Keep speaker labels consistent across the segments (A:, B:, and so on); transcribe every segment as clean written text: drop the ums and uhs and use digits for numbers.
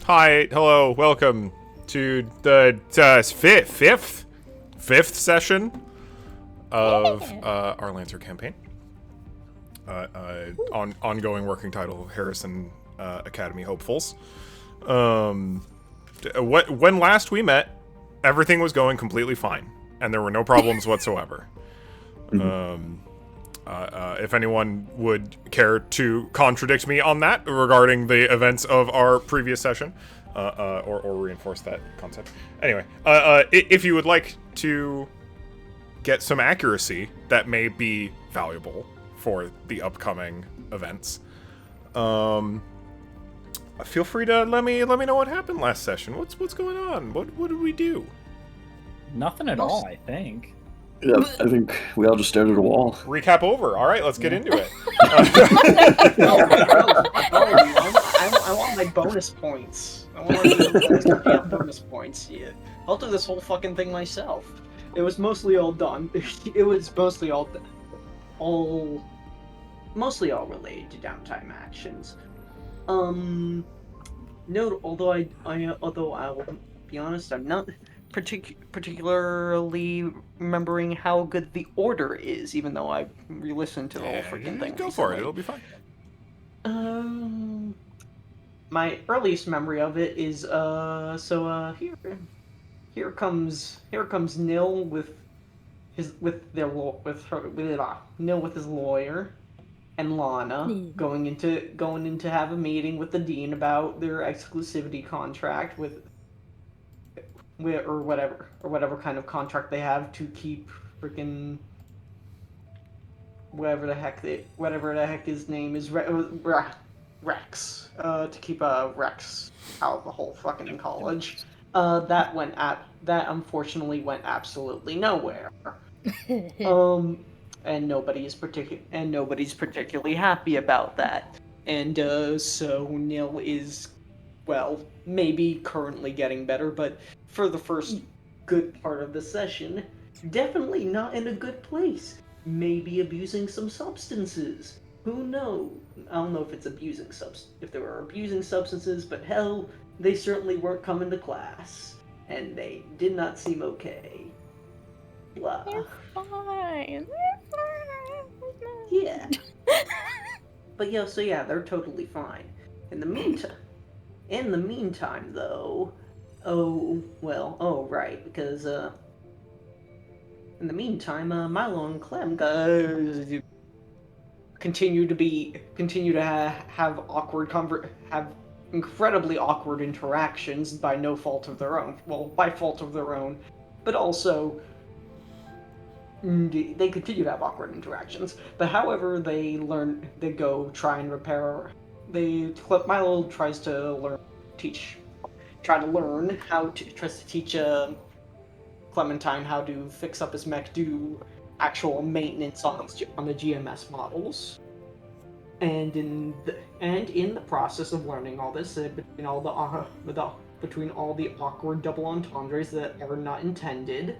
A: Hi, hello, welcome to the fifth session of our Lancer campaign. Ongoing working title: Harrison Academy Hopefuls. When last we met, everything was going completely fine, and there were no problems whatsoever. If anyone would care to contradict me on that regarding the events of our previous session, or reinforce that concept. Anyway, if you would like to get some accuracy that may be valuable for the upcoming events, feel free to let me know what happened last session. What's going on? What did we do?
B: Nothing at all, I think.
C: Yeah, I think we all just stared at a wall.
A: Recap over. All right, let's get into it.
D: I want my bonus points. I want bonus points. Yeah, I'll do this whole fucking thing myself. It was mostly all done. It was mostly all related to downtime actions. No, although I will be honest, I'm not particularly remembering how good the order is, even though I re-listened to the whole freaking thing.
A: Go for it. It'll be fine.
D: My earliest memory of it is here comes Nil with his lawyer and Lana going in to have a meeting with the dean about their exclusivity contract with whatever kind of contract they have to keep freaking whatever the heck his name is, Rex, to keep Rex out of the whole fucking college. That unfortunately went absolutely nowhere. And nobody's particularly happy about that. And so Nil is, well, maybe currently getting better, but for the first good part of the session, definitely not in a good place. Maybe abusing some substances. Who knows? I don't know if they were abusing substances, but hell, they certainly weren't coming to class, and they did not seem okay. Blah.
E: They're fine.
D: Yeah. But yeah, they're totally fine. In the meantime, though, because in the meantime, Milo and Clem continue to have incredibly awkward interactions by no fault of their own. Well, by fault of their own, but also they continue to have awkward interactions. But however, Milo tries to teach Clementine how to fix up his mech, do actual maintenance on the GMS models, and in the process of learning all this, between all the awkward double entendres that are not intended,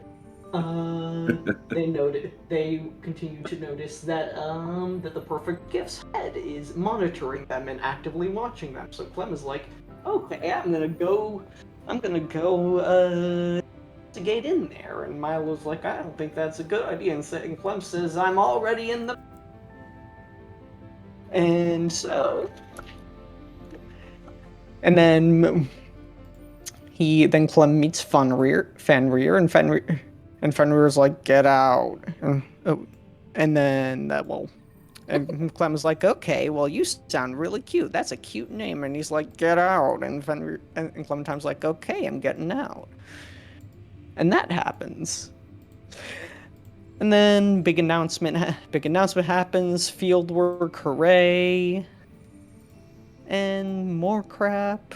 D: they continue to notice that the Perfect Gifts head is monitoring them and actively watching them. So Clem is like, okay, I'm gonna go investigate in there, and Milo's like, I don't think that's a good idea, and Clem says, I'm already in the... And so... And then Clem meets Fenrir, and Fenrir's like, get out. And Clem is like, okay, well, you sound really cute. That's a cute name. And he's like, get out. And Clementine's like, okay, I'm getting out. And that happens. And then big announcement happens. Field work, hooray. And more crap.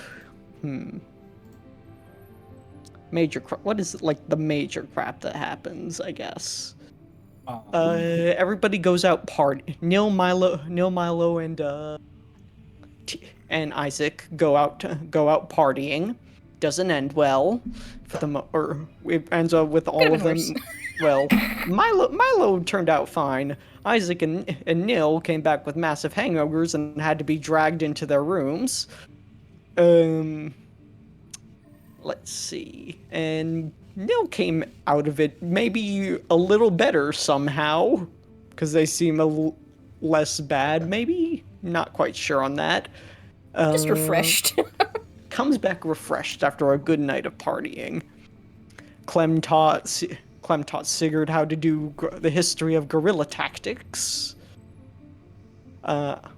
D: Major crap. What is the major crap that happens, I guess? Everybody goes out party. Nil, Milo, and Isaac go out partying. Doesn't end well it ends up with all of them. Well, Milo turned out fine. Isaac and Nil came back with massive hangovers and had to be dragged into their rooms. let's see. And Nil came out of it maybe a little better somehow, because they seem less bad, maybe? Not quite sure on that.
E: Just refreshed.
D: Comes back refreshed after a good night of partying. Clem taught Sigurd how to do the history of guerrilla tactics. Let's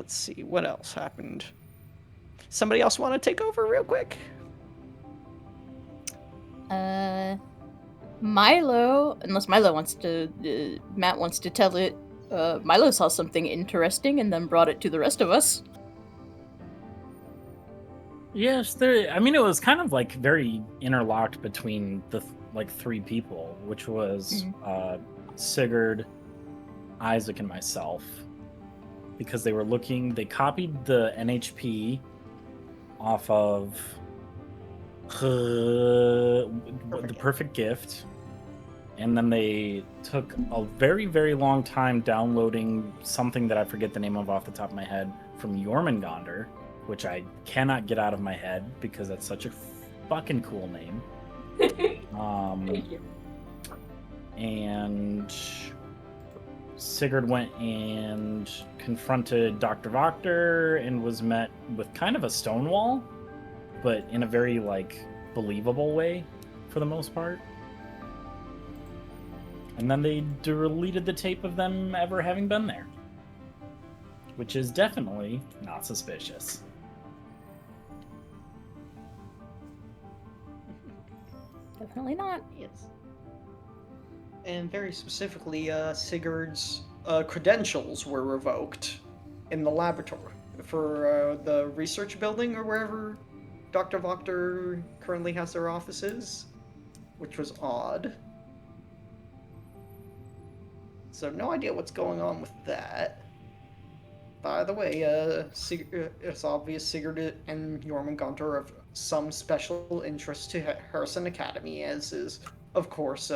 D: see, what else happened? Somebody else want to take over real quick?
E: Milo, unless Milo wants to, Matt wants to tell it. Milo saw something interesting and then brought it to the rest of us.
B: Yes, there. I mean, it was kind of like very interlocked between the three people, which was Sigurd, Isaac, and myself, because they were looking. They copied the NHP off of the Perfect Gift, and then they took a very, very long time downloading something that I forget the name of off the top of my head from Jormungandr, which I cannot get out of my head because that's such a fucking cool name.
E: Thank you.
B: And Sigurd went and confronted Dr. Voctor and was met with kind of a stonewall, but in a very, believable way for the most part. And then they deleted the tape of them ever having been there, which is definitely not suspicious.
E: Definitely not.
D: Yes. And very specifically, Sigurd's credentials were revoked in the laboratory for the research building or wherever Dr. Voctor currently has their offices, which was odd. So no idea what's going on with that. By the way, it's obvious Sigurd and Jormungandr are of some special interest to Harrison Academy, as is, of course,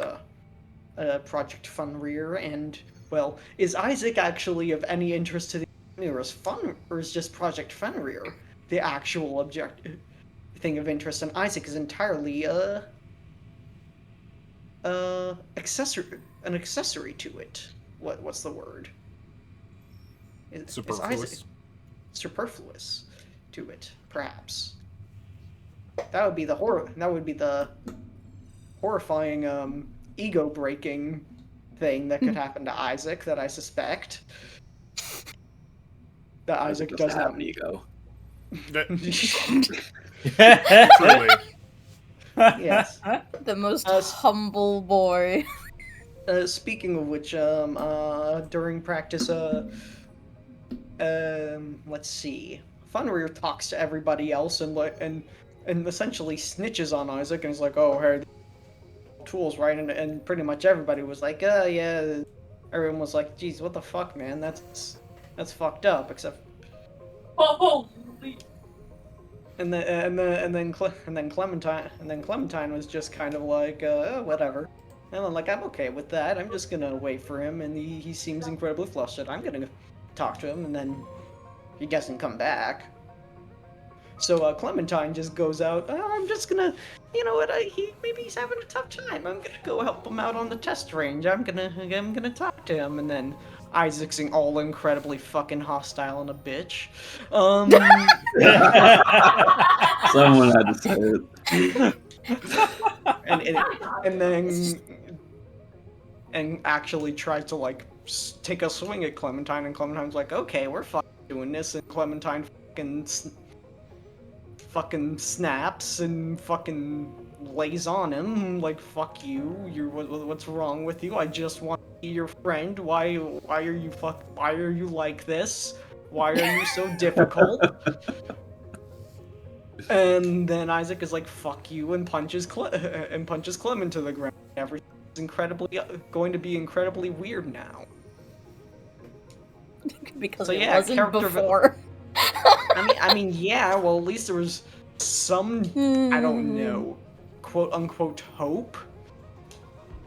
D: Project Fenrir, and, well, is Isaac actually of any interest to the Academy, or is just Project Fenrir the actual thing of interest, and Isaac is entirely, an accessory to it. What's the word?
A: Superfluous.
D: Superfluous to it, perhaps. That would be the horrifying ego-breaking thing that could happen to Isaac, that I suspect. That Isaac does
C: have
D: not
C: an ego.
A: Truly.
D: Yes.
E: The most humble boy.
D: Speaking of which, during practice, let's see. Fenrir talks to everybody else and essentially snitches on Isaac and is like, "Oh, hey, tools, right?" And pretty much everybody was like, yeah." Everyone was like, "Geez, what the fuck, man? That's fucked up." Except.
E: Oh.
D: And then Clementine was just kind of like, whatever. And I'm like, I'm okay with that. I'm just gonna wait for him, and he seems incredibly flustered. I'm gonna talk to him, and then he doesn't come back. So Clementine just goes out. I'm just gonna, you know what? Maybe he's having a tough time. I'm gonna go help him out on the test range. I'm gonna talk to him, and then Isaac's all incredibly fucking hostile and a bitch.
C: Someone had to say it.
D: and actually tried to take a swing at Clementine, and Clementine's like, "Okay, we're fucking doing this," and Clementine fucking snaps and fucking lays on him like, "Fuck you! What's wrong with you? I just want to be your friend. Why are you like this? Why are you so difficult?" And then Isaac is like, "Fuck you," and punches Clem into the ground. Everything's going to be incredibly weird now.
E: Because
D: So
E: it
D: yeah,
E: wasn't
D: character
E: before.
D: I mean, yeah. Well, at least there was some, I don't know, quote unquote hope.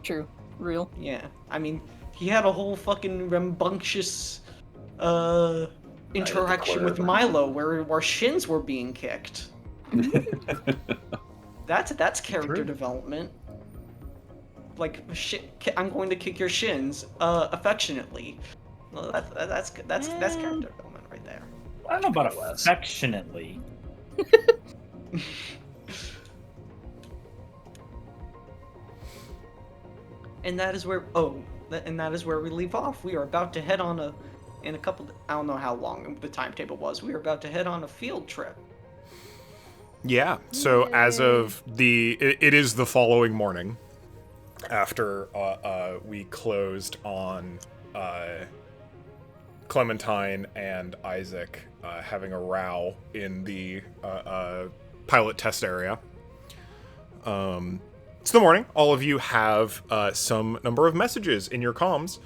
E: True. Real.
D: Yeah. I mean, he had a whole fucking rambunctious, interaction with Milo where our shins were being kicked. That's character development. Like, I'm going to kick your shins affectionately. Well, that's character development right there.
B: I don't know about affectionately.
D: And that is where we leave off. We are about to head on I don't know how long the timetable was. We are about to head on a field trip.
A: Yeah. So as of it is the following morning after we closed on Clementine and Isaac having a row in the pilot test area. It's the morning. All of you have some number of messages in your comms.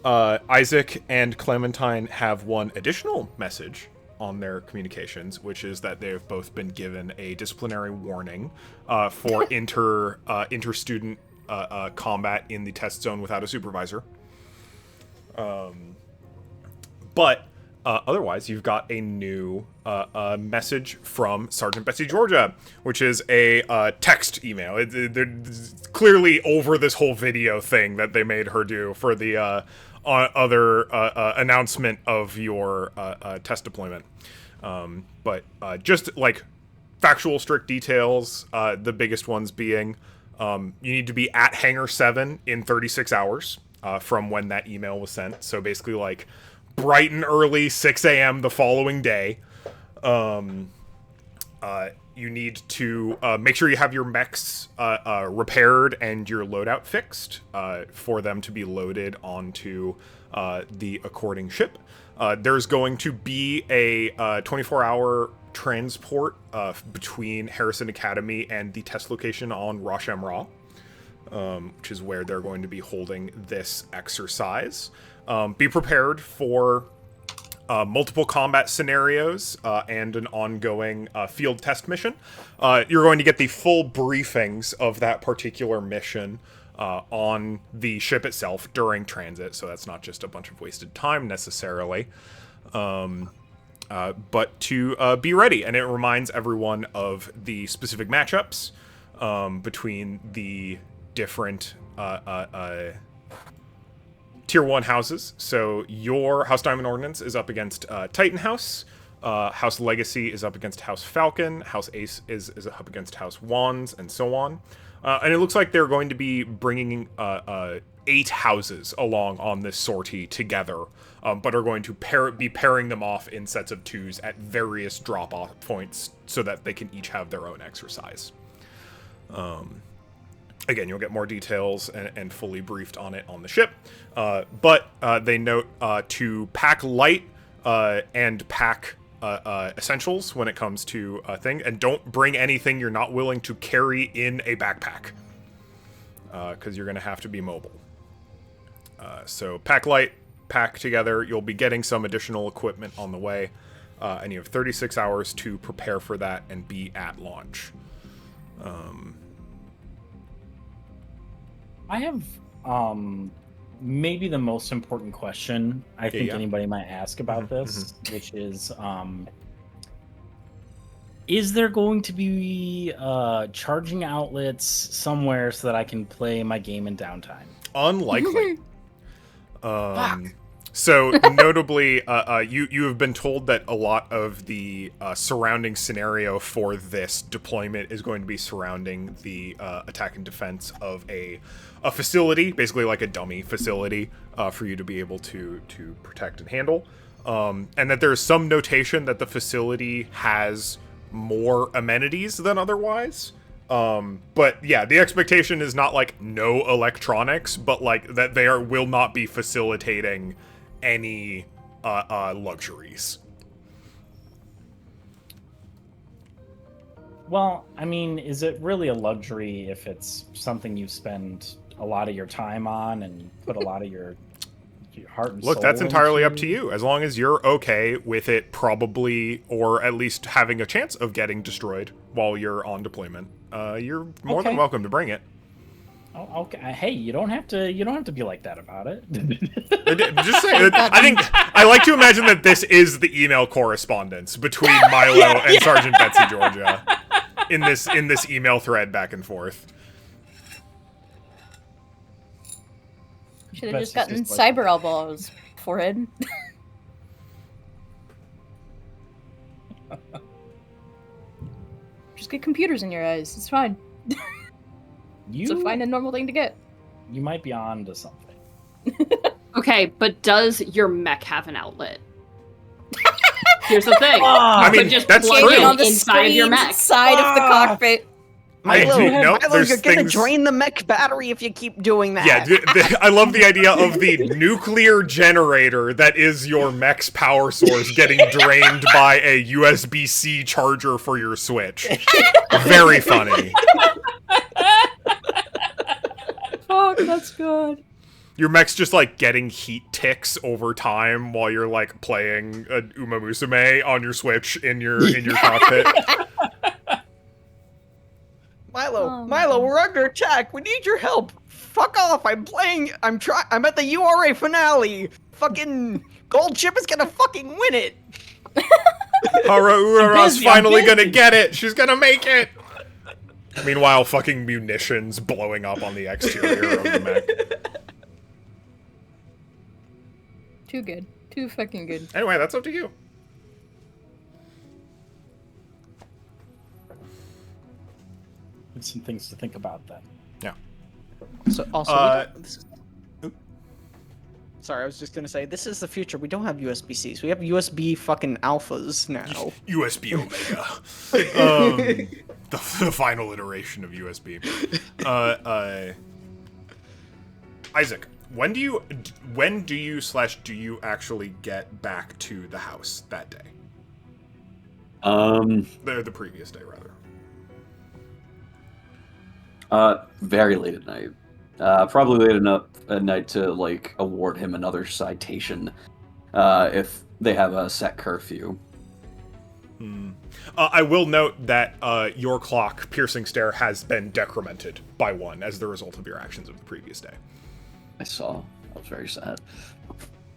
A: Isaac and Clementine have one additional message on their communications, which is that they've both been given a disciplinary warning for inter-student combat in the test zone without a supervisor. But otherwise, you've got a new message from Sergeant Betsy Georgia, which is a text email. They're clearly over this whole video thing that they made her do for the other announcement of your test deployment. But just like factual strict details, the biggest ones being you need to be at Hangar 7 in 36 hours from when that email was sent. So basically like bright and early, 6 a.m. the following day. You need to make sure you have your mechs repaired and your loadout fixed for them to be loaded onto the according ship. There's going to be a 24-hour transport between Harrison Academy and the test location on Rosh Emra, which is where they're going to be holding this exercise. Be prepared for multiple combat scenarios and an ongoing field test mission. You're going to get the full briefings of that particular mission on the ship itself during transit, so that's not just a bunch of wasted time necessarily. But to be ready, and it reminds everyone of the specific matchups between the different Tier 1 houses. So your House Diamond Ordnance is up against Titan House. House Legacy is up against House Falcon. House Ace is up against House Wands, and so on. And it looks like they're going to be bringing 8 houses along on this sortie together, but are going to be pairing them off in sets of 2s at various drop-off points so that they can each have their own exercise. Again, you'll get more details and fully briefed on it on the ship. But they note to pack light and pack essentials when it comes to a thing. And don't bring anything you're not willing to carry in a backpack. Because you're going to have to be mobile. So pack light, pack together. You'll be getting some additional equipment on the way. And you have 36 hours to prepare for that and be at launch.
B: I have maybe the most important question I think anybody might ask about this, which is there going to be charging outlets somewhere so that I can play my game in downtime?
A: Unlikely. So notably, you have been told that a lot of the surrounding scenario for this deployment is going to be surrounding the attack and defense of a facility, basically like a dummy facility, for you to be able to protect and handle. And that there's some notation that the facility has more amenities than otherwise. But yeah, the expectation is not like no electronics, but like that they will not be facilitating any luxuries.
B: Well, I mean, is it really a luxury if it's something you spend a lot of your time on and put a lot of your heart and soul
A: Look, that's entirely
B: into?
A: up to you. As long as you're okay with it probably, or at least having a chance of getting destroyed while you're on deployment, you're more than welcome to bring it.
B: Oh, okay. Hey, you don't have to be like that about it.
A: Just saying. I think I like to imagine that this is the email correspondence between Milo and Sergeant Betsy Georgia in this email thread back and forth.
E: Should have just
B: Betsy's
E: gotten
B: just like-
E: cyber elbow on his forehead. Just get computers in your eyes. It's fine. It's a fine and normal thing to get.
B: You might be on to something.
F: Okay, but does your mech have an outlet? Here's the thing.
A: I mean,
F: But just
A: that's
F: plug
A: true.
F: it
E: On the
F: inside your
E: screens
F: mech.
E: inside of the cockpit.
D: Milo,
A: Hey, no,
D: Milo,
A: there's
D: you're gonna
A: things-
D: drain the mech battery if you keep doing that.
A: Yeah, I love the idea of the nuclear generator that is your mech's power source getting drained by a USB-C charger for your Switch. Very funny.
E: Fuck, that's good.
A: Your mech's just like getting heat ticks over time while you're like playing Uma Musume on your Switch in your cockpit.
D: Milo,
E: Oh,
D: Milo,
E: my
D: we're under attack. We need your help. Fuck off. I'm at the URA finale. Fucking Gold Chip is gonna fucking win it.
A: Hara Urara's
B: busy, I'm
A: finally
B: busy.
A: gonna get it. She's gonna make it. Meanwhile, fucking munitions blowing up on the exterior of the mech.
E: Too good. Too fucking good.
A: Anyway, that's up to you.
B: It's some things to think about then.
D: So also, sorry, I was just gonna say this is the future. We don't have USB-Cs. We have USB fucking alphas now.
A: USB Omega. The final iteration of USB. Isaac, when do you / do you actually get back to the house that day? The previous day, rather.
C: Very late at night. Probably late enough at night to like award him another citation, if they have a set curfew.
A: I will note that your clock piercing stare has been decremented by 1 as the result of your actions of the previous day.
C: I saw. I was very sad.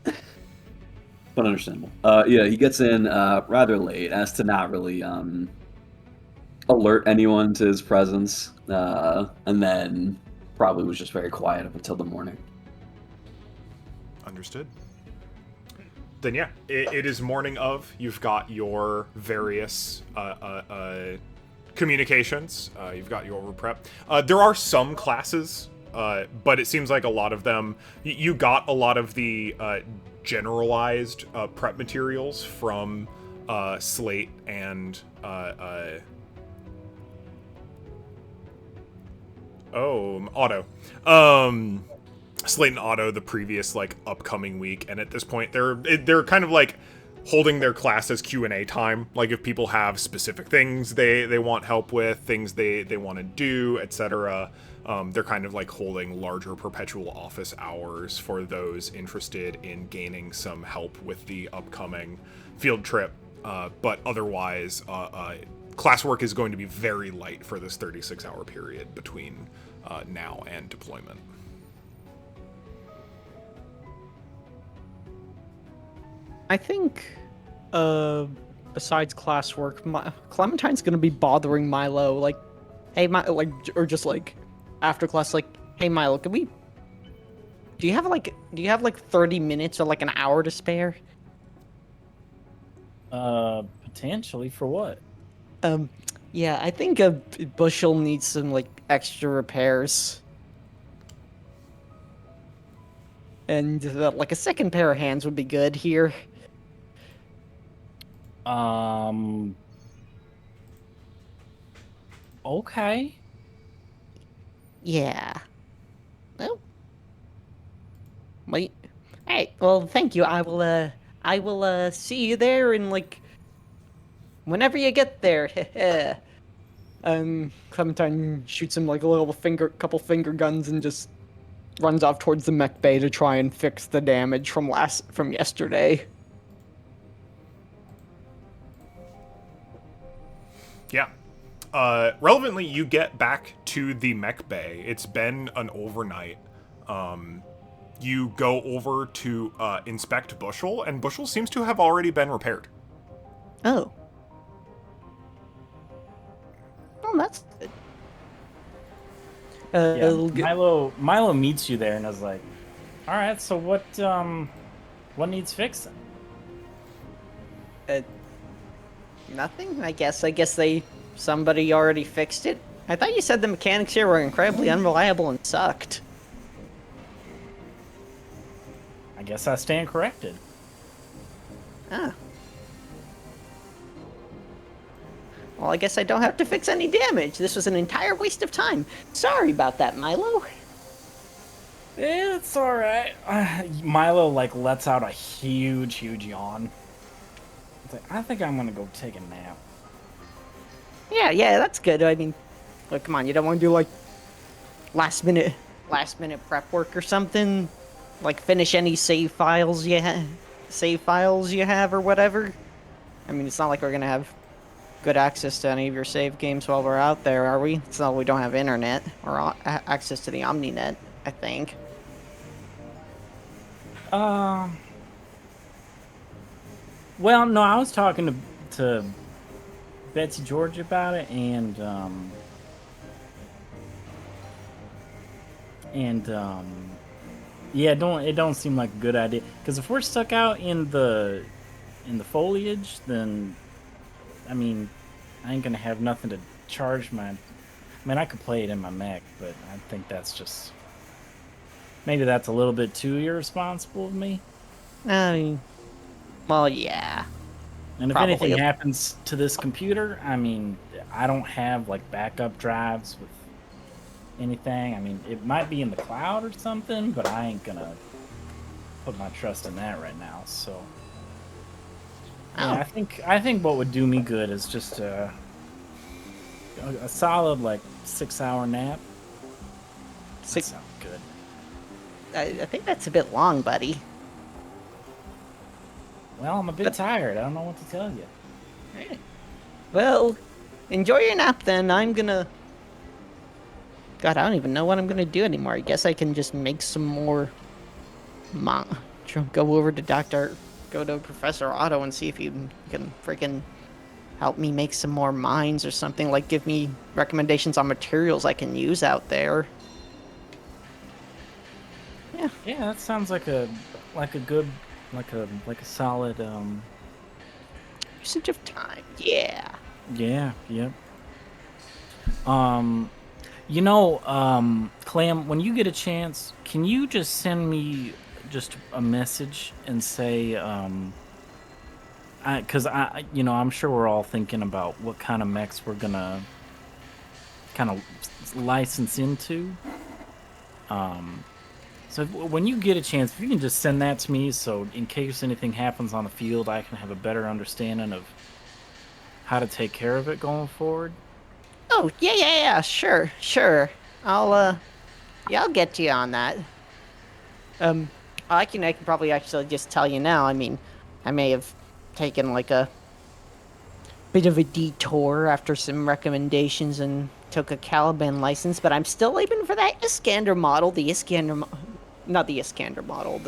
C: But understandable. Yeah, he gets in rather late, as to not really alert anyone to his presence, and then probably was just very quiet up until the morning.
A: Understood. Then yeah, it is morning of. You've got your various communications. You've got your prep. There are some classes, but it seems like a lot of them. You got a lot of the generalized prep materials from Slate and Otto. Slate and Otto the previous like upcoming week, and at this point they're kind of like holding their class as Q&A time. Like if people have specific things they want help with, things they want to do, etc. They're kind of like holding larger perpetual office hours for those interested in gaining some help with the upcoming field trip. But otherwise, classwork is going to be very light for this 36-hour period between now and deployment.
D: I think, besides classwork, Clementine's gonna be bothering Milo, like, hey, or just like, after class, like, hey, Milo, do you have like 30 minutes or like an hour to spare?
B: Potentially for what?
D: Yeah, I think Bushel needs some like extra repairs. And like a second pair of hands would be good here.
B: Okay.
D: Yeah. Well. Wait. Hey, well, thank you. I will see you there in like whenever you get there. Clementine shoots him like a couple finger guns and just runs off towards the mech bay to try and fix the damage from yesterday.
A: Yeah. Relevantly, you get back to the mech bay. It's been an overnight. you go over to inspect Bushel, and Bushel seems to have already been repaired.
G: Oh. Oh, that's good.
B: Yeah, Milo meets you there and is like, "All right, so what needs fixing?"
G: Nothing. I guess somebody already fixed it. I thought you said the mechanics here were incredibly unreliable and sucked.
B: I guess I stand corrected.
G: Ah. Well, I guess I don't have to fix any damage. This was an entire waste of time. Sorry about that, Milo.
B: It's all right. Milo like lets out a huge yawn. It's like, I think I'm gonna go take a nap.
G: Yeah, that's good. I mean, look, come on, you don't want to do like last minute prep work or something? Like finish any save files you have or whatever? I mean, it's not like we're gonna have good access to any of your save games while we're out there, are we? It's not like we don't have internet or access to the OmniNet, I think.
B: Well, no, I was talking to Betsy George about it, and yeah, it don't seem like a good idea. Because if we're stuck out in the foliage, then I mean, I ain't gonna have nothing to charge my. I mean, I could play it in my mech, but I think that's just maybe that's a little bit too irresponsible of me.
G: Well, yeah.
B: And if
G: Probably.
B: anything happens to this computer, I mean, I don't have like backup drives with anything. I mean, it might be in the cloud or something, but I ain't gonna put my trust in that right now. So, yeah, I think what would do me good is just a solid like 6-hour nap. That sounds good.
G: I think that's a bit long, buddy.
B: Well, I'm a bit tired. I don't know what to tell you.
G: Well, enjoy your nap then. I'm gonna... God, I don't even know what I'm gonna do anymore. I guess I can just make some more... Go over to Go to Professor Otto and see if he can freaking help me make some more mines or something. Like, give me recommendations on materials I can use out there.
B: Yeah, that sounds like a good... Like a solid
G: usage of time. Yeah.
B: Yeah, yep. You know, Clam, when you get a chance, can you just send me just a message and say cuz you know, I'm sure we're all thinking about what kind of mechs we're going to kind of license into. So when you get a chance, if you can just send that to me, so in case anything happens on the field, I can have a better understanding of how to take care of it going forward.
G: Oh, yeah, sure. I'll get to you on that. I can probably actually just tell you now. I mean, I may have taken like a bit of a detour after some recommendations and took a Caliban license, but I'm still aiming for that Iskander model. Not the Iskander model,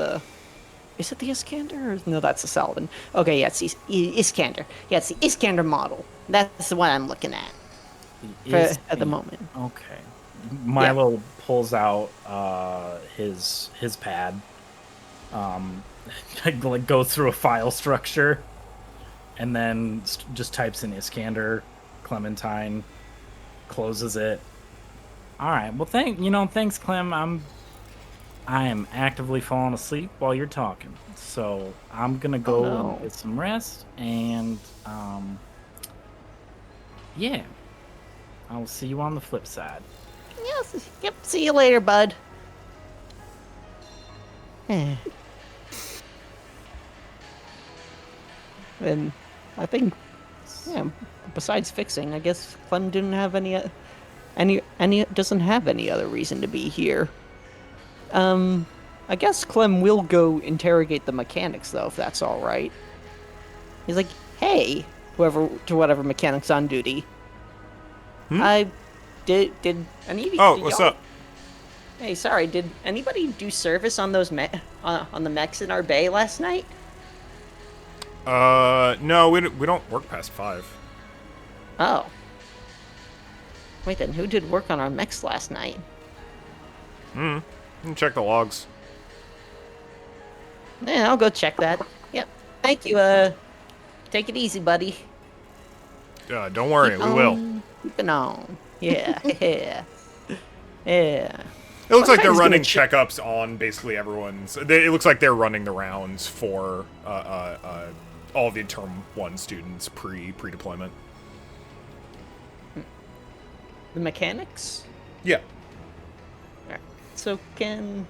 G: is it the Iskander? Or... No, that's the Saladin. Okay, yeah, it's Iskander. Yeah, it's the Iskander model. That's the one I'm looking at at the moment.
B: Okay. Milo pulls out his pad, like go through a file structure, and then just types in Iskander, Clementine, closes it. All right. Well, thanks, Clem. I am actively falling asleep while you're talking, so I'm gonna go get some rest, and yeah, I'll see you on the flip side.
G: Yes. Yep. See you later, bud. And I think, yeah. Besides fixing, I guess Clem didn't have any doesn't have any other reason to be here. I guess Clem will go interrogate the mechanics, though, if that's all right. He's like, "Hey, whatever mechanics on duty. I did any of you?
A: Oh, what's up?
G: Hey, sorry, did anybody do service on those on the mechs in our bay last night?
A: No, we don't work past 5.
G: Oh. Wait, then who did work on our mechs last night?
A: You can check the logs.
G: Yeah, I'll go check that. Yep. Thank you, take it easy, buddy.
A: Don't worry, we will.
G: Keep it on. Yeah, yeah. Yeah.
A: It looks like they're
G: Sometimes gonna
A: running
G: check-
A: checkups on basically everyone's. It looks like they're running the rounds for all of the Term 1 students pre-deployment.
G: The mechanics?
A: Yeah.
G: Alright. So can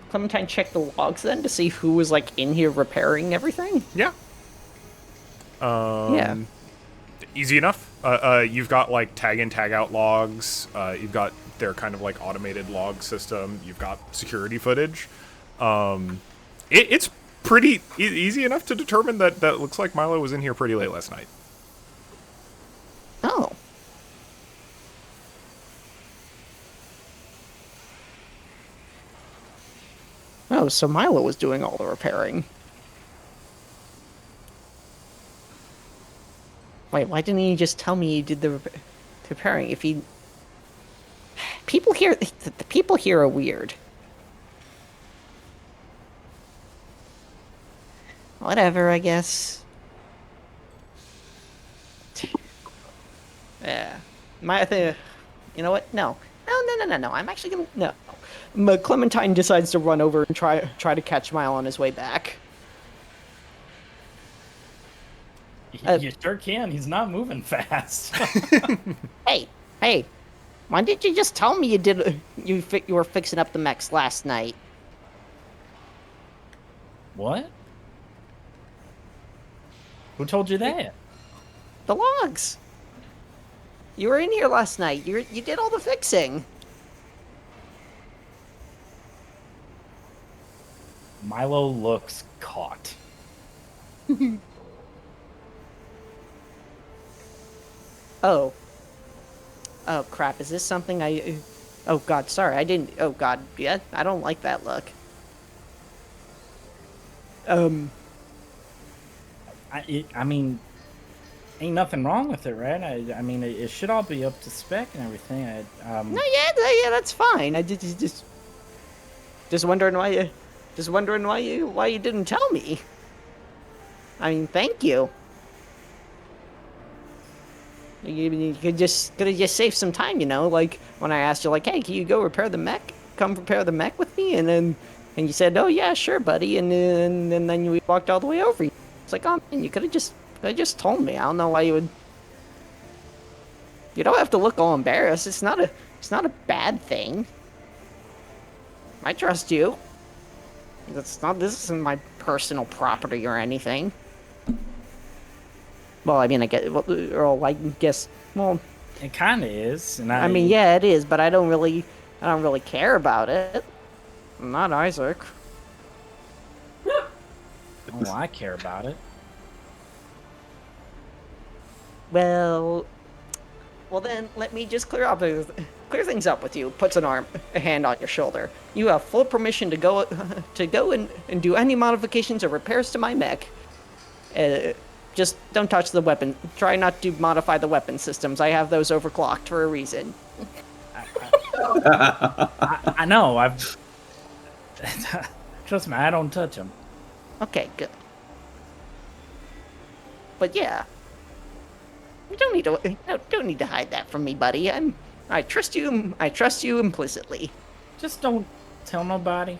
G: Clementine check the logs then to see who was like in here repairing everything?
A: Yeah.
G: Yeah.
A: Easy enough. You've got like tag in, tag out logs. You've got their kind of like automated log system. You've got security footage. It's pretty easy enough to determine that looks like Milo was in here pretty late last night.
G: Oh. Oh, so Milo was doing all the repairing. Wait, why didn't he just tell me he did the repairing? If he... People here... The people here are weird. Whatever, I guess. Yeah. You know what? No. No. I'm actually gonna... No. Clementine decides to run over and try to catch Milo on his way back.
B: You sure can. He's not moving fast.
G: Hey, why didn't you just tell me you were fixing up the mechs last night?
B: What? Who told you that?
G: The logs. You were in here last night. You did all the fixing.
B: Milo looks caught.
G: Oh. Oh crap! Is this something I? Oh God, sorry, I didn't. Oh God, yeah, I don't like that look.
B: I mean, ain't nothing wrong with it, right? I mean, it should all be up to spec and everything.
G: No, yeah, that's fine. I just wondering why you didn't tell me. I mean, thank you. You could have just saved some time, you know. Like when I asked you, like, hey, can you go repair the mech? Come repair the mech with me, and you said, oh yeah, sure, buddy, and then we walked all the way over. It's like, oh man, you could have just told me. I don't know why you would. You don't have to look all embarrassed. It's not a bad thing. I trust you. This isn't my personal property or anything. Well, I mean, I guess, well,
B: it kind of is. And
G: I mean, yeah, it is, but I don't really care about it. I'm not Isaac.
B: Oh, I care about it.
G: Well then, let me just clear things up with you. Puts a hand on your shoulder. You have full permission to go and do any modifications or repairs to my mech. Just don't touch the weapon. Try not to modify the weapon systems. I have those overclocked for a reason.
B: I know. Trust me, I don't touch them.
G: Okay, good. But yeah, you don't need to hide that from me, buddy. I trust you. I trust you implicitly.
B: Just don't tell nobody,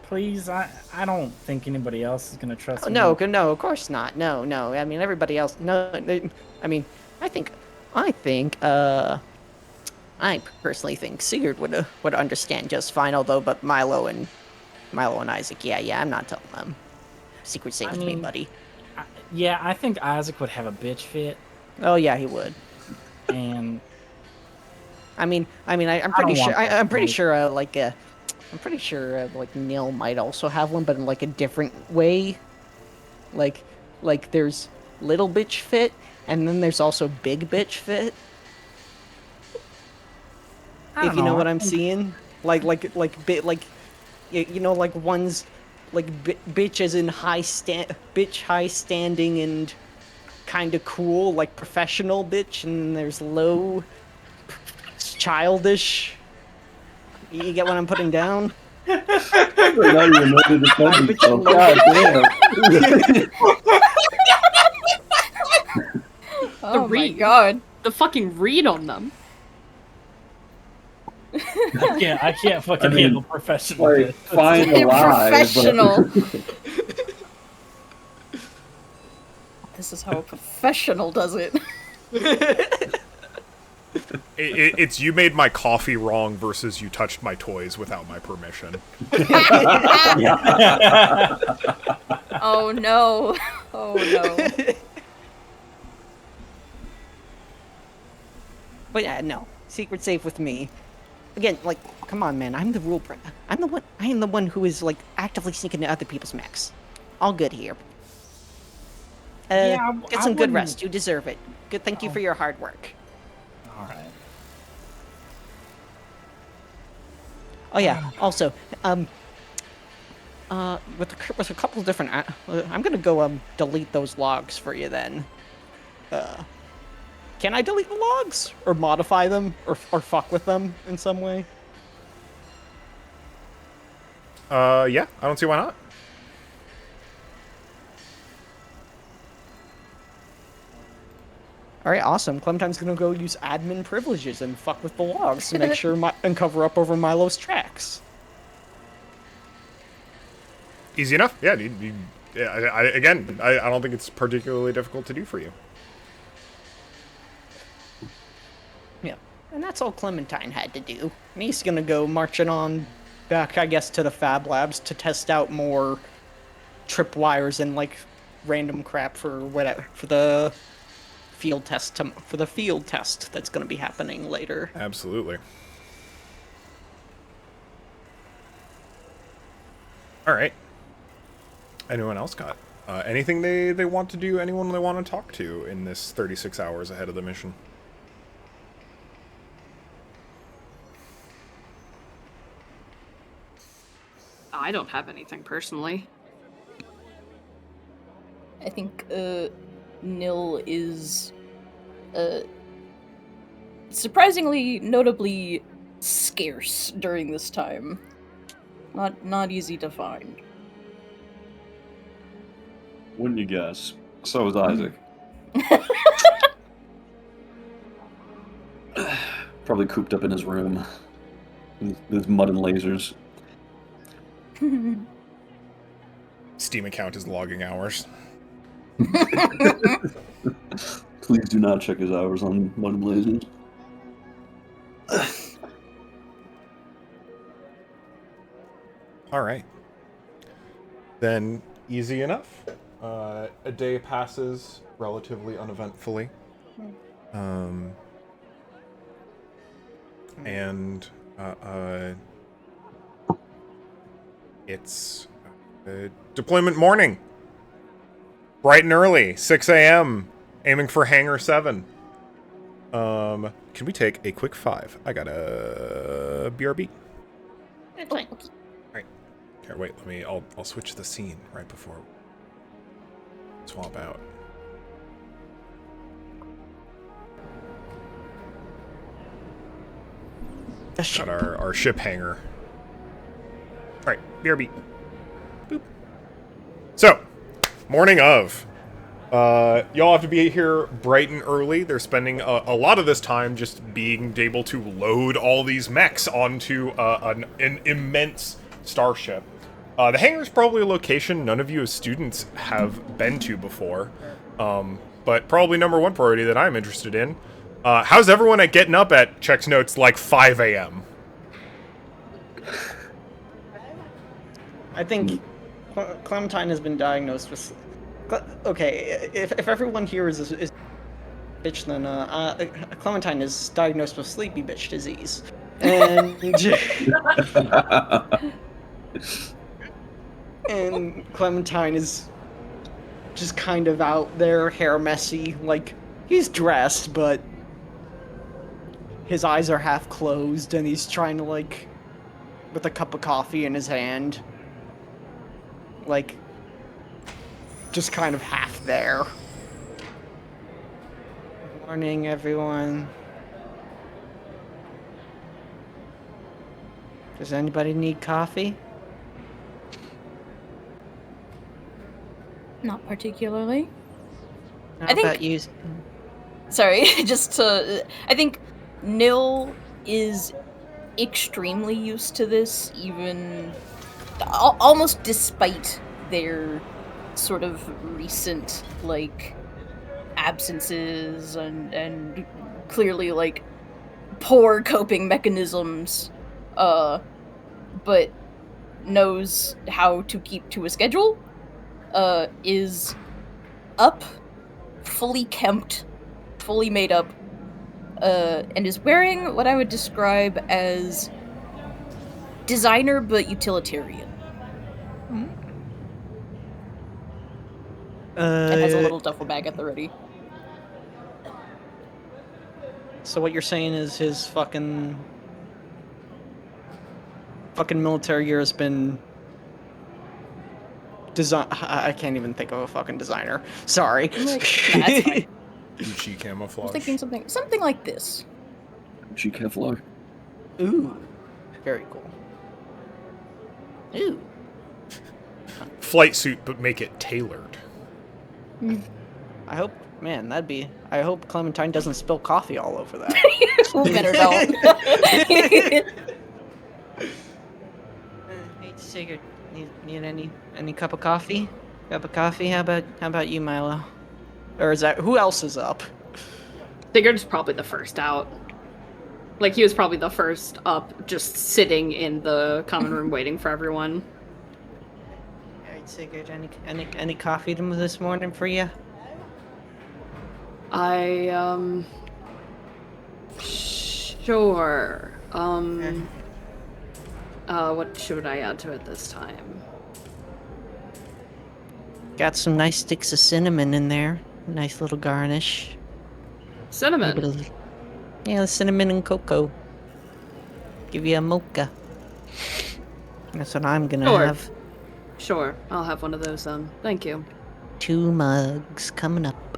B: please. I don't think anybody else is gonna trust me.
G: No, of course not. No. I mean, everybody else. No, I mean, I personally think Sigurd would understand just fine. Although, but Milo and Isaac, yeah, I'm not telling them. Secret safe with me, buddy.
B: Yeah, I think Isaac would have a bitch fit.
G: Oh yeah, he would.
B: And
G: I'm pretty sure like Neil might also have one, but in like a different way. Like there's little bitch fit, and then there's also big bitch fit. If you know what I'm seeing. you know, like one's like bitch as in high standing and kind of cool, like professional bitch, and there's low childish. You get what I'm putting down?
C: I don't even know to defend himself. God damn.
E: Oh my
F: read.
E: god.
F: The fucking read on them.
B: I can't fucking
C: I mean,
B: handle professional.
C: Like,
B: shit.
C: fine alive.
E: Professional.
C: But...
E: This is how a professional does it.
A: It's you made my coffee wrong versus you touched my toys without my permission.
E: Oh no. Oh no.
G: But yeah, no. Secret safe with me. Again, like, come on, man. I'm the rule breaker. I am the one who is, like, actively sneaking into other people's mechs. All good here.
B: Yeah,
G: Get
B: I
G: some good
B: wouldn't-
G: rest. You deserve it. Good. Thank you for your hard work.
B: All right.
G: Oh yeah. Also, with a couple of different, I'm gonna go delete those logs for you then. Can I delete the logs or modify them or fuck with them in some way?
A: Yeah, I don't see why not.
G: All right, awesome. Clementine's gonna go use admin privileges and fuck with the logs to make sure and cover up over Milo's tracks.
A: Easy enough. Yeah, again, I don't think it's particularly difficult to do for you.
G: Yeah, and that's all Clementine had to do. And he's gonna go marching on back, I guess, to the Fab Labs to test out more tripwires and like random crap for whatever for the field test that's gonna be happening later.
A: Absolutely. All right. Anyone else got anything they want to do? Anyone they want to talk to in this 36 hours ahead of the mission?
F: I don't have anything personally.
E: I think Nil is surprisingly notably scarce during this time. Not easy to find.
C: Wouldn't you guess? So is Isaac. Probably cooped up in his room. With mud and lasers.
A: Steam account is logging hours.
C: Please do not check his hours on mud and lasers.
A: All right. Then easy enough. A day passes relatively uneventfully. And it's deployment morning. Bright and early, 6 a.m. Aiming for Hangar 7. Can we take a quick 5? I got a BRB.
E: Oh,
A: Here, wait. I'll switch the scene right before swap out. Got our ship hangar. All right, BRB. Boop. So, morning of. Y'all have to be here bright and early. They're spending a lot of this time just being able to load all these mechs onto an immense starship. The hangar is probably a location none of you as students have been to before, but probably number one priority that I'm interested in. How's everyone at getting up at, checks notes, like 5 a.m.?
G: I think Clementine has been diagnosed with. Okay, if everyone here is bitch, then Clementine is diagnosed with sleepy bitch disease, and and Clementine is just kind of out there, hair messy, like he's dressed, but his eyes are half closed, and he's trying to like with a cup of coffee in his hand. Like, just kind of half there. Morning, everyone. Does anybody need coffee?
E: Not particularly.
G: How
E: I think-
G: about you?
E: Sorry, I think Nil is extremely used to this, even almost despite their sort of recent, like, absences and clearly, like, poor coping mechanisms, but knows how to keep to a schedule, is up, fully kempt, fully made up, and is wearing what I would describe as designer but utilitarian. And has a little duffel bag at the ready.
G: So what you're saying is his fucking military year has been I can't even think of a fucking designer. Sorry.
E: Like, nah, it's fine.
A: Gucci
E: I'm
A: camouflage.
E: thinking something like this.
C: Gucci Kevlar.
G: Ooh, very cool. Ooh.
A: Flight suit, but make it tailored.
G: I hope, man, I hope Clementine doesn't spill coffee all over that.
E: Who better don't?
G: Hey, Sigurd, need any cup of coffee? Cup of coffee? How about you, Milo? Or is that who else is up?
F: Sigurd's probably the first out. Like, he was probably the first up, just sitting in the common room waiting for everyone.
G: Alright, Sigurd, any coffee this morning for you?
F: Sure. What should I add to it this time?
G: Got some nice sticks of cinnamon in there. Nice little garnish.
F: Cinnamon.
G: Yeah, cinnamon and cocoa. Give you a mocha. That's what I'm gonna
F: Sure.
G: have.
F: Sure, I'll have one of those, Thank you.
G: 2 mugs coming up.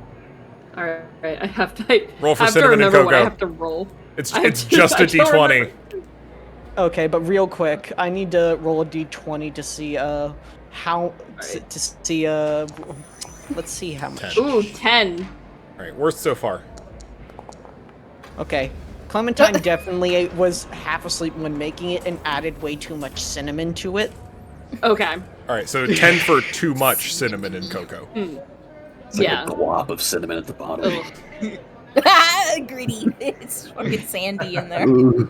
F: Alright, I have to...
A: Roll for
F: I have to
A: cinnamon and
F: remember what I
A: cocoa.
F: have to roll.
A: It's
F: I have
A: it's
F: to-
A: just
F: I
A: a
F: don't
A: d20.
F: remember.
G: Okay, but real quick, I need to roll a d20 to see how
F: Alright.
G: to see let's see how much.
A: 10.
F: Ooh, 10.
A: All right, worst so far.
G: Okay. Clementine definitely was half asleep when making it and added way too much cinnamon to it.
F: Okay.
A: All right, so 10 for too much cinnamon and cocoa.
C: It's like
F: Yeah.
C: a glob of cinnamon at the bottom.
F: Ugh.
E: Greedy. It's fucking sandy in there.
C: Ooh.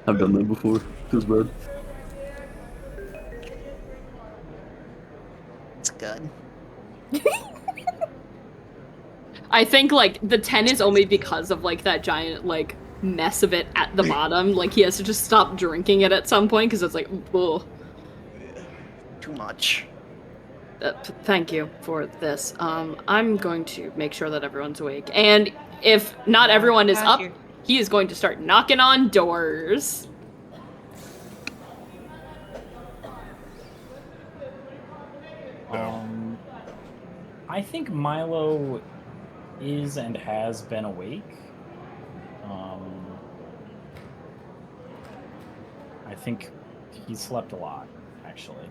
C: I've done that before. Feels bad.
G: It's good.
F: I think, like, the 10 is only because of, like, that giant, like, mess of it at the bottom. Like, he has to just stop drinking it at some point, because it's like, ugh.
G: Too much.
F: Thank you for this. I'm going to make sure that everyone's awake. And if not everyone is up, he is going to start knocking on doors.
B: I think Milo is and has been awake. I think he's slept a lot, actually.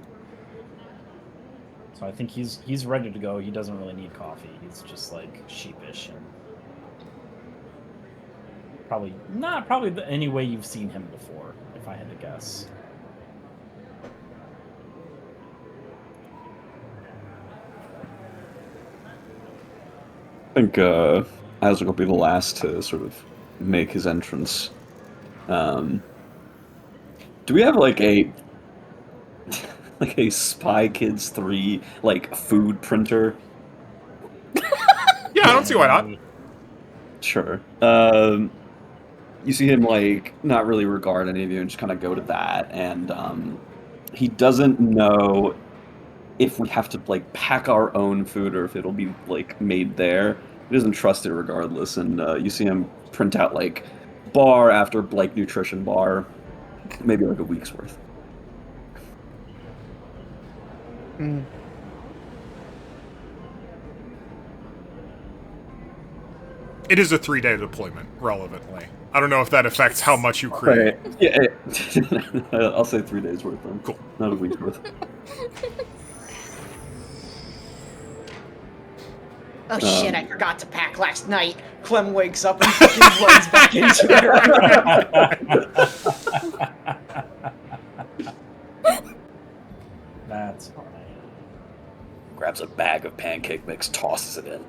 B: So I think he's ready to go. He doesn't really need coffee. He's just like sheepish and probably not any way you've seen him before, if I had to guess.
C: I think Isaac will be the last to sort of make his entrance. Do we have like a Spy Kids 3 like food printer?
A: Yeah, I don't see why not.
C: Sure. You see him like not really regard any of you and just kind of go to that, and he doesn't know if we have to like pack our own food or if it'll be like made there. He doesn't trust it regardless, and you see him print out like bar after like nutrition bar, Maybe like a week's worth.
G: Mm.
A: It is a 3-day deployment, relevantly. I don't know if that affects how much you create.
C: Right. Yeah, I'll say 3 days worth then.
A: Cool.
C: Not a week's worth.
D: Oh shit, I forgot to pack last night. Clem wakes up and fucking runs back into it.
B: That's funny.
C: Grabs a bag of pancake mix, tosses it in.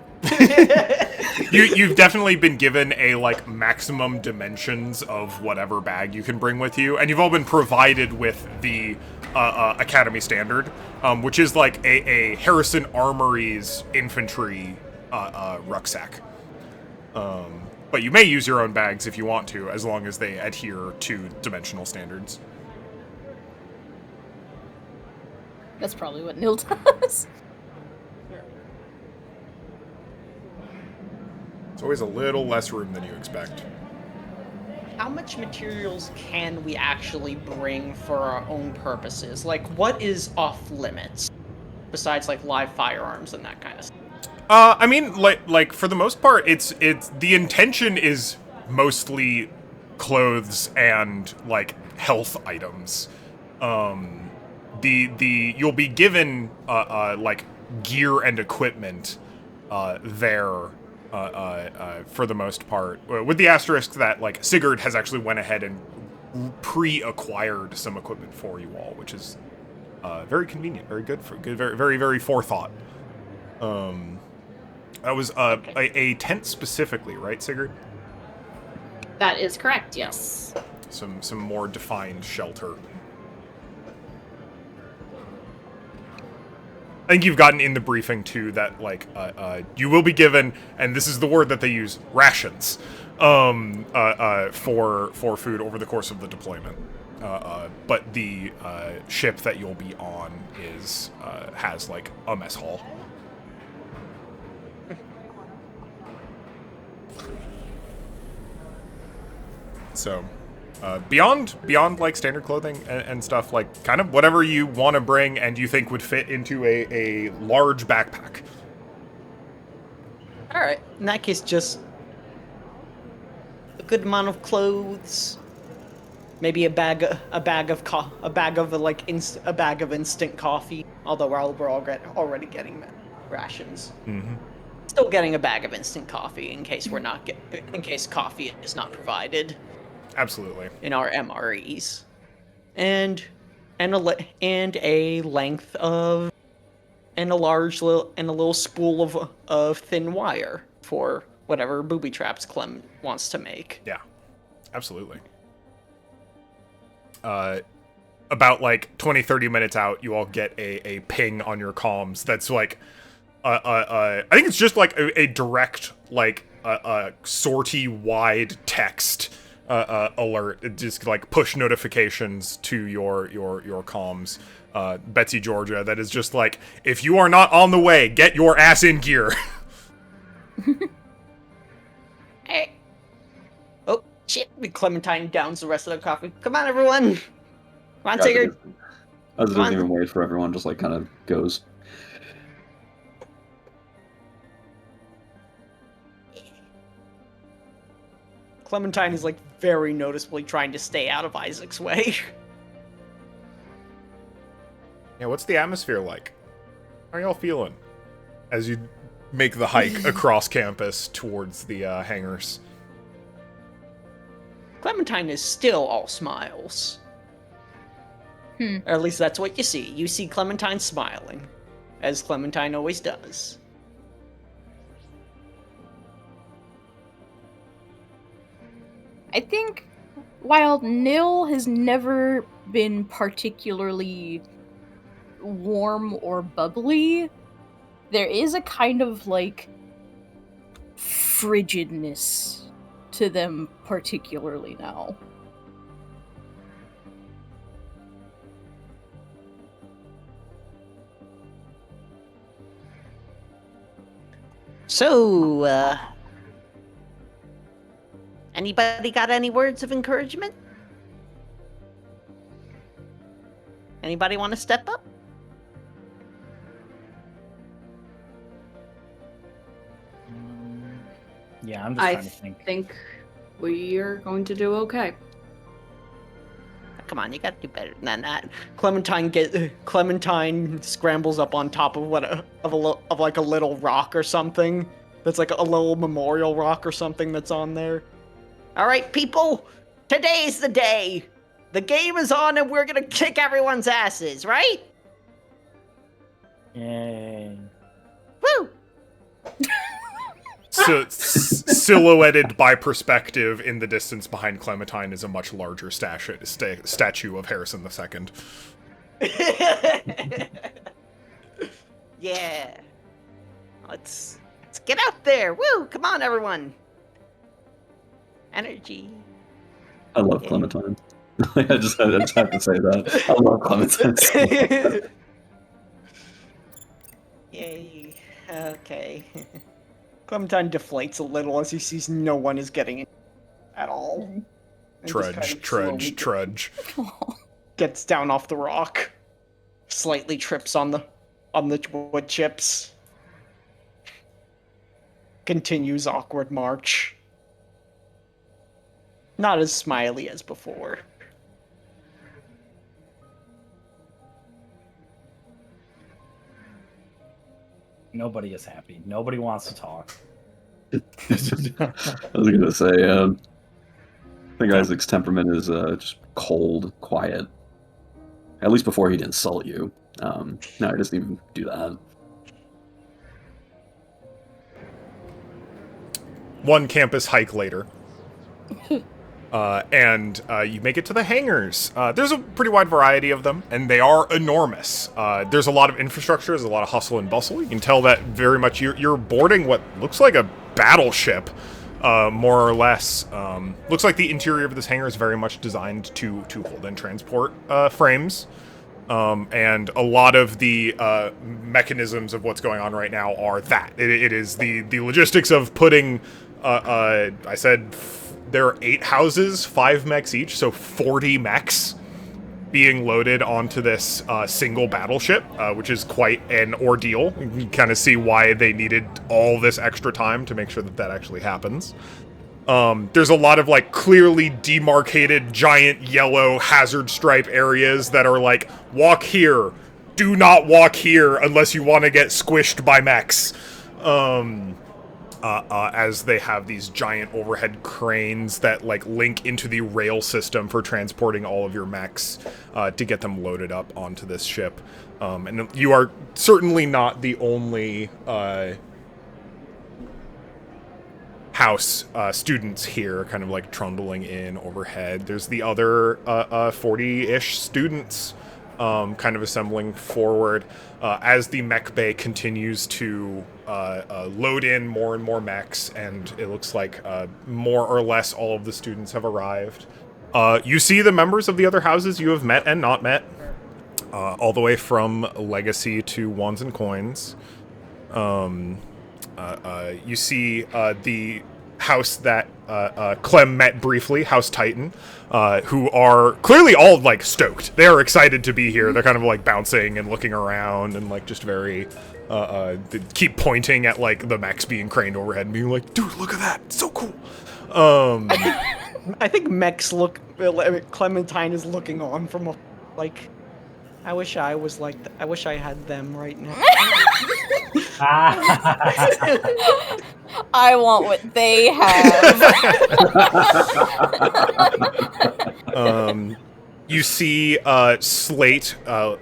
A: You've definitely been given a like maximum dimensions of whatever bag you can bring with you, and you've all been provided with the Academy Standard, which is like a Harrison Armory's infantry rucksack. But you may use your own bags if you want to, as long as they adhere to dimensional standards.
E: That's probably what Nil does.
A: It's always a little less room than you expect.
D: How much materials can we actually bring for our own purposes? Like, what is off limits? Besides, like, live firearms and that kind of stuff.
A: I mean, like for the most part, it's the intention is mostly clothes and like health items. You'll be given like gear and equipment there for the most part, with the asterisk that like Sigurd has actually went ahead and pre-acquired some equipment for you all, which is very convenient, very good, very very forethought. That was a tent specifically, right, Sigurd?
F: That is correct, yes.
A: Some more defined shelter. I think you've gotten in the briefing too that like you will be given, and this is the word that they use, rations, for food over the course of the deployment. But the ship that you'll be on has like a mess hall. So, beyond like standard clothing and stuff, like kind of whatever you want to bring and you think would fit into a large backpack.
D: All right. In that case, just a good amount of clothes, maybe a bag of instant coffee. Although we're already getting rations.
A: Mm-hmm.
D: Still getting a bag of instant coffee in case in case coffee is not provided.
A: Absolutely.
D: In our MREs, and a length of and a little spool of thin wire for whatever booby traps Clem wants to make.
A: Yeah, absolutely. About like 20-30 minutes out, you all get a ping on your comms that's like I think it's just like a direct like sortie wide text alert. It just like push notifications to your comms, Betsy Georgia, that is just like, if you are not on the way, get your ass in gear.
D: Hey. Oh shit! Clementine downs the rest of the coffee. Come on, everyone. Come on, Sigurd.
C: I doesn't even wait for everyone, just like kind of goes.
D: Clementine is like very noticeably trying to stay out of Isaac's way.
A: Yeah, what's the atmosphere like? How are y'all feeling as you make the hike across campus towards the hangars?
D: Clementine is still all smiles. Or at least that's what you see. You see Clementine smiling, as Clementine always does.
E: I think while Nil has never been particularly warm or bubbly, there is a kind of like frigidness to them particularly now.
G: So, anybody got any words of encouragement? Anybody want to step up?
B: Yeah, I'm just
F: I
B: trying to think.
F: think we are going to do okay.
G: Come on, you gotta do better than that.
D: Clementine scrambles up on top of like a little rock or something. That's like a little memorial rock or something that's on there.
G: All right, people, today's the day. The game is on, and we're gonna kick everyone's asses, right?
B: Yay.
G: Woo!
A: Silhouetted by perspective in the distance behind Clementine is a much larger statue of Harrison II.
G: Yeah. Let's get out there. Woo! Come on, everyone. Energy.
C: I love Clementine. I just have to say that. I love Clementine.
G: Yay. Okay.
D: Clementine deflates a little as he sees no one is getting in at all. And just kind of
A: Trudge.
D: Gets down off the rock. Slightly trips on the wood chips. Continues awkward march. Not as smiley as before.
B: Nobody is happy. Nobody wants to talk.
C: I was gonna say, I think Isaac's temperament is just cold, quiet. At least before he'd insult you. No, he doesn't even do that.
A: One campus hike later. And you make it to the hangars. There's a pretty wide variety of them, and they are enormous. There's a lot of infrastructure, there's a lot of hustle and bustle. You can tell that very much you're boarding what looks like a battleship, more or less. Looks like the interior of this hangar is very much designed to hold and transport frames. And a lot of the mechanisms of what's going on right now are that. It is the logistics of putting, I said... There are 8 houses, 5 mechs each, so 40 mechs being loaded onto this single battleship, which is quite an ordeal. You can kind of see why they needed all this extra time to make sure that actually happens. There's a lot of, like, clearly demarcated giant yellow hazard stripe areas that are like, walk here, do not walk here unless you want to get squished by mechs. As they have these giant overhead cranes that like link into the rail system for transporting all of your mechs to get them loaded up onto this ship. And you are certainly not the only house students here kind of like trundling in overhead. There's the other 40-ish students kind of assembling forward as the mech bay continues to load in more and more mechs, and it looks like more or less all of the students have arrived. You see the members of the other houses you have met and not met, all the way from Legacy to Wands and Coins. You see the house that Clem met briefly, House Titan, who are clearly all, like, stoked. They are excited to be here. They're kind of, like, bouncing and looking around and, like, just very, they keep pointing at, like, the mechs being craned overhead and being like, dude, look at that. It's so cool.
D: I think mechs look, Clementine is looking on from a, like, I wish I was like, I wish I had them right now.
E: I want what they have.
A: You see Slate,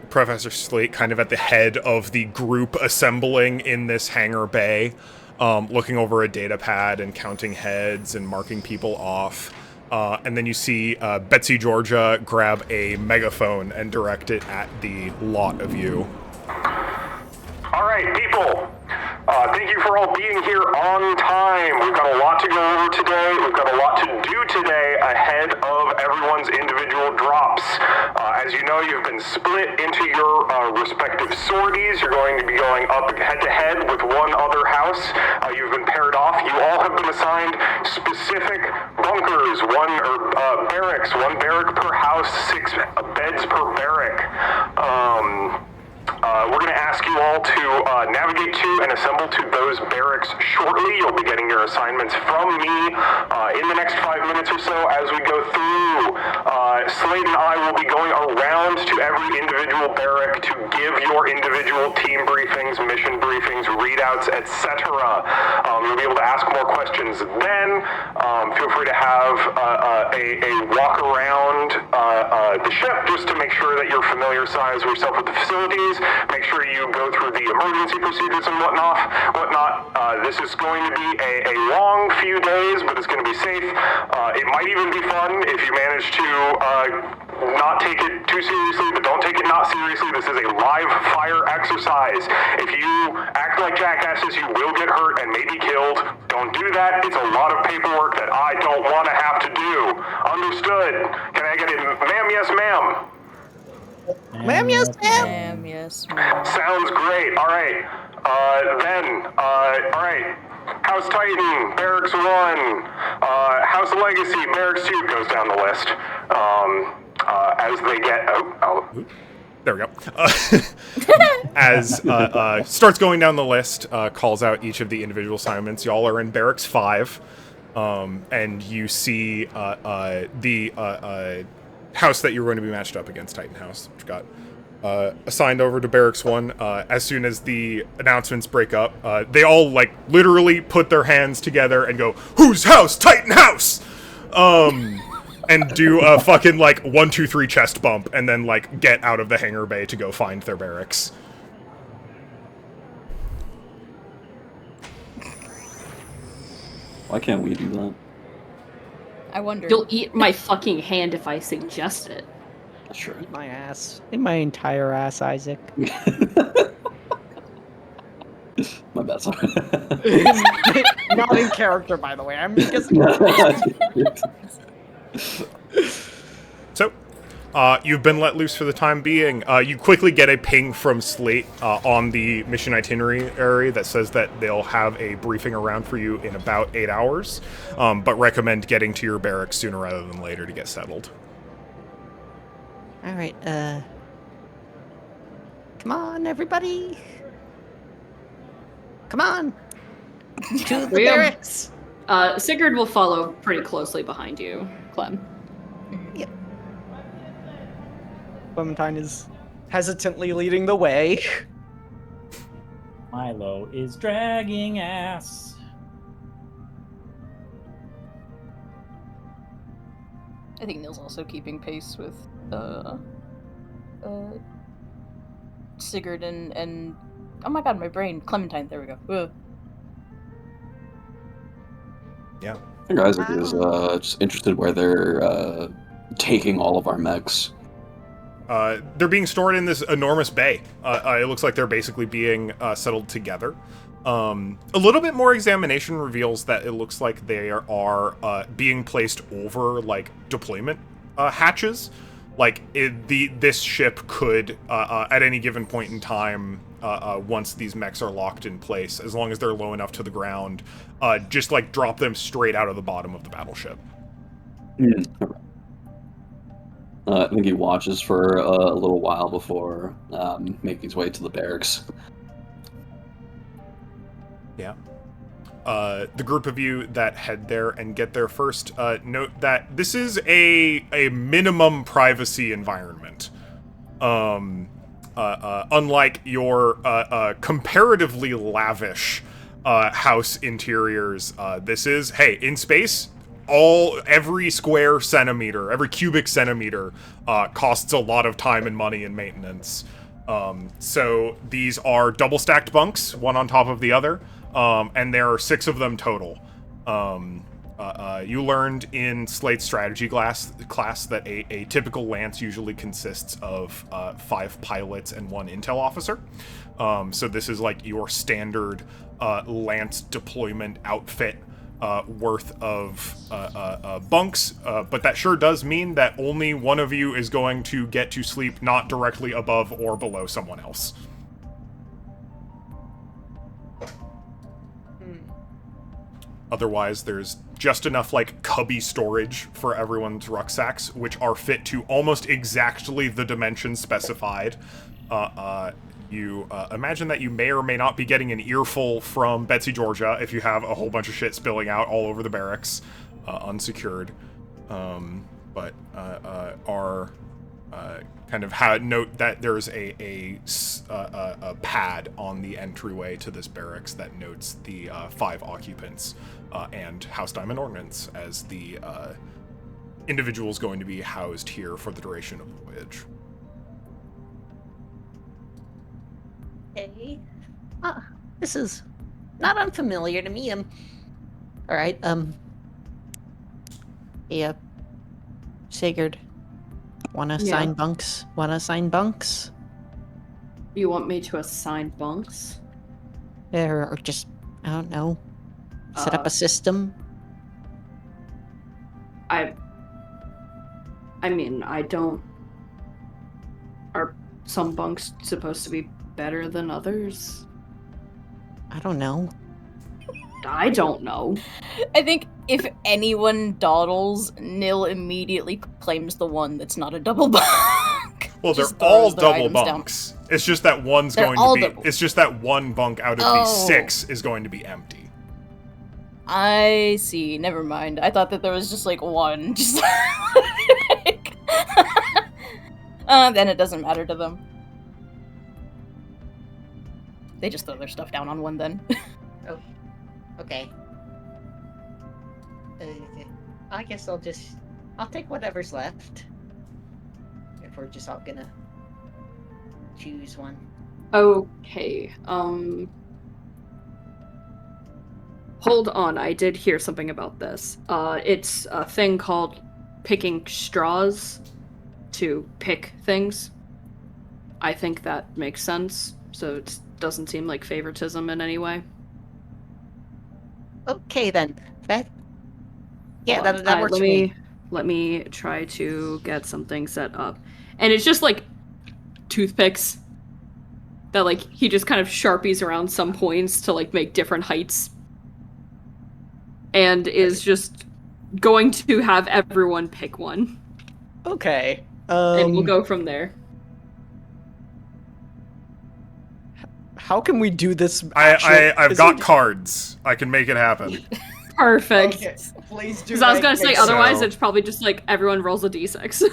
A: Professor Slate, kind of at the head of the group assembling in this hangar bay, looking over a data pad and counting heads and marking people off. And then you see Betsy Georgia grab a megaphone and direct it at the lot of you.
H: All right, people. Thank you for all being here on time. We've got a lot to go over today. We've got a lot to do today ahead of everyone's individual drops. As you know, you've been split into your respective sorties. You're going to be going up head-to-head with one other house. You've been paired off. You all have been assigned specific bunkers. One or barracks, 1 barrack per house, 6 beds per barrack. We're going to ask you all to navigate to and assemble to those barracks shortly. You'll be getting your assignments from me in the next 5 minutes or so as we go through. Slade and I will be going around to every individual barrack to give your individual team briefings, mission briefings, readouts, etc. You'll be able to ask more questions then. Feel free to have a walk around the ship just to make sure that you're familiarize yourself with the facilities. Make sure you go through the emergency procedures and whatnot. This is going to be a long few days, but it's going to be safe. It might even be fun if you manage to not take it too seriously, but don't take it not seriously. This is a live fire exercise. If you act like jackasses, you will get hurt and maybe killed. Don't do that. It's a lot of paperwork that I don't want to have to do. Understood? Can I get it? Ma'am, yes, ma'am.
G: Ma'am, yes, ma'am.
E: Ma'am, yes, ma'am.
H: Sounds great. All right. All right. House Titan, Barracks 1. House Legacy, Barracks 2 goes down the list. As they get...
A: There we go. As starts going down the list, calls out each of the individual assignments. Y'all are in Barracks 5, and you see the house that you're going to be matched up against, Titan House, which got assigned over to Barracks 1. As soon as the announcements break up, they all, like, literally put their hands together and go, "Whose house? Titan House!" And do a fucking, like, 1, 2, 3 chest bump, and then, like, get out of the hangar bay to go find their barracks.
C: Why can't we do that?
E: I wonder.
F: You'll eat my fucking hand if I suggest it.
C: Sure.
G: Eat my ass. In my entire ass, Isaac.
C: My bad, sorry.
G: Not in character, by the way. I'm guessing.
A: So, you've been let loose for the time being. You quickly get a ping from Slate on the mission itinerary that says that they'll have a briefing around for you in about 8 hours, but recommend getting to your barracks sooner rather than later to get settled.
G: All right. Come on, everybody. Come on. To the barracks.
F: Sigurd will follow pretty closely behind you, Clem.
G: Yep. Clementine is hesitantly leading the way.
B: Milo is dragging ass.
E: I think Neil's also keeping pace with Sigurd and oh my god, my brain. Clementine, there we go. Ugh.
A: Yeah.
C: I think Isaac is just interested where they're taking all of our mechs.
A: They're being stored in this enormous bay. It looks like they're basically being settled together. A little bit more examination reveals that it looks like they are being placed over, like, deployment hatches. Like, this ship could, at any given point in time, once these mechs are locked in place, as long as they're low enough to the ground, just, like, drop them straight out of the bottom of the battleship.
C: I think he watches for a little while before making his way to the barracks.
A: Yeah. The group of you that head there and get there first, note that this is a minimum privacy environment. Unlike your comparatively lavish house interiors, this is, hey, in space, every square centimeter, every cubic centimeter costs a lot of time and money and maintenance. So these are double stacked bunks, one on top of the other. And there are 6 of them total. You learned in Slate's strategy class that a typical lance usually consists of 5 pilots and 1 intel officer. So this is like your standard lance deployment outfit worth of bunks, but that sure does mean that only one of you is going to get to sleep not directly above or below someone else. Otherwise, there's just enough like cubby storage for everyone's rucksacks, which are fit to almost exactly the dimensions specified. You imagine that you may or may not be getting an earful from Betsy Georgia if you have a whole bunch of shit spilling out all over the barracks, unsecured. But are kind of note that there's a pad on the entryway to this barracks that notes the 5 occupants and House Diamond Ordnance as the individuals going to be housed here for the duration of the voyage.
G: Okay. This is not unfamiliar to me. All right. Yeah. Sigurd. Wanna assign bunks?
F: You want me to assign bunks?
G: Or just, I don't know, set up a system?
F: I mean, I don't... Are some bunks supposed to be better than others?
G: I don't know.
F: I don't know.
E: I think if anyone dawdles, Nil immediately claims the one that's not a double bunk.
A: Well, they're
E: Just
A: all
E: throws their
A: double
E: items down.
A: bunks. It's just that one's
E: They're
A: going
E: all
A: to be.
E: double.
A: It's just that one bunk out of the
E: Oh.
A: 6 is going to be empty.
E: I see. Never mind. I thought that there was just like one. Just like... then it doesn't matter to them. They just throw their stuff down on one then.
G: Okay. I guess I'll take whatever's left. If we're just all gonna choose one.
F: Okay, hold on, I did hear something about this. It's a thing called picking straws to pick things. I think that makes sense, so it doesn't seem like favoritism in any way.
G: Okay then. That
F: Hold on.
G: that works for me.
F: Let me try to get something set up. And it's just like toothpicks that like he just kind of sharpies around some points to like make different heights. And is just going to have everyone pick one.
D: Okay.
F: And we'll go from there.
D: How can we do this?
A: I've got cards. I can make it happen.
F: Perfect.
D: Okay, please do.
F: Because I was gonna say otherwise
A: So-
F: it's probably just like everyone rolls a d6.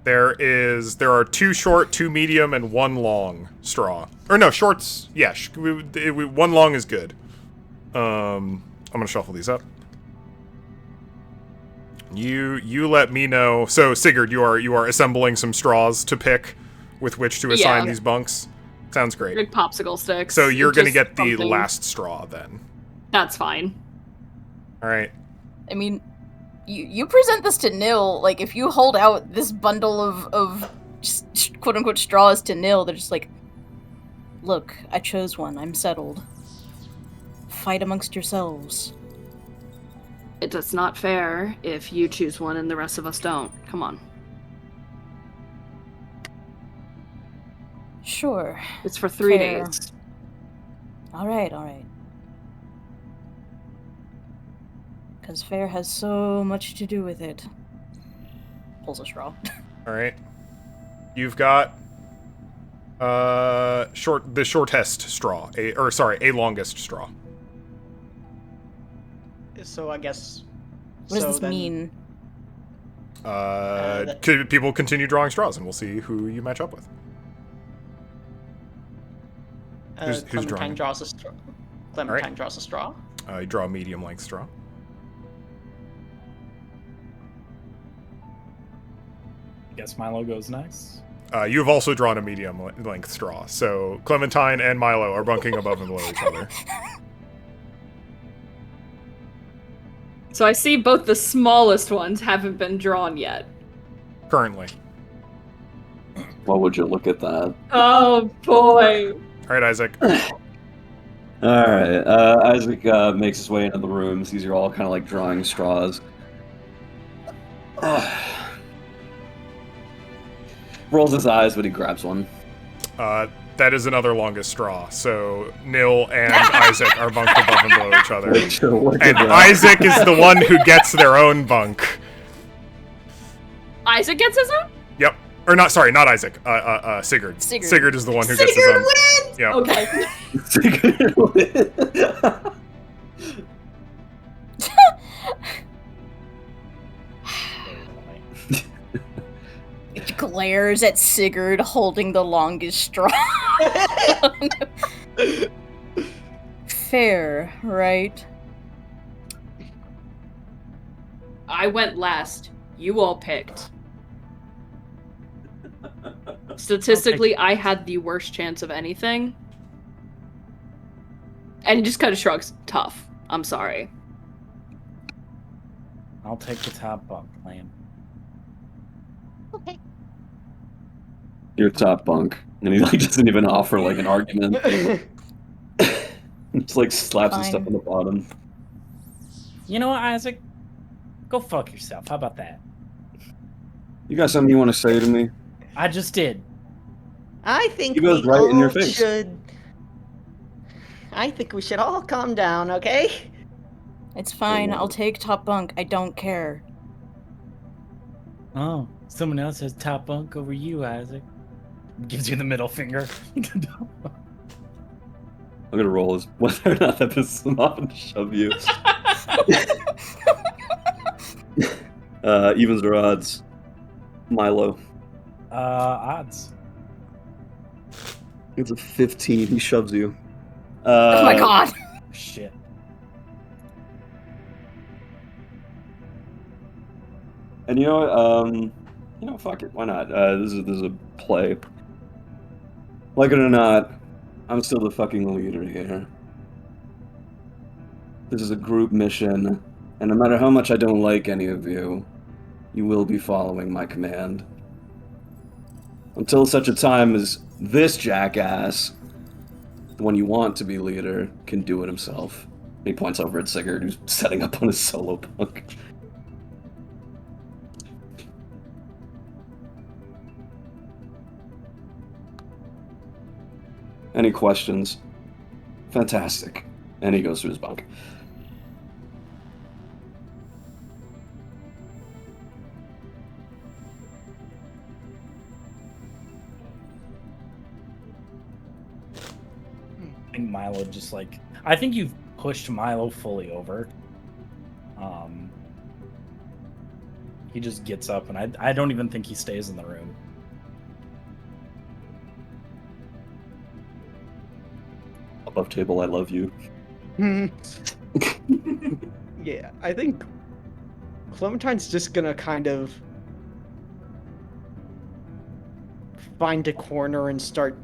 A: There are 2 short, 2 medium, and 1 long straw. Or no, shorts. Yeah, 1 long is good. I'm gonna shuffle these up. You let me know. So Sigurd, you are assembling some straws to pick with which to assign
F: Yeah.
A: these bunks. Sounds great.
F: Like popsicle sticks.
A: So you're gonna
F: just
A: get the
F: something.
A: last straw then.
F: That's fine.
A: All right.
E: I mean, you present this to Nil, like, if you hold out this bundle of just quote-unquote straws to Nil, they're just like, look, I chose one, I'm settled. Fight amongst yourselves.
F: It's not fair if you choose one and the rest of us don't. Come on.
E: Sure.
F: It's for 3
E: Fair.
F: days.
E: Alright. Because fair has so much to do with it. Pulls a straw.
A: All right. You've got the shortest straw, a longest straw.
D: So I guess.
E: What does
D: so
E: this
D: then-
E: mean?
A: People continue drawing straws, and we'll see who you match up with. Who's
D: Clementine
A: drawing?
D: draws a straw. Clementine draws a straw.
A: You draw a medium length straw.
B: Guess Milo goes next.
A: You have also drawn a medium length straw, so Clementine and Milo are bunking above and below each other.
F: So I see both the smallest ones haven't been drawn yet.
A: Currently.
C: Why would you look at that?
F: Oh boy.
A: All right, Isaac.
C: Alright, Isaac makes his way into the room, sees you're all kind of like drawing straws. Rolls his eyes, but he grabs one.
A: That is another longest straw. So Nil and Isaac are bunked above and below each other. And Isaac is the one who gets their own bunk.
F: Isaac gets his own?
A: Yep. Or not, sorry, not Isaac. Sigurd. Sigurd is the one who gets his own.
F: Wins!
A: Yep.
F: Okay.
C: Sigurd wins.
E: It glares at Sigurd holding the longest straw. Fair, right?
F: I went last. You all picked. Statistically, I had the worst chance of anything. And he just kind of shrugs. Tough. I'm sorry.
B: I'll take the top bunk, Liam.
G: Okay.
C: Your top bunk. And he like doesn't even offer like an argument. Just like slaps his stuff on the bottom.
B: You know what, Isaac? Go fuck yourself. How about that?
C: You got something you want to say to me?
B: I just did.
G: I think
C: He goes
G: we
C: right in your
G: all
C: face.
G: should. I think we should all calm down, okay?
E: It's fine. I'll take top bunk. I don't care.
B: Oh, someone else has top bunk over you, Isaac. Gives you the middle finger.
C: I'm gonna roll as whether or not that pisses him off and shove you. Evens or odds? Milo.
B: Odds.
C: It's a 15. He shoves you.
E: Oh my god.
B: Shit.
C: And you know what? Fuck it. Why not? This is a play. Like it or not, I'm still the fucking leader here. This is a group mission, and no matter how much I don't like any of you, you will be following my command. Until such a time as this jackass, the one you want to be leader, can do it himself. He points over at Sigurd, who's setting up on his solo bunk. Any questions? Fantastic. And he goes to his bunk.
B: I think Milo just like... I think you've pushed Milo fully over. He just gets up, and I don't even think he stays in the room.
C: Above table, I love you.
D: Yeah, I think Clementine's just gonna kind of find a corner and start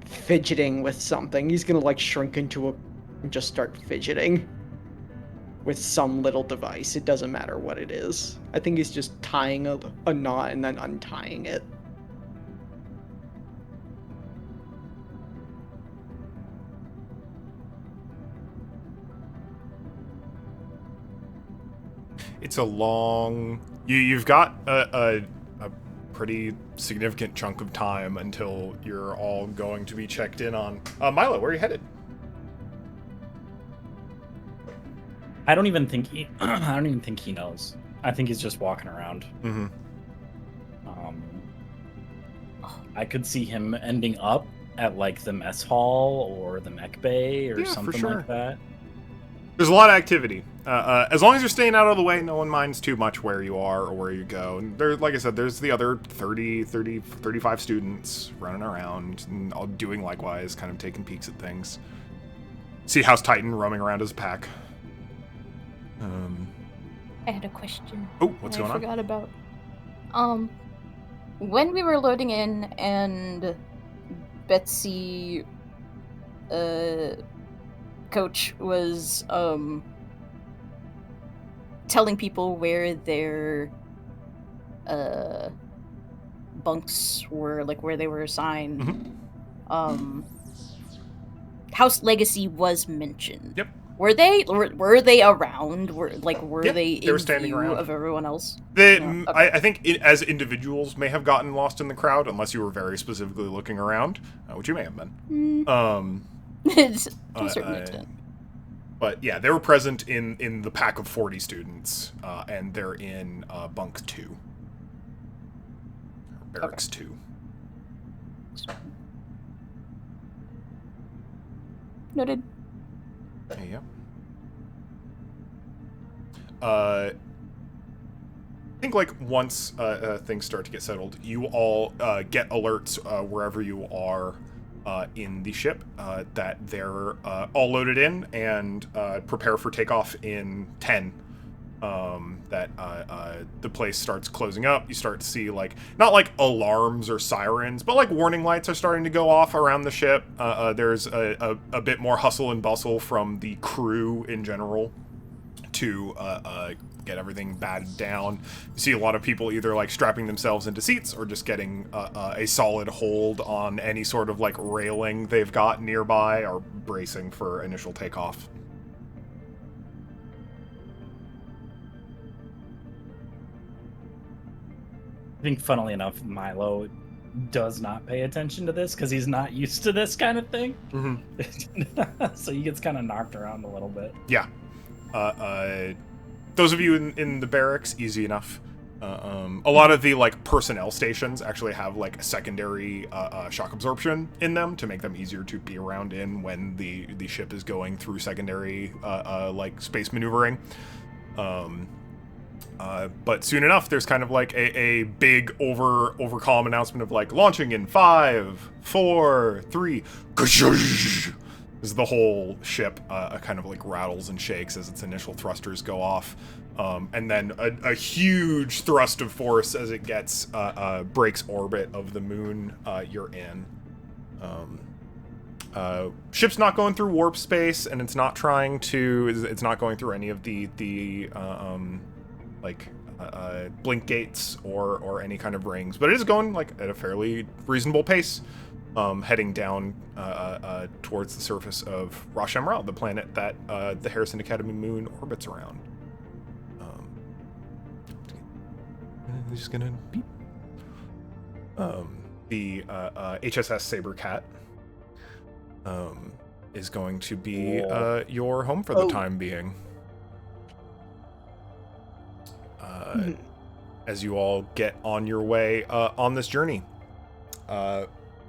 D: fidgeting with something. He's gonna like shrink into and just start fidgeting with some little device. It doesn't matter what it is. I think he's just tying a knot and then untying it.
A: It's a long... You've got a pretty significant chunk of time until you're all going to be checked in on. Milo, where are you headed?
B: I don't even think he knows. I think he's just walking around.
A: Mm-hmm.
B: I could see him ending up at like the mess hall or the mech bay or something like that.
A: There's a lot of activity. As long as you're staying out of the way, no one minds too much where you are or where you go. And there, like I said, there's the other 35 students running around and all doing likewise, kind of taking peeks at things. See House Titan roaming around as a pack.
E: I had a question.
A: Oh, what's going
E: I
A: on?
E: forgot about. When we were loading in and Betsy, Coach was telling people where their bunks were, like where they were assigned.
A: Mm-hmm.
E: House Legacy was mentioned.
A: Yep.
E: Were they around? Were
A: Yeah,
E: they
A: they were
E: in
A: standing
E: view
A: around.
E: of everyone else?
A: They,
E: No, okay.
A: I think as individuals may have gotten lost in the crowd, unless you were very specifically looking around, which you may have been.
E: To a certain extent.
A: But yeah, they were present in the pack of 40 students, and they're in bunk 2. Barracks 2.
E: Noted.
A: Yeah. I think like once things start to get settled, you all get alerts wherever you are in the ship that they're all loaded in and prepare for takeoff in 10. That the place starts closing up. You start to see like not like alarms or sirens, but like warning lights are starting to go off around the ship. There's a bit more hustle and bustle from the crew in general to get everything batted down. You see a lot of people either like strapping themselves into seats or just getting a solid hold on any sort of like railing they've got nearby or bracing for initial takeoff.
B: I think, funnily enough, Milo does not pay attention to this because he's not used to this kind of thing.
A: Mm-hmm.
B: So he gets kind of knocked around a little bit.
A: Yeah. Those of you in the barracks, easy enough. A lot of the like personnel stations actually have like secondary shock absorption in them to make them easier to be around in when the ship is going through secondary like space maneuvering. But soon enough, there's kind of like a big overcalm announcement of like launching in 5, 4, 3. As the whole ship kind of like rattles and shakes as its initial thrusters go off, and then a huge thrust of force as it gets breaks orbit of the moon you're in. Ship's not going through warp space, and it's not trying to. It's not going through any of the blink gates or any kind of rings, but it is going like at a fairly reasonable pace, heading down towards the surface of Rosh Emerald, the planet that the Harrison Academy moon orbits around. I'm just gonna beep. The HSS Sabercat is going to be your home for the time being. As you all get on your way on this journey.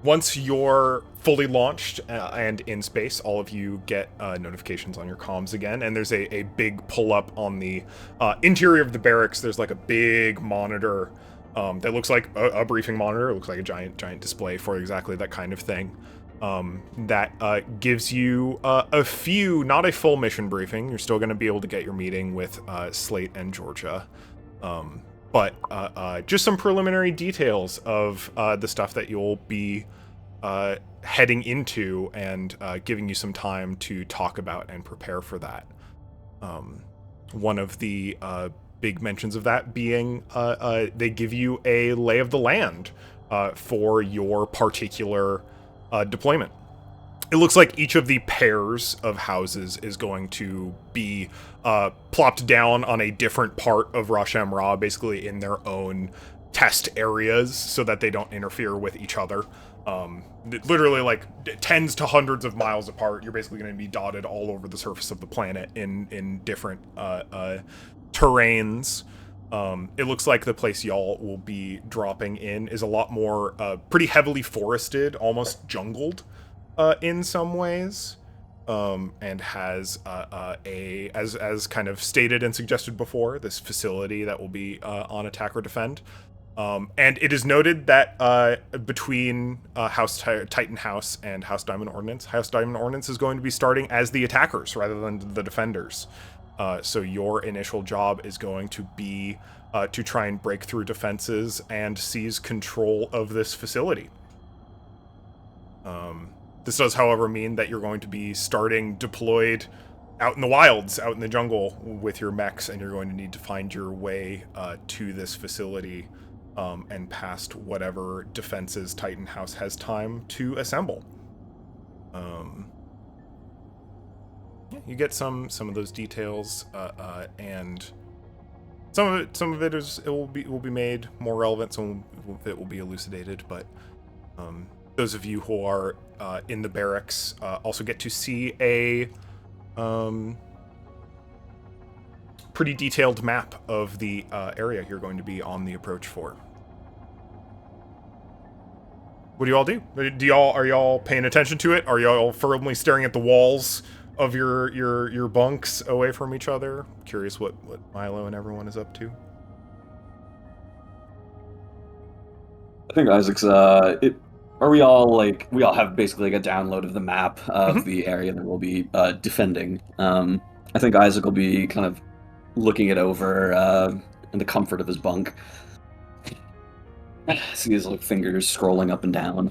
A: Once you're fully launched and in space, all of you get notifications on your comms again, and there's a big pull-up on the interior of the barracks. There's like a big monitor that looks like a briefing monitor. It looks like a giant display for exactly that kind of thing. That gives you a few, not a full mission briefing. You're still going to be able to get your meeting with Slate and Georgia. But just some preliminary details of the stuff that you'll be heading into, and giving you some time to talk about and prepare for that. One of the big mentions of that being they give you a lay of the land for your particular deployment. It looks like each of the pairs of houses is going to be plopped down on a different part of Rosh Ra, basically in their own test areas, so that they don't interfere with each other. Literally like tens to hundreds of miles apart. You're basically going to be dotted all over the surface of the planet in different terrains. It looks like the place y'all will be dropping in is a lot more pretty heavily forested, almost jungled in some ways, and has as kind of stated and suggested before, this facility that will be on attack or defend. And it is noted that between House Titan House and House Diamond Ordnance is going to be starting as the attackers rather than the defenders. So your initial job is going to be to try and break through defenses and seize control of this facility. This does, however, mean that you're going to be starting deployed out in the wilds, out in the jungle with your mechs, and you're going to need to find your way to this facility and past whatever defenses Titan House has time to assemble. you get some of those details, and some of it will be made more relevant. Some of it will be elucidated. But those of you who are in the barracks also get to see a pretty detailed map of the area you're going to be on the approach for. What do you all do? Are y'all paying attention to it? Are y'all firmly staring at the walls of your bunks away from each other? Curious what Milo and everyone is up to.
C: I think Isaac's we all have basically like a download of the map of the area that we'll be defending. I think Isaac will be kind of looking it over in the comfort of his bunk. See his like fingers scrolling up and down.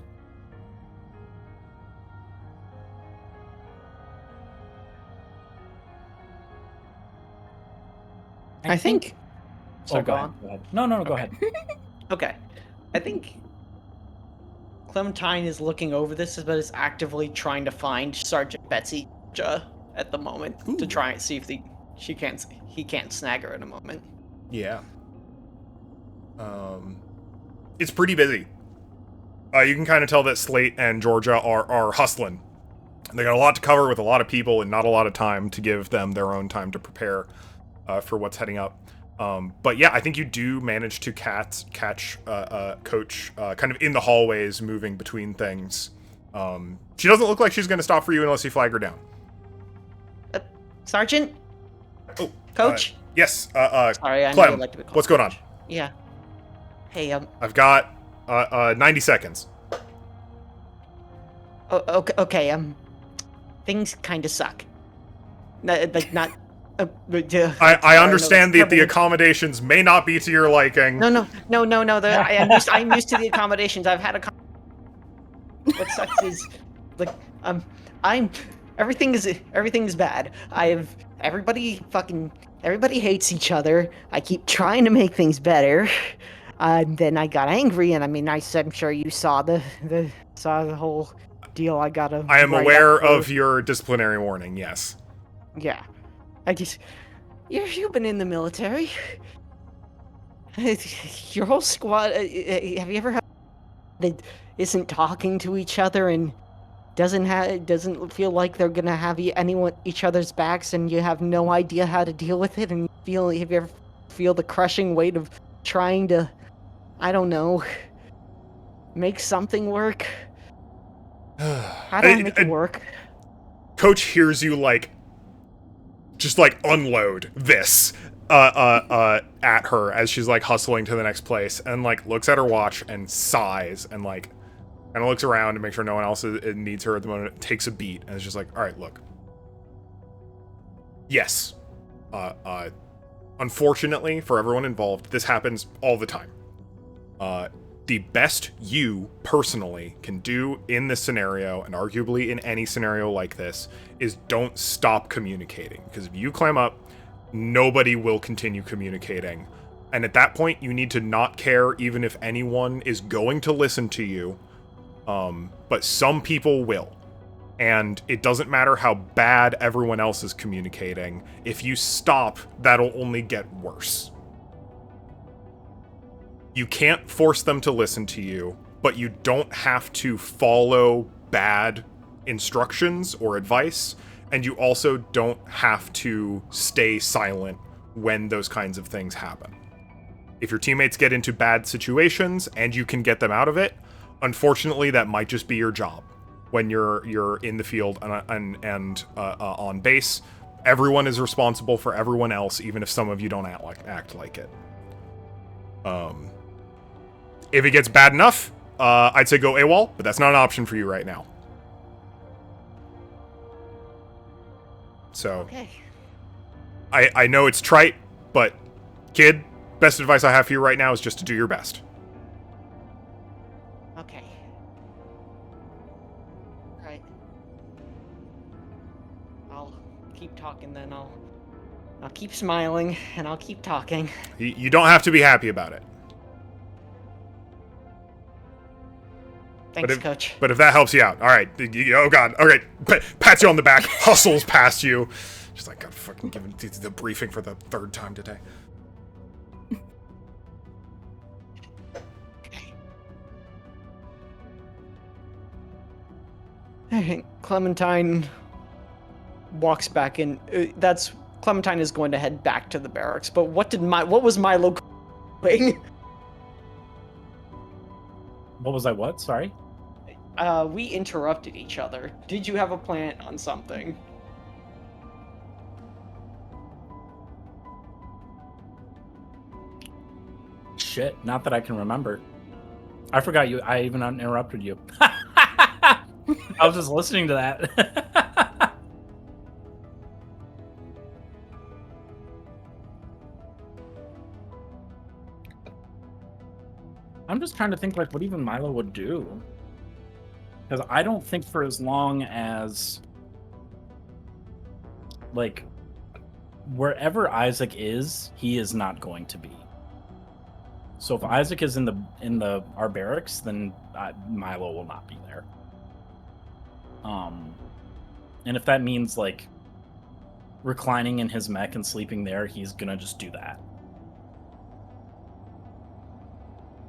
G: I think.
B: Oh, go ahead. Go ahead. No, go ahead.
G: Okay. I think Clementine is looking over this, but is actively trying to find Sergeant Betsy at the moment to try and see if he can't snag her in a moment.
A: Yeah. It's pretty busy. You can kind of tell that Slate and Georgia are hustling. They got a lot to cover with a lot of people and not a lot of time to give them their own time to prepare for what's heading up. But yeah, I think you do manage to catch Coach kind of in the hallways moving between things. She doesn't look like she's going to stop for you unless you flag her down.
G: Sergeant?
A: Oh,
G: Coach?
A: Yes.
G: Sorry, I know
A: Clem,
G: you'd like to be called
A: what's going on?
G: Coach. Yeah. Hey,
A: I've got 90 seconds.
G: Okay, things kind of suck. Not.
A: I understand that the accommodations may not be to your liking.
G: No. I'm used to the accommodations. I've had What sucks is, like, everything is bad. Everybody hates each other. I keep trying to make things better. Then I got angry, and I'm sure you saw the whole deal. I am
A: aware of your disciplinary warning. Yes.
G: Yeah. You've been in the military. Your whole squad. Have you ever had that isn't talking to each other and doesn't feel like they're gonna have each other's backs, and you have no idea how to deal with it, and have you ever feel the crushing weight of trying to, I don't know, make something work? How do I make it work?
A: Coach hears you just unload this at her as she's hustling to the next place, and looks at her watch and sighs and kind of looks around to make sure no one else needs her at the moment. Takes a beat and is just all right, look. Yes. Unfortunately for everyone involved, this happens all the time. The best you personally can do in this scenario, and arguably in any scenario like this, is don't stop communicating. Because if you clam up, nobody will continue communicating. And at that point, you need to not care even if anyone is going to listen to you. But some people will. And it doesn't matter how bad everyone else is communicating. If you stop, that'll only get worse. You can't force them to listen to you, but you don't have to follow bad instructions or advice, and you also don't have to stay silent when those kinds of things happen. If your teammates get into bad situations and you can get them out of it, unfortunately that might just be your job. When you're in the field and on base, everyone is responsible for everyone else, even if some of you don't act like it. If it gets bad enough, I'd say go AWOL, but that's not an option for you right now. So,
G: okay.
A: I know it's trite, but kid, best advice I have for you right now is just to do your best.
G: Okay. Right. I'll keep talking then. I'll keep smiling and I'll keep talking.
A: You don't have to be happy about it.
G: Thanks, Coach.
A: But if that helps you out, all right. Oh God, okay. Pats you on the back, hustles past you. Just like, God, fucking giving the briefing for the third time today.
D: Clementine walks back in. Clementine is going to head back to the barracks. But what was Milo doing?
B: What was I? What? Sorry.
D: We interrupted each other. Did you have a plan on something?
B: Shit, not that I can remember. I forgot you. I even interrupted you. I was just listening to that. I'm just trying to think like what even Milo would do. Because I don't think for as long as like wherever Isaac is, he is not going to be. So if Isaac is in our barracks, then Milo will not be there. And if that means like reclining in his mech and sleeping there, he's gonna just do that.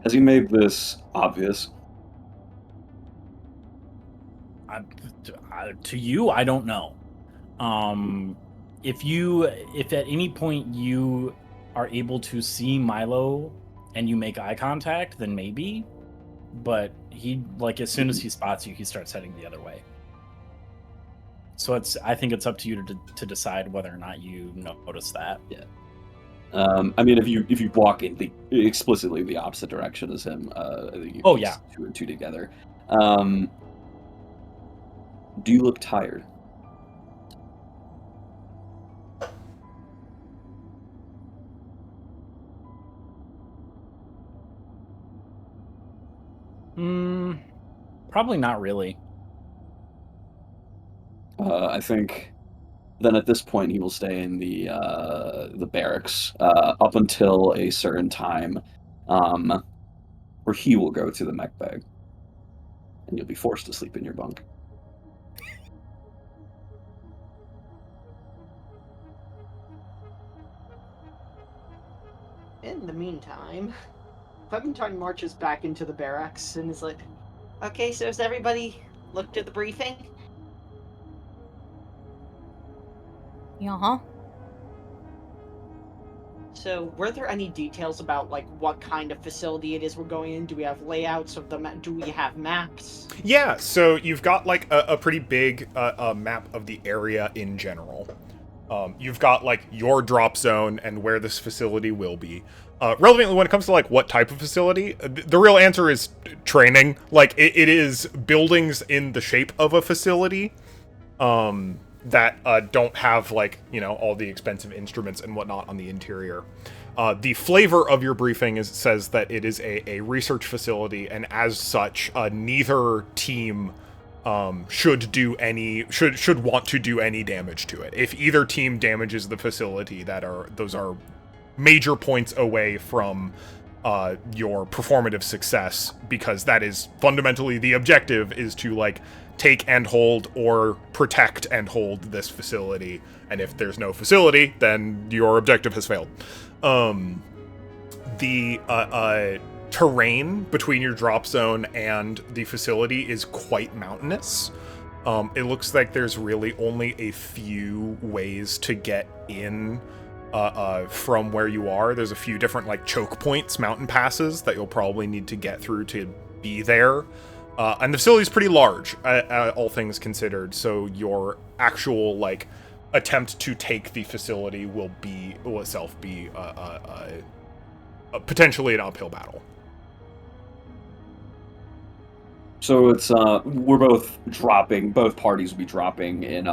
C: Has he made this obvious?
B: To you, I don't know. If at any point you are able to see Milo and you make eye contact, then maybe. But he, like, as soon as he spots you, he starts heading the other way. So I think it's up to you to decide whether or not you notice that.
C: Yeah. I mean, if you walk in explicitly the opposite direction as him, I think you
B: yeah,
C: 2 and 2 together. Do you look tired?
B: Probably not really.
C: I think then at this point he will stay in the barracks up until a certain time, where he will go to the mech bag, and you'll be forced to sleep in your bunk.
D: In the meantime, Clementine marches back into the barracks and is like,
G: Okay, so has everybody looked at the briefing?
E: Uh-huh.
D: so were there any details about like what kind of facility it is we're going in? Do we have layouts of do we have maps?
A: Yeah, so you've got like a pretty big map of the area in general. You've got like your drop zone and where this facility will be. Relevantly, when it comes to like what type of facility, the real answer is training. Like it is buildings in the shape of a facility that don't have like, you know, all the expensive instruments and whatnot on the interior. The flavor of your briefing says that it is a research facility, and as such, neither team should want to do any damage to it. If either team damages the facility, those are major points away from your performative success, because that is fundamentally the objective, is to like take and hold or protect and hold this facility. And if there's no facility, then your objective has failed. The terrain between your drop zone and the facility is quite mountainous. It looks like there's really only a few ways to get in from where you are. There's a few different like choke points, mountain passes that you'll probably need to get through to be there. And the facility is pretty large, all things considered. So your actual like attempt to take the facility will itself be potentially an uphill battle.
C: So it's we're both parties will be dropping in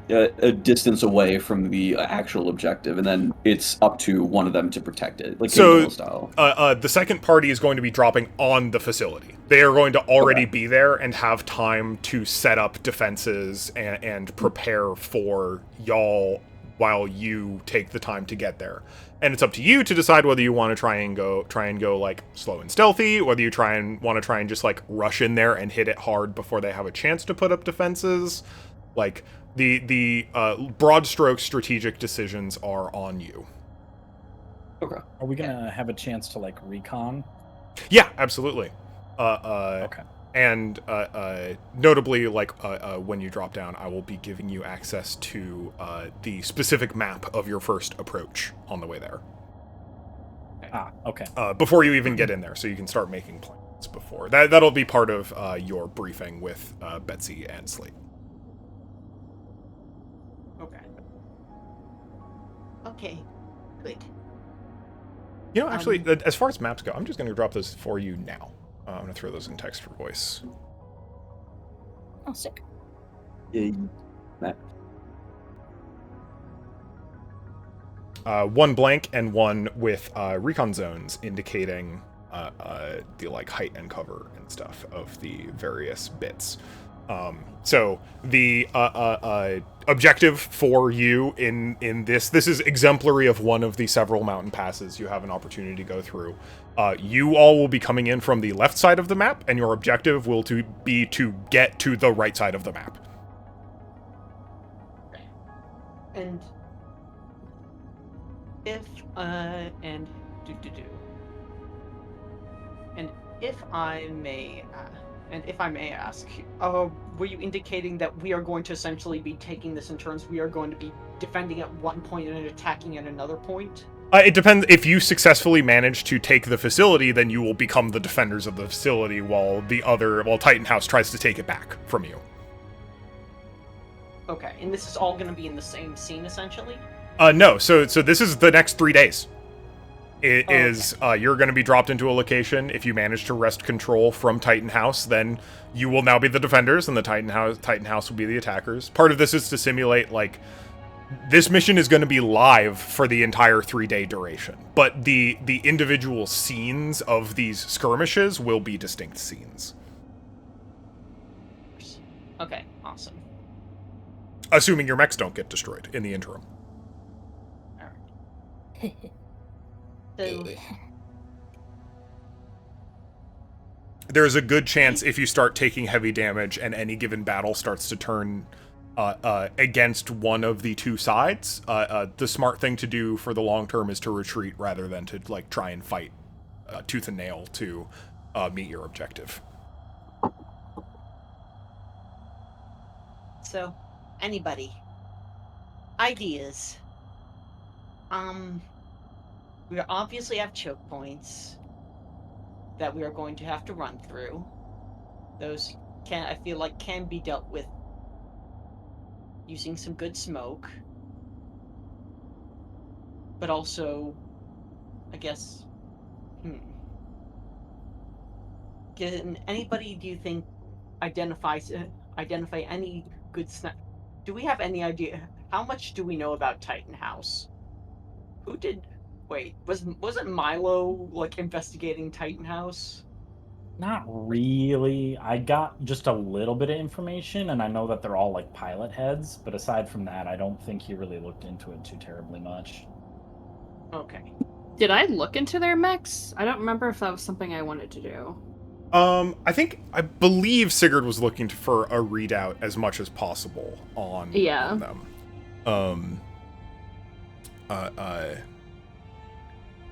C: a distance away from the actual objective, and then it's up to one of them to protect it, like
A: so
C: style.
A: The second party is going to be dropping on the facility. They are going to already be there and have time to set up defenses and prepare for y'all while you take the time to get there. and it's up to you to decide whether you want to try and go like slow and stealthy, whether you want to try and just like rush in there and hit it hard before they have a chance to put up defenses. Like the broad stroke strategic decisions are on you.
C: Okay.
B: Are we gonna have a chance to like recon?
A: Yeah, absolutely.
B: Okay.
A: And notably, like when you drop down, I will be giving you access to the specific map of your first approach on the way there.
B: Ah, okay.
A: Before you even get in there, so you can start making plans before. That'll be part of your briefing with Betsy and Slate.
G: Okay. Okay. Good.
A: You know, actually, as far as maps go, I'm just going to drop those for you now. I'm going to throw those in text for voice.
E: Oh, sick.
C: Yeah.
A: One blank and one with recon zones indicating the like height and cover and stuff of the various bits. So the objective for you in this is exemplary of one of the several mountain passes you have an opportunity to go through. You all will be coming in from the left side of the map, and your objective will be to get to the right side of the map.
D: And if and if I may ask, were you indicating that we are going to essentially be taking this in turns? We are going to be defending at one point and attacking at another point?
A: It depends. If you successfully manage to take the facility, then you will become the defenders of the facility, while Titan House tries to take it back from you.
D: Okay, and this is all going to be in the same scene, essentially?
A: No. So this is the next 3 days. It
D: okay.
A: is you're going to be dropped into a location. If you manage to wrest control from Titan House, then you will now be the defenders, and the Titan House will be the attackers. Part of this is to simulate like this mission is going to be live for the entire 3-day duration, but the individual scenes of these skirmishes will be distinct scenes.
D: Okay, awesome.
A: Assuming your mechs don't get destroyed in the interim.
D: So,
A: There's a good chance if you start taking heavy damage and any given battle starts to turn against one of the two sides, the smart thing to do for the long term is to retreat rather than to like try and fight tooth and nail to meet your objective.
G: So, anybody? Ideas? We obviously have choke points that we are going to have to run through. Those I feel like can be dealt with using some good smoke. But also, I guess, can anybody, do you think, identify any good snap? Do we have any idea? How much do we know about Titan House? Who did? Wait, wasn't Milo like investigating Titan House?
B: Not really. I got just a little bit of information, and I know that they're all like pilot heads, but aside from that, I don't think he really looked into it too terribly much.
D: Okay.
F: Did I look into their mechs? I don't remember if that was something I wanted to do.
A: I believe Sigurd was looking for a readout as much as possible on them.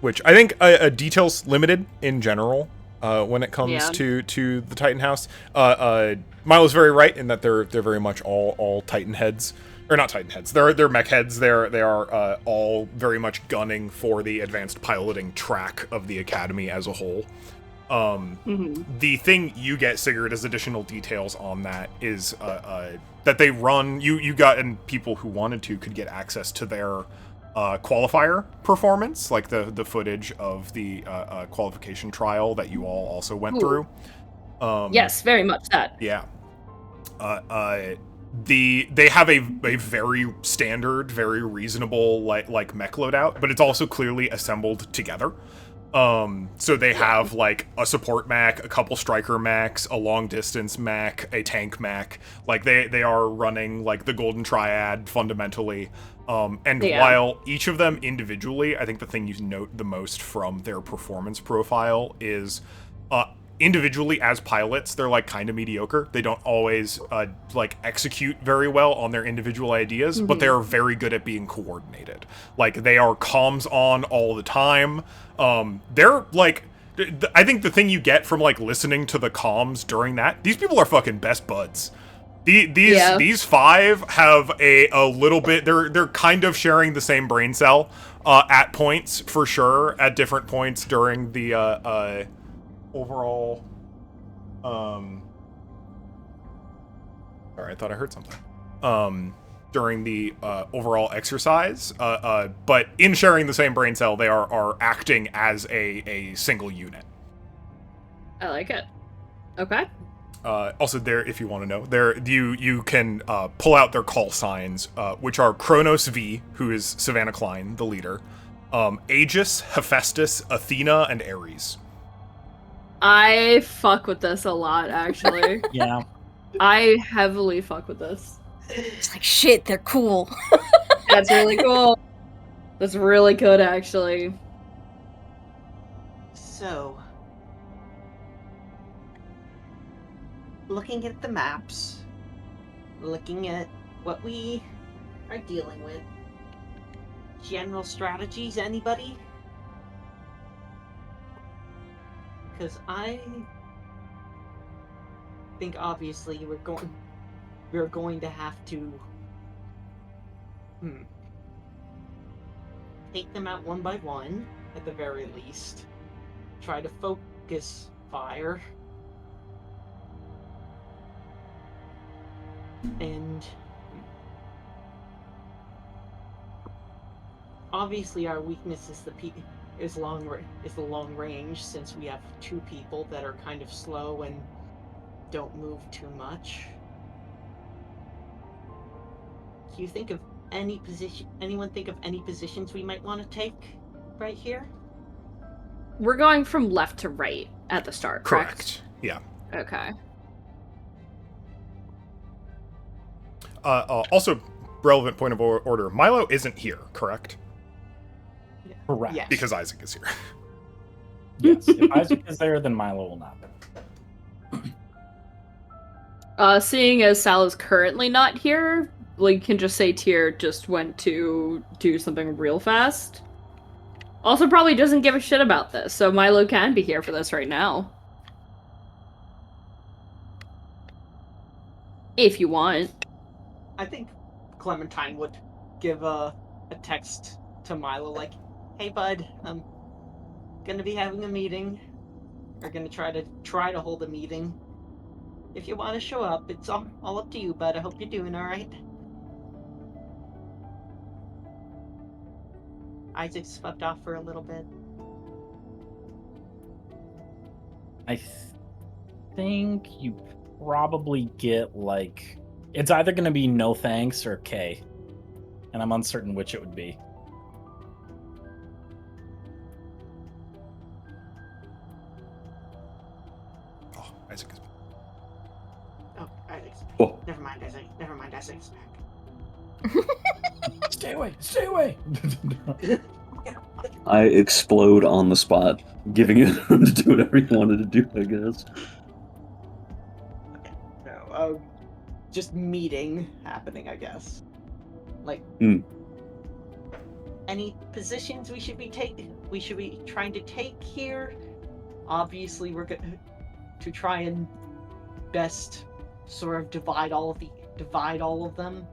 A: Which I think details limited in general when it comes to the Titan House. Milo's very right in that they're very much all Titan heads, or not Titan heads. They're mech heads. They are all very much gunning for the advanced piloting track of the academy as a whole. The thing you get, Sigurd, as additional details on that is that they run. You got, and people who wanted to could get access to their qualifier performance, like the footage of the qualification trial that you all also went through.
F: Yes, very much that.
A: Yeah. They have a very standard, very reasonable like mech loadout, but it's also clearly assembled together. So they have like a support mech, a couple striker mechs, a long distance mech, a tank mech. Like they are running like the golden triad fundamentally. And while each of them individually, I think the thing you note the most from their performance profile is individually as pilots, they're like kind of mediocre. They don't always like execute very well on their individual ideas, but they're very good at being coordinated. Like they are comms on all the time. They're like, I think the thing you get from like listening to the comms during that, these people are fucking best buds. These five have a little bit. They're kind of sharing the same brain cell at points for sure. At different points during the overall. Sorry, I thought I heard something. During the overall exercise, but in sharing the same brain cell, they are acting as a single unit.
F: I like it. Okay.
A: Also, there, if you want to know, there you can pull out their call signs, which are Kronos V, who is Savannah Klein, the leader, Aegis, Hephaestus, Athena, and Ares.
F: I fuck with this a lot, actually.
B: Yeah.
F: I heavily fuck with this.
E: It's like, shit, they're cool.
F: That's really cool. That's really good, actually.
D: So, looking at the maps, looking at what we are dealing with, general strategies, anybody? Because I think obviously we're going to have to take them out one by one, at the very least. Try to focus fire. And obviously our weakness is the long range, since we have two people that are kind of slow and don't move too much. Do you think of anyone think of any positions we might want to take right here?
F: We're going from left to right at the start, correct?
A: Yeah.
F: Okay.
A: Also, relevant point of order, Milo isn't here, correct?
B: Correct.
D: Yes.
A: Because Isaac is here.
B: Yes. If Isaac is there, then Milo will not.
F: Seeing as Sal is currently not here, we can just say Tyr just went to do something real fast. Also probably doesn't give a shit about this, so Milo can be here for this right now. If you want.
D: I think Clementine would give a text to Milo like, "Hey bud, I'm gonna be having a meeting. We're gonna try to hold a meeting. If you want to show up, it's all up to you, bud. I hope you're doing all right." Isaac slept off for a little bit.
B: I think you probably get like, it's either going to be no thanks or K, and I'm uncertain which it would be.
A: Oh, Isaac is.
D: Oh, Isaac's.
C: Oh.
D: Never mind, Isaac. Never mind, Isaac's back.
B: Stay away! Stay away!
C: I explode on the spot, giving you room to do whatever you wanted to do, I guess.
D: No, just meeting happening, I guess. Like, any positions we should be trying to take here? Obviously, we're going to try and best sort of divide all of them.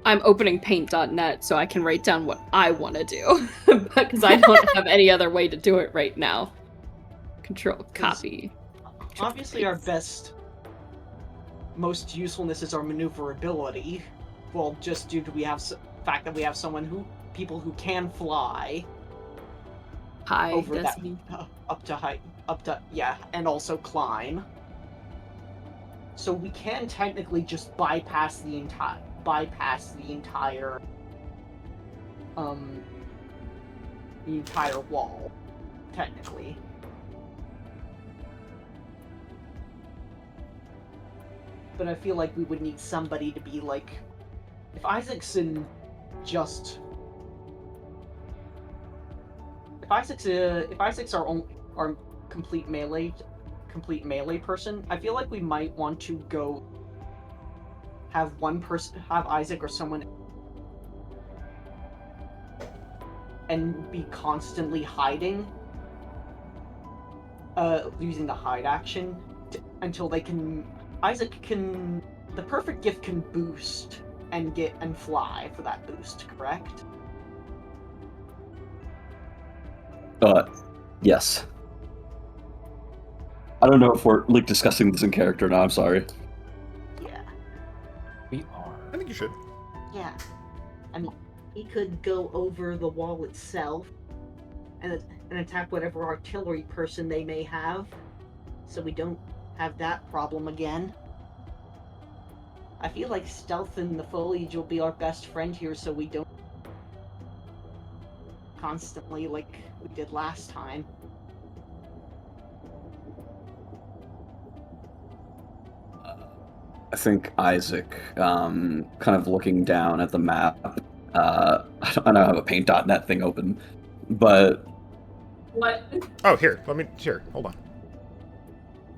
F: I'm opening paint.net so I can write down what I want to do. Because I don't have any other way to do it right now. Control, copy.
D: Obviously, our most usefulness is our maneuverability. Well, just due to the fact that we have people who can fly.
F: High
D: Over that,
F: density.
D: up to, and also climb. So we can technically just bypass the entire the entire wall, technically. But I feel like we would need somebody to be like, if Isaacson just, if Isaac's our complete melee person, I feel like we might want to go have Isaac or someone, and be constantly hiding, using the hide action until they can. The perfect gift can boost and fly for that boost, correct?
C: Yes. I don't know if we're like discussing this in character now. I'm sorry.
D: Yeah.
B: We are.
A: I think you should.
D: Yeah. I mean, he could go over the wall itself and attack whatever artillery person they may have, so we don't have that problem again. I feel like stealth in the foliage will be our best friend here, so we don't constantly like we did last time.
C: I think Isaac, kind of looking down at the map. I don't have a paint.net thing open, but
F: What?
A: Oh, here. Hold on.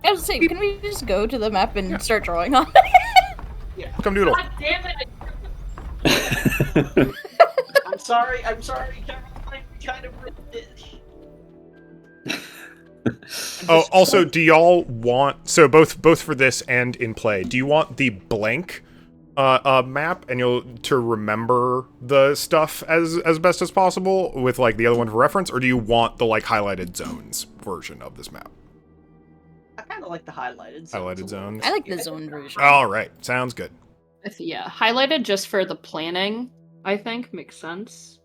E: I was saying, can we just go to the map and start drawing on it?
A: Come doodle.
F: God damn it!
D: I'm sorry, Caroline, kind of ruined it.
A: Oh, also, do y'all want, so both for this and in play, do you want the blank map and to remember the stuff as best as possible with like the other one for reference, or do you want the like highlighted zones version of this map?
D: I kind of like the highlighted zones.
A: Highlighted zones.
E: I like the zone version.
A: All right, sounds good.
F: Yeah, highlighted just for the planning, I think, makes sense.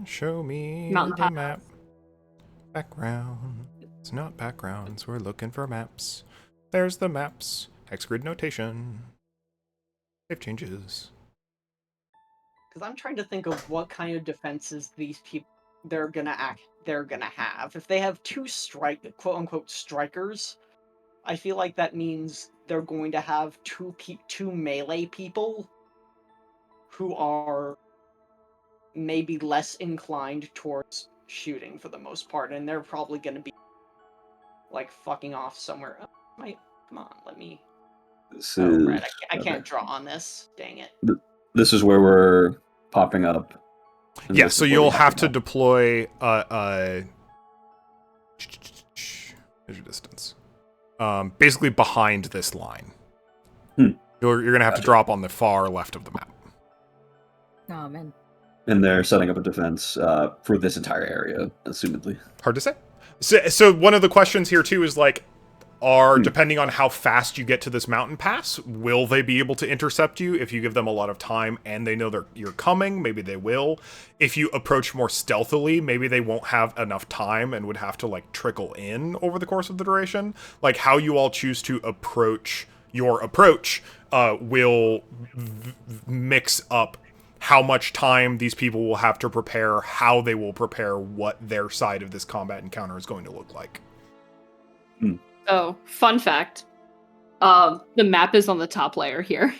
A: Show me
F: Mountain
A: the
F: Pass.
A: map. Background. It's not backgrounds. We're looking for maps. There's the maps. Hex grid notation. Save changes.
D: Because I'm trying to think of what kind of defenses these people they're gonna have. If they have two quote unquote strikers, I feel like that means they're going to have two melee people who are maybe less inclined towards shooting for the most part, and they're probably going to be like fucking off somewhere. Come on, let me. Right, I can't draw on this. Dang it.
C: This is where we're popping up. And
A: Yeah,
C: this
A: so
C: is where
A: you'll
C: we
A: have to
C: up.
A: deploy measure distance. Basically behind this line. You're gonna have to drop on the far left of the map.
E: Oh man.
C: And they're setting up a defense for this entire area, assumedly.
A: Hard to say. So one of the questions here too is like, depending on how fast you get to this mountain pass, will they be able to intercept you? If you give them a lot of time and they know you're coming, maybe they will. If you approach more stealthily, maybe they won't have enough time and would have to like trickle in over the course of the duration. Like how you all choose to approach your approach will mix up how much time these people will have to prepare, how they will prepare, what their side of this combat encounter is going to look like.
F: Oh, fun fact. The map is on the top layer here.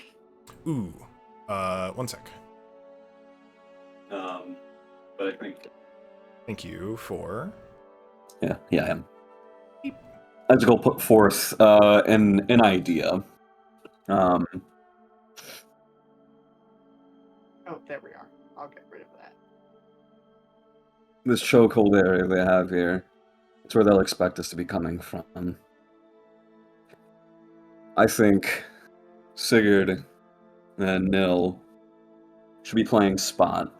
A: Ooh. One sec.
C: But I think...
A: Thank you for...
C: Yeah, I am. Isaac will put forth an idea.
D: Oh, there we are. I'll get rid of that.
C: This chokehold area they have here, it's where they'll expect us to be coming from. I think Sigurd and Nil should be playing spot.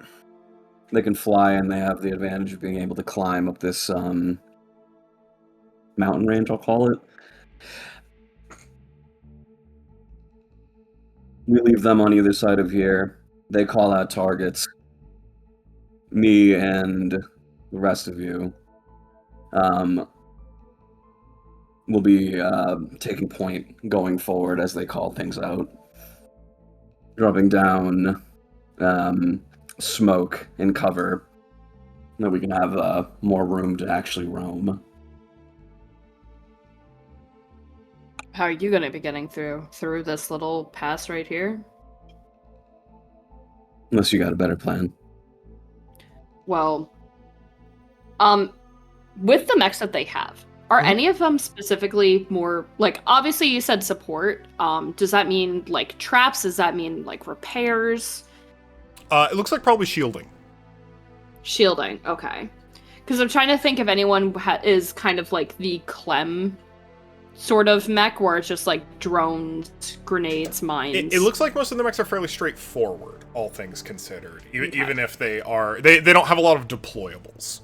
C: They can fly and they have the advantage of being able to climb up this mountain range, I'll call it. We leave them on either side of here. They call out targets. Me and the rest of you will be taking point going forward as they call things out. Dropping down smoke and cover, that we can have more room to actually roam.
F: How are you gonna be getting through this little pass right here?
C: Unless you got a better plan.
F: Well, with the mechs that they have, are any of them specifically more like? Obviously, you said support. Does that mean like traps? Does that mean like repairs?
A: It looks like probably shielding.
F: Shielding. Okay. Because I'm trying to think if anyone is kind of like the Clem sort of mech, where it's just like drones, grenades, mines.
A: It looks like most of the mechs are fairly straightforward, all things considered. Even if they are, they don't have a lot of deployables.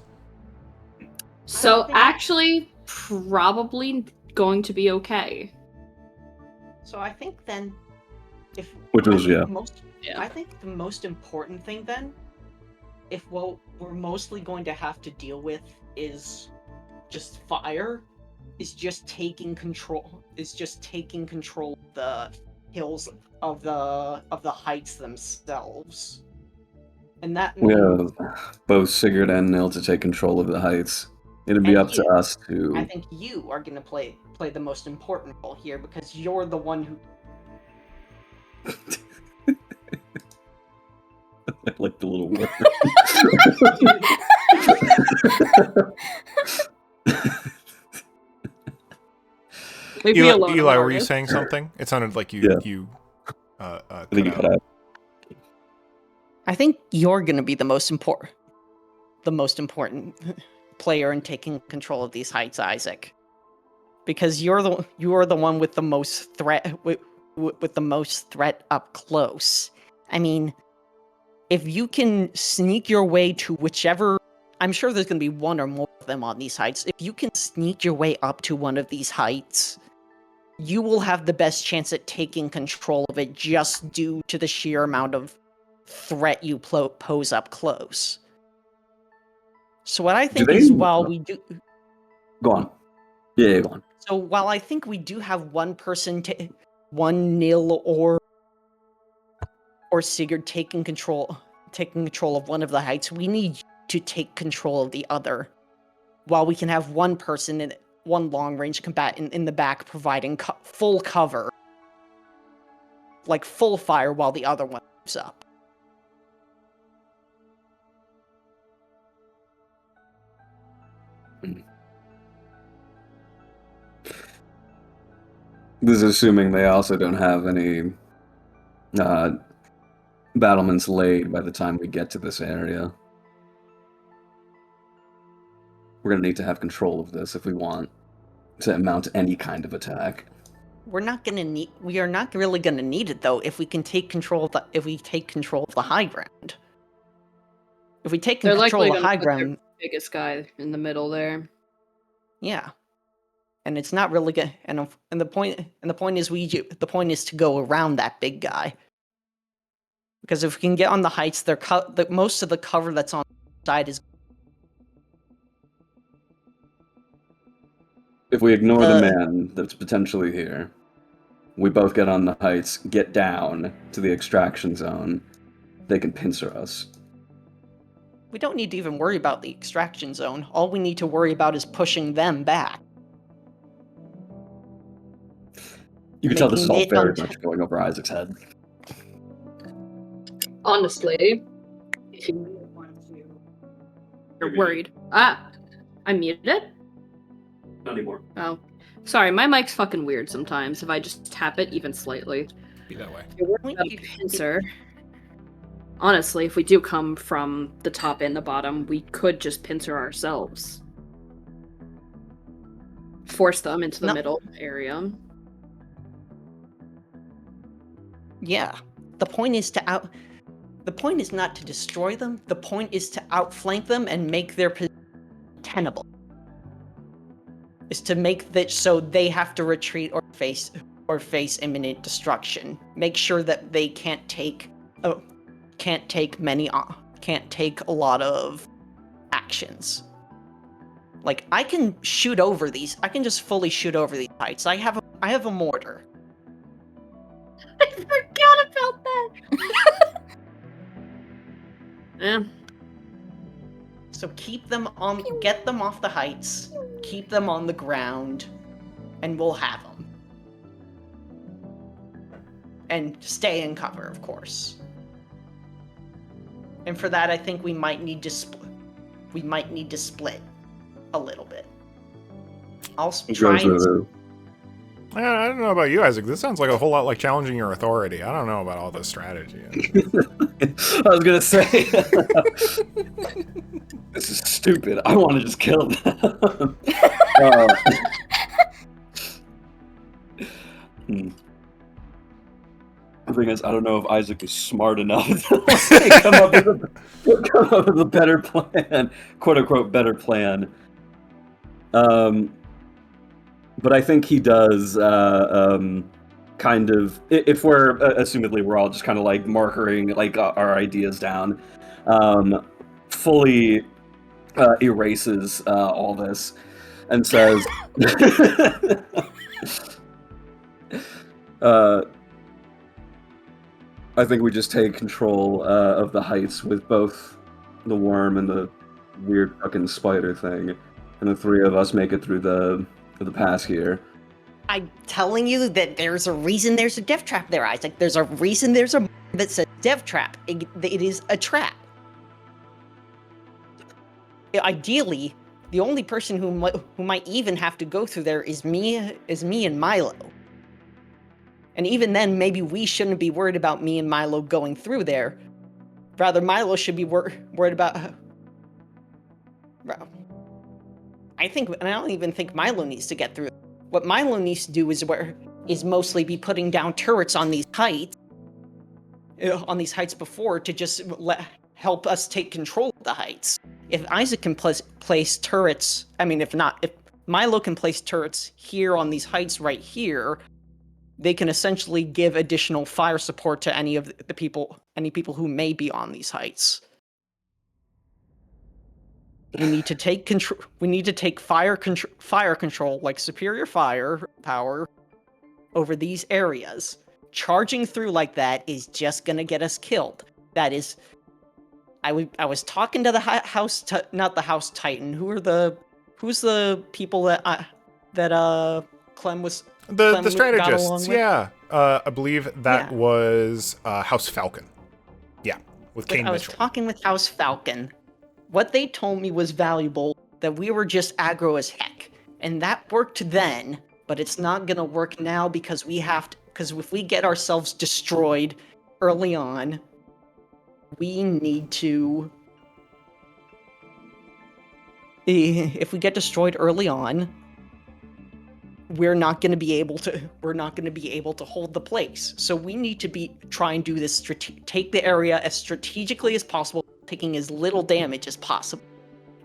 F: So actually, probably going to be okay.
D: So I think then, I think the most important thing then, if what we're mostly going to have to deal with is just fire, is just taking control of the hills of the heights themselves. And that
C: We have both Sigurd and Nil to take control of the heights. It'll be up to us to...
D: I think you are going to play the most important role here, because you're the one who...
C: I like the little word.
A: Eli, were you saying something? It sounded like you
C: I think you cut out.
G: I think you're going to be the most important player in taking control of these heights, Isaac, because you're the one with the most threat with the most threat up close. I mean, if you can sneak your way to whichever, I'm sure there's going to be one or more of them on these heights. If you can sneak your way up to one of these heights, you will have the best chance at taking control of it, just due to the sheer amount of threat you pose up close. So what I think is, while we do...
C: Go on. Yeah, go on.
G: So while I think we do have one person, one Nil or Sigurd taking control of one of the heights, we need to take control of the other, while we can have one person in one long-range combatant in the back providing full cover, like full fire, while the other one moves up.
C: This is assuming they also don't have any battlements laid by the time we get to this area. We're going to need to have control of this if we want to mount any kind of attack.
G: We are not really going to need it, though, if we can take control of the high ground. If we take control of the high ground,
F: biggest guy in the middle there.
G: Yeah. And it's not really good. And the point is to go around that big guy. Because if we can get on the heights, most of the cover that's on the side is...
C: If we ignore the man that's potentially here, we both get on the heights, get down to the extraction zone, they can pincer us.
G: We don't need to even worry about the extraction zone. All we need to worry about is pushing them back.
C: You can tell this is all very much going over Isaac's head.
F: Honestly, if you're worried. I muted?
C: Not anymore.
F: Oh. Sorry, my mic's fucking weird sometimes. If I just tap it even slightly.
A: Be that way.
F: Pincer. Honestly, if we do come from the top and the bottom, we could just pincer ourselves. Force them into the middle area.
G: Yeah. The point is not to destroy them. The point is to outflank them and make their position tenable. Is to make that so they have to retreat or face imminent destruction. Make sure that they can't take a lot of actions. Like, I can shoot over these. I can just fully shoot over these heights. I have a mortar.
F: I forgot about that. Yeah.
D: So keep them on, get them off the heights, keep them on the ground, and we'll have them. And stay in cover, of course. And for that, I think we might need to split. We might need to split a little bit. I'll try and.
A: I don't know about you, Isaac. This sounds like a whole lot like challenging your authority. I don't know about all this strategy.
C: I was gonna say, this is stupid. I want to just kill them. The thing is, I don't know if Isaac is smart enough to come up with a better plan, quote unquote better plan. But I think he does kind of, if we're, assumedly we're all just kind of like markering like our ideas down, fully erases all this and says, I think we just take control of the heights with both the worm and the weird fucking spider thing, and the three of us make it through the pass here.
G: I'm telling you that there's a reason there's a death trap there, Isaac. There's a reason there's a that says death trap. It is a trap. Ideally, the only person who might even have to go through there is me and Milo. And even then, maybe we shouldn't be worried about me and Milo going through there. Rather, Milo should be worried about. I don't even think Milo needs to get through. What Milo needs to do is mostly be putting down turrets on these heights. Before to just help us take control of the heights. If Isaac can place turrets, if Milo can place turrets here on these heights right here, they can essentially give additional fire support to any people who may be on these heights. We need to take control. We need to take fire control, like superior fire power, over these areas. Charging through like that is just gonna get us killed. That is, I was talking to the not the House Titan. Who's the people that Clem was?
A: The strategists. Yeah, I believe that was House Falcon. Yeah, with Kane Mitchell.
G: I was talking with House Falcon. What they told me was valuable, that we were just aggro as heck. And that worked then, but it's not gonna work now because if we get ourselves destroyed early on, we need to... If we get destroyed early on, we're not gonna be able to hold the place. So we need to try and do this, take the area as strategically as possible, taking as little damage as possible.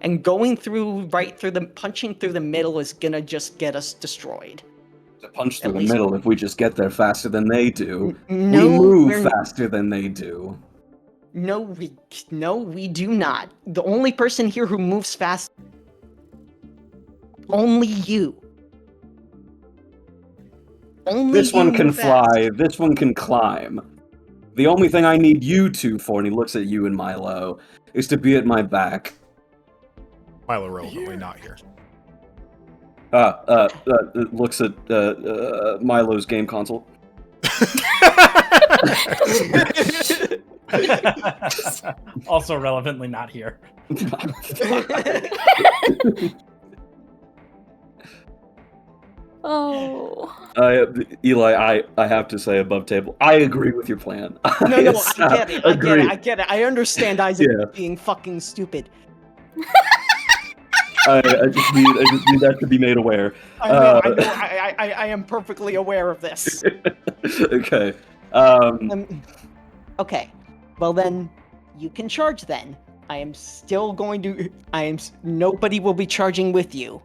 G: And going punching through the middle is gonna just get us destroyed.
C: To punch through the middle if we just get there faster than they do. We move faster than they do.
G: No, we do not. The only person here who moves fast, only you.
C: This one can fly, this one can climb. The only thing I need you two for, and he looks at you and Milo, is to be at my back.
A: Milo relevantly not here.
C: Looks at Milo's game console.
B: Also relevantly not here.
E: Oh.
C: Eli, I have to say above table, I agree with your plan.
G: No, I get it. I understand Isaac being fucking stupid.
C: I just need that to be made aware.
G: I know. I am perfectly aware of this.
C: Okay.
G: Okay. Well then, you can charge then. Nobody will be charging with you.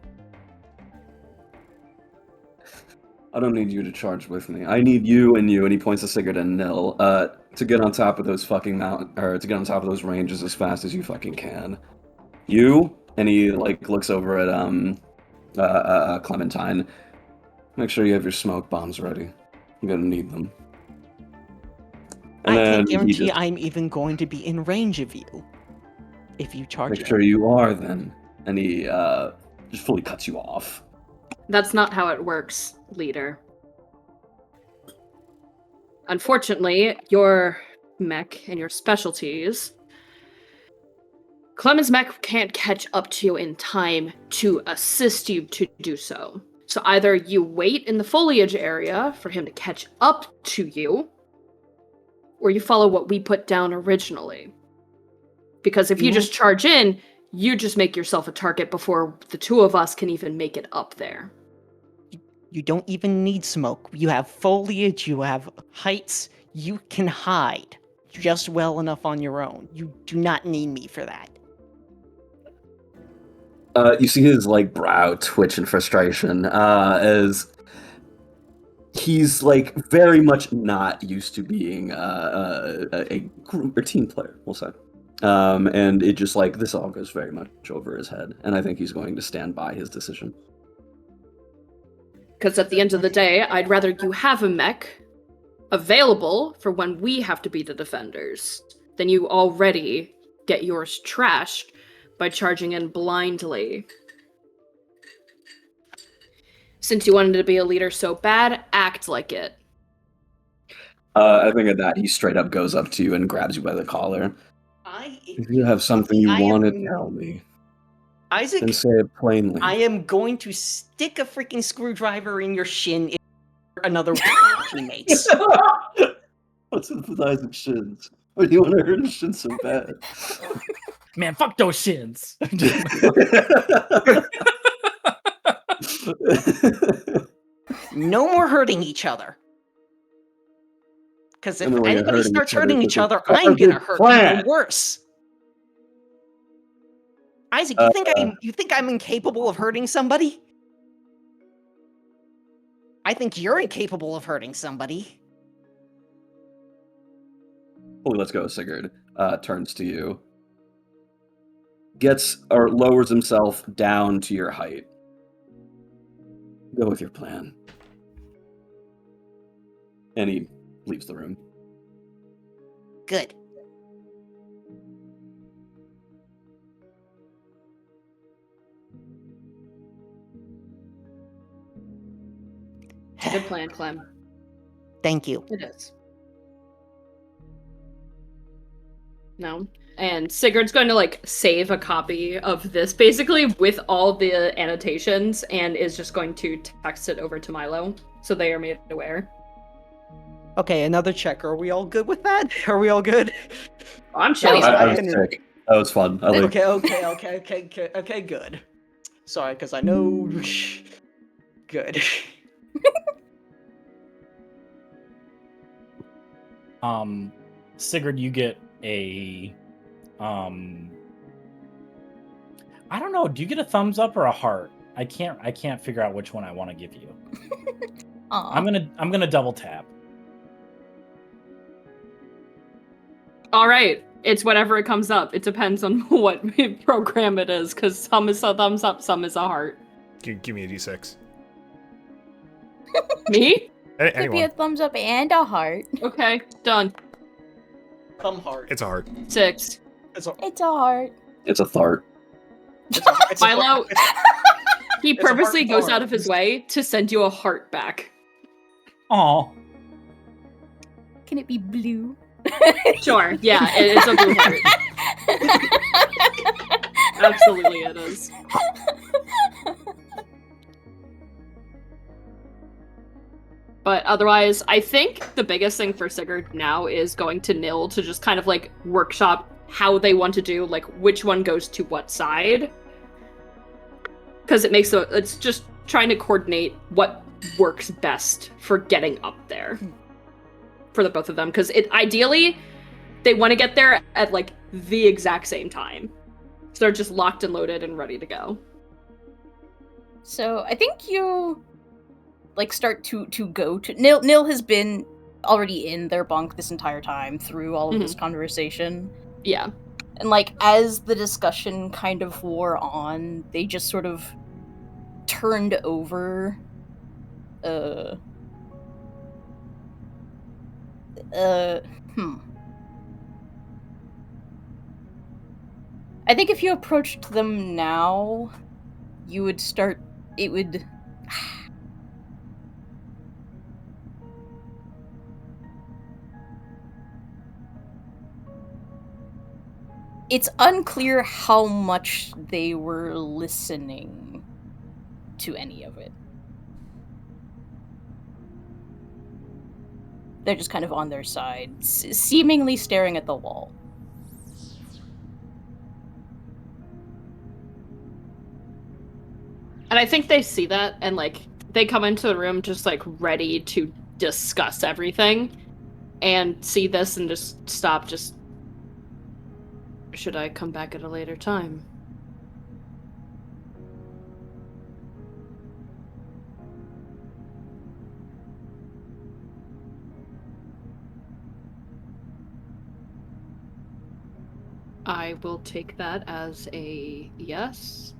C: I don't need you to charge with me. I need you, and he points a cigarette at Nil, to get on top of those fucking to get on top of those ranges as fast as you fucking can. You, and he looks over at Clementine. Make sure you have your smoke bombs ready. I'm gonna need them.
G: And I can guarantee I'm even going to be in range of you. if you charge
C: Make
G: it.
C: sure you are then. And he just fully cuts you off.
F: That's not how it works, leader. Unfortunately, your mech and your specialties, Clement's mech can't catch up to you in time to assist you to do so. So either you wait in the foliage area for him to catch up to you, or you follow what we put down originally. Because if you just charge in, you just make yourself a target before the two of us can even make it up there.
G: You don't even need smoke. You have foliage, you have heights, you can hide just well enough on your own. You do not need me for that.
C: You see his like brow twitch in frustration as he's like very much not used to being a group or team player, we'll say. And it just like this all goes very much over his head, and I think he's going to stand by his decision.
F: Because at the end of the day, I'd rather you have a mech available for when we have to be the defenders than you already get yours trashed by charging in blindly. Since you wanted to be a leader so bad, act like it.
C: I think at that he straight up goes up to you and grabs you by the collar. If you have something you want to tell me,
G: Isaac,
C: then say it plainly.
G: I am going to stick a freaking screwdriver in your shin if you're another teammates.
C: What's up with Isaac's shins? Why do you want to hurt his shins so bad?
B: Man, fuck those shins.
G: No more hurting each other. Because if
C: And when you're
G: anybody
C: hurting
G: starts
C: each other,
G: hurting
C: it's
G: each
C: a
G: other, I'm gonna
C: fucking
G: hurt
C: plan.
G: even worse. Isaac, you think I'm incapable of hurting somebody? I think you're incapable of hurting somebody.
C: Holy, let's go, Sigurd. Turns to you. Gets or lowers himself down to your height. Go with your plan. And he leaves the room.
G: Good.
F: It's a good plan, Clem.
G: Thank you.
F: It is. No. And Sigurd's going to like save a copy of this basically with all the annotations and is just going to text it over to Milo so they are made aware.
G: Okay, another check. Are we all good with that? Are we all good?
F: I'm sure.
G: Nice.
C: I was sick. That was fun. I like.
G: Okay, good. Sorry, because I know. Good.
B: Sigurd, you get a I don't know, do you get a thumbs up or a heart? I can't figure out which one I want to give you. I'm gonna double tap.
F: All right. It's whatever it comes up. It depends on what program it is, because some is a thumbs up, some is a heart.
A: Give me a d6.
F: Me?
E: Could be
A: Anyone.
E: a thumbs up and a heart.
F: Okay, done.
G: Thumb heart.
A: It's a heart.
F: 6.
E: It's a heart.
C: It's a thart.
F: Milo, he
G: It's a heart
F: purposely
G: and
F: goes
G: heart.
F: out of his way to send you a heart back.
B: Aw.
E: Can it be blue?
F: Sure, yeah, it's a blue heart. Absolutely it is. But otherwise, I think the biggest thing for Sigurd now is going to Nil to just kind of like workshop how they want to do, like which one goes to what side. Because it's just trying to coordinate what works best for getting up there for the both of them. Because ideally, they want to get there at like the exact same time. So they're just locked and loaded and ready to go.
E: So I think you like start to go to Nil has been already in their bunk this entire time through all of this conversation.
F: Yeah.
E: And like as the discussion kind of wore on, they just sort of turned over I think if you approached them now, you would start. It would. It's unclear how much they were listening to any of it. They're just kind of on their side, seemingly staring at the wall.
F: And I think they see that, and, like, they come into the room just, like, ready to discuss everything, and see this and just stop, just... Should I come back at a later time? I will take that as a yes.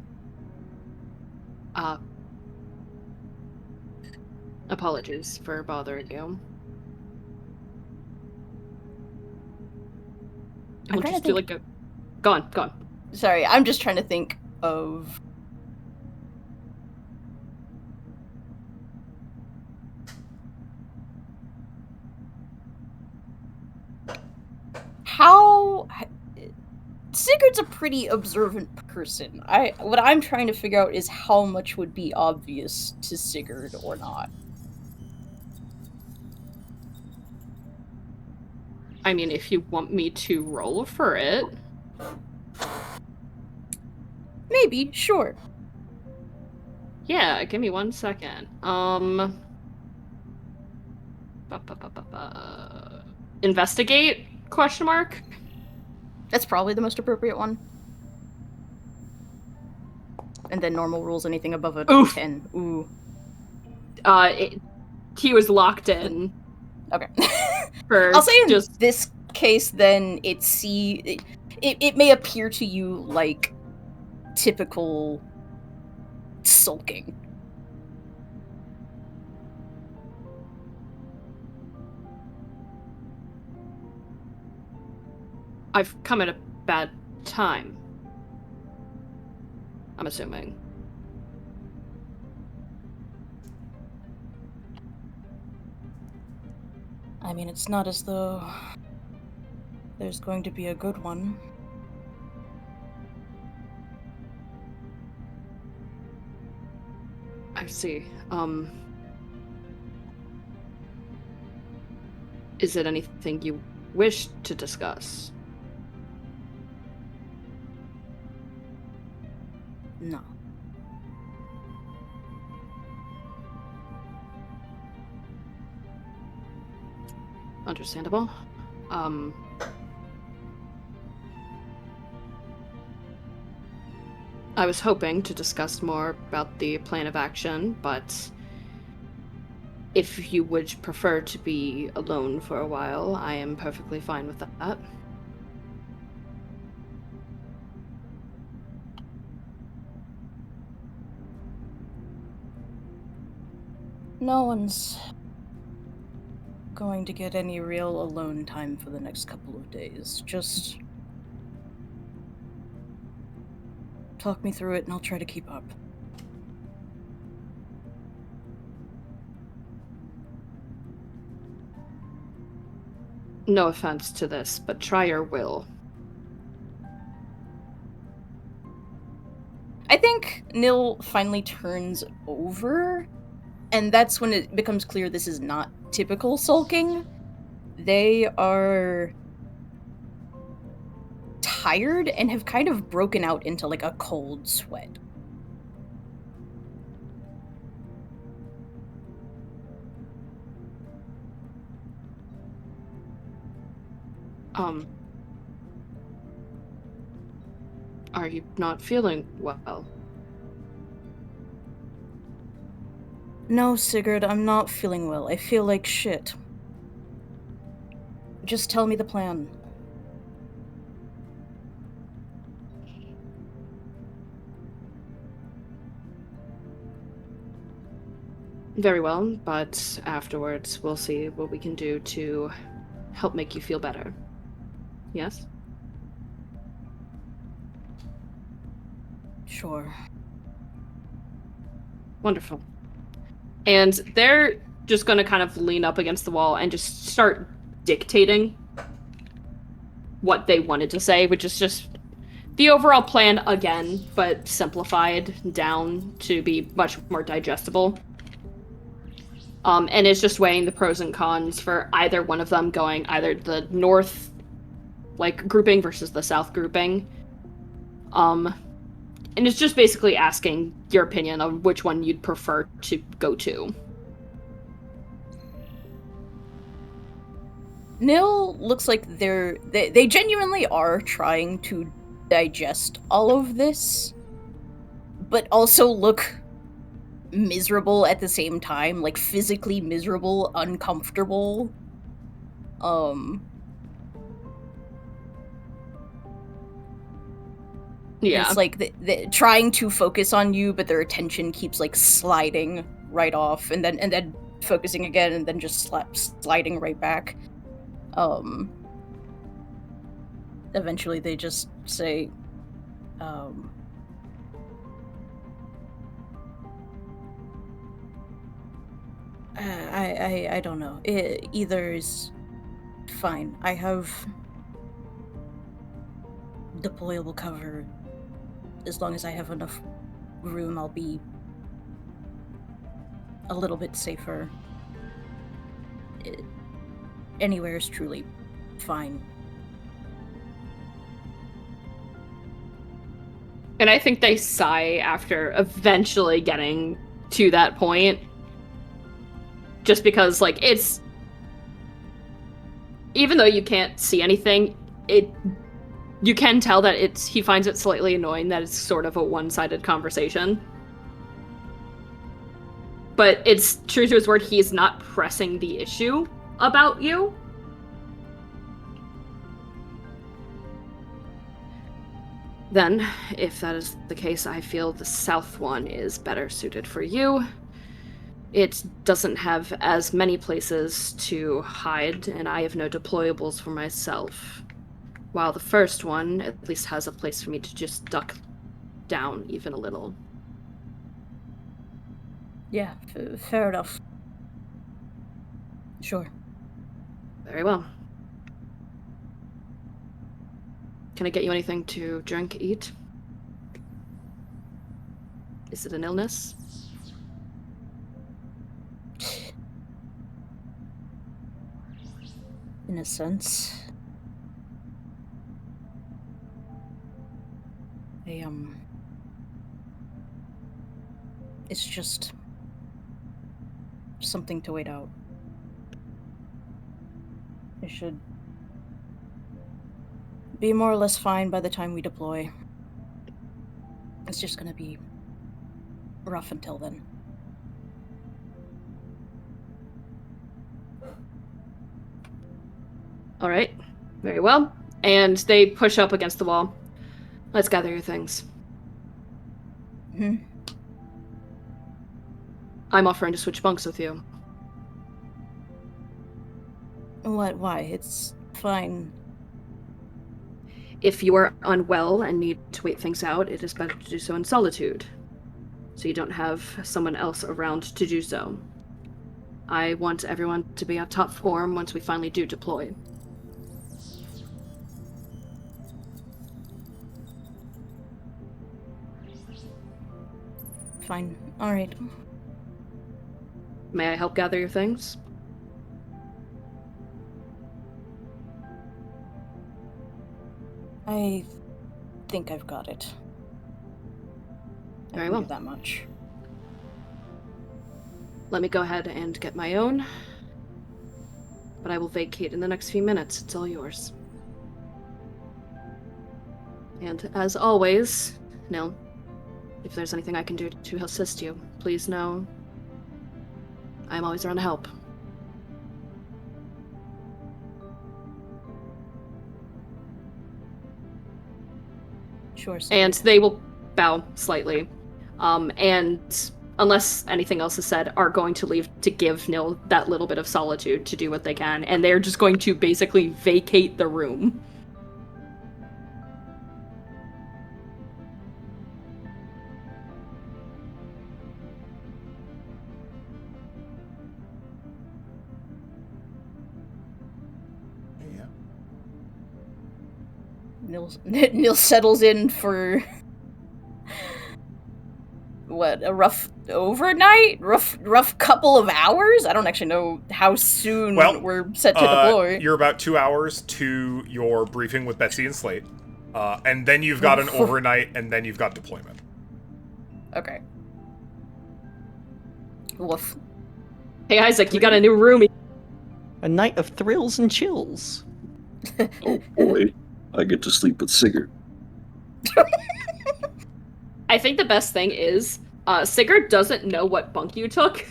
F: Apologies for bothering you.
E: I'm
F: We'll
E: trying
F: just
E: to
F: do
E: think-
F: like a... Go on.
E: Sorry, I'm just trying to think of... How... Sigurd's a pretty observant person. What I'm trying to figure out is how much would be obvious to Sigurd or not.
F: I mean, if you want me to roll for it...
E: Maybe, sure.
F: Yeah, give me 1 second. Investigate? Question mark?
E: That's probably the most appropriate one. And then normal rules, anything above a
F: Oof.
E: 10. Ooh.
F: He was locked in.
E: Okay.
F: For
E: I'll say in
F: just...
E: this case, then it may appear to you like typical sulking.
F: I've come at a bad time. I'm assuming.
E: I mean, it's not as though there's going to be a good one.
F: I see. Is it anything you wish to discuss?
E: No.
F: Understandable. I was hoping to discuss more about the plan of action, but if you would prefer to be alone for a while, I am perfectly fine with that.
E: No one's going to get any real alone time for the next couple of days. Just talk me through it and I'll try to keep up.
F: No offense to this, but try your will.
E: I think Nil finally turns over, and that's when it becomes clear this is not typical sulking. They are tired and have kind of broken out into like a cold sweat.
F: Are you not feeling well?
E: No, Sigurd, I'm not feeling well. I feel like shit. Just tell me the plan.
F: Very well, but afterwards we'll see what we can do to help make you feel better. Yes?
E: Sure.
F: Wonderful. And they're just going to kind of lean up against the wall and just start dictating what they wanted to say, which is just the overall plan again, but simplified down to be much more digestible. And it's just weighing the pros and cons for either one of them going either the north grouping versus the south grouping. And it's just basically asking your opinion of which one you'd prefer to go to.
E: Nil looks like they genuinely are trying to digest all of this, but also look miserable at the same time, like physically miserable, uncomfortable.
F: Yeah.
E: It's like they're trying to focus on you, but their attention keeps like sliding right off, and then focusing again, and then just sliding right back. Eventually they just say, I don't know. Either is fine. I have deployable cover. As long as I have enough room, I'll be a little bit safer. Anywhere is truly fine.
F: And I think they sigh after eventually getting to that point. Just because, like, it's... Even though you can't see anything, you can tell that he finds it slightly annoying that it's sort of a one-sided conversation. But it's true to his word, he's not pressing the issue about you. Then, if that is the case, I feel the south one is better suited for you. It doesn't have as many places to hide, and I have no deployables for myself. While the first one at least has a place for me to just duck down even a little.
E: Yeah, fair enough. Sure.
F: Very well. Can I get you anything to drink, eat? Is it an illness?
E: In a sense. It's just something to wait out. It should be more or less fine by the time we deploy. It's just gonna be rough until then.
F: All right. Very well. And they push up against the wall. Let's gather your things. I'm offering to switch bunks with you.
E: What? Why? It's fine.
F: If you are unwell and need to wait things out, it is better to do so in solitude, so you don't have someone else around to do so. I want everyone to be at top form once we finally do deploy.
E: Fine. Alright.
F: May I help gather your things?
E: I think I've got it. I
F: Very
E: can
F: well.
E: do that much.
F: Let me go ahead and get my own. But I will vacate in the next few minutes. It's all yours. And as always, Nil, if there's anything I can do to assist you, please know I'm always around to help.
E: Sure.
F: And they will bow slightly. And unless anything else is said, are going to leave to give Nil that little bit of solitude to do what they can. And they're just going to basically vacate the room.
E: Nil settles in for what, a rough overnight? Rough couple of hours? I don't actually know how soon we're set to deploy.
A: You're about 2 hours to your briefing with Betsy and Slate. And then you've got an overnight, and then you've got deployment.
E: Okay. Woof.
F: Hey, Isaac, you got a new roomie.
D: A night of thrills and chills.
C: Oh boy, I get to sleep with Sigurd.
F: I think the best thing is, Sigurd doesn't know what bunk you took.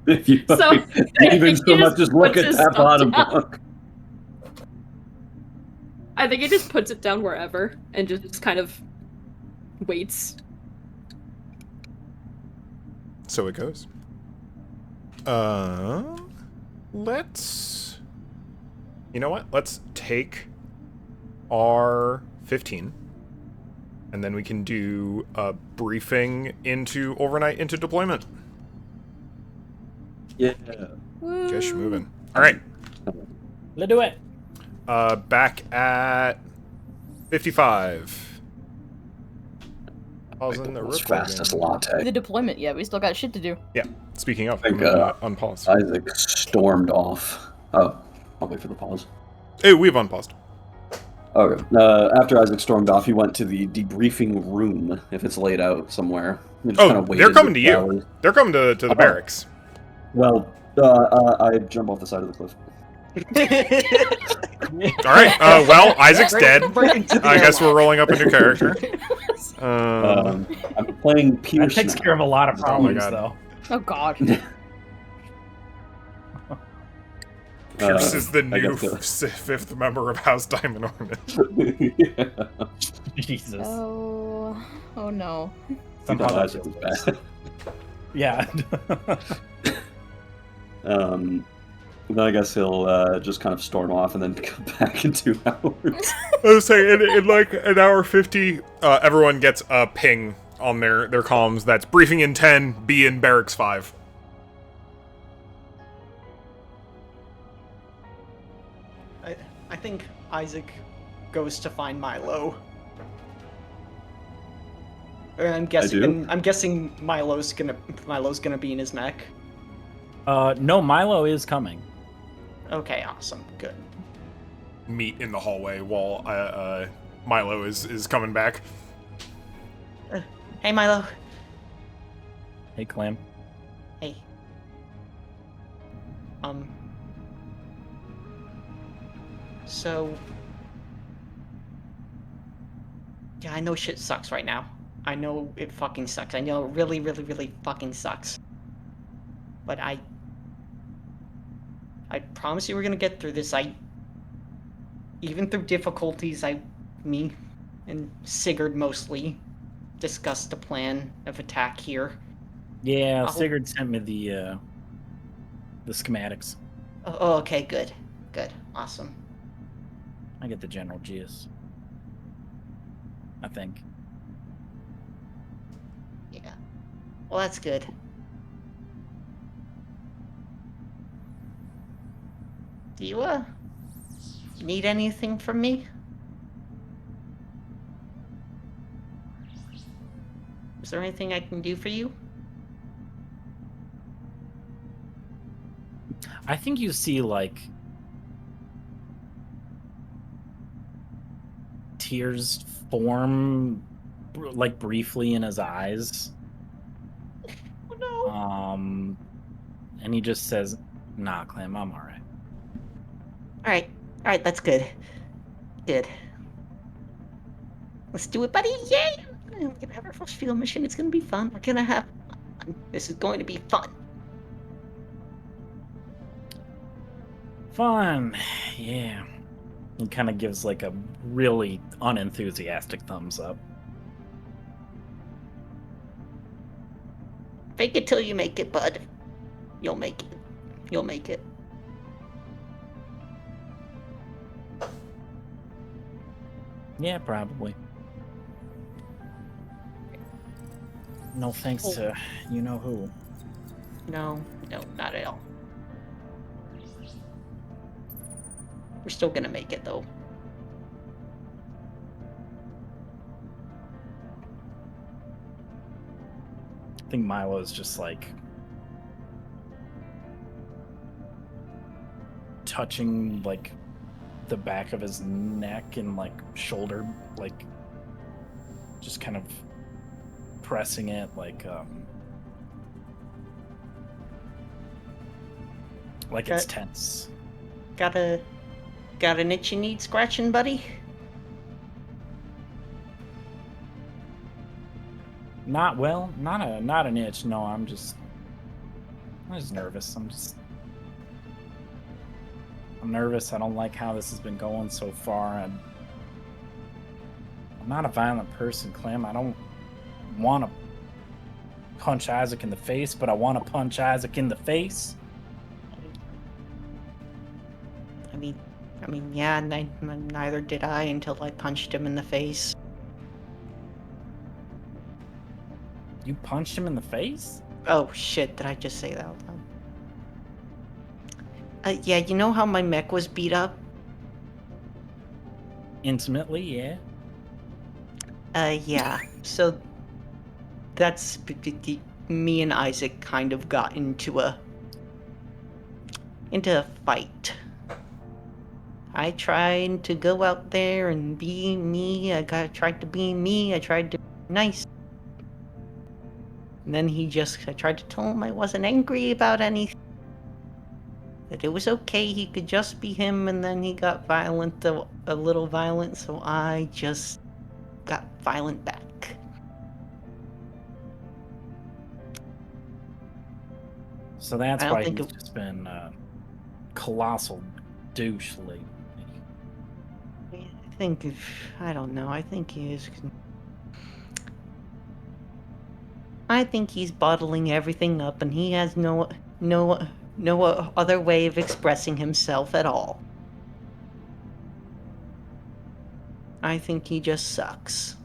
C: If you
F: So,
C: even so much as look
F: puts
C: at
F: his
C: that
F: stuff
C: bottom
F: down.
C: bunk.
F: I think he just puts it down wherever and just kind of waits.
A: So it goes. Let's... You know what? Let's take our 15. And then we can do a briefing into overnight into deployment.
C: Yeah.
A: Guess you're moving. Alright.
B: Let's do it.
A: Back at 55. Pausing the
C: World's
A: recording.
C: fastest latte.
E: The deployment, yeah, we still got shit to do.
A: Yeah. Speaking of,
C: I think,
A: unpaused.
C: Isaac stormed off. Oh, I'll wait for the pause.
A: Hey, we've unpaused.
C: Okay. After Isaac stormed off, he went to the debriefing room, if it's laid out somewhere. He just
A: Oh,
C: kinda waited
A: they're coming to
C: with
A: you.
C: hours.
A: They're coming to the barracks.
C: Well, I jump off the side of the cliff.
A: Alright, well, Isaac's dead.
D: Right into the
A: I guess
D: airlock.
A: we're rolling up a new character.
C: I'm playing Pierce.
B: That takes care of a lot of
A: Oh my
B: problems,
A: God.
B: though.
E: Oh god.
A: Pierce is the
C: I
A: new
C: got
A: fifth member of House Diamond Ornament.
C: Yeah.
B: Jesus.
E: Oh no.
C: You
B: Somehow
C: thought
B: that
C: Isaac was
B: gets
C: bad.
B: Yeah.
C: Then I guess he'll just kind of storm off and then come back in 2 hours.
A: I was saying, in like an hour 50, everyone gets a ping on their comms that's briefing in 10, be in barracks 5.
D: I think Isaac goes to find Milo. I'm guessing Milo's gonna be in his mech.
B: No, Milo is coming.
D: Okay, awesome, good.
A: Meet in the hallway while Milo is coming back.
D: Hey, Milo.
B: Hey, Clam.
D: Hey. So, yeah, I know shit sucks right now. I know it fucking sucks. I know it really, really, really fucking sucks. But I promise you we're gonna get through this. Even through difficulties, me and Sigurd mostly discussed a plan of attack here.
B: Yeah,
D: I'll-
B: Sigurd sent me the schematics.
D: Oh, okay, good. Good. Awesome.
B: I get the general gist. I think.
D: Yeah. Well, that's good. Do you, need anything from me? Is there anything I can do for you?
B: I think you see, like, tears form, like, briefly in his eyes.
D: Oh, no.
B: And he just says, nah, Clem, I'm alright.
D: Alright, that's good. Good. Let's do it, buddy! Yay! We're gonna have our first field mission. It's gonna be fun. We're gonna have fun. This is going to be fun.
B: Fun. Yeah. He kind of gives, like, a really unenthusiastic thumbs up.
D: Fake it till you make it, bud. You'll make it. You'll make it.
B: Yeah, probably. No thanks to you-know-who.
D: No, not at all. We're still gonna make it, though.
B: think Milo is just like touching like the back of his neck and like shoulder, like just kind of pressing it like it's tense.
G: Got an itch you need scratching, buddy?
B: Not an itch. No, I'm just nervous. I'm nervous. I don't like how this has been going so far. I'm not a violent person, Clem. I don't want to punch Isaac in the face, but I want to punch Isaac in the face.
G: I mean, yeah, neither did I until I punched him in the face.
B: You punched him in the face?
G: Oh shit, did I just say that out loud? Yeah, you know how my mech was beat up?
B: Intimately, yeah.
G: Yeah. So that's me and Isaac kind of got into a fight. I tried to go out there and be me. I tried to be me. I tried to be nice. And then I tried to tell him I wasn't angry about anything. That it was okay, he could just be him, and then he got violent, a little violent, so I just got violent back.
B: So that's
G: I don't
B: why
G: think
B: he's just been colossal douche lately.
G: I don't know, I think he is... I think he's bottling everything up, and he has no other way of expressing himself at all. I think he just sucks.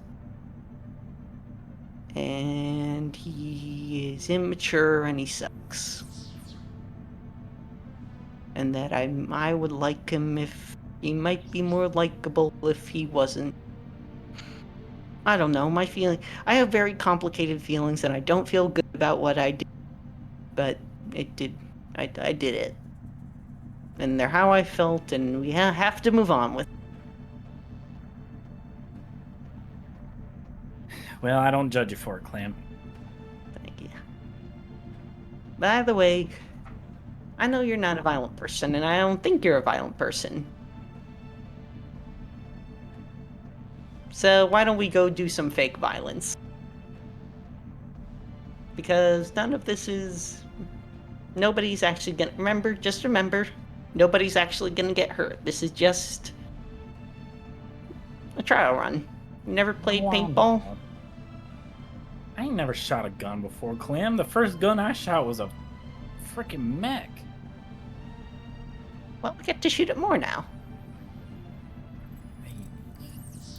G: And he is immature and he sucks. And that I would like him if he might be more likable if he wasn't. I don't know, I have very complicated feelings and I don't feel good about what I did. But I did it. And they're how I felt, and we have to move on with it.
B: Well, I don't judge you for it, Clam.
G: Thank you. By the way, I know you're not a violent person, and I don't think you're a violent person. So why don't we go do some fake violence? Because none of this is... Nobody's actually gonna... remember, nobody's actually gonna get hurt. This is just a trial run. You never played paintball?
B: I ain't never shot a gun before, Clem. The first gun I shot was a freaking mech.
G: Well, we get to shoot it more now.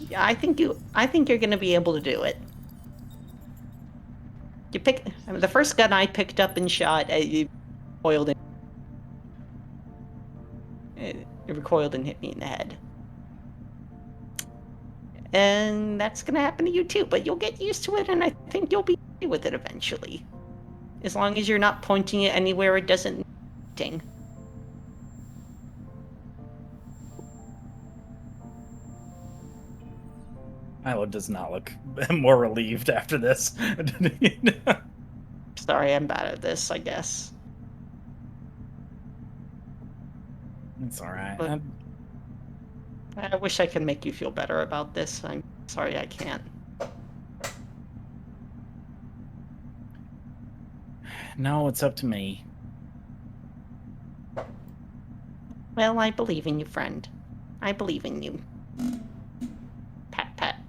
G: Yeah, I think you're gonna be able to do it. The first gun I picked up and shot, it recoiled and hit me in the head. And that's gonna happen to you too, but you'll get used to it, and I think you'll be okay with it eventually. As long as you're not pointing it anywhere it doesn't ding.
B: Milo does not look more relieved after this.
G: Sorry, I'm bad at this, I guess.
B: It's alright.
G: But I wish I could make you feel better about this. I'm sorry I can't.
B: No, it's up to me.
G: Well, I believe in you, friend. I believe in you. Pat.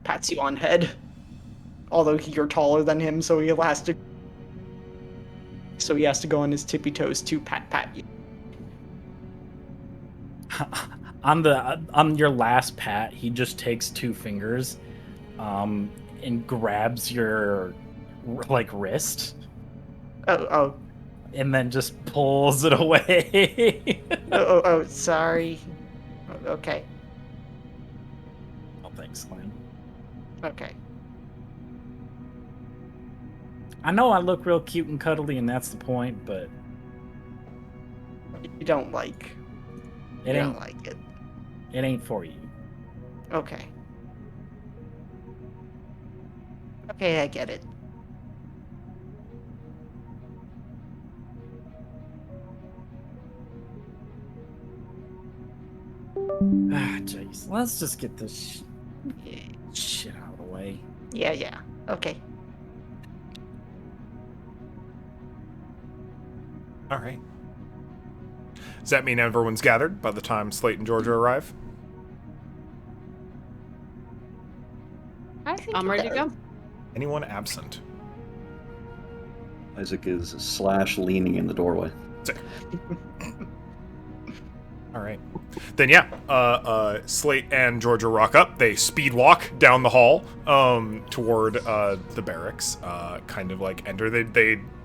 G: Pats you on head. Although you're taller than him, so he has to go on his tippy toes to pat you.
B: On your last pat, he just takes 2 fingers, and grabs your wrist.
G: Oh.
B: And then just pulls it away.
G: oh, sorry. Okay.
B: Oh, thanks, Clem.
G: Okay.
B: I know I look real cute and cuddly, and that's the point, but
G: You don't like.
B: it
G: you
B: ain't
G: don't like it.
B: it ain't for you.
G: Okay. Okay, I get it.
B: Ah, jeez. Let's just get this
G: Yeah,
B: shit out of the way.
G: yeah. Okay.
A: All right. Does that mean everyone's gathered by the time Slate and Georgia arrive?
E: I think
F: I'm
E: it
F: ready to
E: does.
F: go.
A: Anyone absent?
C: Isaac is leaning in the doorway.
A: All right. Then yeah, Slate and Georgia rock up. They speed walk down the hall toward the barracks. Kind of like enter.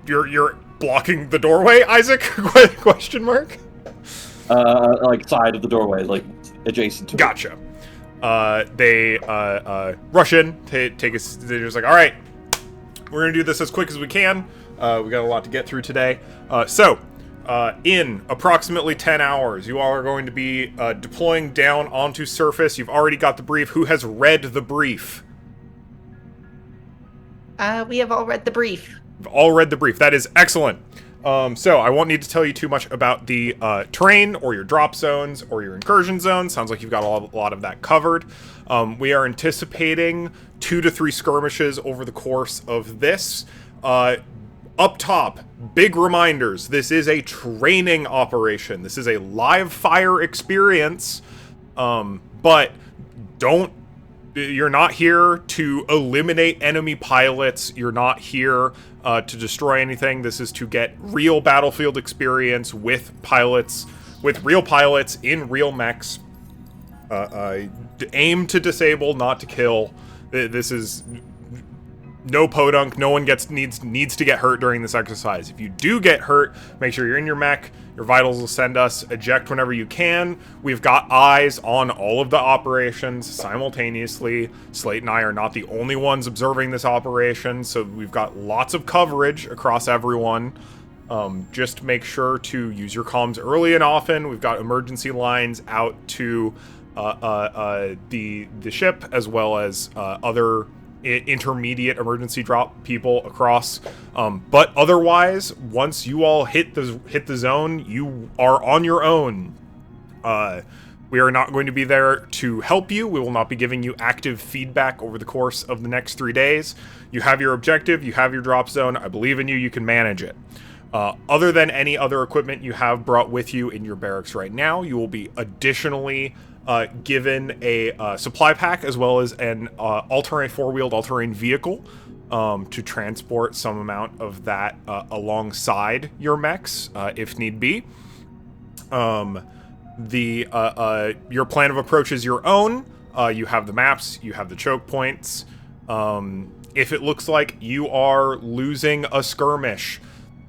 A: You're blocking the doorway, Isaac? Question mark.
C: Like side of the doorway, like adjacent to it.
A: Gotcha. They rush in. They're just like, all right, we're gonna do this as quick as we can. We got a lot to get through today. In approximately 10 hours, you all are going to be deploying down onto surface. You've already got the brief. Who has read the brief?
G: We have all read the brief.
A: You've all read the brief. That is excellent. So I won't need to tell you too much about the terrain or your drop zones or your incursion zones. Sounds like you've got a lot of that covered. We are anticipating 2 to 3 skirmishes over the course of this. Up top, big reminders. This is a training operation. This is a live fire experience. But you're not here to eliminate enemy pilots. You're not here to destroy anything. This is to get real battlefield experience with pilots, with real pilots in real mechs. Aim to disable, not to kill. This is no podunk. No one needs to get hurt during this exercise. If you do get hurt, make sure you're in your mech. Your vitals will send us. Eject whenever you can. We've got eyes on all of the operations simultaneously. Slate and I are not the only ones observing this operation, so we've got lots of coverage across everyone. Just make sure to use your comms early and often. We've got emergency lines out to the ship, as well as other intermediate emergency drop people across, but otherwise, once you all hit the zone, you are on your own. We are not going to be there to help you. We will not be giving you active feedback over the course of the next 3 days. You have your objective, you have your drop zone. I believe in you. You can manage it. Other than any other equipment you have brought with you in your barracks right now, you will be additionally given a supply pack, as well as an four-wheeled all-terrain vehicle to transport some amount of that alongside your mechs, if need be. Your plan of approach is your own. You have the maps, you have the choke points. If it looks like you are losing a skirmish,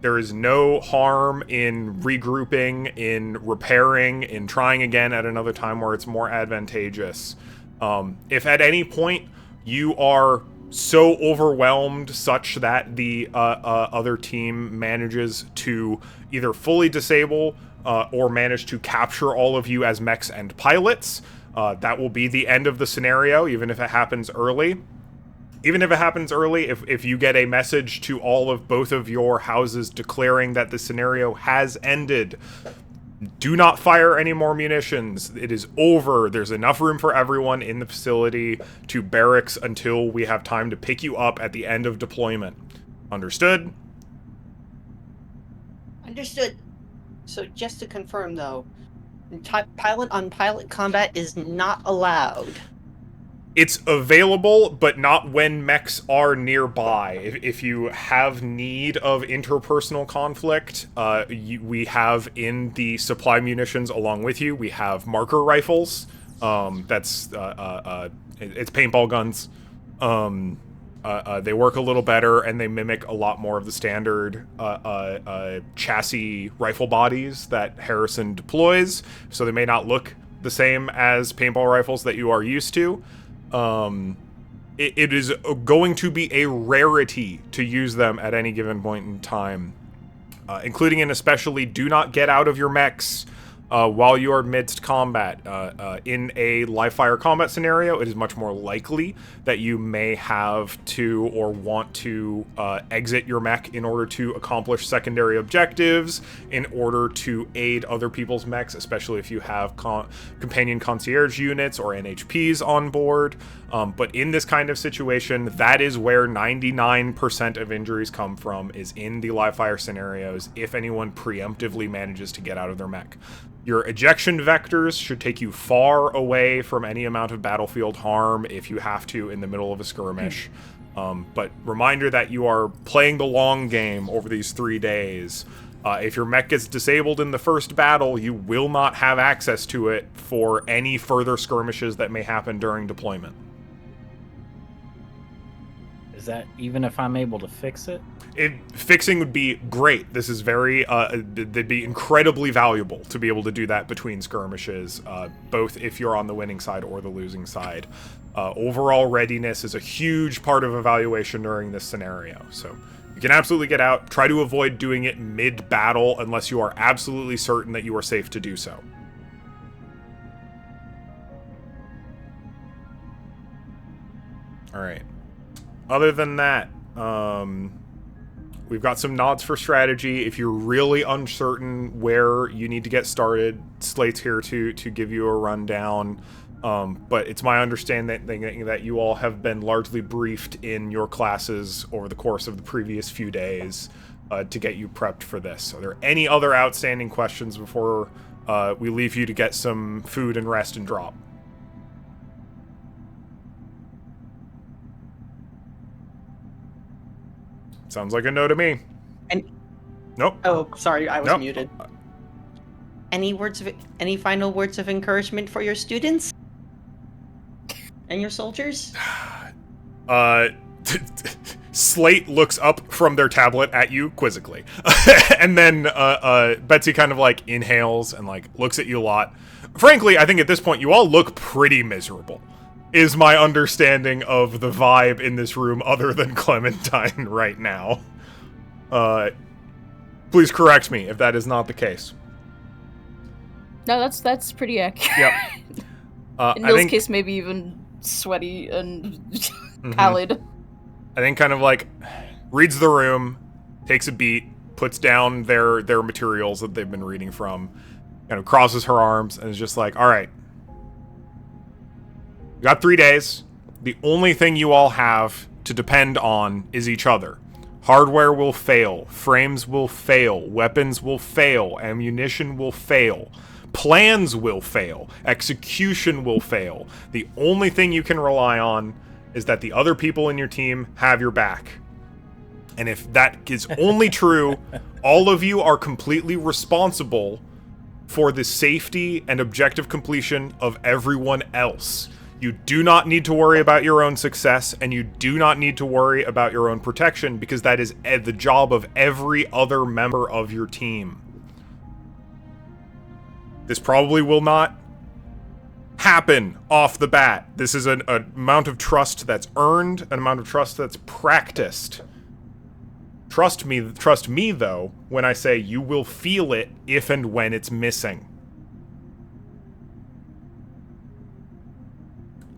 A: there is no harm in regrouping, in repairing, in trying again at another time where it's more advantageous. If at any point you are so overwhelmed such that the other team manages to either fully disable or manage to capture all of you as mechs and pilots, that will be the end of the scenario, even if it happens early. Even if it happens early, if you get a message to both of your houses declaring that the scenario has ended, do not fire any more munitions. It is over. There's enough room for everyone in the facility to barracks until we have time to pick you up at the end of deployment. Understood?
G: Understood. So just to confirm, though, pilot-on-pilot combat is not allowed.
A: It's available, but not when mechs are nearby. If you have need of interpersonal conflict, we have in the supply munitions along with you, we have marker rifles. It's paintball guns. They work a little better, and they mimic a lot more of the standard chassis rifle bodies that Harrison deploys, so they may not look the same as paintball rifles that you are used to. it is going to be a rarity to use them at any given point in time, including and especially do not get out of your mechs while you are midst combat. In a live fire combat scenario, it is much more likely that you may have to or want to exit your mech in order to accomplish secondary objectives, in order to aid other people's mechs, especially if you have companion concierge units or NHPs on board. But in this kind of situation, that is where 99% of injuries come from, is in the live fire scenarios, if anyone preemptively manages to get out of their mech. Your ejection vectors should take you far away from any amount of battlefield harm if you have to in the middle of a skirmish. But reminder that you are playing the long game over these 3 days. If your mech gets disabled in the first battle, you will not have access to it for any further skirmishes that may happen during deployment.
B: Is that even if I'm able to fix it?
A: Fixing would be great. This is very, they'd be incredibly valuable to be able to do that between skirmishes, both if you're on the winning side or the losing side. Overall readiness is a huge part of evaluation during this scenario, so you can absolutely get out. Try to avoid doing it mid-battle unless you are absolutely certain that you are safe to do so. Alright. Other than that, we've got some nods for strategy. If you're really uncertain where you need to get started, Slate's here to give you a rundown. But it's my understanding that you all have been largely briefed in your classes over the course of the previous few days to get you prepped for this. Are there any other outstanding questions before we leave you to get some food and rest and drop? Sounds like a no to me.
G: And
A: nope.
D: Oh, sorry, I was
A: Nope.
D: muted.
G: Any final words of encouragement for your students and your soldiers?
A: Slate looks up from their tablet at you quizzically. And then Betsy kind of like inhales and like looks at you a lot. Frankly, I think at this point you all look pretty miserable, is my understanding of the vibe in this room, other than Clementine right now. Please correct me if that is not the case.
E: No, that's pretty accurate.
A: Yep.
E: In Nil's case, maybe even sweaty and pallid.
A: I think kind of like reads the room, takes a beat, puts down their materials that they've been reading from, kind of crosses her arms and is just like, all right, you got 3 days. The only thing you all have to depend on is each other. Hardware will fail. Frames will fail. Weapons will fail. Ammunition will fail. Plans will fail. Execution will fail. The only thing you can rely on is that the other people in your team have your back. And if that is only true, all of you are completely responsible for the safety and objective completion of everyone else. You do not need to worry about your own success, and you do not need to worry about your own protection, because that is the job of every other member of your team. This probably will not happen off the bat. This is an amount of trust that's earned, an amount of trust that's practiced. Trust me though, when I say you will feel it if and when it's missing.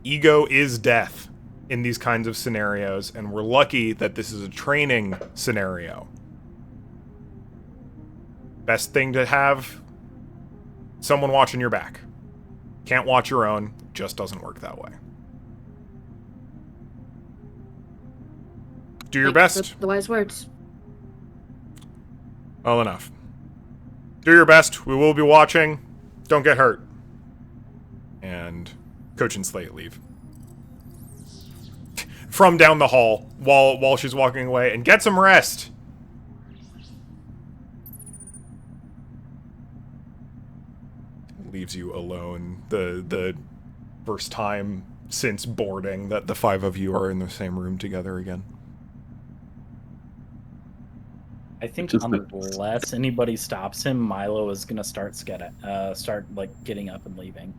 A: Ego is death in these kinds of scenarios, and we're lucky that this is a training scenario. Best thing to have, someone watching your back. Can't watch your own, just doesn't work that way. Do your best.
F: The wise words.
A: Well enough. Do your best. We will be watching. Don't get hurt. And Coach and Slate leave. From down the hall while she's walking away, and get some rest. Leaves you alone. The first time since boarding that the 5 of you are in the same room together again.
B: I think unless anybody stops him, Milo is gonna start getting up and leaving.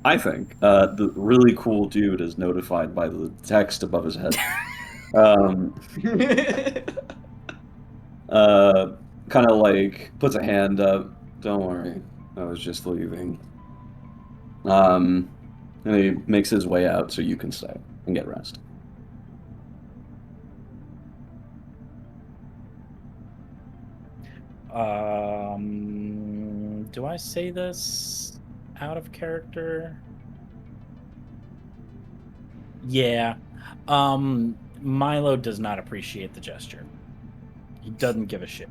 C: I think the really cool dude is notified by the text above his head. Kind of like puts a hand up. Don't worry, I was just leaving. And he makes his way out so you can stay and get rest.
B: Do I say this out of character? Yeah. Milo does not appreciate the gesture. He doesn't give a shit.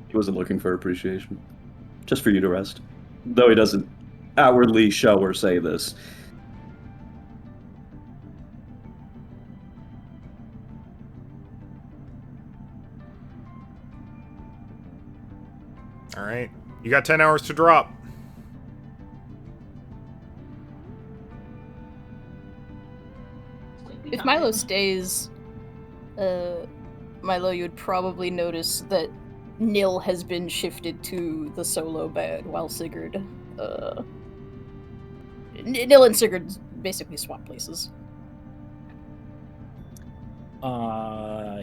C: He wasn't looking for appreciation. Just for you to rest. Though he doesn't outwardly show or say this.
A: All right. You got 10 hours to drop.
E: If Milo stays, Milo, you'd probably notice that Nil has been shifted to the solo bed while Sigurd, Nil and Sigurd basically swap places.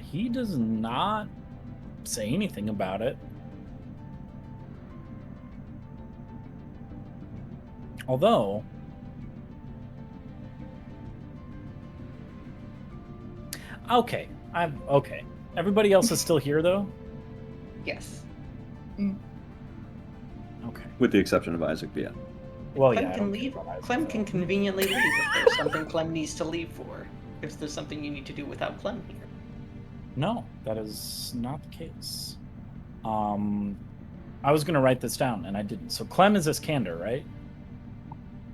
B: He does not say anything about it. Although, okay. Everybody else is still here, though?
D: Yes.
B: Okay.
C: With the exception of Isaac, but yeah.
B: Well,
D: Clem
B: yeah. I
D: can
B: don't
D: leave.
B: care about
D: Clem
B: Isaac,
D: can
B: though.
D: conveniently leave if there's something Clem needs to leave for. If there's something you need to do without Clem here.
B: No, that is not the case. I was gonna write this down, and I didn't. So Clem is Iskander, right?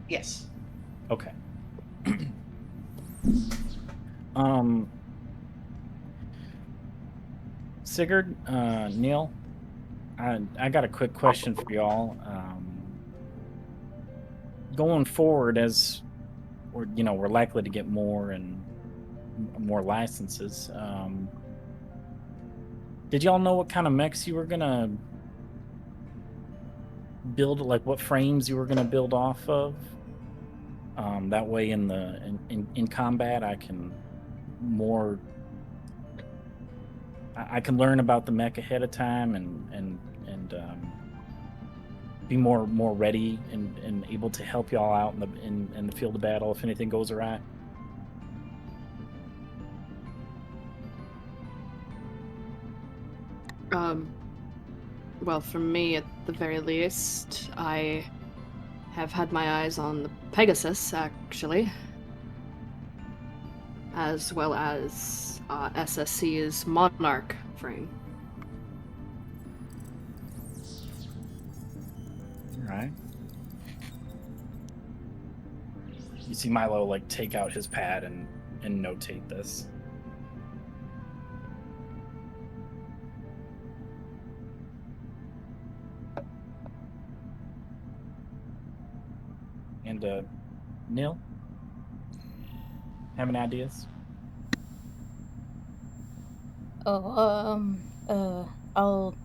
D: Yes.
B: Okay. Sigurd, Neil, I got a quick question for y'all. Going forward, as we're likely to get more and more licenses. Did y'all know what kind of mechs you were gonna build? Like what frames you were gonna build off of? That way, in combat, I can more. I can learn about the mech ahead of time and be more ready and able to help y'all out in the field of battle if anything goes awry.
F: Well, for me, at the very least, I have had my eyes on the Pegasus, actually, as well as SSC's Monarch frame.
B: All right. You see Milo take out his pad and notate this. And Neil, have any ideas?
E: I'll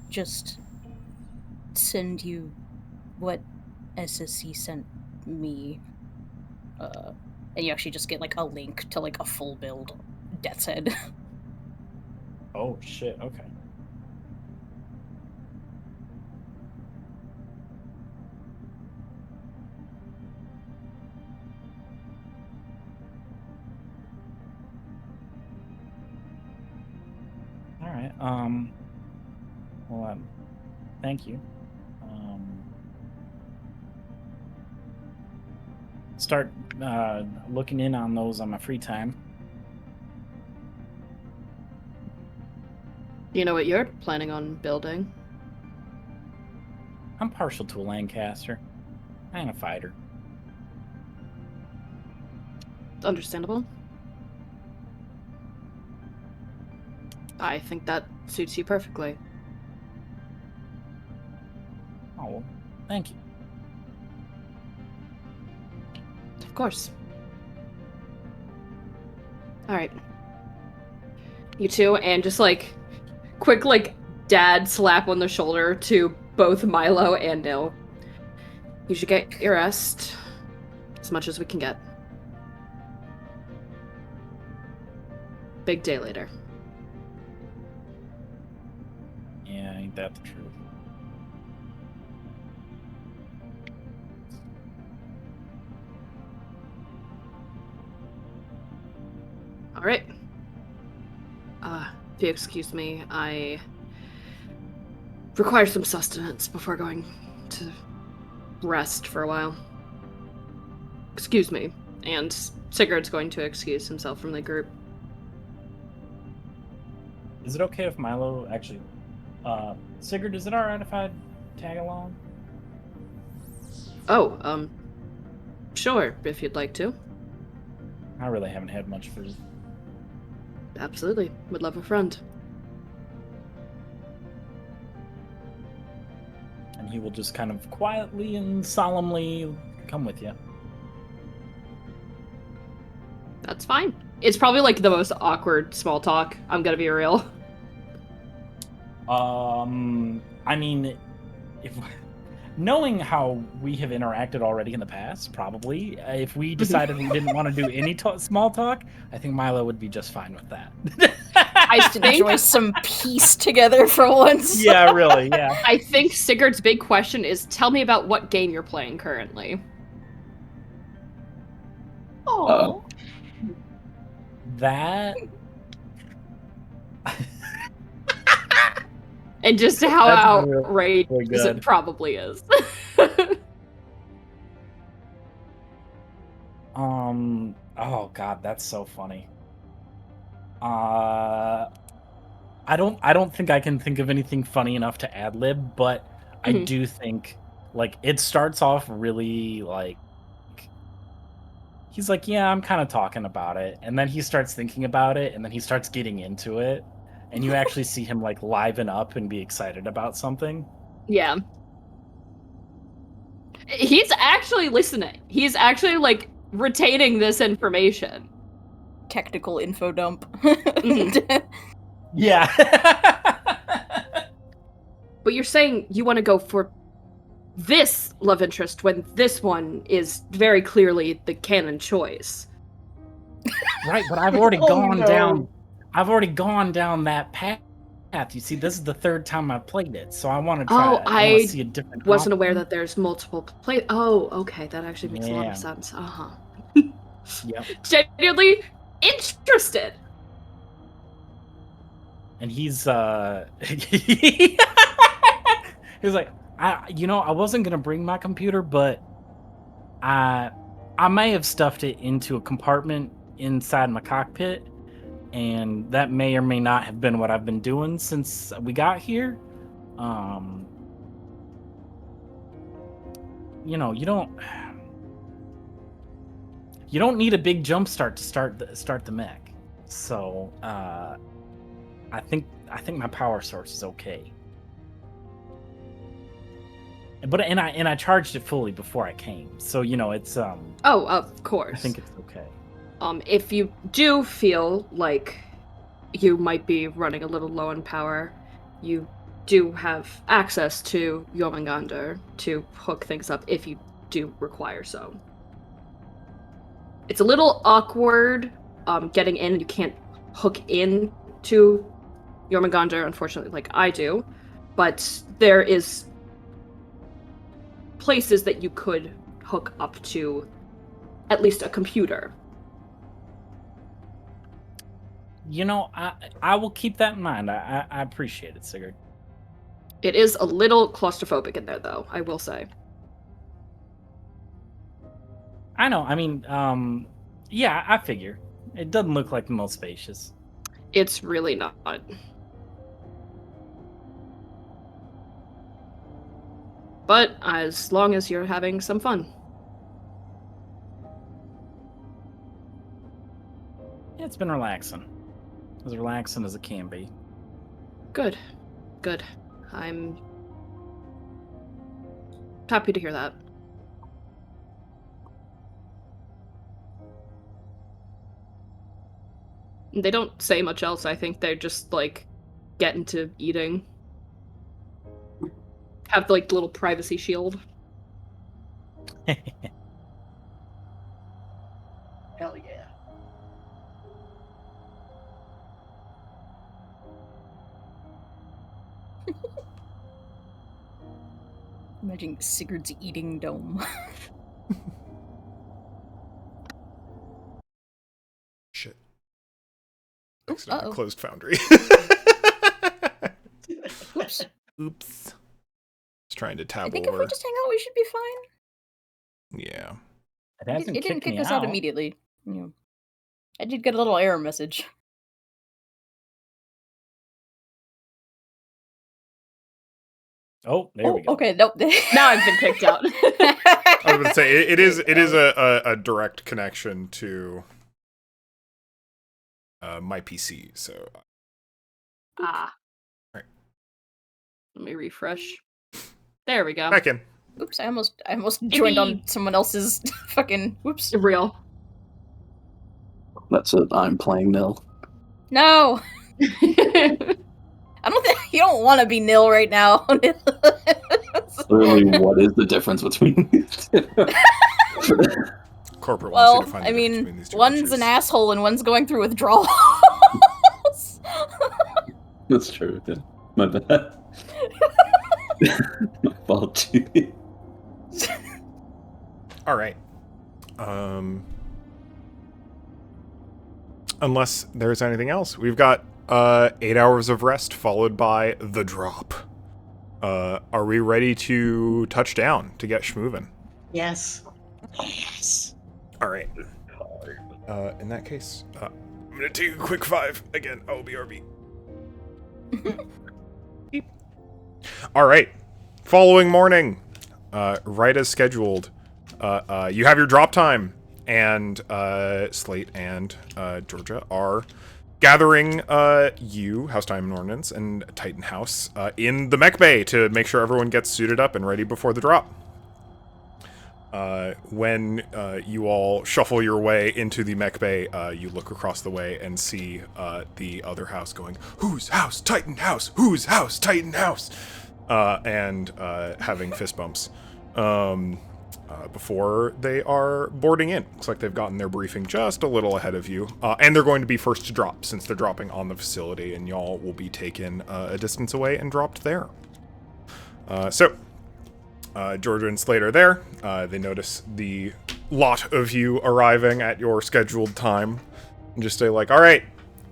E: just send you what SSC sent me. And you actually just get a link to a full build Death's Head.
B: Oh shit! Okay. All right. Well, thank you. Start looking in on those on my free time.
F: Do you know what you're planning on building?
B: I'm partial to a Lancaster. I ain't a fighter.
F: Understandable. I think that suits you perfectly.
B: Oh, well, thank you.
F: Of course. Alright. You two, and just quick dad slap on the shoulder to both Milo and Nil. You should get your rest. As much as we can get. Big day later.
B: Yeah, ain't that the truth?
F: Alright. If you excuse me, I require some sustenance before going to rest for a while. Excuse me. And Sigurd's going to excuse himself from the group.
B: Is it okay if Milo actually... Sigurd, is it alright if I tag along?
F: Oh, sure, if you'd like to.
B: I really haven't had much food.
F: Absolutely. Would love a friend.
B: And he will just kind of quietly and solemnly come with you.
F: That's fine. It's probably like the most awkward small talk. I'm gonna be real.
B: I mean, if knowing how we have interacted already in the past, probably, if we decided we didn't want to do any small talk, I think Milo would be just fine with that.
E: I just enjoy some peace together for once.
B: Yeah, really, yeah.
F: I think Sigurd's big question is, tell me about what game you're playing currently.
E: Oh.
B: That...
F: And just how
B: That's
F: outrageous
B: really good.
F: it probably is.
B: Oh god, that's so funny. I don't think I can think of anything funny enough to ad lib, but I do think like it starts off really like he's like, yeah, I'm kind of talking about it, and then he starts thinking about it, and then he starts getting into it, and you actually see him like liven up and be excited about something.
F: Yeah. He's actually listening. He's actually like retaining this information.
E: Technical info dump.
B: Yeah.
F: But you're saying you want to go for this love interest when this one is very clearly the canon choice.
B: Right, but I've already gone
D: no.
B: down. I've already gone down that path. You see, this is the third time I've played it, so I want to try.
F: Oh,
B: I want to see a different.
F: Wasn't aware
B: outcome.
F: that there's multiple play. Oh, okay, that actually makes a lot
B: Yeah.
F: of sense.
B: Yep.
F: Genuinely interested.
B: And he's he's like, I wasn't gonna bring my computer, but I may have stuffed it into a compartment inside my cockpit, and that may or may not have been what I've been doing since we got here. You know, you don't need a big jump start to start the mech. So I think my power source is okay. But I charged it fully before I came, so you know it's
F: Oh, of course.
B: I think it's okay.
F: If you do feel like you might be running a little low on power, you do have access to Jormungandr to hook things up if you do require so. It's a little awkward getting in and you can't hook in to Jormungandr, unfortunately, like I do, but there is places that you could hook up to at least a computer.
B: You know, I will keep that in mind. I appreciate it, Sigurd.
F: It is a little claustrophobic in there, though, I will say.
B: I know. I mean, yeah, I figure. It doesn't look like the most spacious.
F: It's really not. But as long as you're having some fun.
B: Yeah, it's been relaxing. As relaxing as it can be.
F: Good. Good. I'm happy to hear that. They don't say much else. I think they're just, like, getting to eating. Have, like, the little privacy shield.
D: Hell yeah.
E: Imagine Sigurd's eating dome.
A: Shit.
E: Ooh,
A: Accidentally
E: uh-oh.
A: closed Foundry.
E: Oops.
A: Oops. Just trying to
E: I
A: tab
E: think if
A: over.
E: we just hang out, we should be fine.
A: Yeah.
B: It hasn't
E: It didn't
B: kicked me
E: kick us out
B: out.
E: immediately. Yeah. I did get a little error message.
B: Oh, there we go.
E: Okay, nope.
F: Now I've been kicked out.
A: I was going to say it is a direct connection to my PC. So
F: Ah.
A: Right.
F: Let me refresh. There we go.
A: back in.
E: Oops, I almost joined on someone else's fucking whoops.
F: Real.
C: That's it. I'm playing nil.
E: No! I don't think you don't want to be nil right now.
C: Literally, what is the difference between these two?
A: Corporate wants you
E: Well,
A: to find
E: I
A: the difference between
E: mean,
A: these two
E: one's
A: pictures.
E: an asshole and one's going through withdrawals.
C: That's true. Yeah. My bad. My fault, Judy.
A: All right. Unless there's anything else, we've got 8 hours of rest followed by the drop. Are we ready to touch down to get schmovin'?
D: Yes. Yes.
A: All right. In that case, I'm gonna take a quick 5 again. Oh, BRB. Beep. All right. Following morning, right as scheduled. You have your drop time, and Slate and Georgia are gathering you, House Time and Ordnance, and Titan House in the mech bay to make sure everyone gets suited up and ready before the drop. When you all shuffle your way into the mech bay, you look across the way and see the other house going, "Whose house? Titan House! Whose house? Titan House!" And having fist bumps before they are boarding in. Looks like they've gotten their briefing just a little ahead of you. And they're going to be first to drop since they're dropping on the facility, and y'all will be taken a distance away and dropped there. Georgia and Slate are there. They notice the lot of you arriving at your scheduled time. And just say like, all right,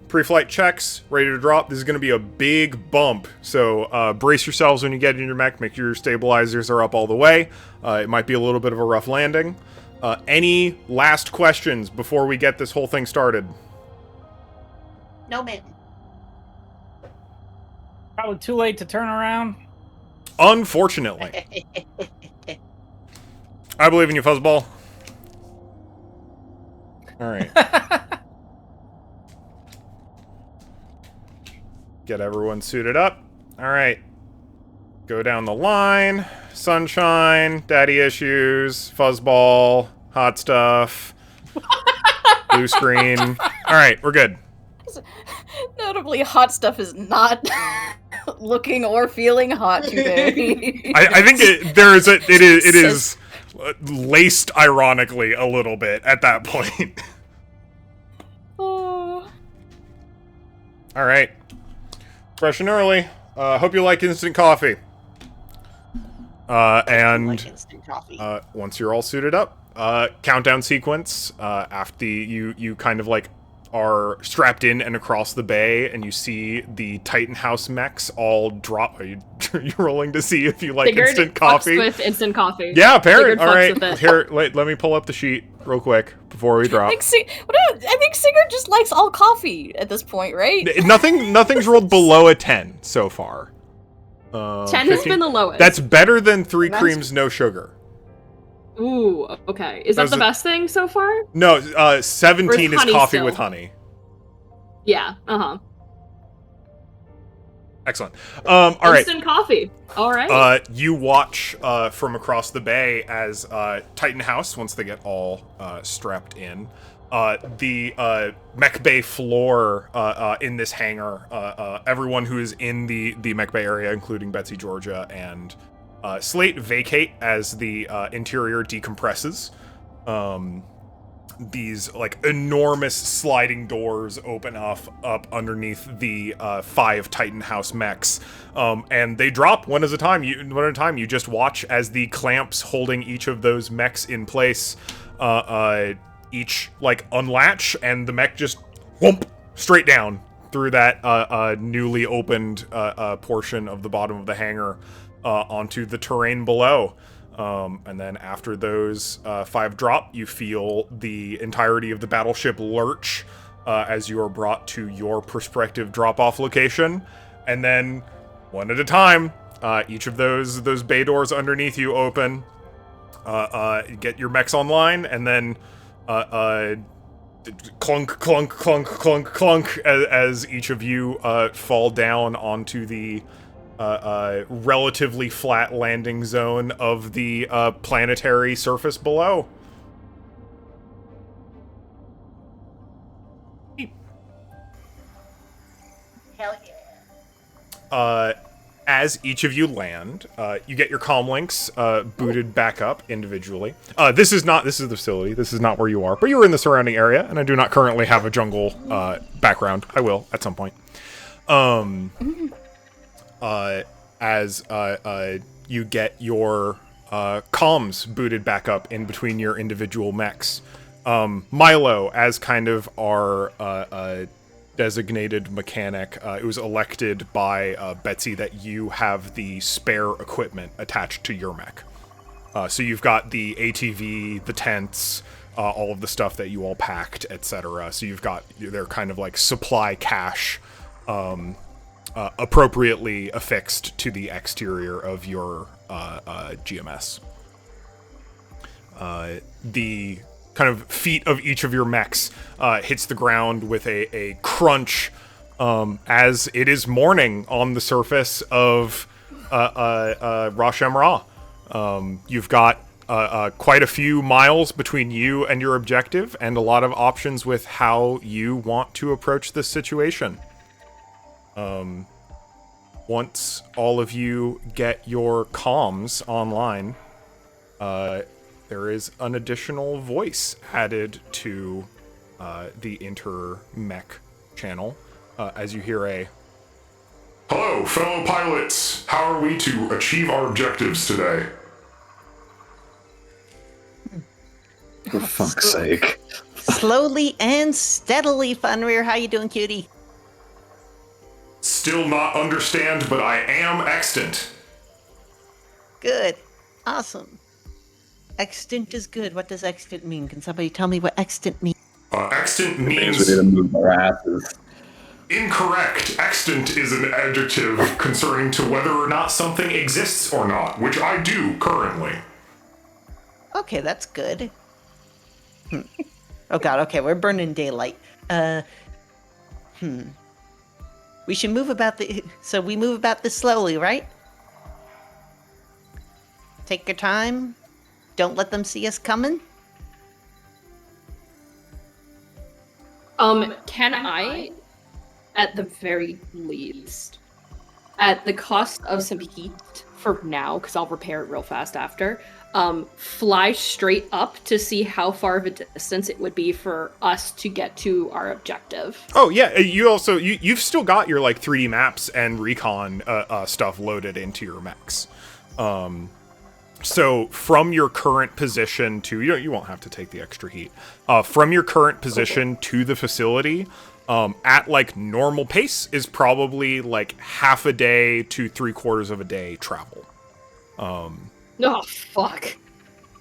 A: pre-flight checks, ready to drop. This is going to be a big bump. So brace yourselves when you get in your mech. Make sure your stabilizers are up all the way. It might be a little bit of a rough landing. Any last questions before we get this whole thing started?
D: No, man.
B: Probably too late to turn around.
A: Unfortunately. I believe in you, Fuzzball. All right. Get everyone suited up. All right. Go down the line. Sunshine, Daddy Issues, Fuzzball, Hot Stuff, Blue Screen. All right, we're good.
E: Notably, hot stuff is not looking or feeling hot today.
A: I think it is laced ironically a little bit at that point.
E: Oh.
A: All right. Fresh and early. Hope you like instant coffee. And
D: Like instant coffee.
A: once you're all suited up, countdown sequence. After you kind of like are strapped in and across the bay, and you see the Titan House mechs all drop. Are you rolling to see if you like
F: Sigurd
A: instant
F: fucks
A: coffee?
F: with instant coffee.
A: Yeah, apparently.
F: Sigurd
A: All
F: fucks
A: right,
F: with it.
A: here. Let me pull up the sheet real quick before we drop.
E: I think Sigurd just likes all coffee at this point, right?
A: Nothing's rolled below a 10 so far.
F: 10 has
A: 15.
F: been the lowest.
A: That's better than 3
D: That's-
A: creams, no sugar.
F: Ooh, okay. Is that
A: Those
F: the
A: are-
F: best thing so far?
A: No, 17
F: Or
A: is
F: honey
A: coffee
F: still?
A: with honey.
F: Yeah, uh-huh.
A: Excellent. All right.
F: Instant coffee. All right.
A: You watch from across the bay as Titan House, once they get all strapped in, the mech bay floor in this hangar, everyone who is in the mech bay area, including Betsy, Georgia, and slate vacate as the interior decompresses. These like enormous sliding doors open up underneath the 5 Titan House mechs, and they drop one at a time. You just watch as the clamps holding each of those mechs in place, each like unlatch, and the mech just whoomp straight down through that newly opened portion of the bottom of the hangar onto the terrain below. And then after those 5 drop, you feel the entirety of the battleship lurch as you are brought to your prospective drop-off location. And then, one at a time, each of those bay doors underneath you open. Get your mechs online, and then clunk, clunk, clunk, clunk, clunk, as each of you fall down onto the relatively flat landing zone of the planetary surface below.
G: Hell yeah.
A: As each of you land, you get your comm links booted back up individually. This is the facility. This is not where you are, but you're in the surrounding area, and I do not currently have a jungle background. I will at some point. As you get your comms booted back up in between your individual mechs. Milo, as kind of our designated mechanic, it was elected by Betsy that you have the spare equipment attached to your mech. So you've got the ATV, the tents, all of the stuff that you all packed, etc. So you've got their kind of like supply cache appropriately affixed to the exterior of your GMS. The kind of feet of each of your mechs hits the ground with a crunch as it is morning on the surface of Rashem Ra. You've got quite a few miles between you and your objective, and a lot of options with how you want to approach this situation. Once all of you get your comms online, there is an additional voice added to the inter-mech channel as you hear a,
H: Hello, fellow pilots. How are we to achieve our objectives today?
C: For fuck's sake.
G: Slowly and steadily, Funrir. How you doing, cutie?
H: Still not understand, but I am extant.
G: Good. Awesome. Extant is good. What does extant mean? Can somebody tell me what extant means?
H: Extant
C: Means we
H: means
C: didn't move our asses.
H: incorrect. Extant is an adjective concerning to whether or not something exists or not, which I do currently.
G: Okay, that's good. Oh god, okay, we're burning daylight. We should move about so we move about this slowly, right? Take your time. Don't let them see us coming.
F: Can I, at the very least, at the cost of some heat for now, because I'll repair it real fast after, fly straight up to see how far of a distance it would be for us to get to our objective?
A: oh yeah, you also you've still got your like 3D maps and recon stuff loaded into your mechs. So from your current position to you won't have to take the extra heat. From your current position to the facility, at like normal pace is probably like half a day to 3/4 of a day travel.
F: Oh, fuck.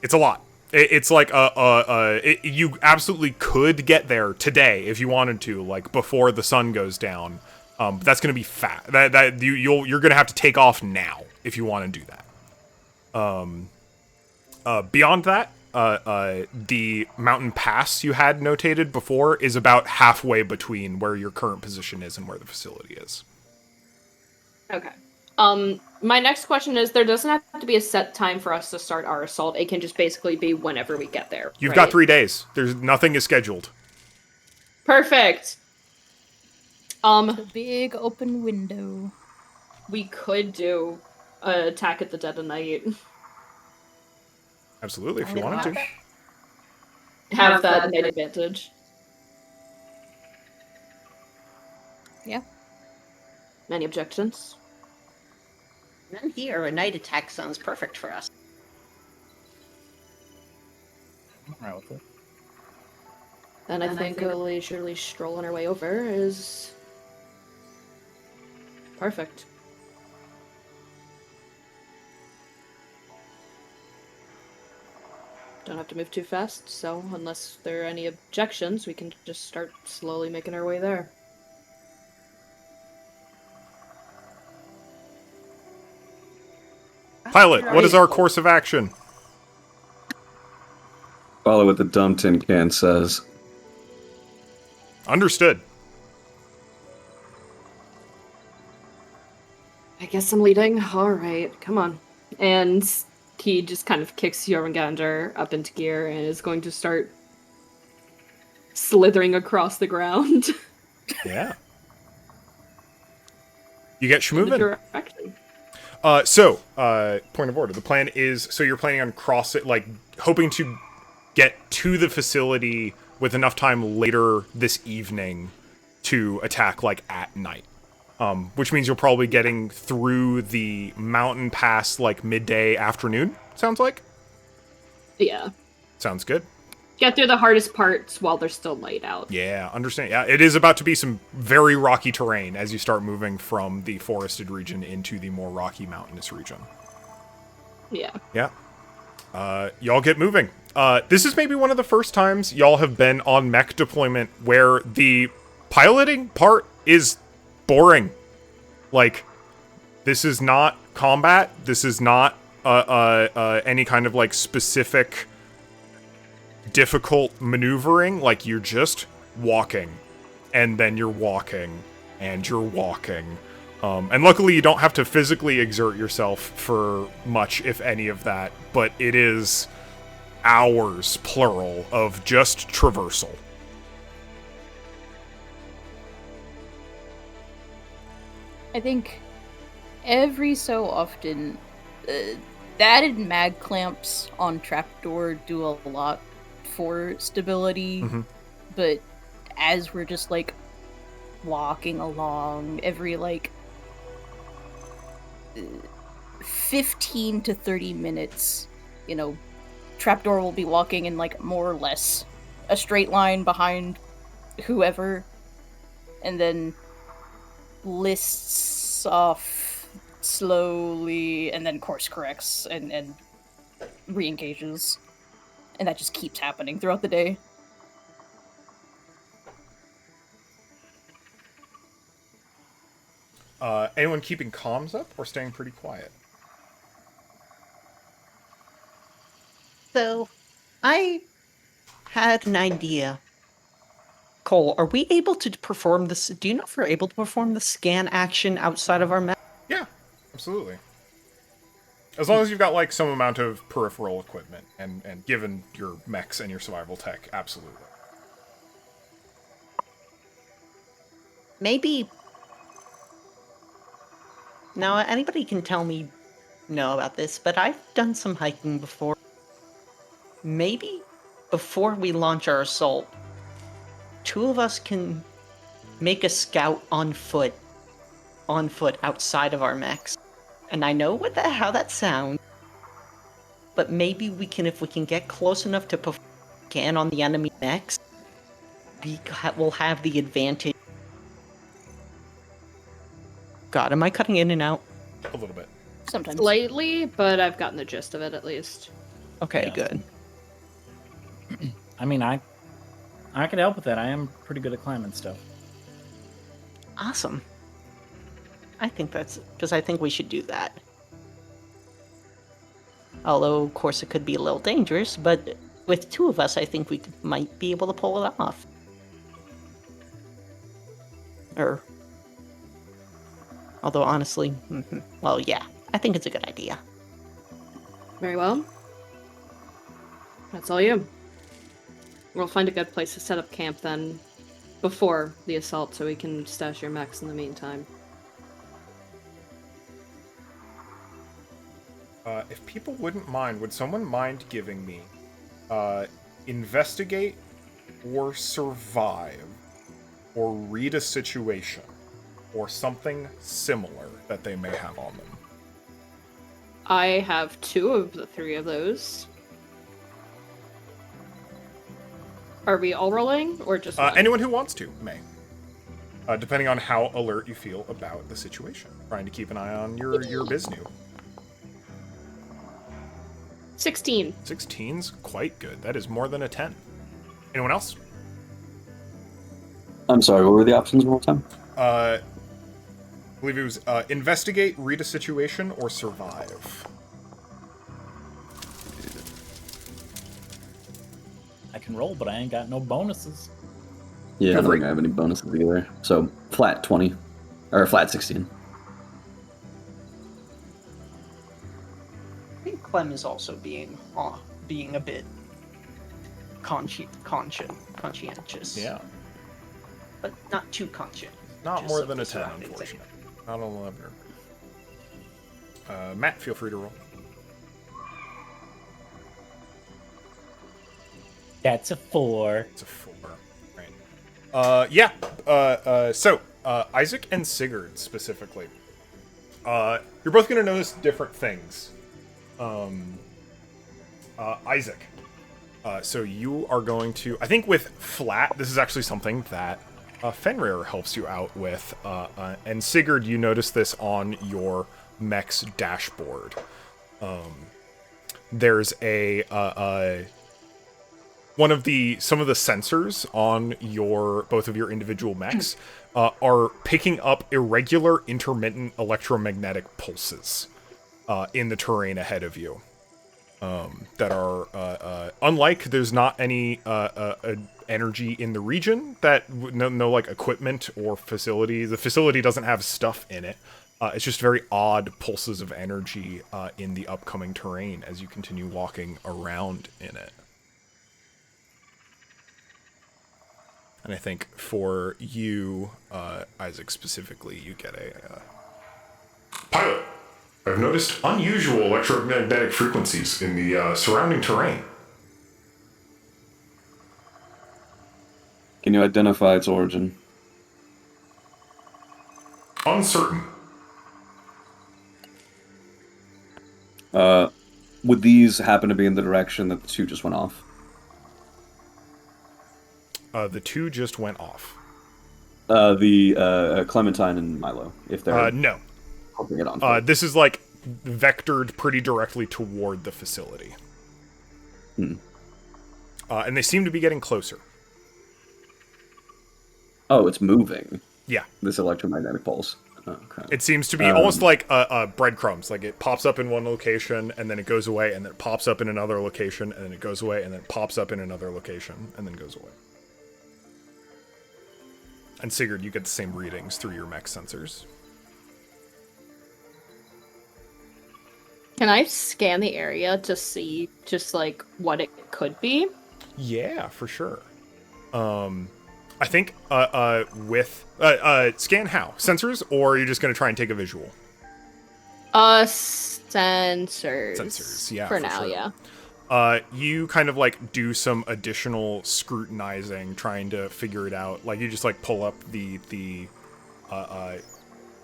A: It's a lot. It's like you absolutely could get there today if you wanted to, like before the sun goes down. But that's going to be fat. You're going to have to take off now if you want to do that. Beyond that, the mountain pass you had notated before is about halfway between where your current position is and where the facility is.
F: Okay. My next question is, there doesn't have to be a set time for us to start our assault. It can just basically be whenever we get there.
A: You've
F: right?
A: got 3 days. There's nothing is scheduled.
F: Perfect.
E: A big open window.
F: We could do attack at the dead of night.
A: Absolutely, if you wanted to.
F: Have that night advantage.
E: Yeah.
F: Any objections?
G: None here. A night attack sounds perfect for us.
B: I'm alright with it.
F: Then I think a leisurely stroll on our way over is perfect. Don't have to move too fast, so unless there are any objections, we can just start slowly making our way there.
A: Pilot, what is our course of action?
C: Follow what the dumb tin can says.
A: Understood.
F: I guess I'm leading. Alright, come on. And he just kind of kicks Jormungandr up into gear and is going to start slithering across the ground.
A: Yeah. You get
F: in the
A: schmovin'.
F: direction.
A: Point of order. The plan is, so you're planning on hoping to get to the facility with enough time later this evening to attack, at night. Which means you'll probably getting through the mountain pass, midday afternoon, sounds like?
F: Yeah.
A: Sounds good.
F: Get through the hardest parts while they're still light out.
A: Yeah, understand. Yeah, it is about to be some very rocky terrain as you start moving from the forested region into the more rocky mountainous region.
F: Yeah.
A: Yeah. Y'all get moving. This is maybe one of the first times y'all have been on mech deployment where the piloting part is boring. This is not combat. This is not any kind of specific difficult maneuvering. You're just walking, and then you're walking, and you're walking. And luckily you don't have to physically exert yourself for much, if any of that, but it is hours, plural, of just traversal.
E: I think every so often, the added mag clamps on trapdoor do a lot for stability, but as we're just walking along, every 15 to 30 minutes, trapdoor will be walking in more or less a straight line behind whoever, and then lists off slowly, and then course corrects and re-engages. And that just keeps happening throughout the day.
A: Anyone keeping comms up or staying pretty quiet?
G: So, I had an idea. Cole, are we able to perform this? Do you know if we're able to perform the scan action outside of our map?
A: Yeah, absolutely. As long as you've got some amount of peripheral equipment, and given your mechs and your survival tech, absolutely.
G: Maybe. Now, anybody can tell me no about this, but I've done some hiking before. Maybe before we launch our assault, two of us can make a scout on foot outside of our mechs. And I know how that sounds, but maybe if we can get close enough to scan on the enemy mechs, we'll have the advantage. God, am I cutting in and out?
A: A little bit.
E: Sometimes.
F: Slightly, but I've gotten the gist of it at least.
G: Okay,
B: Yeah.
G: good.
B: I mean, I could help with that. I am pretty good at climbing stuff.
G: Awesome. I think because I think we should do that. Although, of course, it could be a little dangerous, but with two of us, I think we might be able to pull it off. Although, honestly, well, yeah, I think it's a good idea.
F: Very well. That's all you. We'll find a good place to set up camp then, before the assault, so we can stash your mechs in the meantime.
A: If people wouldn't mind, would someone mind giving me investigate or survive or read a situation or something similar that they may have on them?
F: I have 2 of the 3 of those. Are we all rolling, or just one?
A: Anyone who wants to may. Depending on how alert you feel about the situation. Trying to keep an eye on your Biznu.
F: 16.
A: 16's quite good. That is more than a 10. Anyone else?
C: I'm sorry, what were the options one more time?
A: I believe it was investigate, read a situation, or survive.
B: I can roll, but I ain't got no bonuses.
C: Yeah, I don't think I have any bonuses either. So, flat 20. Or flat 16.
D: I think Clem is also being a bit conscientious.
A: Yeah.
D: But not too conscientious.
A: Not more
D: of
A: than
D: the
A: a 10,
D: surroundings,
A: unfortunately. Not an 11. Matt, feel free to roll.
B: That's a 4.
A: It's a 4. Right. So, Isaac and Sigurd, specifically. You're both going to notice different things. Isaac. So you are going to... I think with flat, this is actually something that Fenrir helps you out with. And Sigurd, you notice this on your mech's dashboard. There's some of the sensors on both of your individual mechs are picking up irregular intermittent electromagnetic pulses in the terrain ahead of you. That are unlike there's not any energy in the region that no like equipment or facility. The facility doesn't have stuff in it. It's just very odd pulses of energy in the upcoming terrain as you continue walking around in it. And I think for you, Isaac specifically, you get a...
H: Pilot, I've noticed unusual electromagnetic frequencies in the surrounding terrain.
C: Can you identify its origin?
H: Uncertain.
C: Would these happen to be in the direction that the 2 just went off?
A: The 2 just went off.
C: The Clementine and Milo, if they're
A: No.
C: hoping it on.
A: This is like vectored pretty directly toward the facility. And they seem to be getting closer.
C: Oh, it's moving.
A: Yeah.
C: This electromagnetic pulse. Oh, okay.
A: It seems to be almost like breadcrumbs. Like it pops up in one location, and then it goes away, and then it pops up in another location, and then it goes away, and then it pops up in another location, and then goes away. And Sigurd, you get the same readings through your mech sensors.
F: Can I scan the area to see just like what it could be?
A: Yeah, for sure. I think with scan how? Sensors, or are you just going to try and take a visual?
F: Sensors.
A: Sensors, yeah.
F: For now,
A: sure.
F: yeah.
A: You kind of like do some additional scrutinizing, trying to figure it out. Like you just like pull up the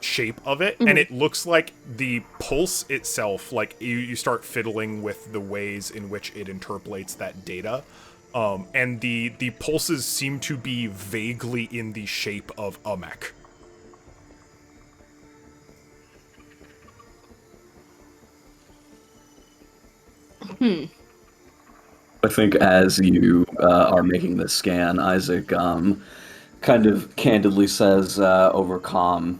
A: shape of it, and it looks like the pulse itself, like you start fiddling with the ways in which it interpolates that data. And the pulses seem to be vaguely in the shape of a mech.
C: I think as you are making this scan, Isaac kind of candidly says over comm,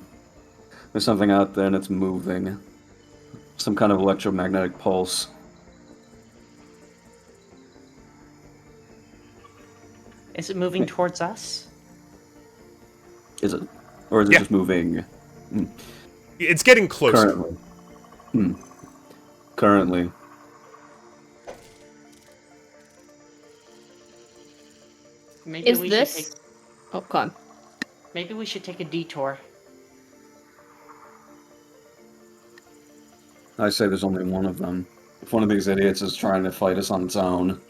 C: there's something out there and it's moving. Some kind of electromagnetic pulse.
D: Is it moving towards us?
C: Is it? Or is it
A: Yeah.
C: just moving
A: It's getting closer.
C: currently? Currently.
D: Maybe
F: Is
D: we
F: this?
D: should take,
F: Oh, come on.
D: maybe we should take a detour.
C: I say there's only one of them. If one of these idiots is trying to fight us on its own,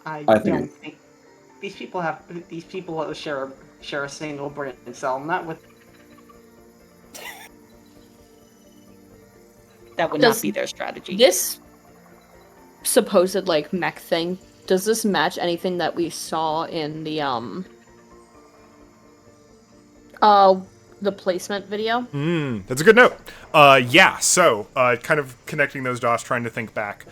D: I
C: I think-
D: don't think these people share a single brain cell, not with. That would
F: Does
D: not be their strategy.
F: This supposed like mech thing, does this match anything that we saw in the placement video?
A: That's a good note. Yeah, so, kind of connecting those dots, trying to think back.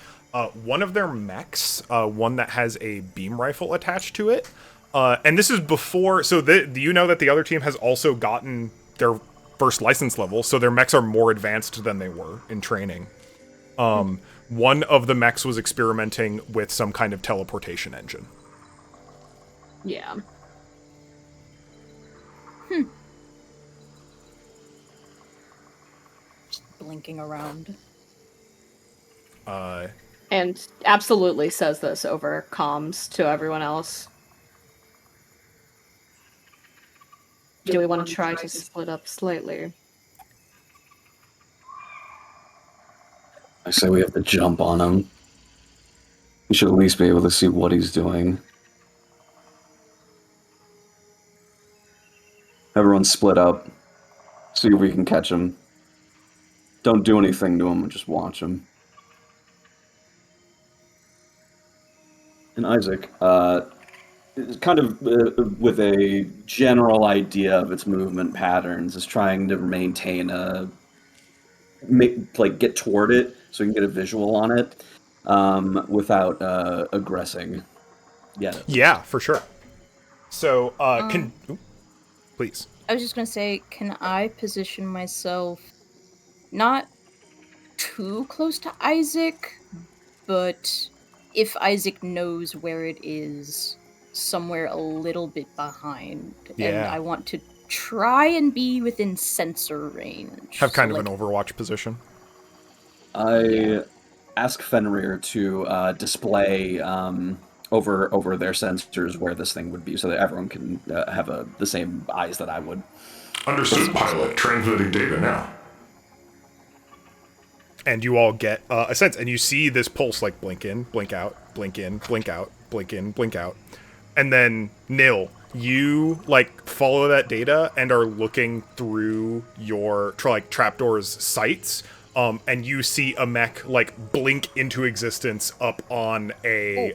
A: One of their mechs, one that has a beam rifle attached to it, and this is before, so you know that the other team has also gotten their first license level, so their mechs are more advanced than they were in training. One of the mechs was experimenting with some kind of teleportation engine.
F: Yeah.
E: Blinking around.
F: And absolutely says this over comms to everyone else. Do we want to try to split up slightly?
C: I say we have to jump on him. We should at least be able to see what he's doing. Everyone split up. See if we can catch him. Don't do anything to him, just watch him. And Isaac, kind of with a general idea of its movement patterns, is trying to maintain get toward it so you can get a visual on it without aggressing.
A: Yeah, for sure. So, please.
E: I was just gonna say, can I position myself not too close to Isaac, but if Isaac knows where it is, somewhere a little bit behind.
A: Yeah.
E: And I want to try and be within sensor range.
A: Have kind
E: So,
A: of an Overwatch position.
C: I ask Fenrir to display over their sensors where this thing would be, so that everyone can have the same eyes that I would.
H: Understood, pilot. Transmitting data now.
A: And you all get a sense, and you see this pulse like blink in, blink out, blink in, blink out, blink in, blink out. And then, Nil, you like follow that data and are looking through your trapdoor's sights, and you see a mech like blink into existence up on a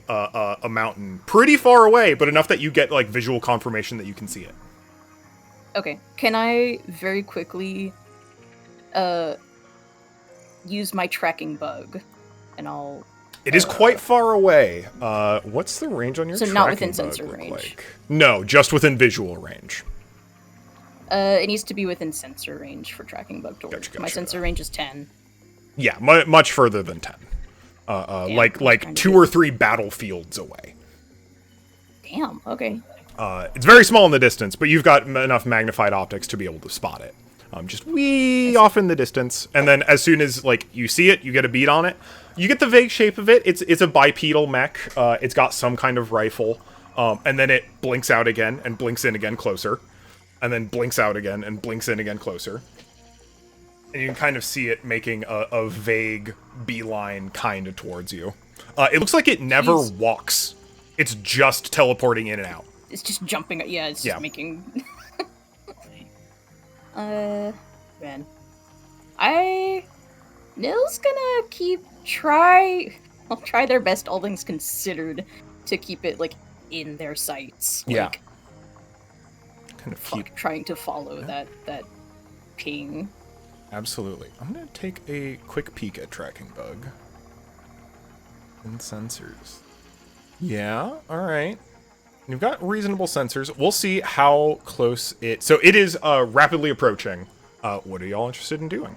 A: mountain, pretty far away, but enough that you get like visual confirmation that you can see it.
E: Okay, can I very quickly use my tracking bug, and I'll...
A: It is quite far away. What's the range on your
E: So
A: tracking
E: not within
A: bug
E: sensor
A: look
E: range.
A: like? No, just within visual range.
E: It needs to be within sensor range for tracking bug to work.
A: Gotcha.
E: My sensor range is 10.
A: Yeah, much further than 10. Like
E: trying to
A: 2
E: get-
A: or 3 battlefields away.
E: Damn, okay.
A: It's very small in the distance, but you've got enough magnified optics to be able to spot it. Just wee off in the distance, and then as soon as like you see it, you get a beat on it. You get the vague shape of it. It's a bipedal mech. It's got some kind of rifle, and then it blinks out again and blinks in again closer, and then blinks out again and blinks in again closer. And you can kind of see it making a vague beeline kind of towards you. It looks like it never
E: Jeez.
A: walks. It's just teleporting in and out.
E: It's just jumping. Yeah, it's just
A: Yeah.
E: making... man. Nil's gonna I'll try their best, all things considered, to keep it, like, in their sights.
A: Yeah.
E: Like,
A: Kind of keep...
E: trying to follow that ping.
A: Absolutely. I'm going to take a quick peek at tracking bug. And sensors. Yeah, alright. You've got reasonable sensors. We'll see how close it... So it is rapidly approaching. What are y'all interested in doing?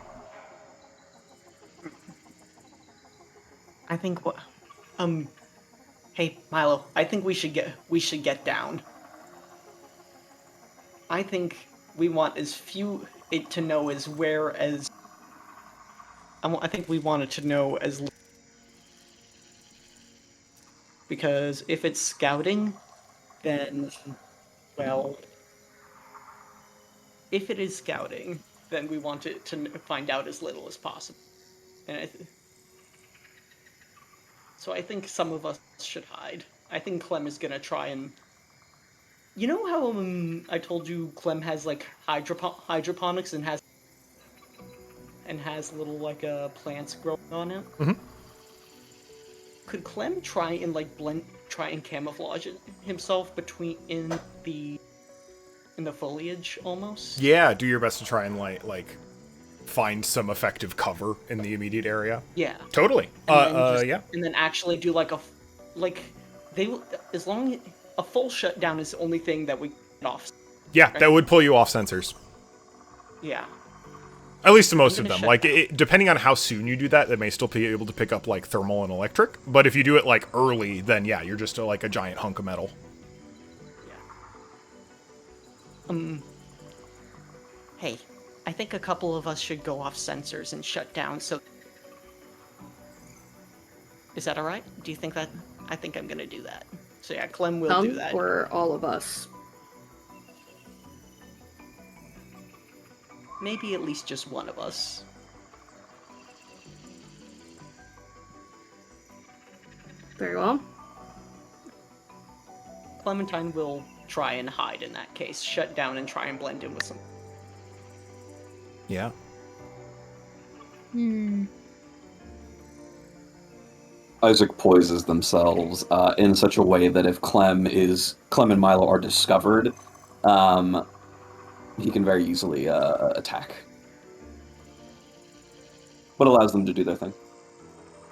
D: I think hey Milo, I think we should get down. I think we want as few it to know as where as I think we want it to know as because if it's scouting, then well, if it is scouting, then we want to find out as little as possible. And so I think some of us should hide. I think Clem is gonna try and... You know how I told you Clem has like hydroponics and has little like plants growing on it?
A: Mhm.
D: Could Clem try and like try and camouflage himself in the foliage almost?
A: Yeah, do your best to try and like find some effective cover in the immediate area.
D: Yeah.
A: Totally. Yeah.
D: And then actually do like as long a full shutdown is the only thing that we get off.
A: Yeah,
D: Right.
A: that would pull you off sensors.
D: Yeah.
A: At least to most of
D: gonna
A: them.
D: shut
A: Like,
D: down.
A: depending on how soon you do that, they may still be able to pick up, like, thermal and electric. But if you do it, like, early, then, yeah, you're just, like, a giant hunk of metal.
D: Hey, I think a couple of us should go off sensors and shut down, so... Is that alright? Do you think that... I think I'm gonna do that. So yeah, Clem will do that.
F: Or all of us.
D: Maybe at least just one of us.
F: Very well.
D: Clementine will try and hide in that case. Shut down and try and blend in with some...
A: Yeah.
C: Isaac poises themselves in such a way that if Clem and Milo are discovered, he can very easily attack. But allows them to do their thing.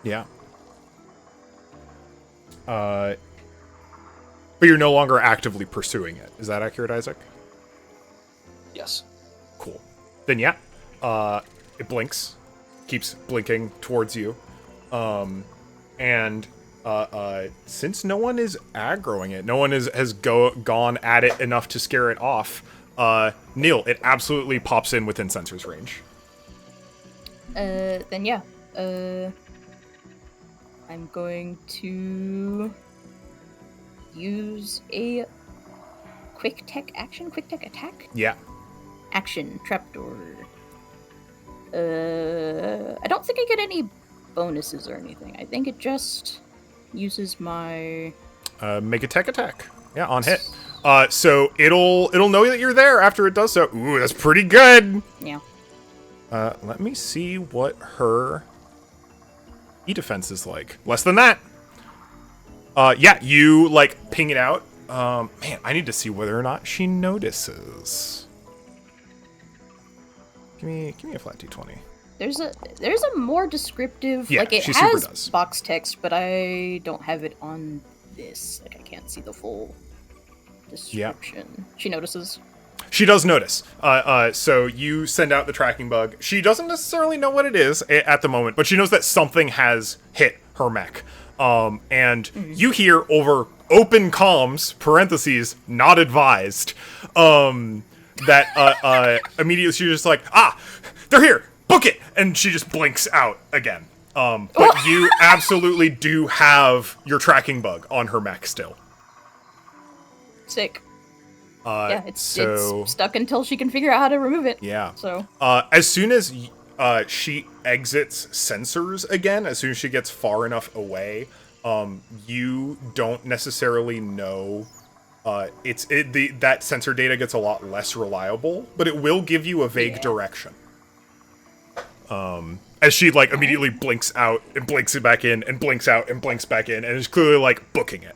A: Yeah. But you're no longer actively pursuing it. Is that accurate, Isaac?
C: Yes.
A: Cool. Then yeah, it blinks, keeps blinking towards you, and since no one is aggroing it, no one has gone at it enough to scare it off. Neil, it absolutely pops in within sensor's range.
E: Then yeah. I'm going to use a quick tech attack?
A: Yeah.
E: Action, trapdoor. I don't think I get any bonuses or anything. I think it just uses my...
A: Make a tech attack. Yeah, on hit. So it'll know that you're there after it does so. Ooh, that's pretty good.
E: Yeah.
A: Let me see what her E-defense is like. Less than that. Yeah, you, like, ping it out. Man, I need to see whether or not she notices. Give me a flat D20.
E: There's a more descriptive...
A: Yeah,
E: like, it
A: she super
E: has
A: does.
E: box text, but I don't have it on this. Like, I can't see the full description. She notices.
A: She does notice. So you send out the tracking bug. She doesn't necessarily know what it is at the moment, but she knows that something has hit her mech. And you hear over open comms, parentheses, not advised, that immediately she's just like, they're here, book it! And she just blinks out again. But you absolutely do have your tracking bug on her mech still.
E: Sick. Yeah, it's
A: so
E: stuck until she can figure out how to remove it.
A: yeah.
E: So
A: As soon as she exits sensors again, as soon as she gets far enough away, you don't necessarily know. That sensor data gets a lot less reliable, but it will give you a vague direction. As she like immediately blinks out and blinks it back in and blinks out and blinks back in and is clearly like booking it.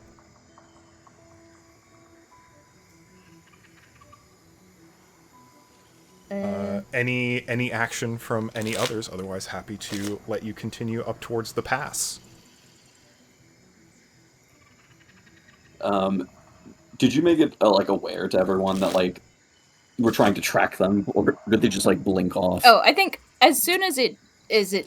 A: Any action from any others? Otherwise, happy to let you continue up towards the pass.
C: Did you make it like aware to everyone that like we're trying to track them, or did they just like blink off?
E: Oh, I think as soon as it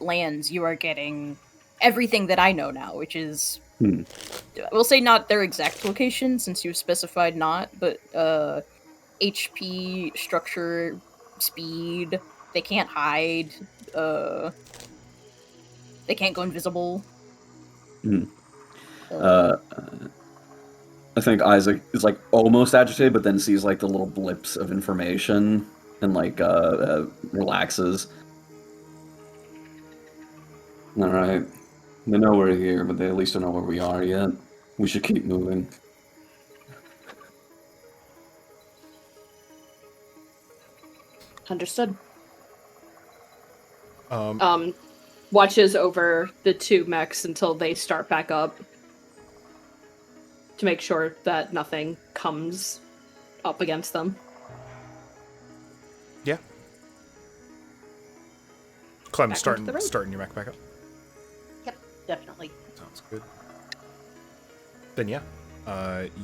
E: lands, you are getting everything that I know now, which is we'll say not their exact location since you've specified not, but HP, structure, speed. They can't hide. They can't go invisible.
C: I think Isaac is like almost agitated, but then sees like the little blips of information and like relaxes. All right, they know we're here, but they at least don't know where we are yet. We should keep moving.
F: Understood.
A: Um,
F: Watches over the two mechs until they start back up to make sure that nothing comes up against them.
A: yeah. Clem,
F: Back onto the road.
A: starting your mech back up.
G: Yep, definitely.
A: Sounds good. Then yeah,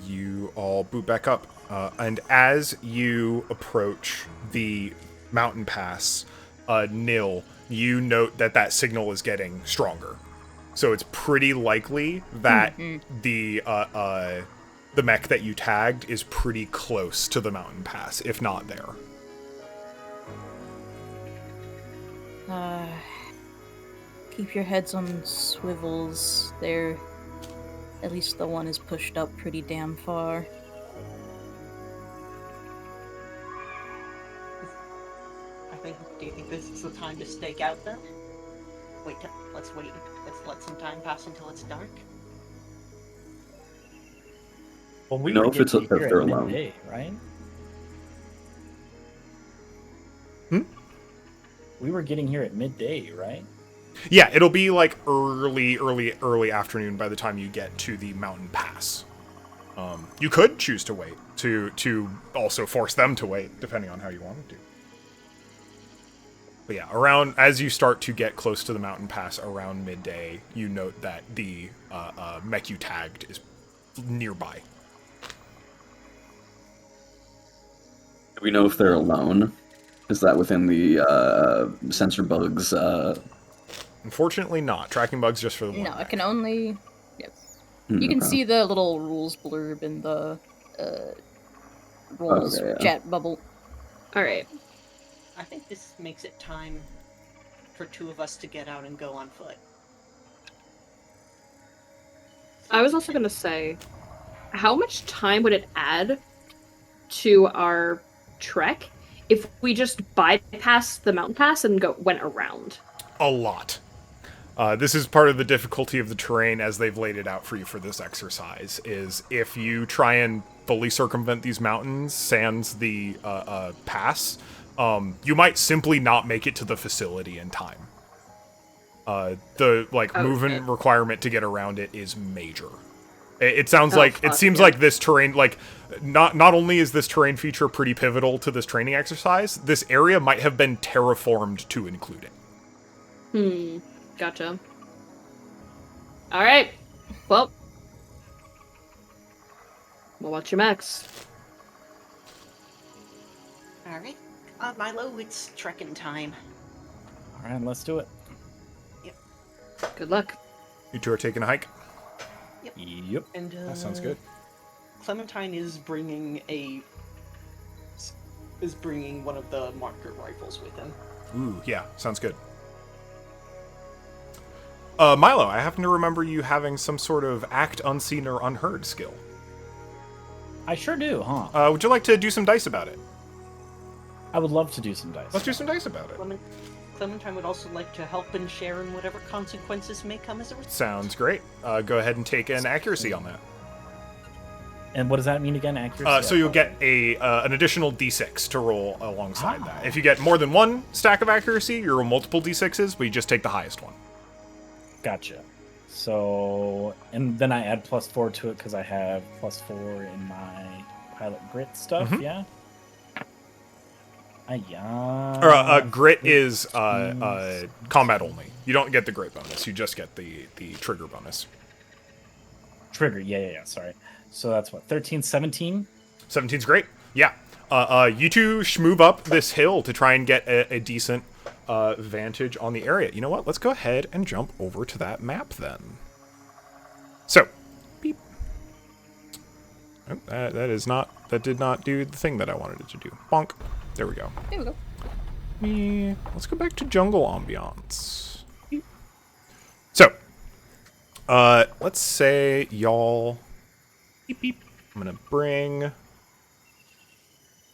A: you all boot back up, and as you approach the mountain pass, Nil, you note that signal is getting stronger. So it's pretty likely that the mech that you tagged is pretty close to the mountain pass, if not there.
E: Keep your heads on swivels. There, at least the one is pushed up pretty damn far.
G: Do you think this is the time to stake out then? Let's wait. Let's let some time pass until it's dark.
B: Well, we
C: No,
B: were
C: if it's
B: getting
C: if
B: here
C: they're
B: at
C: alone.
B: midday, right? We were getting here at midday, right?
A: Yeah, it'll be like early afternoon by the time you get to the mountain pass. You could choose to wait to also force them to wait, depending on how you wanted to. But yeah, around as you start to get close to the mountain pass around midday, you note that the mech you tagged is nearby.
C: Do we know if they're alone? Is that within the sensor bugs?
A: Unfortunately, not. Tracking bugs just for the one.
E: No, I
A: mech.
E: can only. Yep. You can
C: okay.
E: see the little rules blurb in the rules
C: Okay, yeah.
E: chat bubble.
F: All right.
G: I think this makes it time for two of us to get out and go on foot.
F: I was also going to say, how much time would it add to our trek if we just bypassed the mountain pass and went around?
A: A lot. This is part of the difficulty of the terrain as they've laid it out for you for this exercise, is if you try and fully circumvent these mountains, sans the pass, you might simply not make it to the facility in time. The movement requirement to get around it is major. It sounds it seems like this terrain, not only is this terrain feature pretty pivotal to this training exercise, this area might have been terraformed to include it.
F: Gotcha. All right. Well, we'll watch your mechs.
G: Alright. Milo, it's trekking time.
B: All right, let's do it.
F: Good luck.
A: You two are taking a hike.
B: Yep.
G: And
A: That sounds good.
G: Clementine is bringing one of the marker rifles with him.
A: Ooh, yeah, sounds good. Milo, I happen to remember you having some sort of act unseen or unheard skill.
B: I sure do, huh?
A: Would you like to do some dice about it?
B: I would love to do some dice.
A: Let's do some dice about it.
G: Clementine would also like to help and share in whatever consequences may come as a result.
A: Sounds great. Go ahead and take an accuracy on that.
B: And what does that mean again? Accuracy?
A: So you'll get an additional d6 to roll alongside that. If you get more than one stack of accuracy, you roll multiple d6s, but you just take the highest one.
B: Gotcha. So, and then I add +4 to it because I have +4 in my pilot grit stuff, yeah?
A: Grit is combat only. You don't get the grit bonus. You just get the trigger bonus.
B: Trigger, yeah, sorry. So that's what, 13, 17?
A: 17's great. Yeah. You two schmoob up this hill to try and get a decent vantage on the area. You know what? Let's go ahead and jump over to that map then. So, beep. Oh, that did not do the thing that I wanted it to do. Bonk. There we go.
E: There we go.
A: Let's go back to jungle ambiance. Beep. So, let's say y'all. Beep beep. I'm gonna bring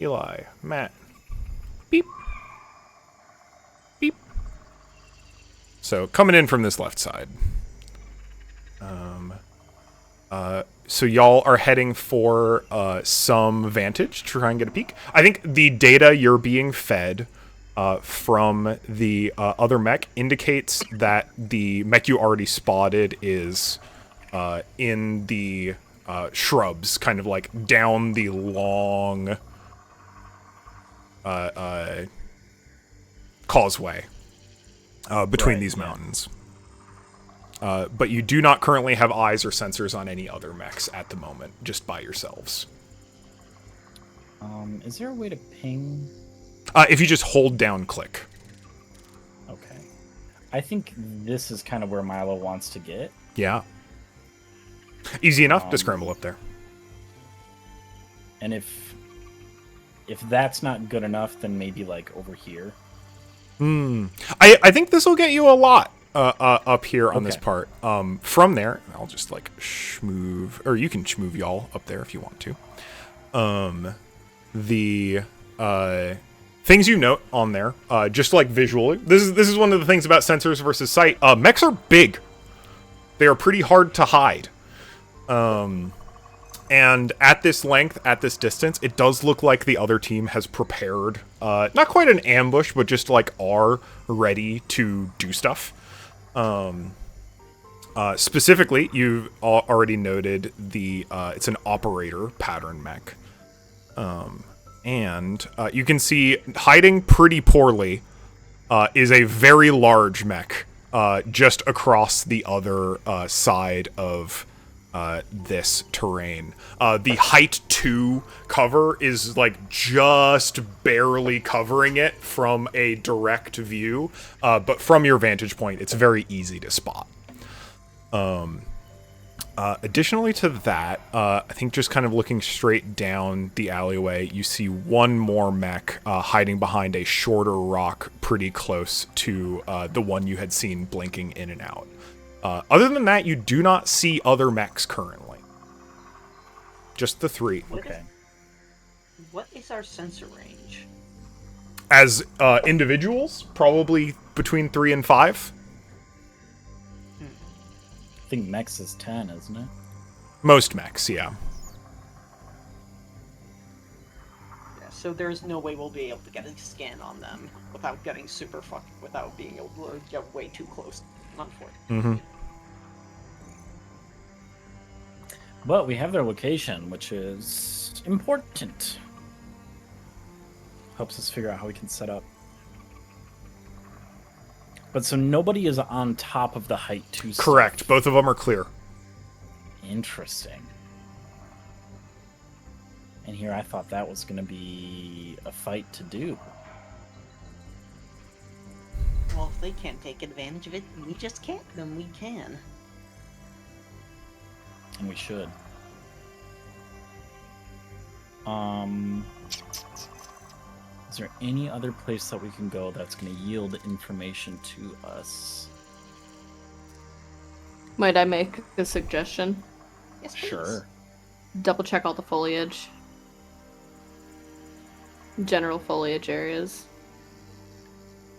A: Eli, Matt, Beep. Beep. So coming in from this left side. So y'all are heading for some vantage to try and get a peek. I think the data you're being fed from the other mech indicates that the mech you already spotted is in the shrubs, kind of like down the long causeway between these mountains. But you do not currently have eyes or sensors on any other mechs at the moment, just by yourselves.
B: Is there a way to ping?
A: If you just hold down click.
B: Okay. I think this is kind of where Milo wants to get.
A: Yeah. Easy enough to scramble up there.
B: And if that's not good enough, then maybe like over here.
A: I think this will get you a lot up here on this
B: Okay.
A: part. From there, I'll just like schmoove, or you can schmoove y'all up there if you want to. The things you note on there, just like visually, this is one of the things about sensors versus sight. Mechs are big. They are pretty hard to hide. And at this length, at this distance, it does look like the other team has prepared, not quite an ambush, but just like are ready to do stuff. Specifically, you've already noted the, it's an operator pattern mech. And you can see hiding pretty poorly is a very large mech just across the other side of this terrain. The height 2 cover is like just barely covering it from a direct view, but from your vantage point, it's very easy to spot. Additionally to that, I think just kind of looking straight down the alleyway, you see one more mech hiding behind a shorter rock pretty close to the one you had seen blinking in and out. Other than that, you do not see other mechs currently. Just the 3.
B: Okay.
D: What is our sensor range?
A: As individuals, probably between 3 and 5.
B: I think Mex is 10, isn't it?
A: Most mechs, yeah.
D: Yeah, so there's no way we'll be able to get a scan on them without getting without being able to get way too close. Unfortunately.
B: But we have their location, which is important. Helps us figure out how we can set up. But so nobody is on top of the height 2 stuff.
A: Correct. Both of them are clear.
B: Interesting. And here I thought that was going to be a fight to do.
D: Well, if they can't take advantage of it, we just can't, then we can.
B: And we should. Is there any other place that we can go that's going to yield information to us?
F: Might I make a suggestion?
D: Yes, please.
B: Sure.
F: Double check all the foliage. General foliage areas.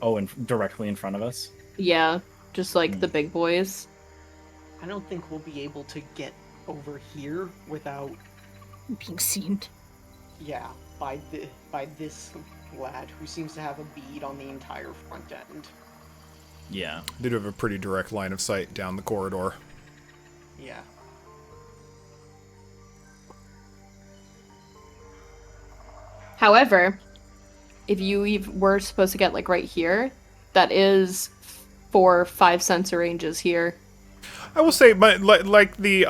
B: Oh, and directly in front of us?
F: Yeah, just like the big boys.
D: I don't think we'll be able to get over here without,
E: Being seen.
D: yeah, by this lad who seems to have a bead on the entire front end.
B: Yeah.
A: They do have a pretty direct line of sight down the corridor.
D: Yeah.
F: However, if you were supposed to get like right here, that is 4 or 5 sensor ranges here.
A: I will say, but like the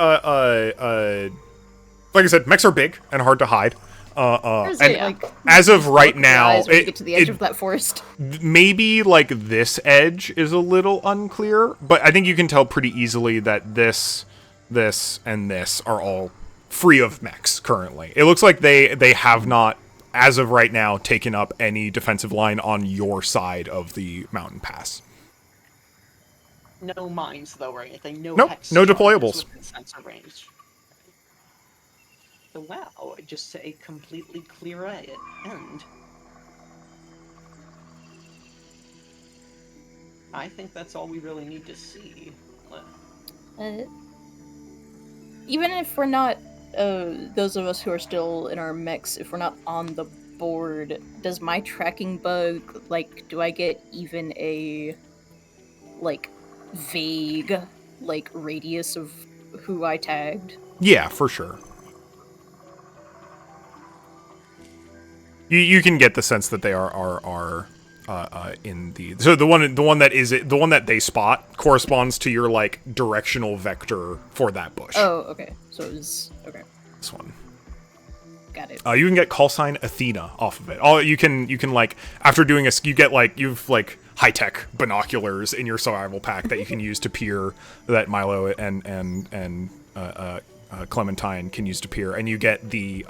A: like I said, mechs are big and hard to hide.
E: There's
A: And
E: like
A: as of right now,
E: when you
A: it,
E: get to the edge
A: it-
E: of that forest.
A: maybe like this edge is a little unclear, but I think you can tell pretty easily that this, and this are all free of mechs currently. It looks like they have not, as of right now, taken up any defensive line on your side of the mountain pass.
D: No mines though or anything. No.
A: Nope,
D: hex
A: no
D: charges
A: deployables.
D: within sensor range. So wow, just a completely clear end. I think that's all we really need to see.
E: Even if we're not, those of us who are still in our mechs, if we're not on the board, does my tracking bug, like, do I get even a, like, vague, like, radius of who I tagged?
A: Yeah, for sure. You can get the sense that they are in the the one that they spot corresponds to your like directional vector for that bush.
E: Oh, okay. So it was okay.
A: This one.
E: Got it.
A: You can get call sign Athena off of it. All you can like after doing a you get like you've like high tech binoculars in your survival pack that you can use to peer that Milo and Clementine can use to peer, and you get the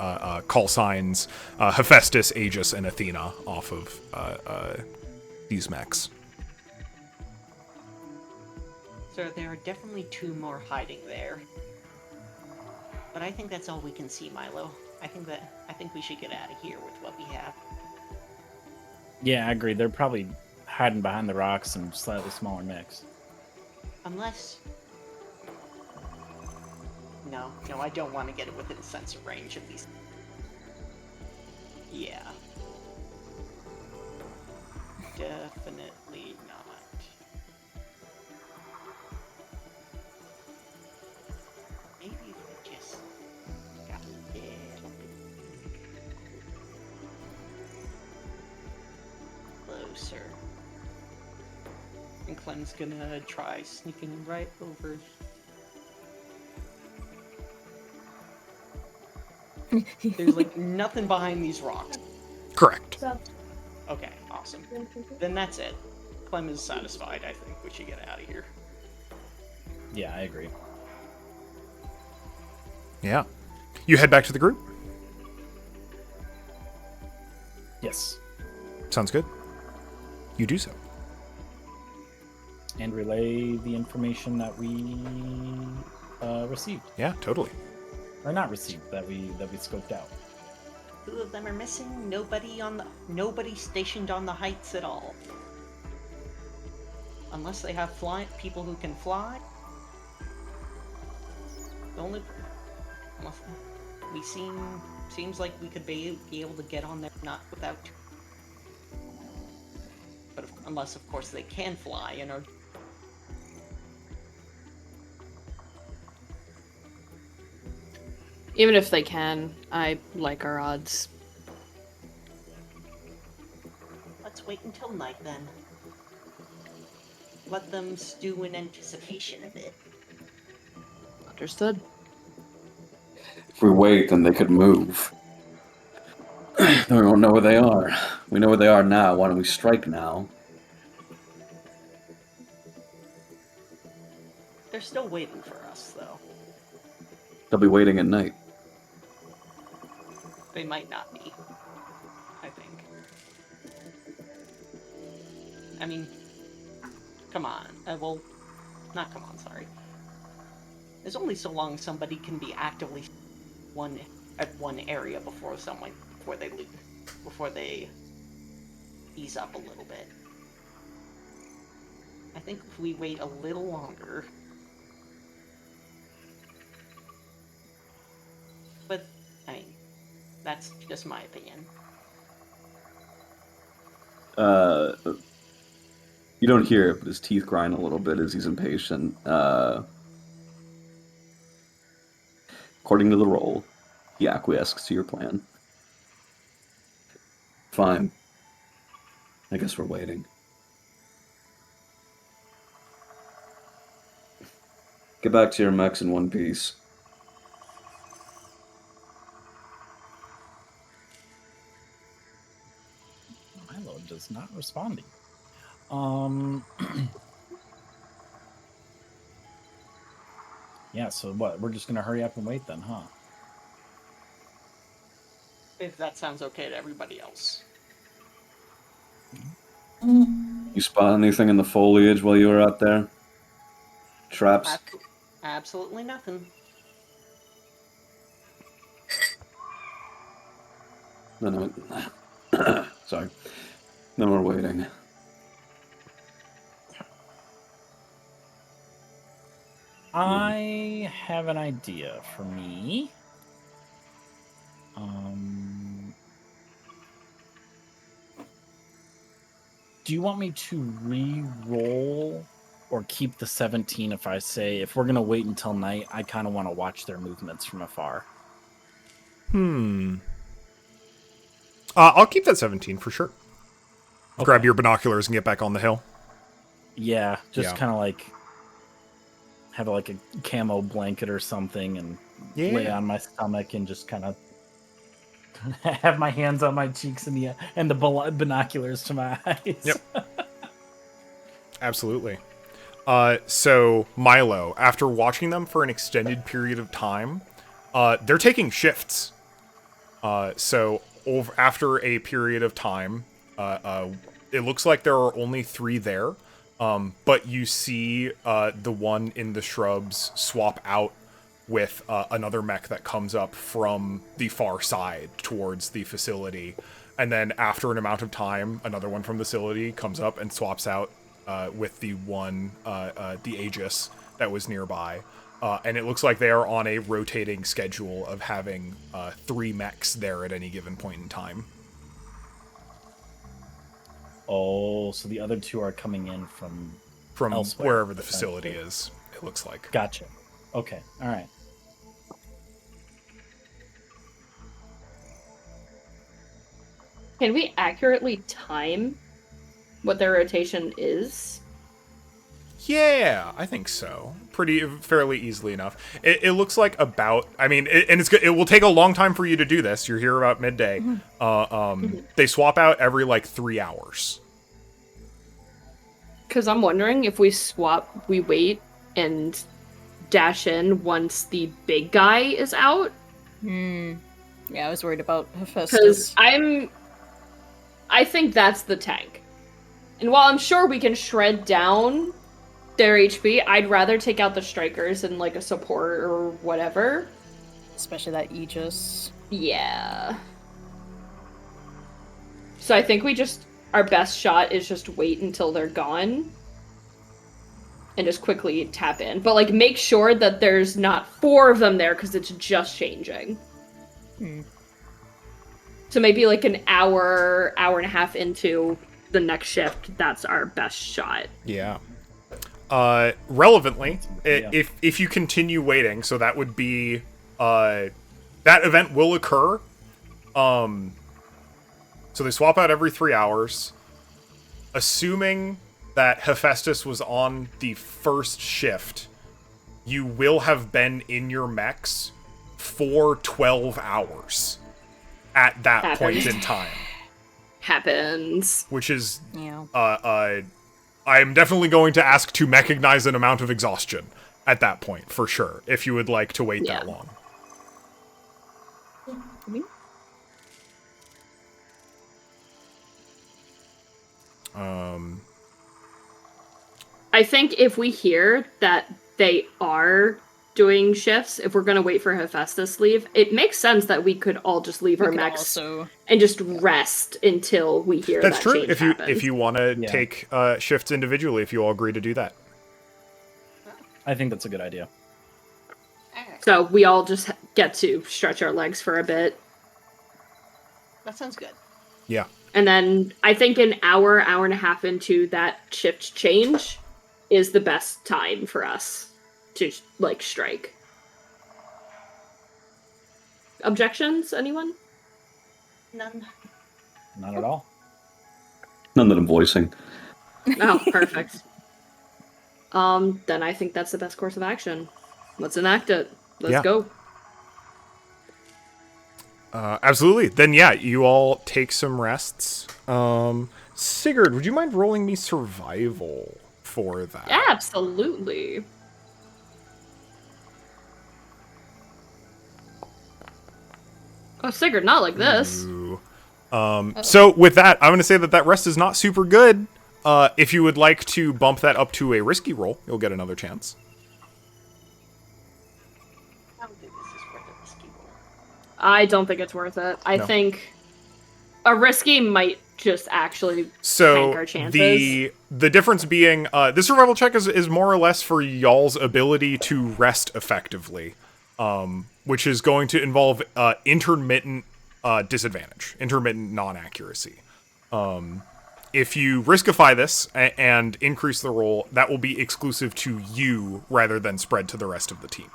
A: call signs Hephaestus, Aegis, and Athena off of these mechs.
D: So there are definitely 2 more hiding there. But I think that's all we can see, Milo. I think we should get out of here with what we have.
B: Yeah, I agree. They're probably hiding behind the rocks and slightly smaller mechs.
D: Unless... No, I don't want to get it within sensor range of these. Yeah. Definitely not. Maybe if we just got a little bit closer. And Clem's gonna try sneaking right over. There's like nothing behind these rocks.
A: Correct.
D: Okay, awesome. Then that's it. Clem is satisfied. I think we should get out of here.
B: Yeah, I agree.
A: Yeah. You head back to the group?
B: Yes.
A: Sounds good. You do so.
B: And relay the information that we received.
A: Yeah, totally.
B: Or not received, that we scoped out.
D: 2 of them are missing. Nobody stationed on the heights at all. Unless they have people who can fly. The only seems like we could be able to get on there not without. But unless of course they can fly and are.
F: Even if they can, I like our odds.
D: Let's wait until night then. Let them stew in anticipation a bit.
F: Understood.
C: If we wait, then they could move. Then we won't know where they are. We know where they are now. Why don't we strike now?
D: They're still waiting for us, though.
C: They'll be waiting at night.
D: They might not be. I think. I mean, come on. Well, not come on, sorry. There's only so long somebody can be actively at one area before they leave, before they ease up a little bit. I think if we wait a little longer. But, I mean, that's just my opinion.
C: You don't hear it, but his teeth grind a little bit as he's impatient. According to the roll, he acquiesces to your plan. Fine. I guess we're waiting. Get back to your mechs in one piece.
B: Milo does not responding. Yeah, so what? We're just gonna hurry up and wait then, huh?
D: If that sounds okay to everybody else.
C: You spot anything in the foliage while you were out there? Traps?
D: Absolutely nothing.
C: No. Sorry. No, we're waiting.
B: I have an idea for me. Do you want me to re-roll or keep the 17 if I say, if we're going to wait until night, I kind of want to watch their movements from afar?
A: I'll keep that 17 for sure.
B: Okay.
A: Grab your binoculars and get back on the hill.
B: Yeah, just
A: Yeah.
B: kind of like have like a camo blanket or something and lay on my stomach and just kind of have my hands on my cheeks and the binoculars to my eyes.
A: Yep. Absolutely. So Milo, after watching them for an extended period of time, they're taking shifts. So after a period of time, it looks like there are only 3 there. But you see the one in the shrubs swap out with another mech that comes up from the far side towards the facility. And then after an amount of time, another one from the facility comes up and swaps out with the one, the Aegis that was nearby. And it looks like they are on a rotating schedule of having 3 mechs there at any given point in time.
B: Oh, so the other 2 are coming in from elsewhere,
A: wherever the facility is, it looks like.
B: Gotcha. Okay, all right.
F: Can we accurately time what their rotation is?
A: Yeah, I think so. Fairly easily enough. It looks like about. I mean, it will take a long time for you to do this. You're here about midday. They swap out every like 3 hours.
F: Because I'm wondering if we swap, we wait and dash in once the big guy is out.
E: Yeah, I was worried about
F: Because
E: Hephaestus.
F: I think that's the tank. And while I'm sure we can shred down their HP, I'd rather take out the strikers and like a support or whatever.
E: Especially that Aegis.
F: Yeah. So I think our best shot is just wait until they're gone. And just quickly tap in. But like make sure that there's not 4 of them there because it's just changing. So maybe like an hour and a half into the next shift, that's our best shot.
A: Yeah. Relevantly,
B: Yeah.
A: if you continue waiting, so that would be that event will occur. So they swap out every 3 hours. Assuming that Hephaestus was on the first shift, you will have been in your mechs for 12 hours at that point in time.
F: Happens.
A: Which is
E: Yeah.
A: I am definitely going to ask to mechanize an amount of exhaustion at that point, for sure, if you would like to wait that long.
F: I think if we hear that they are doing shifts, if we're going to wait for Hephaestus to leave, it makes sense that we could all just leave our mechs and just rest until we hear
A: That's
F: that
A: true.
F: change happen.
A: If you want to take shifts individually, if you all agree to do that.
B: I think that's a good idea.
F: So we all just get to stretch our legs for a bit.
G: That sounds good.
A: Yeah.
F: And then I think an hour and a half into that shift change is the best time for us to, like, strike. Objections, anyone?
G: None.
B: Not at all.
C: None that I'm voicing.
F: Oh, perfect. Then I think that's the best course of action. Let's enact it. Let's go.
A: Absolutely. Then, yeah, you all take some rests. Sigurd, would you mind rolling me survival for that?
F: Absolutely. Oh, Sigurd, not like this.
A: Ooh. So with that, I'm going to say that rest is not super good. If you would like to bump that up to a risky roll, you'll get another chance.
F: I don't think it's worth it. I think A risky might just actually tank
A: So
F: our chances.
A: the difference being this survival check is more or less for y'all's ability to rest effectively, which is going to involve intermittent disadvantage, intermittent non-accuracy. If you riskify this and increase the roll, that will be exclusive to you rather than spread to the rest of the team.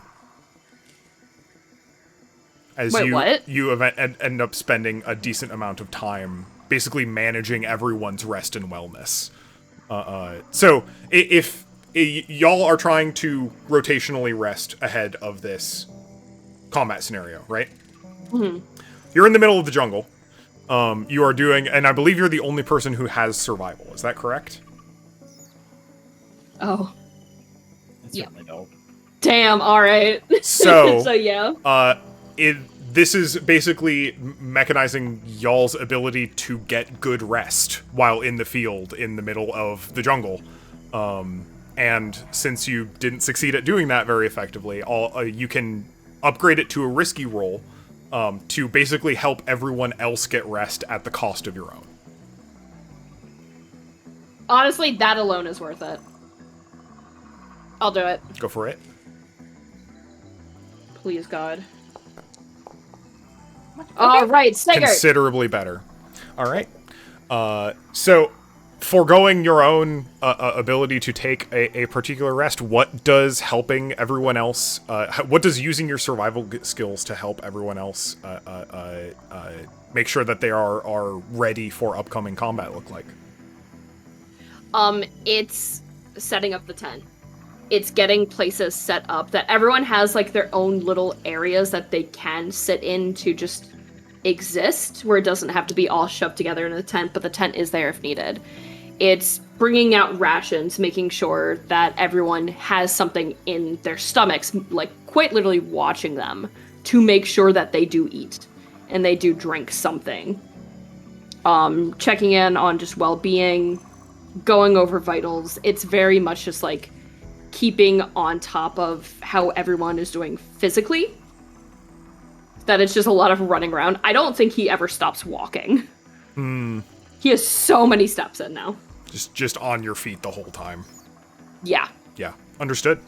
A: As
F: Wait, what?
A: you end up spending a decent amount of time basically managing everyone's rest and wellness. So if y'all are trying to rotationally rest ahead of this combat scenario, right?
F: Mm-hmm.
A: You're in the middle of the jungle. You are doing, and I believe you're the only person who has survival. Is that correct?
F: Oh,
B: That's
F: Yeah.
B: certainly dope.
F: damn. All right.
A: So,
F: so yeah.
A: This is basically mechanizing y'all's ability to get good rest while in the field in the middle of the jungle. And since you didn't succeed at doing that very effectively, you can upgrade it to a risky roll to basically help everyone else get rest at the cost of your own.
F: Honestly, that alone is worth it. I'll do it.
A: Go for it.
F: Please, God. All right, Sigurd.
A: Considerably better. All right. So, foregoing your own ability to take a particular rest, what does helping everyone else, what does using your survival skills to help everyone else make sure that they are ready for upcoming combat look like?
F: It's setting up the tent. It's getting places set up that everyone has like their own little areas that they can sit in to just exist, where it doesn't have to be all shoved together in a tent, but the tent is there if needed. It's bringing out rations, making sure that everyone has something in their stomachs, like quite literally watching them to make sure that they do eat and they do drink something. Checking in on just well-being, going over vitals. It's very much just like keeping on top of how everyone is doing physically. That it's just a lot of running around. I don't think he ever stops walking. He has so many steps in now.
A: Just on your feet the whole time.
F: Yeah.
A: Yeah, understood.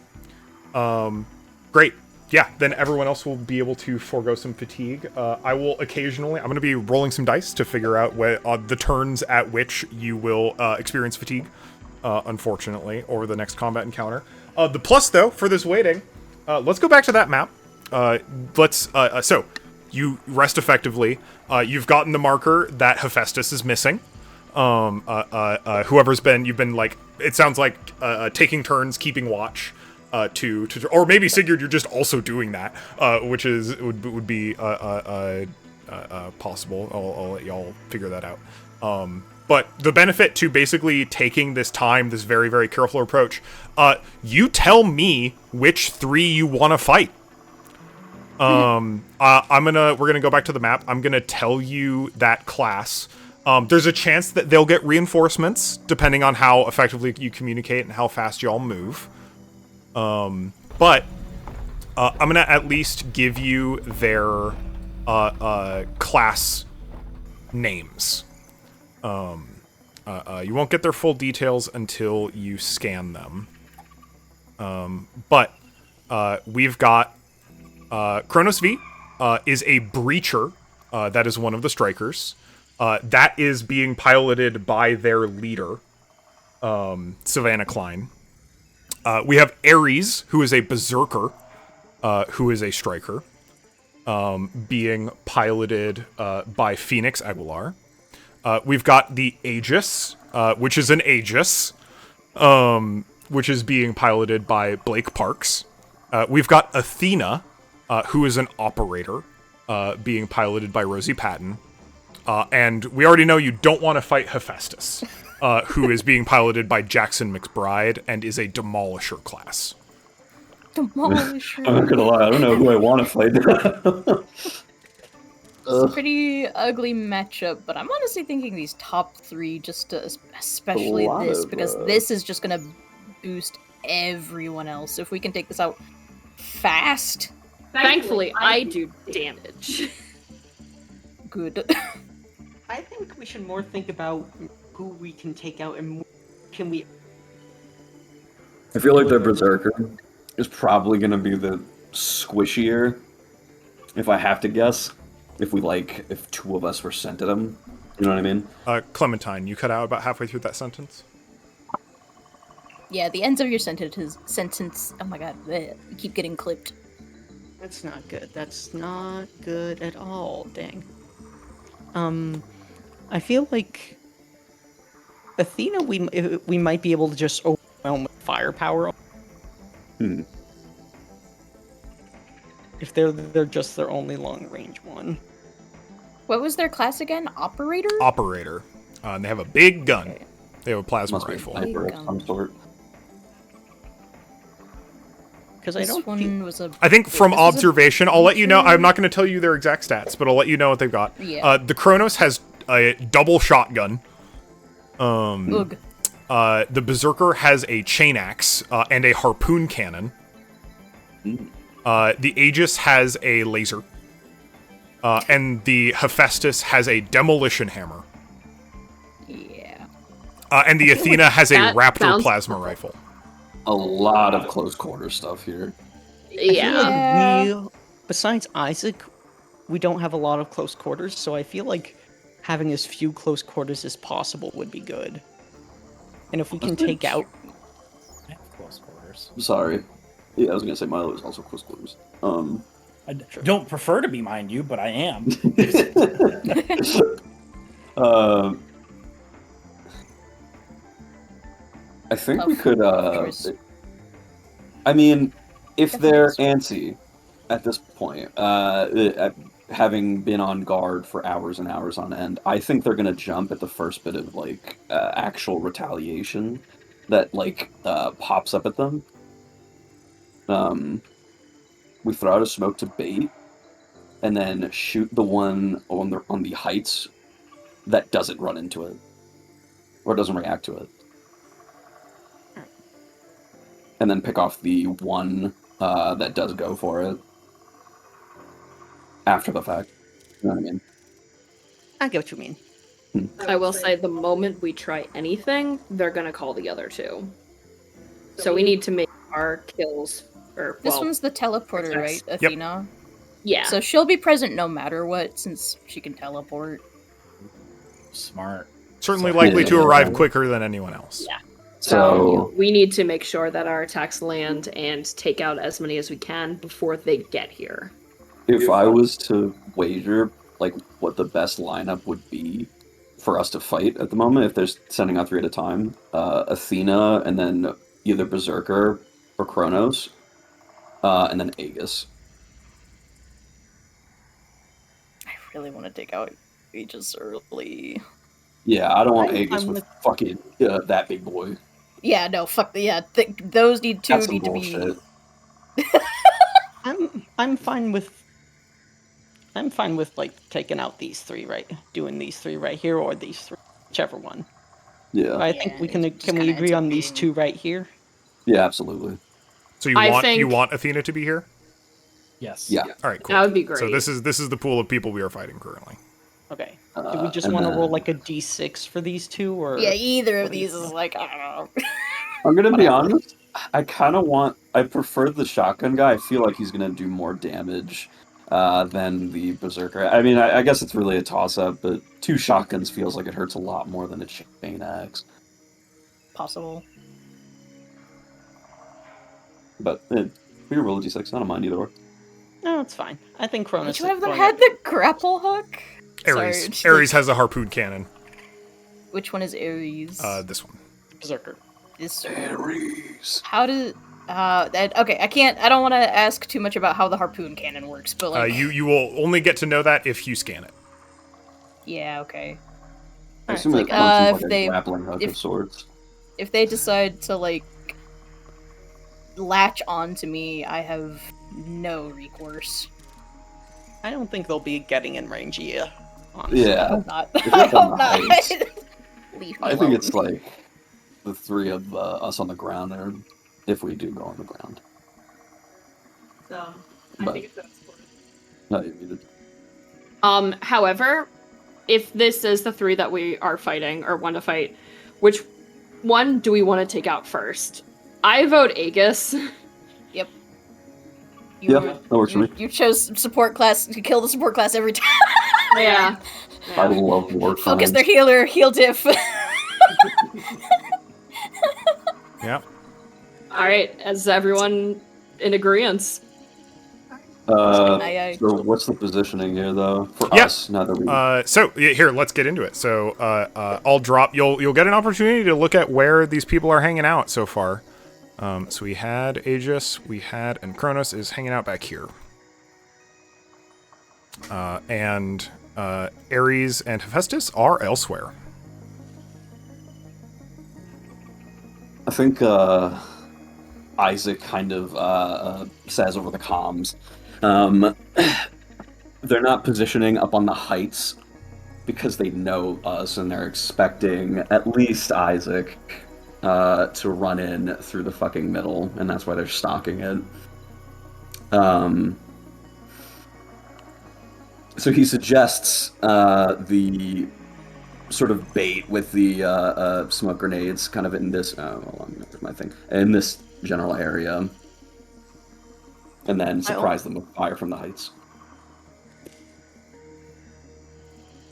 A: Great. Yeah, then everyone else will be able to forego some fatigue. I will occasionally, I'm going to be rolling some dice to figure out the turns at which you will experience fatigue, unfortunately, over the next combat encounter. The plus, though, for this waiting, let's go back to that map. So, you rest effectively. You've gotten the marker that Hephaestus is missing. Whoever's you've been like, it sounds like taking turns keeping watch. Or maybe Sigurd, you're just also doing that, which would be possible. I'll let y'all figure that out. But the benefit to basically taking this time, this very, very careful approach, you tell me which three you want to fight. We're gonna go back to the map. I'm gonna tell you that class. There's a chance that they'll get reinforcements depending on how effectively you communicate and how fast y'all move. But I'm gonna at least give you their class names. You won't get their full details until you scan them. But we've got Kronos V is a breacher. That is one of the strikers. That is being piloted by their leader, Savannah Klein. We have Ares, who is a berserker, who is a striker, being piloted by Phoenix Aguilar. We've got the Aegis, which is an Aegis, which is being piloted by Blake Parks. We've got Athena, who is an operator, being piloted by Rosie Patton. And we already know you don't want to fight Hephaestus, who is being piloted by Jackson McBride and is a Demolisher class.
E: Demolisher.
C: I'm not gonna lie, I don't know who I want to fight.
E: It's a pretty ugly matchup, but I'm honestly thinking these top three, especially this, because this is just gonna boost everyone else. If we can take this out fast.
F: Thankfully, I do damage.
E: Good.
D: I think we should more think about who we can take out and can we.
C: I feel like their Berserker is probably going to be the squishier, if I have to guess. If two of us were sent to them. You know what I mean?
A: Clementine, you cut out about halfway through that sentence.
E: Yeah, the ends of your sentence. Oh my god, bleh, you keep getting clipped.
D: That's not good. That's not good at all. Dang. I feel like Athena, we might be able to just overwhelm with firepower.
C: Hmm.
D: If they're just their only long range one.
E: What was their class again? Operator?
A: Operator. And they have a big gun.
E: Okay.
A: They have a plasma
C: Must be a
A: rifle.
C: sniper of some sort.
D: Because I
E: This
D: don't
E: one
D: think
E: was a.
A: I think from
E: This is a
A: observation, I'll let you know. I'm not going to tell you their exact stats, but I'll let you know what they've got.
E: Yeah.
A: The Kronos has a double shotgun.
E: Ugh.
A: The Berserker has a chain axe and a harpoon cannon. The Aegis has a laser. And the Hephaestus has a demolition hammer.
E: Yeah.
A: And the Athena has a
F: that
A: Raptor
F: sounds-
A: plasma rifle.
C: A lot of close quarter stuff here.
F: Yeah.
D: we, besides Isaac, we don't have a lot of close quarters, so I feel like having as few close quarters as possible would be good. And if we can take out,
B: I have close quarters.
C: Sorry. Yeah, I was gonna say Milo is also close quarters.
B: I don't prefer to be, mind you, but I am.
C: I think
E: Of
C: we could.
E: course.
C: I mean, if
E: Of
C: they're
E: course.
C: antsy at this point, having been on guard for hours and hours on end, I think they're gonna jump at the first bit of actual retaliation that pops up at them. We throw out a smoke to bait, and then shoot the one on the heights that doesn't run into it or doesn't react to it. And then pick off the one that does go for it after the fact. You know what I mean?
D: I get what you mean.
F: I will say the moment we try anything, they're gonna call the other two. So we need to make our kills, or
E: This
F: well,
E: one's the teleporter,
F: yes.
E: right? Athena?
F: yeah.
E: So she'll be present no matter what, since she can teleport.
B: Smart.
A: Certainly likely to
C: Yeah.
A: arrive quicker than anyone else.
F: Yeah.
C: So
F: we need to make sure that our attacks land and take out as many as we can before they get here.
C: if I was to wager what the best lineup would be for us to fight at the moment, if they're sending out 3 at a time, Athena and then either Berserker or Kronos, and then Aegis.
E: I really want to take out Aegis early.
C: Yeah, I don't want
D: I'm
C: Aegis with
D: with-
C: fucking that big boy.
E: Yeah, no, fuck. Yeah, those
C: That's some
E: need to
C: bullshit.
E: be.
D: I'm fine with. I'm fine with taking out these 3, right? Doing these 3 right here, or these 3, whichever one.
C: Yeah,
D: I think we
E: Yeah,
D: can.
E: it just
D: Can we
E: kinda
D: agree
E: ends up
D: on these
E: being-
D: 2 right here?
C: yeah, absolutely.
A: So you
F: I
A: want
F: think-
A: Athena to be here?
B: Yes.
C: Yeah.
A: All right, cool.
F: That would be great.
A: So this is the pool of people we are fighting currently.
D: Okay. Do we just
C: and
D: want to roll
C: then-
D: a d6 for these 2, or?
E: Yeah, either
D: what
E: of
D: do you
E: these is
D: think?
E: like, I don't know.
C: I'm gonna be honest. I prefer the shotgun guy. I feel like he's gonna do more damage than the Berserker. I mean, I guess it's really a toss-up, but 2 shotguns feels like it hurts a lot more than a chain axe.
E: Possible.
C: But we can roll a d6. I don't mind either way.
D: No, it's fine. I think Cronus.
E: Which one of them
D: going
E: had
D: up-
E: the grapple hook?
A: Ares.
E: Sorry, just
A: Ares has a harpoon cannon.
E: Which one is Ares?
A: This one.
D: Berserker.
E: This
C: Ares.
E: How does okay, I don't want to ask too much about how the harpoon cannon works, but like
A: You will only get to know that if you scan it.
E: yeah, okay.
C: I assume it
E: like,
C: functions
E: if
C: like
E: they-
C: a grappling hook
E: if-
C: of sorts.
E: If they decide to like latch on to me, I have no recourse.
D: I don't think they'll be getting in range yet. Honestly.
E: I
C: Yeah,
E: hope not.
C: If
E: I
C: it's on
E: hope
C: the
E: not.
C: heights.
E: Leave me
C: I think
E: alone.
C: it's like the 3 of us on the ground there, if we do go on the ground.
F: So,
C: But- No, you muted.
F: However, if this is the 3 that we are fighting or want to fight, which one do we want to take out first? I vote Aegis.
E: Yep.
C: Yeah, that works for me.
E: You chose support class to kill the support class every time.
F: Yeah.
C: I love war
E: Focus
C: crimes.
E: their healer, heal diff.
A: Yeah.
F: All right. Is everyone in agreement?
E: Aye.
C: So what's the positioning here, though, for
A: Yeah.
C: us? Now that we
A: So here, let's get into it. So I'll drop. You'll get an opportunity to look at where these people are hanging out so far. So we had Aegis, and Kronos is hanging out back here. And Ares and Hephaestus are elsewhere.
C: I think Isaac kind of says over the comms, they're not positioning up on the heights because they know us and they're expecting at least Isaac to run in through the fucking middle, and that's why they're stalking it. So he suggests the sort of bait with the smoke grenades kind of in this in this general area, and then surprise them with fire from the heights.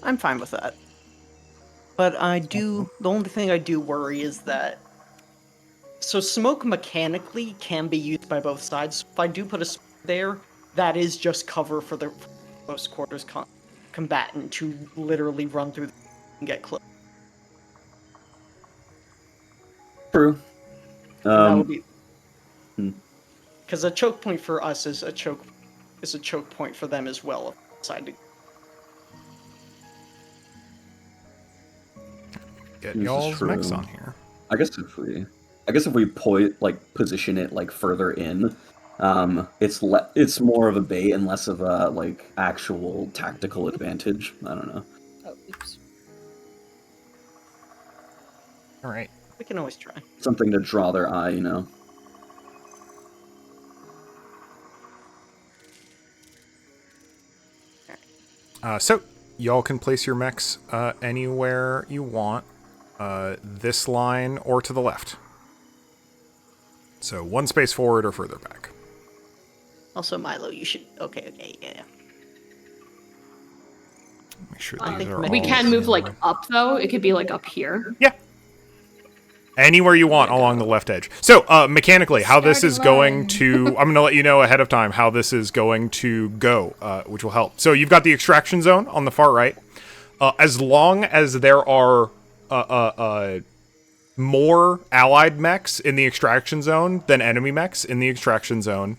D: I'm fine with that. But the only thing I do worry is that, so smoke mechanically can be used by both sides. If I do put a smoke there, that is just cover for the close quarters combatant to literally run through and get close.
C: True.
D: That would be
C: hmm.
D: because a choke point for us is a choke point for them as well. Side to
A: Get
C: This is
A: y'all's mechs
C: true.
A: on here.
C: I guess if we position it like further in, it's more of a bait and less of a like actual tactical advantage. I don't know.
E: Oh, oops.
A: All right.
D: we can always try.
C: Something to draw their eye, you know.
A: So y'all can place your mechs anywhere you want, this line or to the left. So one space forward or further back.
D: Also, Milo, you should. Okay, yeah.
A: Make sure
D: I
A: these
D: think
A: are
D: we
F: We
A: all
F: can move
A: in
F: like
A: line.
F: up though. It could be like up here.
A: Yeah. Anywhere you want along the left edge. So, mechanically, how this is going to... I'm going to let you know ahead of time how this is going to go, which will help. So, you've got the extraction zone on the far right. As long as there are more allied mechs in the extraction zone than enemy mechs in the extraction zone,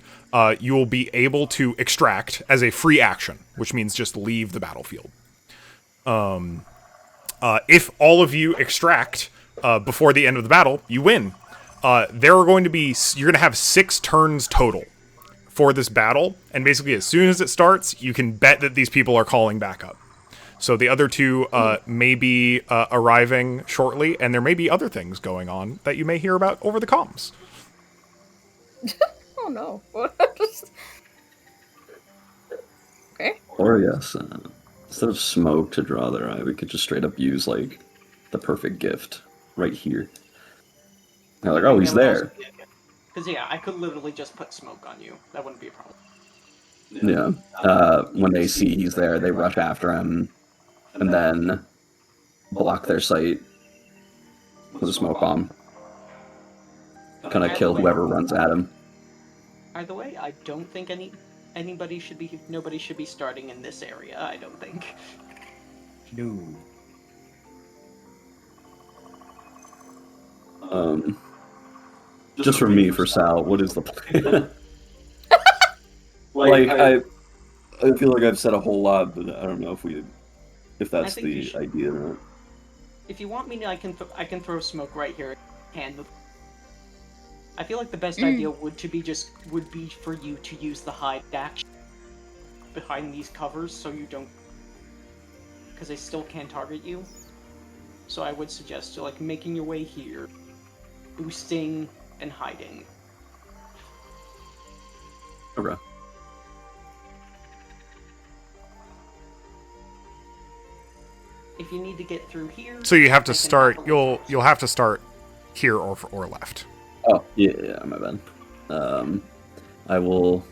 A: you will be able to extract as a free action, which means just leave the battlefield. If all of you extract... before the end of the battle, you win. You're going to have 6 turns total for this battle, and basically as soon as it starts, you can bet that these people are calling back up. So the other 2 may be arriving shortly, and there may be other things going on that you may hear about over the comms.
E: Oh no. Okay.
C: Or yes, instead of smoke to draw their eye, we could just straight up use like the perfect gift right here. They're like, oh, he's there.
D: Because I could literally just put smoke on you. That wouldn't be a problem.
C: Yeah. When they see he's there, they rush after him, and then block their sight with a smoke bomb. Kind of kill whoever runs at him.
D: Either way, I don't think nobody should be starting in this area. I don't think.
B: No.
C: Just for me, for Sal, what is the plan? Like, I feel like I've said a whole lot, but I don't know if that's
D: think you
C: the
D: should.
C: idea or not.
D: If you want me to, I can throw smoke right here. I feel like the best idea would be for you to use the hide action behind these covers, so you don't, because they still can target you. So I would suggest like making your way here, boosting and hiding. if you need to get through here.
A: So you have to
D: I can
A: start.
D: happily
A: You'll have to start here or left.
C: Oh, yeah, my bad. I will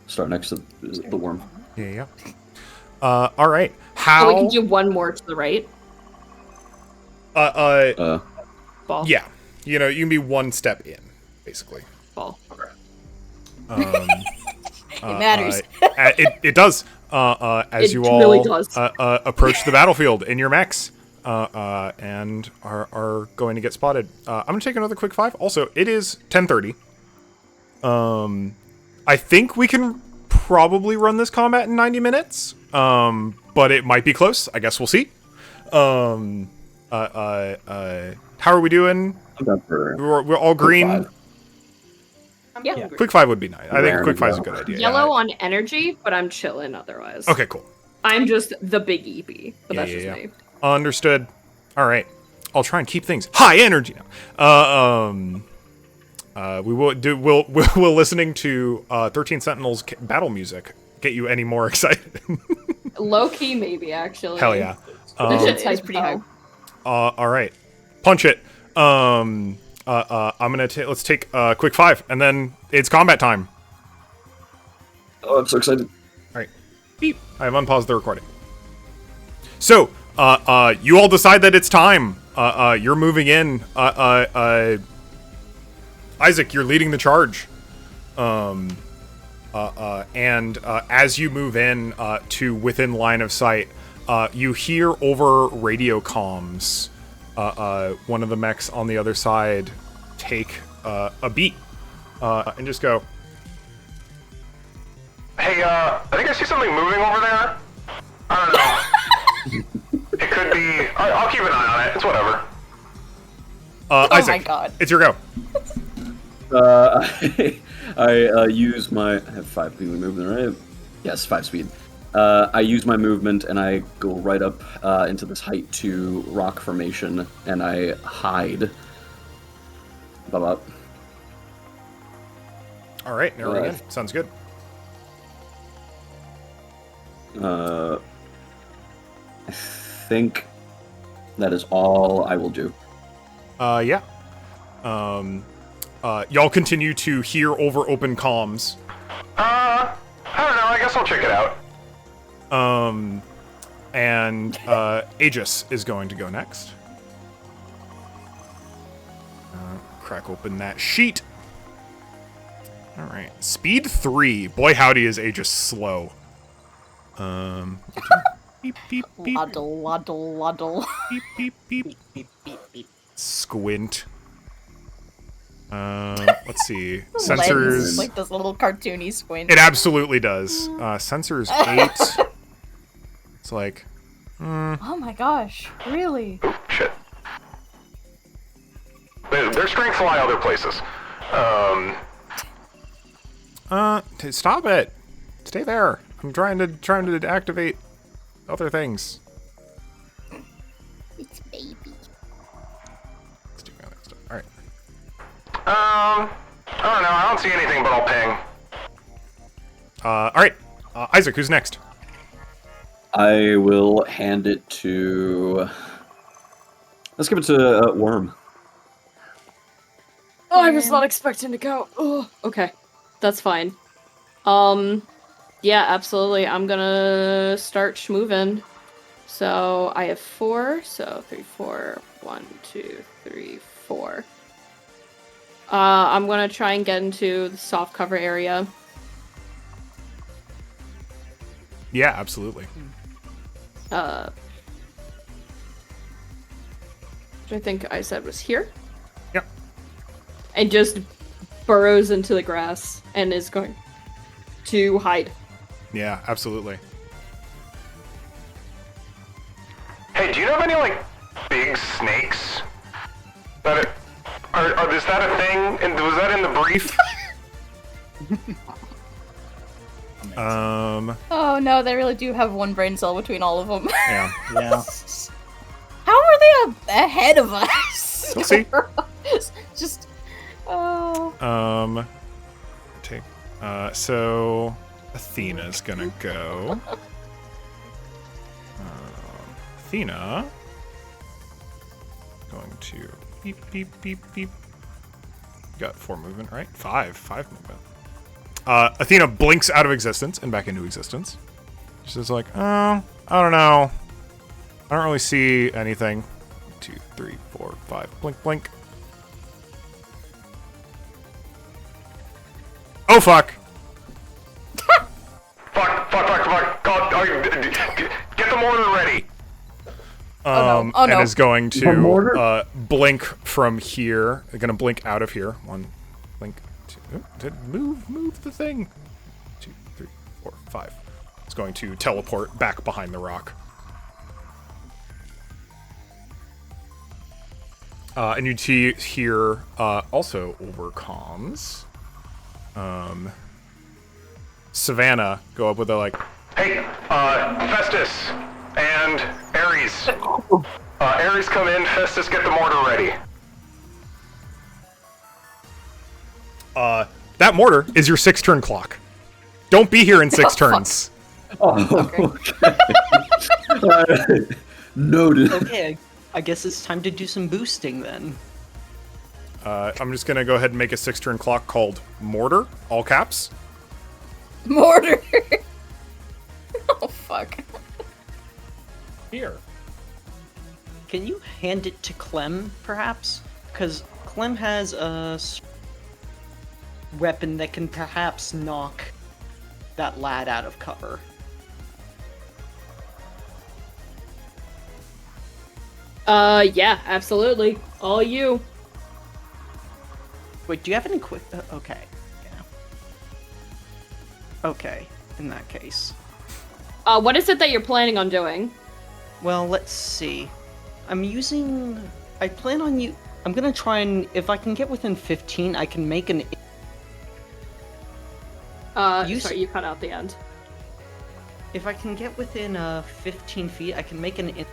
C: start next to the worm.
A: Yeah. All right.
F: So
A: How?
F: we can do one more to the right. Ball.
A: Yeah. You know, you can be one step in, basically.
F: Ball.
E: It matters.
A: It does. As
F: It
A: you all
F: really does.
A: approach the battlefield in your mechs, and are going to get spotted. I'm gonna take another quick 5. Also, it is 10:30. I think we can probably run this combat in 90 minutes. But it might be close. I guess we'll see. How are we doing?
C: I'm done for
A: We're all green.
C: 5.
D: I'm
E: Yeah.
D: hungry.
A: Quick 5 would be nice. I think
C: Rare
A: quick
C: to
A: 5 is a
C: go.
A: good idea.
F: Yellow
A: Yeah.
F: on energy, but I'm chilling otherwise.
A: Okay, cool.
F: I'm just the big EB, but that's just
A: yeah.
F: me.
A: Understood. All right. I'll try and keep things high energy now. We will do. Will listening to 13 Sentinels battle music get you any more excited?
F: Low key, maybe actually.
A: Hell yeah.
F: It's
E: It's pretty high.
A: All right. Punch it. I'm gonna let's take a quick 5, and then it's combat time.
C: Oh, I'm so excited.
A: All right. Beep. I have unpaused the recording. So, you all decide that it's time. You're moving in. Isaac, you're leading the charge. And as you move in to within line of sight, you hear over radio comms one of the mechs on the other side take a beat and just go,
H: Hey, I think I see something moving over there. I don't know. It could be. I'll keep an eye on it. It's whatever.
A: Isaac,
E: my God.
A: it's your go.
C: I use my. I have 5 speed movement, right? Yes, 5 speed. I use my movement and I go right up into this height 2 rock formation and I hide. Blah.
A: All right, there we go.
C: Alright.
A: Sounds good.
C: I think that is all I will do.
A: Yeah. Y'all continue to hear over open comms.
H: I don't know. I guess I'll check it out.
A: And Aegis is going to go next. Crack open that sheet. All right, speed 3. Boy, howdy, is Aegis slow. Beep beep beep
E: Waddle, waddle, waddle.
A: beep beep beep. Squint. Let's see.
E: Lens,
A: Sensors.
E: like this little cartoony squint.
A: It absolutely does. Sensors 8. It's like,
E: Oh my gosh, really?
H: Oop, shit. Their strengths lie other places.
A: Stop it. Stay there. I'm trying to activate other things.
E: It's baby.
A: Let's do other stuff. All right.
H: I don't know. I don't see anything, but I'll ping.
A: All right. Isaac, who's next?
C: I will hand it to. Let's give it to Worm.
F: Oh, I was not expecting to go. Oh, okay. That's fine. Yeah, absolutely. I'm gonna start schmoving. So I have 4. So 3, 4. 1, 2, 3, 4. I'm gonna try and get into the soft cover area.
A: Yeah, absolutely.
F: Which I think I said was here.
A: Yep.
F: And just burrows into the grass and is going to hide.
A: Yeah, absolutely.
H: Hey, do you know of any like big snakes? That is that a thing? And was that in the brief?
E: Oh no, they really do have one brain cell between all of them.
A: Yeah.
B: Yeah.
E: How are they ahead of us?
A: We'll see.
E: Just, oh.
A: Take. So Athena's gonna go. Athena going to beep, beep, beep, beep. Got 4 movement, right? 5 movement. Athena blinks out of existence and back into existence. She's like, oh, I don't know. I don't really see anything. 1, 2, 3, 4, 5. Blink, blink. Oh, fuck.
H: Fuck. Get the mortar ready.
E: Oh, no.
A: And is going
C: The mortar?
A: to blink from here. Going to blink out of here. 1, blink, 2. Move the thing. 2, 3, 4, 5. It's going to teleport back behind the rock. And you hear also over comms, Savannah go up with a like,
H: Hey, Festus and Ares. Ares, come in. Festus, get the mortar ready.
A: that mortar is your 6-turn clock. Don't be here in 6 turns.
C: Oh, okay. Noted.
D: Okay, I guess it's time to do some boosting then.
A: I'm just gonna go ahead and make a 6-turn clock called Mortar, all caps.
E: Mortar. Oh fuck.
B: Here.
D: Can you hand it to Clem, perhaps? Because Clem has a weapon that can perhaps knock that lad out of cover.
F: Yeah, absolutely. All you.
D: Wait, do you have any quick? Okay. Yeah. Okay, in that case.
F: What is it that you're planning on doing?
D: Well, let's see. I plan on you. I'm gonna try and if I can get within 15, I can make an.
F: Sorry, you cut out the end.
D: If I can get within 15 feet, I can make an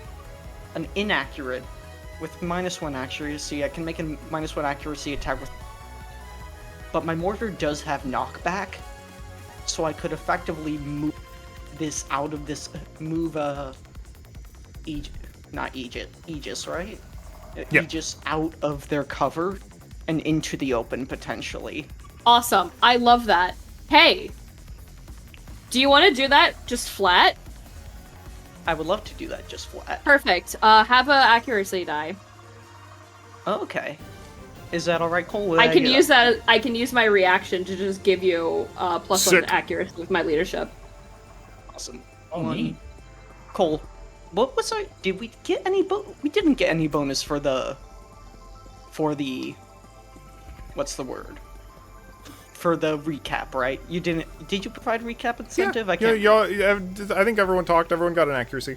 D: inaccurate with -1 accuracy. I can make a -1 accuracy attack with. But my mortar does have knockback, so I could effectively move this out of this Aegis, right?
A: Yeah.
D: Aegis out of their cover and into the open potentially.
F: Awesome. I love that. Hey, do you want to do that just flat?
D: I would love to do that just flat.
F: Perfect. Have a accuracy die.
D: Okay. Is that alright, Cole?
F: I can use that. I can use my reaction to just give you +1
A: Sick.
F: accuracy with my leadership.
D: Awesome.
B: Oh, neat.
D: Cole, what was I? Did we get any? We didn't get any bonus for the. What's the word? For the recap, right? You didn't. Did you provide recap incentive? I can't.
A: Yeah, I think everyone talked. Everyone got an accuracy.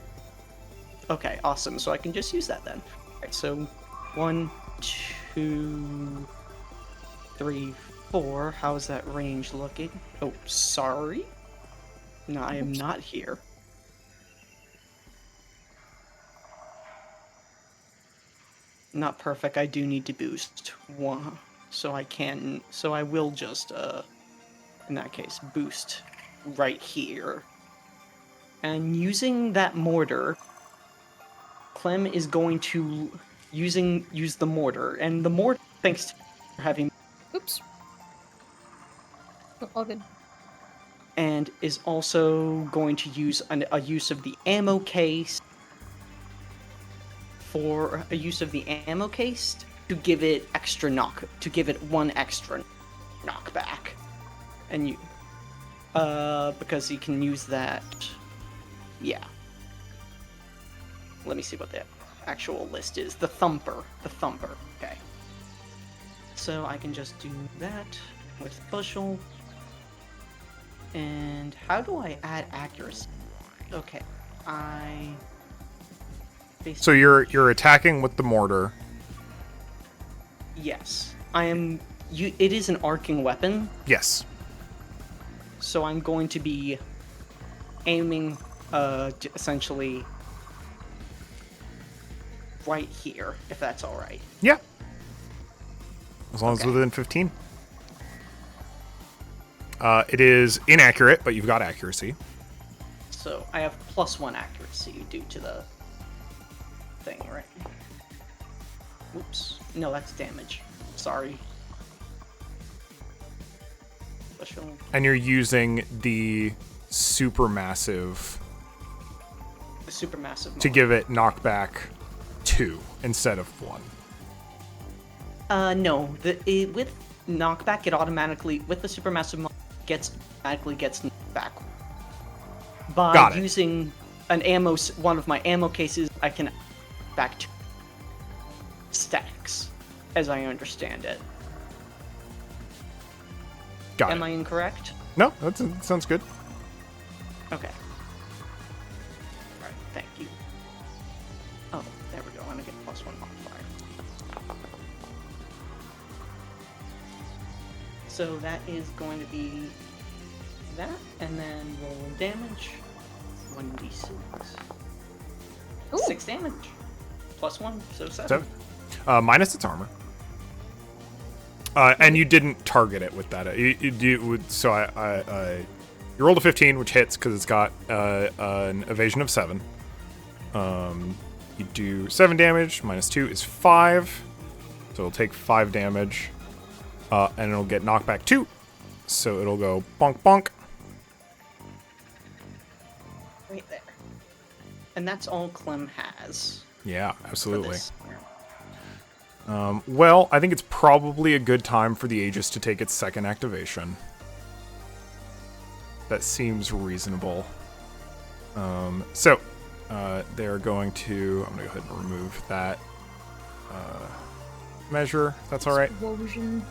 D: Okay, awesome. So I can just use that then. Alright, so 1, 2, 3, 4. How's that range looking? Oh, sorry. No, I am not here. Not perfect. I do need to boost 1. So I will just, in that case, boost right here. And using that mortar, Clem is going to use the mortar, and the mortar, thanks to having,
E: Oops. Oh, all good.
D: and is also going to use a use of the ammo case to give it to give it 1 extra knockback, and because you can use that. Yeah. Let me see what the actual list is. The Thumper. Okay. So I can just do that with Bushel. And how do I add accuracy? Okay.
A: So you're attacking with the mortar.
D: Yes. It is an arcing weapon,
A: Yes.
D: so I'm going to be aiming essentially right here, if that's alright.
A: Yeah. As long as
D: Okay.
A: it's within 15. It is inaccurate, but you've got accuracy.
D: So I have +1 accuracy due to the thing, right? Oops. No, that's damage. Sorry. Special.
A: And you're using the supermassive
D: The supermassive.
A: to give it knockback 2 instead of 1.
D: No. With knockback, it automatically with the supermassive automatically gets knocked back. By
A: Got it.
D: using one of my ammo cases, I can back 2 stacks, as I understand it.
A: Got
D: Am
A: it.
D: I incorrect?
A: No, that sounds good.
D: Okay. Alright, thank you. Oh, there we go. I'm gonna get +1 modifier. So that is going to be that, and then roll damage. 1d6.
E: Ooh.
D: 6 damage. +1, so 7.
A: 7. Minus its armor. And you didn't target it with that. You rolled a 15, which hits because it's got an evasion of 7. You do 7 damage. Minus 2 is 5. So it'll take 5 damage. And it'll get knockback 2. So it'll go bonk bonk.
D: Right there. And that's all Clem has.
A: Yeah,
D: for
A: absolutely.
D: this.
A: Well, I think it's probably a good time for the Aegis to take its second activation. That seems reasonable. They're going to... I'm going to go ahead and remove that measure, if that's alright.
E: Explosion.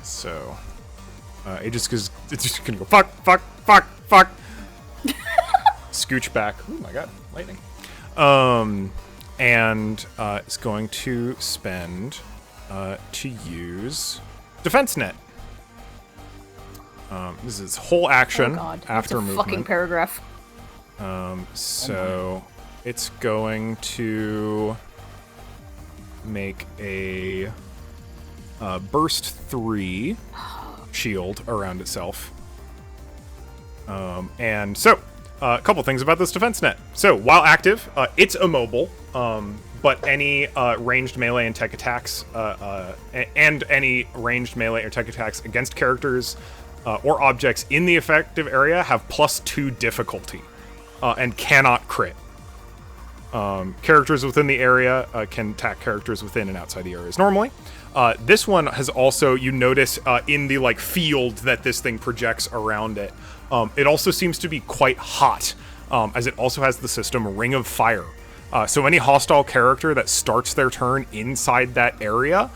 A: So, Aegis is it's just going to go fuck. Scooch back. Oh my god, lightning. And it's going to spend to use Defense Net. This is its whole action
E: Oh god,
A: after
E: that's a
A: movement.
E: fucking paragraph.
A: So it's going to make a burst 3 shield around itself. And so, a couple things about this defense net. So, while active, it's immobile, but any ranged melee and tech attacks, and any ranged melee or tech attacks against characters or objects in the effective area have +2 difficulty and cannot crit. Characters within the area can attack characters within and outside the areas normally. This one has also, you notice in the like field that this thing projects around it, it also seems to be quite hot, as it also has the system Ring of Fire. So any hostile character that starts their turn inside that area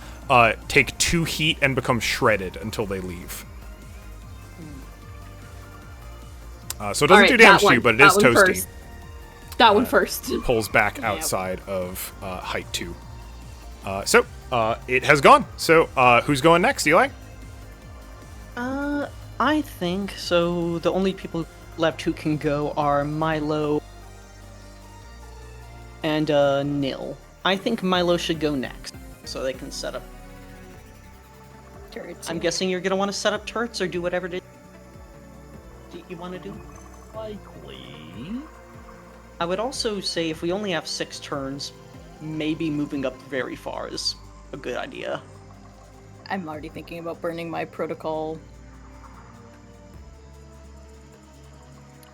A: take 2 heat and become shredded until they leave. So it doesn't do damage to you, but it is toasty.
F: First. That one first.
A: Pulls back outside of height 2. So it has gone. So who's going next, Eli?
D: I think so. The only people left who can go are Milo and Nil. I think Milo should go next, so they can set up.
E: Turrets.
D: I'm guessing you're gonna want to set up turrets or do whatever it is you want to do.
B: Likely.
D: I would also say if we only have 6 turns, maybe moving up very far is a good idea.
E: I'm already thinking about burning my protocol.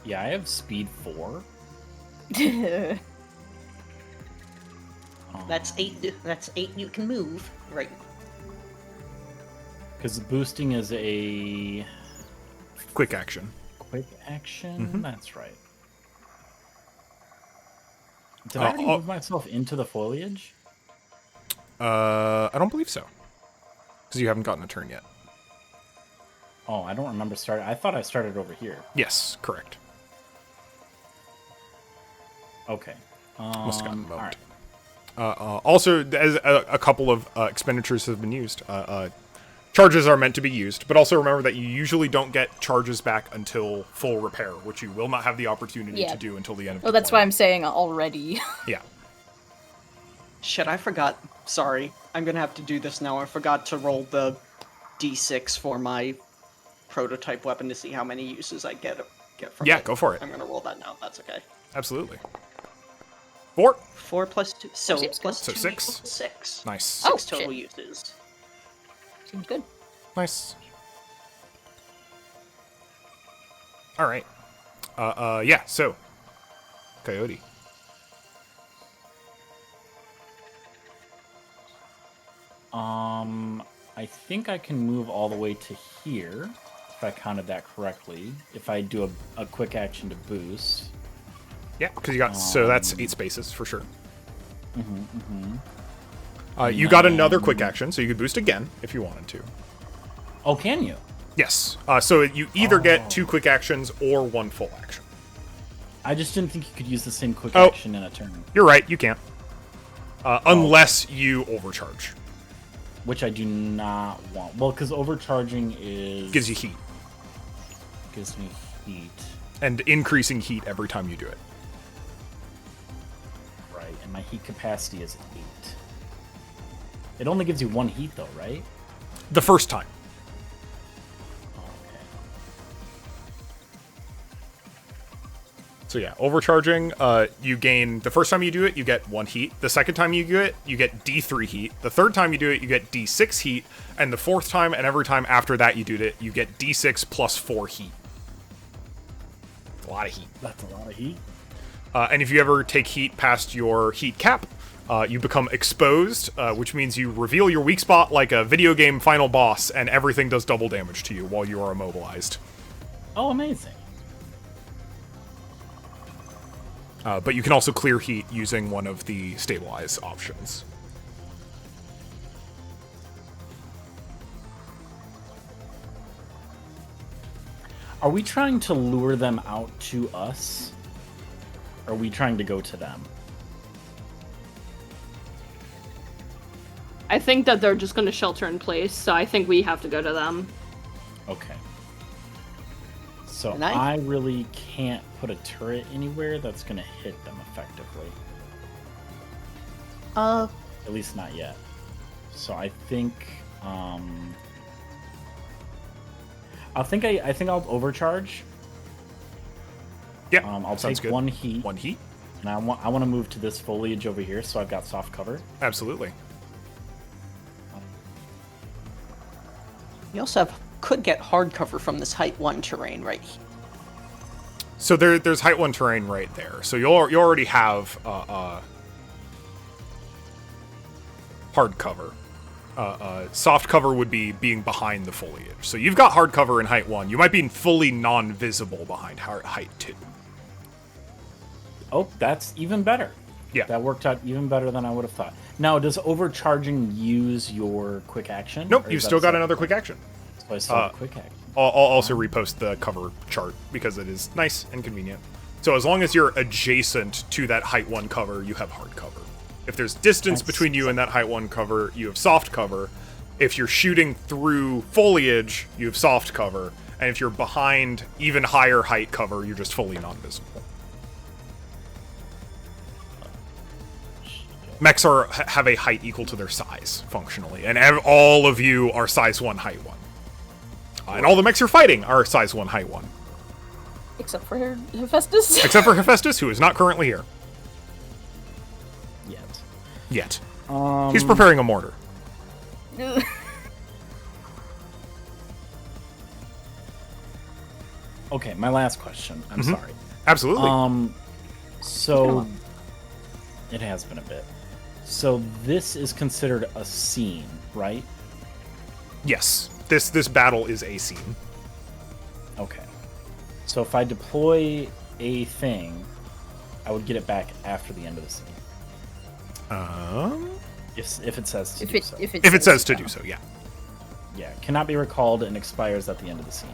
B: Yeah, I have speed 4.
D: That's 8. That's 8 you can move right now.
B: Because boosting is a
A: Quick action.
B: quick action.
A: Mhm.
B: That's right. Did I already move myself into the foliage?
A: I don't believe so. Because you haven't gotten a turn yet.
B: Oh, I don't remember starting. I thought I started over here.
A: Yes, correct.
B: Okay.
A: Must have gotten
B: all
A: moved.
B: right.
A: Also, as a couple of expenditures have been used, charges are meant to be used, but also remember that you usually don't get charges back until full repair, which you will not have the opportunity
E: Yeah.
A: to do until the end of
E: Well, that's why
A: deployment.
E: I'm saying already.
A: Yeah.
D: Shit, I forgot. Sorry. I'm gonna have to do this now. I forgot to roll the d6 for my prototype weapon to see how many uses I get from
A: Yeah,
D: it.
A: go for it.
D: I'm gonna roll that now. That's okay.
A: Absolutely. 4.
D: 4 plus 2. So
E: Seems
D: plus
A: good.
D: 2
A: So 6.
D: equals 6.
A: Nice.
E: Oh,
D: 6 total
E: shit.
D: uses.
E: Seems good.
A: Nice. All right. Yeah. So, Coyote.
B: I think I can move all the way to here, if I counted that correctly. If I do a quick action to boost.
A: Yeah, because you got so that's 8 spaces for sure. You got another quick action, so you could boost again if you wanted to.
B: Oh, can you?
A: Yes. So you either get 2 quick actions or 1 full action.
B: I just didn't think you could use the same quick
A: Oh.
B: action in a turn,
A: You're right. You can't. Unless you overcharge.
B: which I do not want. Well, because overcharging
A: Gives you heat.
B: gives me heat,
A: And increasing heat every time you do it.
B: right? And my heat capacity is 8. It only gives you 1 heat, though, right?
A: The first time.
B: Okay.
A: So yeah, overcharging, you gain, the first time you do it, you get 1 heat. The second time you do it, you get D3 heat. The third time you do it, you get D6 heat. And the fourth time and every time after that you do it, you get D6 plus 4 heat. A lot of heat.
B: That's a lot of heat.
A: And if you ever take heat past your heat cap, you become exposed, which means you reveal your weak spot like a video game final boss, and everything does double damage to you while you are immobilized.
B: Oh, amazing.
A: But you can also clear heat using one of the stabilize options.
B: Are we trying to lure them out to us? Or are we trying to go to them?
F: I think that they're just going to shelter in place, so I think we have to go to them.
B: Okay. So
G: And I-
B: I really can't put a turret anywhere that's going to hit them effectively. At least not yet. So I think I think I'll overcharge.
A: Yeah,
B: I'll
A: sounds
B: take
A: good.
B: 1 heat,
A: 1 heat?
B: and I want to move to this foliage over here, so I've got soft cover.
A: Absolutely.
D: You also could get hard cover from this height 1 terrain right here.
A: So there's height 1 terrain right there. So you already have hard cover. Soft cover would be being behind the foliage. So you've got hard cover in height 1. You might be fully non-visible behind height 2.
B: Oh, that's even better.
A: Yeah.
B: That worked out even better than I would have thought. Now, does overcharging use your quick action?
A: Nope,
B: or
A: you've
B: is that
A: still got
B: separate?
A: another quick action.
B: So I still have a quick action.
A: I'll also repost the cover chart because it is nice and convenient. So as long as you're adjacent to that height 1 cover, you have hard cover. If there's distance
B: That's-
A: between you and that height 1 cover, you have soft cover. If you're shooting through foliage, you have soft cover. And if you're behind even higher height cover, you're just fully non-visible. Mechs have a height equal to their size, functionally. And all of you are size 1, height 1. And all the mechs you're fighting are size 1, height 1.
E: Except for Hephaestus.
A: Except for Hephaestus, who is not currently here.
B: Yet.
A: Yet. He's preparing a mortar.
B: Okay, my last question. I'm sorry.
A: Absolutely.
B: So it has been a bit. So this is considered a scene, right?
A: Yes. This battle is a scene.
B: Okay. So if I deploy a thing, I would get it back after the end of the scene. If it says to do so.
A: If it says to do so, yeah.
B: Yeah, cannot be recalled and expires at the end of the scene.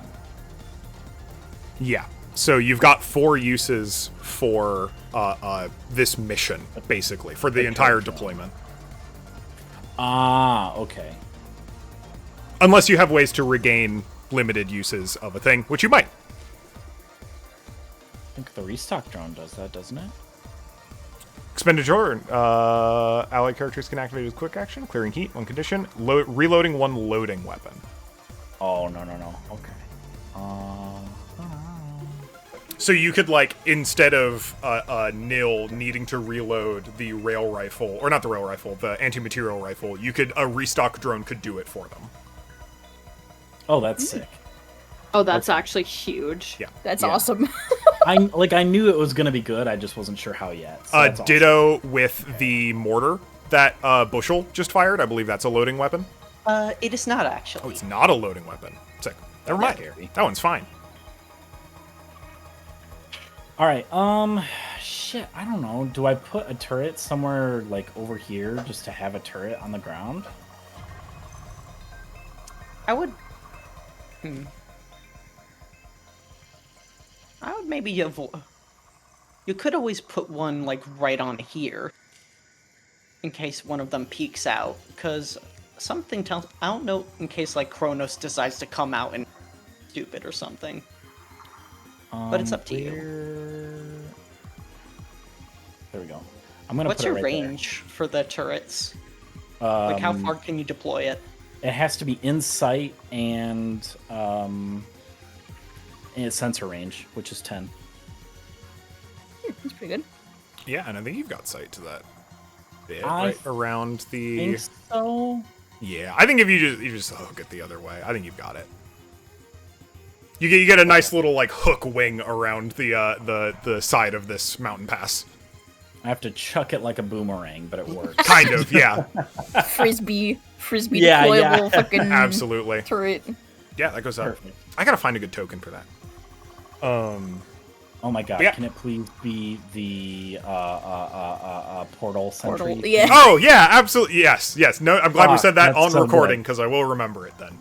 A: Yeah. So you've got 4 uses for this mission, basically, for the entire deployment.
B: Ah, okay.
A: Unless you have ways to regain limited uses of a thing, which you might.
B: I think the restock drone does that, doesn't it?
A: Expenditure. Allied characters can activate with quick action, clearing heat, 1 condition, reloading 1 loading weapon.
B: Oh, no. Okay.
A: So you could, like, instead of Nil needing to reload the rail rifle, or not the rail rifle, the anti-material rifle, you could, a restock drone could do it for them.
B: Oh, that's sick.
F: Oh, that's actually huge.
A: Yeah.
E: That's
B: Yeah.
E: awesome.
B: I knew it was gonna be good. I just wasn't sure how yet. So that's awesome.
A: Ditto with the mortar that Bushel just fired. I believe that's a loading weapon.
D: It is not actually.
A: Oh, it's not a loading weapon. Sick. Never mind.
B: Scary.
A: That one's fine.
B: All right. Shit. I don't know. Do I put a turret somewhere like over here just to have a turret on the ground?
D: I would. I would maybe avoid. You could always put one like right on here, in case one of them peeks out. Because something tells. I don't know. In case like Kronos decides to come out and stupid or something. But it's up to you.
B: There we go. I'm gonna.
D: What's
B: put it
D: your
B: right there.
D: range for the turrets? Like how far can you deploy it?
B: It has to be in sight and in its sensor range, which is 10.
E: That's pretty good.
A: Yeah, and I think you've got sight to that bit
B: I
A: right around the.
B: Think so.
A: Yeah, I think if you just hook it the other way, I think you've got it. You get a nice little like hook wing around the side of this mountain pass.
B: I have to chuck it like a boomerang, but it works.
A: Kind of, yeah.
E: Frisbee
B: Yeah,
E: deployable
B: yeah.
E: fucking
A: Absolutely.
E: turret.
A: Yeah, that goes up.
B: Perfect.
A: I gotta find a good token for that.
B: Oh my god!
A: Yeah.
B: Can it please be the portal sentry?
E: Portal, yeah.
A: Oh yeah, absolutely. Yes. No, I'm glad we said that
B: that's
A: on
B: so
A: recording
B: good.
A: because I will remember it then.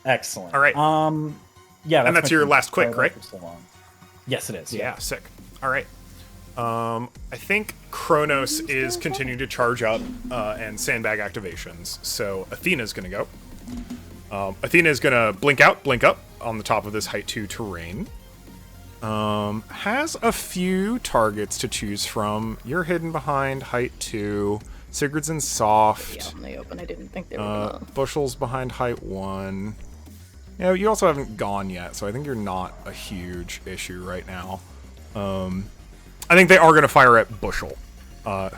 B: Excellent.
A: All right.
B: Yeah,
A: And that's
B: my
A: your
B: turn.
A: last quick,
B: Sorry
A: right?
B: for so long. Yes, it is.
A: Yeah, sick. All right. I think Kronos is continuing to charge up and sandbag activations. So Athena's going to go. Athena's going to blink up on the top of this height 2 terrain. Has a few targets to choose from. You're hidden behind height 2. Sigurd's in soft.
E: Yeah, they open. I didn't think they were gonna.
A: Bushel's behind height 1. You know, you also haven't gone yet, so I think you're not a huge issue right now. I think they are going to fire at Bushel,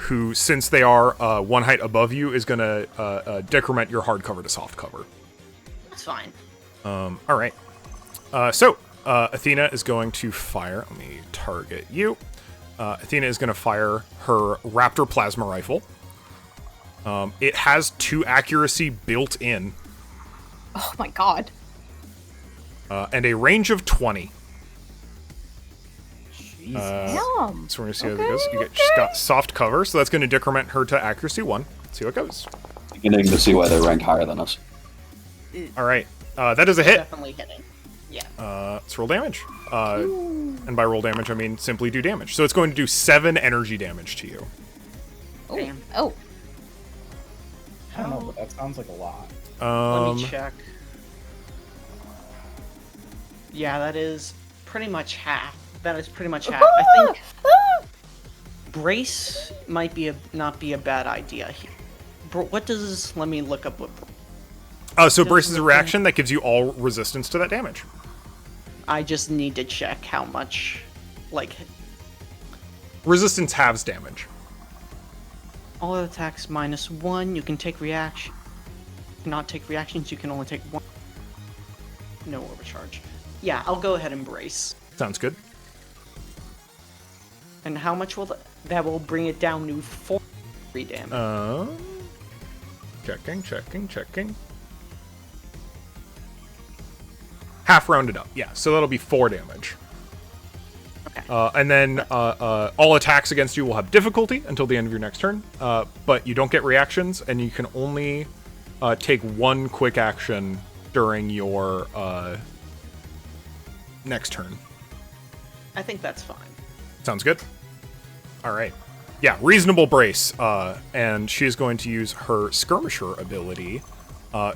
A: who, since they are one height above you, is going to decrement your hard cover to soft cover.
D: That's fine.
A: All right. So Athena is going to fire. Let me target you. Athena is going to fire her Raptor plasma rifle. It has 2 accuracy built in.
E: Oh my god.
A: And a range of 20.
B: Jesus.
E: Yum.
A: So we're gonna see how that goes. She's got soft cover, so that's gonna decrement her to accuracy 1. See how it goes.
C: Beginning to see why they're ranked higher than us.
A: All right, that is a hit.
D: Definitely hitting. Yeah.
A: Let's roll damage. And by roll damage, I mean simply do damage. So it's going to do 7 energy damage to you.
E: Oh.
D: Damn.
E: Oh.
B: I don't know, but that sounds like a lot.
D: Let me check. Yeah, that is pretty much half. That is pretty much half. I think brace might be not be a bad idea here. What does? Let me look up what.
A: So brace is a reaction that gives you all resistance to that damage.
D: I just need to check how much, like,
A: Resistance halves damage.
D: all attacks -1. You can take reaction. Cannot take reactions. You can only take 1. No overcharge. Yeah, I'll go ahead and brace.
A: Sounds good.
D: And how much will that will bring it down to 4 damage.
A: Checking. Half rounded up, yeah. So that'll be 4 damage.
D: Okay.
A: And then all attacks against you will have difficulty until the end of your next turn. But you don't get reactions, and you can only take 1 quick action during your next turn.
D: I think that's fine.
A: Sounds good. All right. Yeah, reasonable brace. And she is going to use her skirmisher ability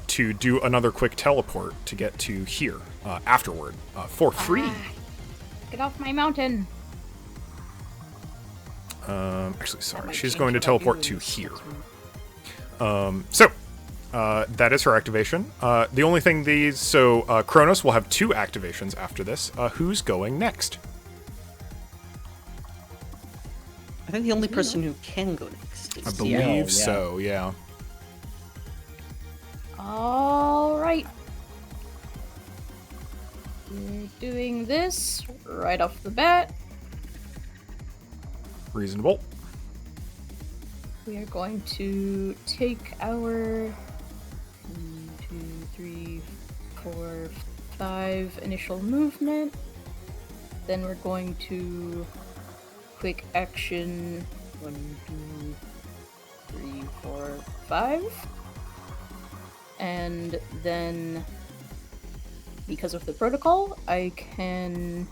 A: to do another quick teleport to get to here afterward for free.
E: Get off my mountain.
A: Actually, sorry.
E: might
A: She's
E: change
A: going to
E: what I
A: teleport
E: do.
A: to here. So that is her activation. The only thing Kronos will have 2 activations after this. Who's going next?
D: I think the only person who can go next is
A: I
D: Tia.
A: believe
B: yeah.
A: so, yeah.
E: All right. We're doing this right off the bat.
A: Reasonable.
E: We are going to take our 1, 2, 3, 4, 5 initial movement. Then we're going to quick action 1, 2, 3, 4, 5. And then, because of the protocol, I can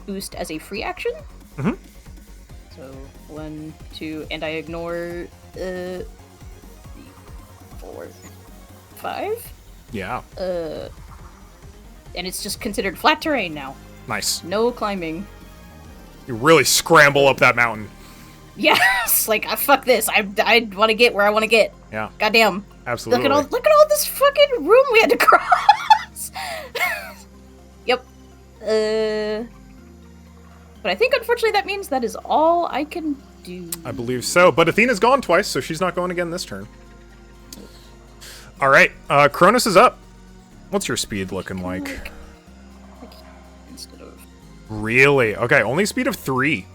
E: boost as a free action.
A: Mhm.
E: So 1, 2, and I ignore 3, 4, 5.
A: Yeah.
E: And it's just considered flat terrain now.
A: Nice.
E: No climbing.
A: You really scramble up that mountain.
E: Yes, like fuck this. I want to get where I want to get.
A: Yeah,
E: Goddamn.
A: absolutely.
E: Look at all this fucking room we had to cross. Yep. But I think unfortunately that means that is all I can do.
A: I believe so. But Athena's gone twice, so she's not going again this turn. All right, Cronus is up. What's your speed looking like?
E: Instead of
A: Really? Okay, only speed of 3.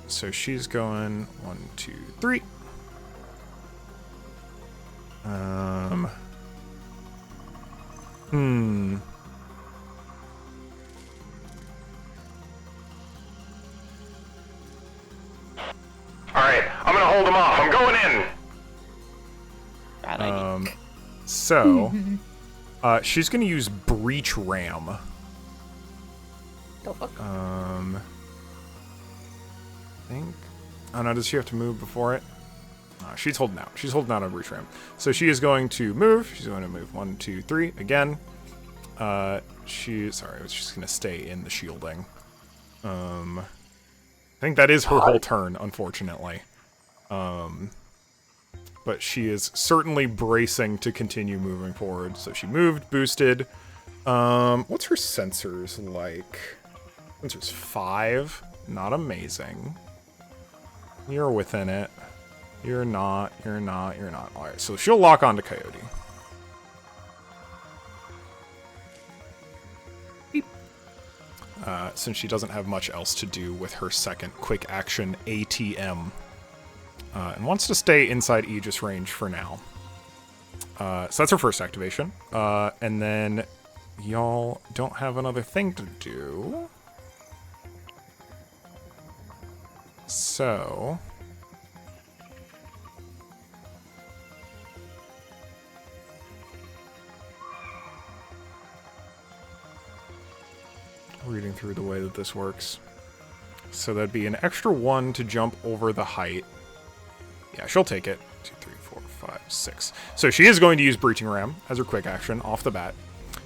A: So she's going 1, 2, 3.
H: Alright, I'm gonna hold him off. I'm going in.
G: Bad idea.
A: So, she's gonna use Breach Ram.
E: the fuck.
A: I think. Oh no, does she have to move before it? She's holding out. She's holding out on Breach Ram. So she is going to move. She's going to move 1, 2, 3 again. She's gonna stay in the shielding. I think that is her whole turn, unfortunately. But she is certainly bracing to continue moving forward. So she moved, boosted. What's her sensors like? Sensors 5. Not amazing. You're within it. You're not. You're not. You're not. Alright, so she'll lock onto Coyote. Since she doesn't have much else to do with her second quick action ATM. And wants to stay inside Aegis range for now. So that's her first activation. And then y'all don't have another thing to do. So... reading through the way that this works. So that'd be an extra 1 to jump over the height. Yeah, she'll take it. 2, 3, 4, 5, 6. So she is going to use Breaching Ram as her quick action off the bat.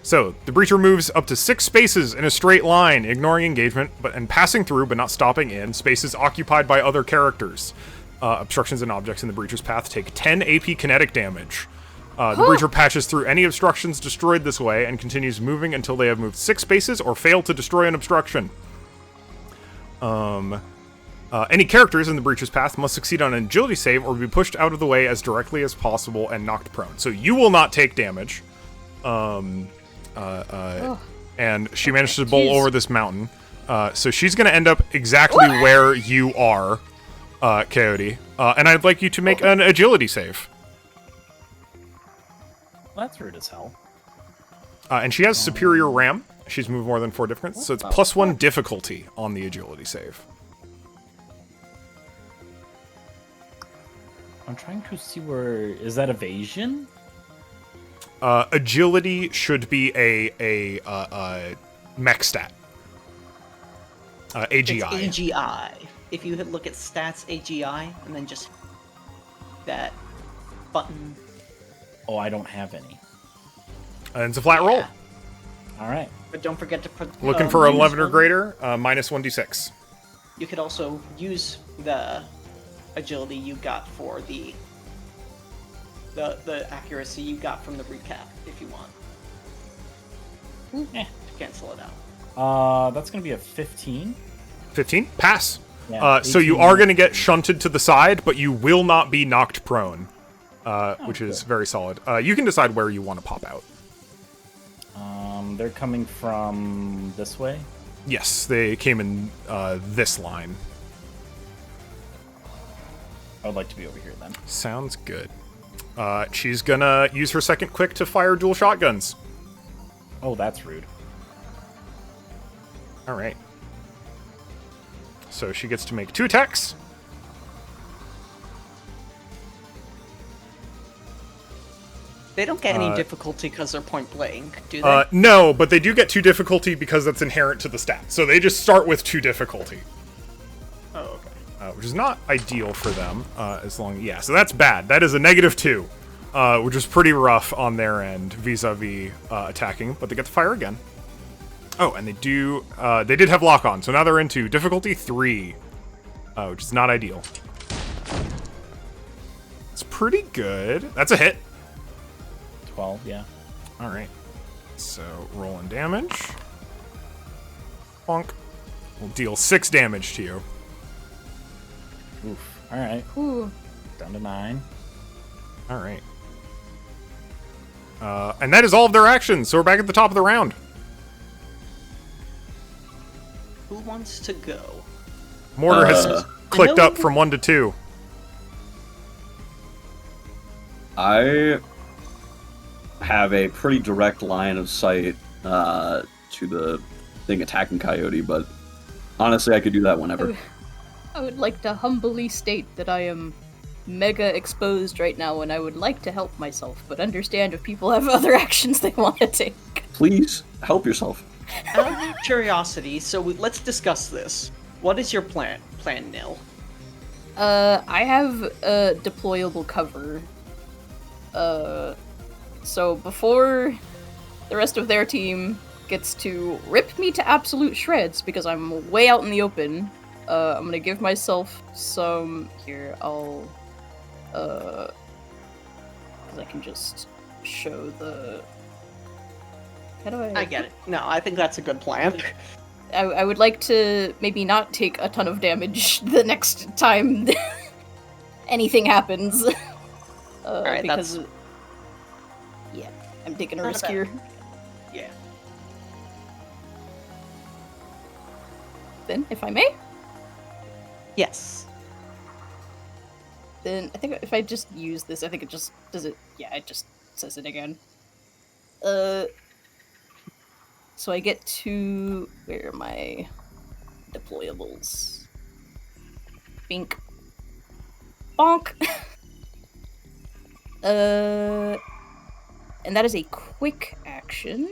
A: So the Breacher moves up to 6 spaces in a straight line, ignoring engagement and passing through but not stopping in spaces occupied by other characters. Obstructions and objects in the Breacher's path take 10 AP kinetic damage. The Breacher patches through any obstructions destroyed this way and continues moving until they have moved 6 spaces or fail to destroy an obstruction. Any characters in the Breacher's path must succeed on an agility save or be pushed out of the way as directly as possible and knocked prone. So you will not take damage. And she managed to bowl over this mountain. So she's going to end up exactly where you are, Coyote. And I'd like you to make an agility save.
B: That's rude as hell.
A: And she has Superior Ram. She's moved more than 4 different, so it's +1 difficulty on the agility save.
B: I'm trying to see where... Is that evasion?
A: Agility should be a mech stat. AGI.
D: It's AGI. If you look at stats, AGI, and then just that button.
B: Oh, I don't have any.
A: And it's a flat roll.
D: Yeah.
B: All right.
D: But don't forget to put.
A: Looking for 11 or
D: -1.
A: greater, -1d6.
D: You could also use the agility you got for the accuracy you got from the recap if you want.
B: Eh.
D: To cancel it out.
B: That's gonna be a 15.
A: 15? Pass.
B: Yeah,
A: So you
B: 18
A: are going to get shunted to the side, but you will not be knocked prone, which is very solid. You can decide where you want to pop out.
B: They're coming from this way.
A: Yes, they came in this line.
B: I would like to be over here then.
A: Sounds good. She's gonna use her second quick to fire dual shotguns.
B: Oh, that's rude.
A: All right. So she gets to make 2 attacks.
D: They don't get any difficulty because they're point blank, do they?
A: No, but they do get 2 difficulty because that's inherent to the stat. So they just start with 2 difficulty.
D: Oh, okay.
A: Which is not ideal for them, as long... Yeah, so that's bad. That is a -2, which is pretty rough on their end vis-a-vis attacking, but they get to fire again. Oh, and they did have lock on, so now they're into difficulty 3, which is not ideal. It's pretty good. That's a hit.
B: 12, yeah.
A: All right. So rolling damage. Bonk. We'll deal 6 damage to you.
B: Oof. All right.
E: Ooh.
B: Down to 9.
A: All right. And that is all of their actions, so we're back at the top of the round.
D: Who wants to go?
A: Mortar has clicked up from 1 to 2.
C: I have a pretty direct line of sight to the thing attacking Coyote, but honestly, I could do that whenever.
E: I would like to humbly state that I am mega exposed right now and I would like to help myself, but understand if people have other actions they want to take.
C: Please help yourself.
D: Out of curiosity, so let's discuss this. What is your plan, Nil?
E: I have a deployable cover. So before the rest of their team gets to rip me to absolute shreds because I'm way out in the open, I'm gonna give myself some... Here, I'll... Because I can just show the... How do
D: I get it. No, I think that's a good plan.
E: I would like to maybe not take a ton of damage the next time anything happens.
D: Alright,
E: because... Yeah, I'm taking a
D: Not
E: risk
D: bad.
E: here.
D: Yeah.
E: Then, if I may,
D: Yes.
E: then I think if I just use this, I think it just does it. Yeah, it just says it again. So I get to where are my deployables? Bink. Bonk. And that is a quick action.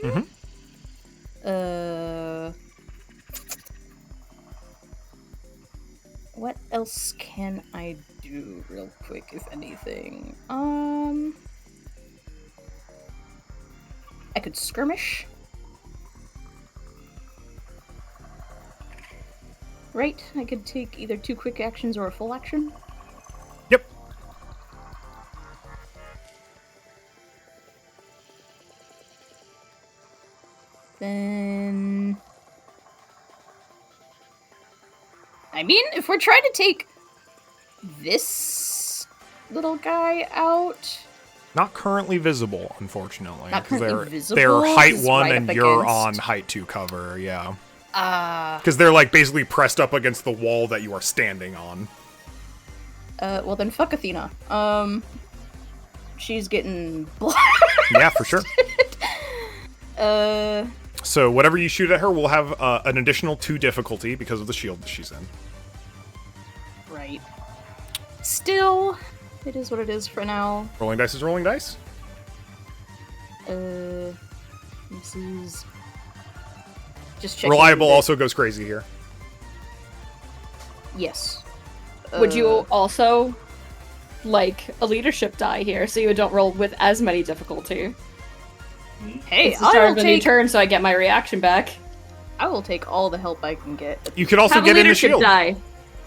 E: What else can I do real quick, if anything? I could skirmish. Right? I could take either 2 quick actions or a full action.
A: Yep.
E: Then... I mean, if we're trying to take this little guy out...
A: Not currently visible, unfortunately.
E: Not
A: 'cause
E: currently
A: they're,
E: visible?
A: They're height
E: 'Cause
A: 1
E: right
A: and
E: up
A: you're
E: against.
A: on height 2 cover, yeah.
E: Ah.
A: Because they're like basically pressed up against the wall that you are standing on.
E: Well then fuck Athena. She's getting
A: Yeah, for sure.
E: Uh,
A: So whatever you shoot at her will have an additional 2 difficulty because of the shield that she's in.
E: right. Still, it is what it is for now.
A: Rolling dice is rolling dice.
E: This is just checking.
A: Reliable
E: that-
A: also goes crazy here.
E: Yes.
F: Would you also like a leadership die here so you don't roll with as many difficulty?
E: Hey,
F: It's the start
E: I
F: of
E: will
F: a new
E: take.
F: turn, so I get my reaction back.
E: I will take all the help I can get.
A: You could also
F: Have a
A: get in the
F: leadership
A: shield.
F: die.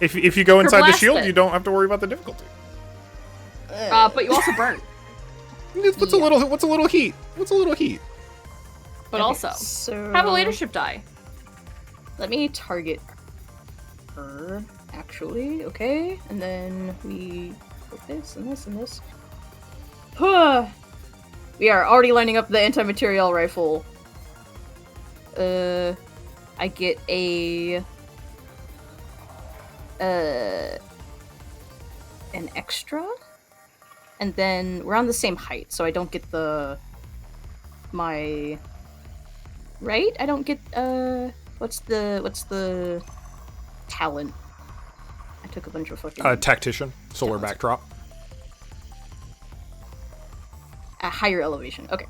A: If you go inside the
F: blast
A: shield,
F: it.
A: you don't have to worry about the difficulty.
F: But you also burn.
A: What's a little heat? What's a little heat?
F: But
E: Okay,
F: also,
E: so
F: have a leadership die.
E: Let me target her, actually. Okay, and then we put this and this and this. We are already lining up the anti-material rifle. I get an extra, and then we're on the same height, so I don't get my right. I don't get what's the talent? I took a bunch of fucking
A: Tactician, solar backdrop.
E: a higher elevation. Okay.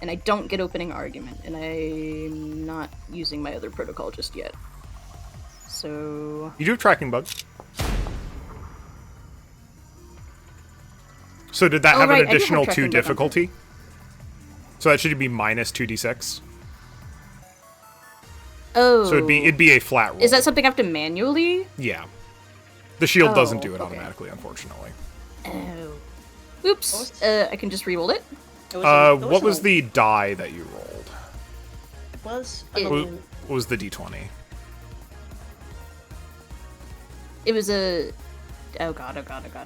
E: And I don't get opening argument, and I'm not using my other protocol just yet. So
A: You do have tracking bugs. So did that have
E: right, I
A: an
E: do have
A: additional 2
E: tracking bug on
A: difficulty? So that should be minus 2d6.
E: oh,
A: So it'd be a flat roll.
E: is that something I have to manually?
A: Yeah. The shield
E: Oh,
A: doesn't do it
E: okay.
A: automatically, unfortunately.
E: Oh, oops. I can just re-roll it.
D: It was
A: What was
D: an-
A: the die that you rolled?
D: It was
E: It-
A: What was the d20?
E: It was a. Oh god!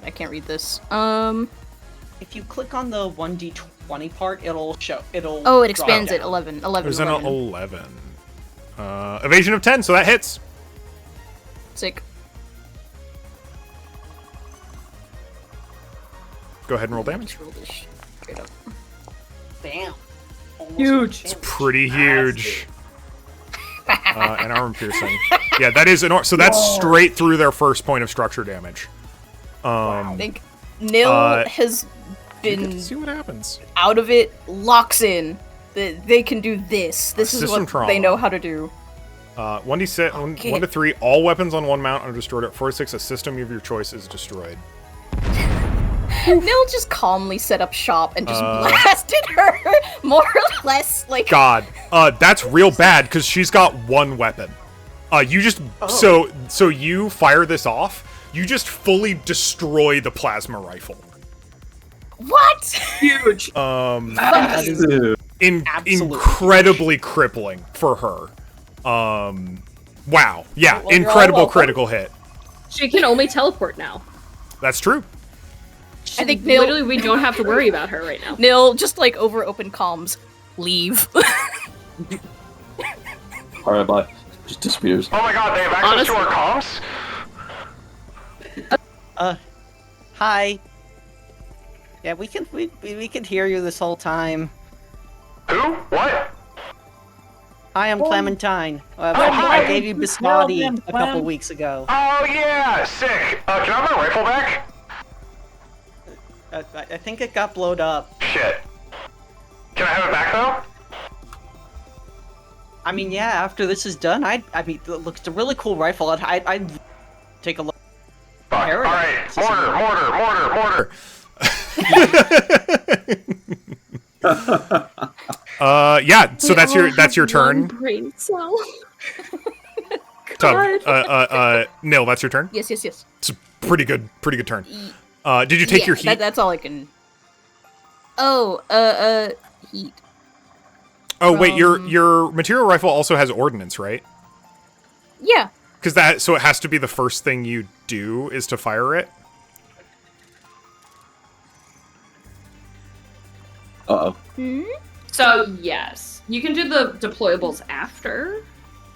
E: I can't read this.
D: If you click on the 1d20 part, it'll show. It'll.
E: Oh, it
D: drop
E: expands it.
D: down.
E: 11.
A: It
E: 11.
A: was an
E: 11.
A: 11. Evasion of 10, so that hits.
E: Sick.
A: Go ahead and roll damage.
E: Just roll this straight up.
D: Bam. Almost
F: Huge.
D: damage.
A: Pretty huge. And armor piercing. Yeah, that is so that's straight through their first point of structure damage.
E: I think Nil has
A: You get to
E: been
A: see what happens.
E: out of it. Locks in. They can do this. This is
A: System
E: what
A: trauma.
E: they know how to do.
A: 1d6,
E: Okay.
A: 1 to 3. All weapons on one mount are destroyed. At 4 to 6, a system of your choice is destroyed.
E: Nil just calmly set up shop and just blasted her, more or less. Like
A: God, that's real bad because she's got one weapon. You just so you fire this off. You just fully destroy the plasma rifle.
E: what?
F: Huge.
D: That is Absolutely
A: Incredibly crippling for her. Wow. Yeah,
E: Well, you're all
A: incredible
E: welcome.
A: critical hit.
F: She can only teleport now.
A: That's true.
E: I think Nil,
F: Literally, we don't have to worry about her right now.
E: Nil just like over open comms. Leave.
C: Alright, bye. Just disappears.
H: Oh my god, they have access to our comms?
G: Hi. Yeah, we can hear you this whole time.
H: Who? What?
G: Hi, I'm Clementine.
H: hi.
G: I gave you biscotti a couple weeks ago.
H: Oh yeah, sick. Can I have my rifle back?
G: I think it got blowed up.
H: Shit. Can I have it back though?
G: I mean, yeah. After this is done, I mean, look, it's a really cool rifle. I'd take a look.
H: Fuck.
G: Paradise.
H: Alright, mortar.
A: Yeah. So that's your
F: One
A: turn.
F: brain cell.
A: Tub.
F: God.
A: Nil, that's your turn.
E: yes.
A: It's a pretty good turn. Did you take your heat?
E: That's all I can. Oh, heat.
A: Oh wait, your material rifle also has ordnance, right?
E: Yeah.
A: Because so it has to be the first thing you do is to fire it.
C: Uh-oh.
F: So yes, you can do the deployables after.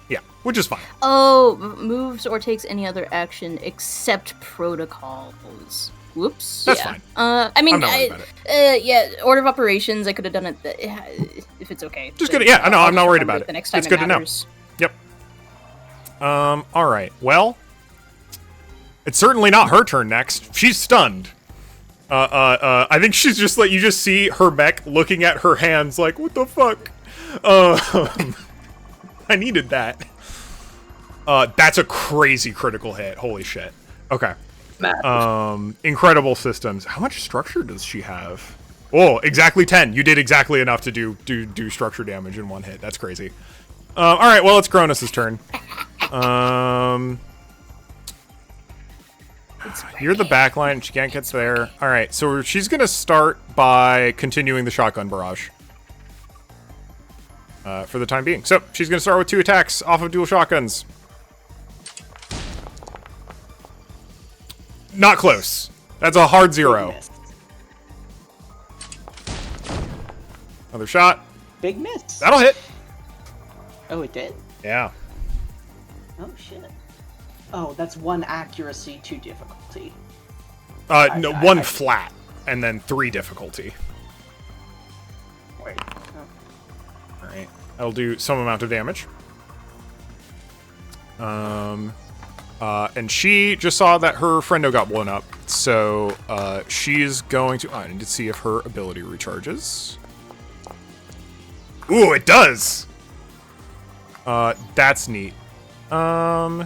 A: Yeah, which is fine.
E: Oh, moves or takes any other action except protocols. Whoops.
A: That's
E: yeah.
A: fine.
E: I mean,
A: I'm not worried about it.
E: yeah, order of operations. I could have done it if it's okay.
A: Just
E: But,
A: good. Yeah, I know.
E: I'll
A: I'm not
E: just
A: worried
E: remember
A: about it.
E: The next time
A: It's good to know.
E: matters.
A: Yep. All right. Well, it's certainly not her turn next. She's stunned. I think she's just like, you just see her mech looking at her hands like, what the fuck? I needed that. That's a crazy critical hit. Holy shit. Okay. Incredible systems. How much structure does she have? Oh, exactly 10. You did exactly enough to do structure damage in one hit. That's crazy. All right. Well, it's Cronus's turn. You're the backline. She can't get there. All right. So she's gonna start by continuing the shotgun barrage. for the time being. So she's going to start with 2 attacks off of dual shotguns. Not close. That's a hard 0.
D: Big miss.
A: Another shot.
D: Big miss.
A: That'll hit.
D: Oh, it did?
A: Yeah.
D: Oh, shit. Oh, that's 1 accuracy, 2 difficulty.
A: No, 1 flat, and then 3 difficulty.
D: Wait.
A: All right. That'll do some amount of damage. And she just saw that her friendo got blown up, so she's going to. I need to see if her ability recharges. Ooh, it does. That's neat. How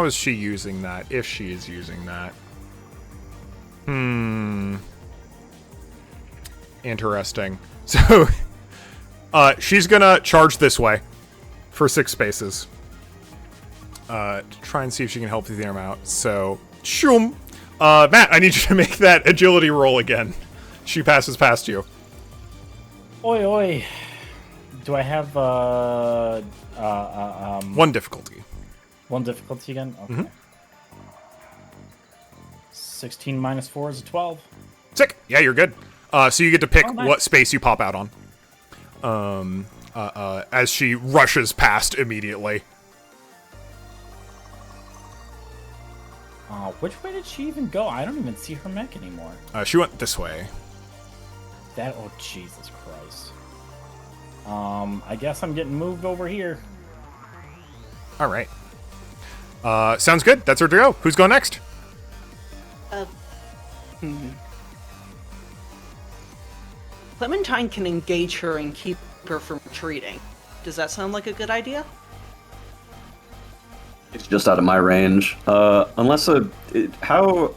A: is she using that? If she is using that. Interesting. So, she's gonna charge this way for 6 spaces. To try and see if she can help the arm out. So, shoom. Matt, I need you to make that agility roll again. She passes past you.
B: Oi, oi. Do I have
A: 1 difficulty.
B: 1 difficulty again? Okay. 16 minus 4 is a 12.
A: Sick. Yeah, you're good. So you get to pick
B: Oh, nice.
A: what space you pop out on. As she rushes past immediately.
B: Which way did she even go? I don't even see her mech anymore.
A: She went this way.
B: Oh, Jesus Christ. I guess I'm getting moved over here.
A: All right. Sounds good. That's her to go. Who's going next?
D: Clementine can engage her and keep her from retreating. Does that sound like a good idea?
C: It's just out of my range. Unless how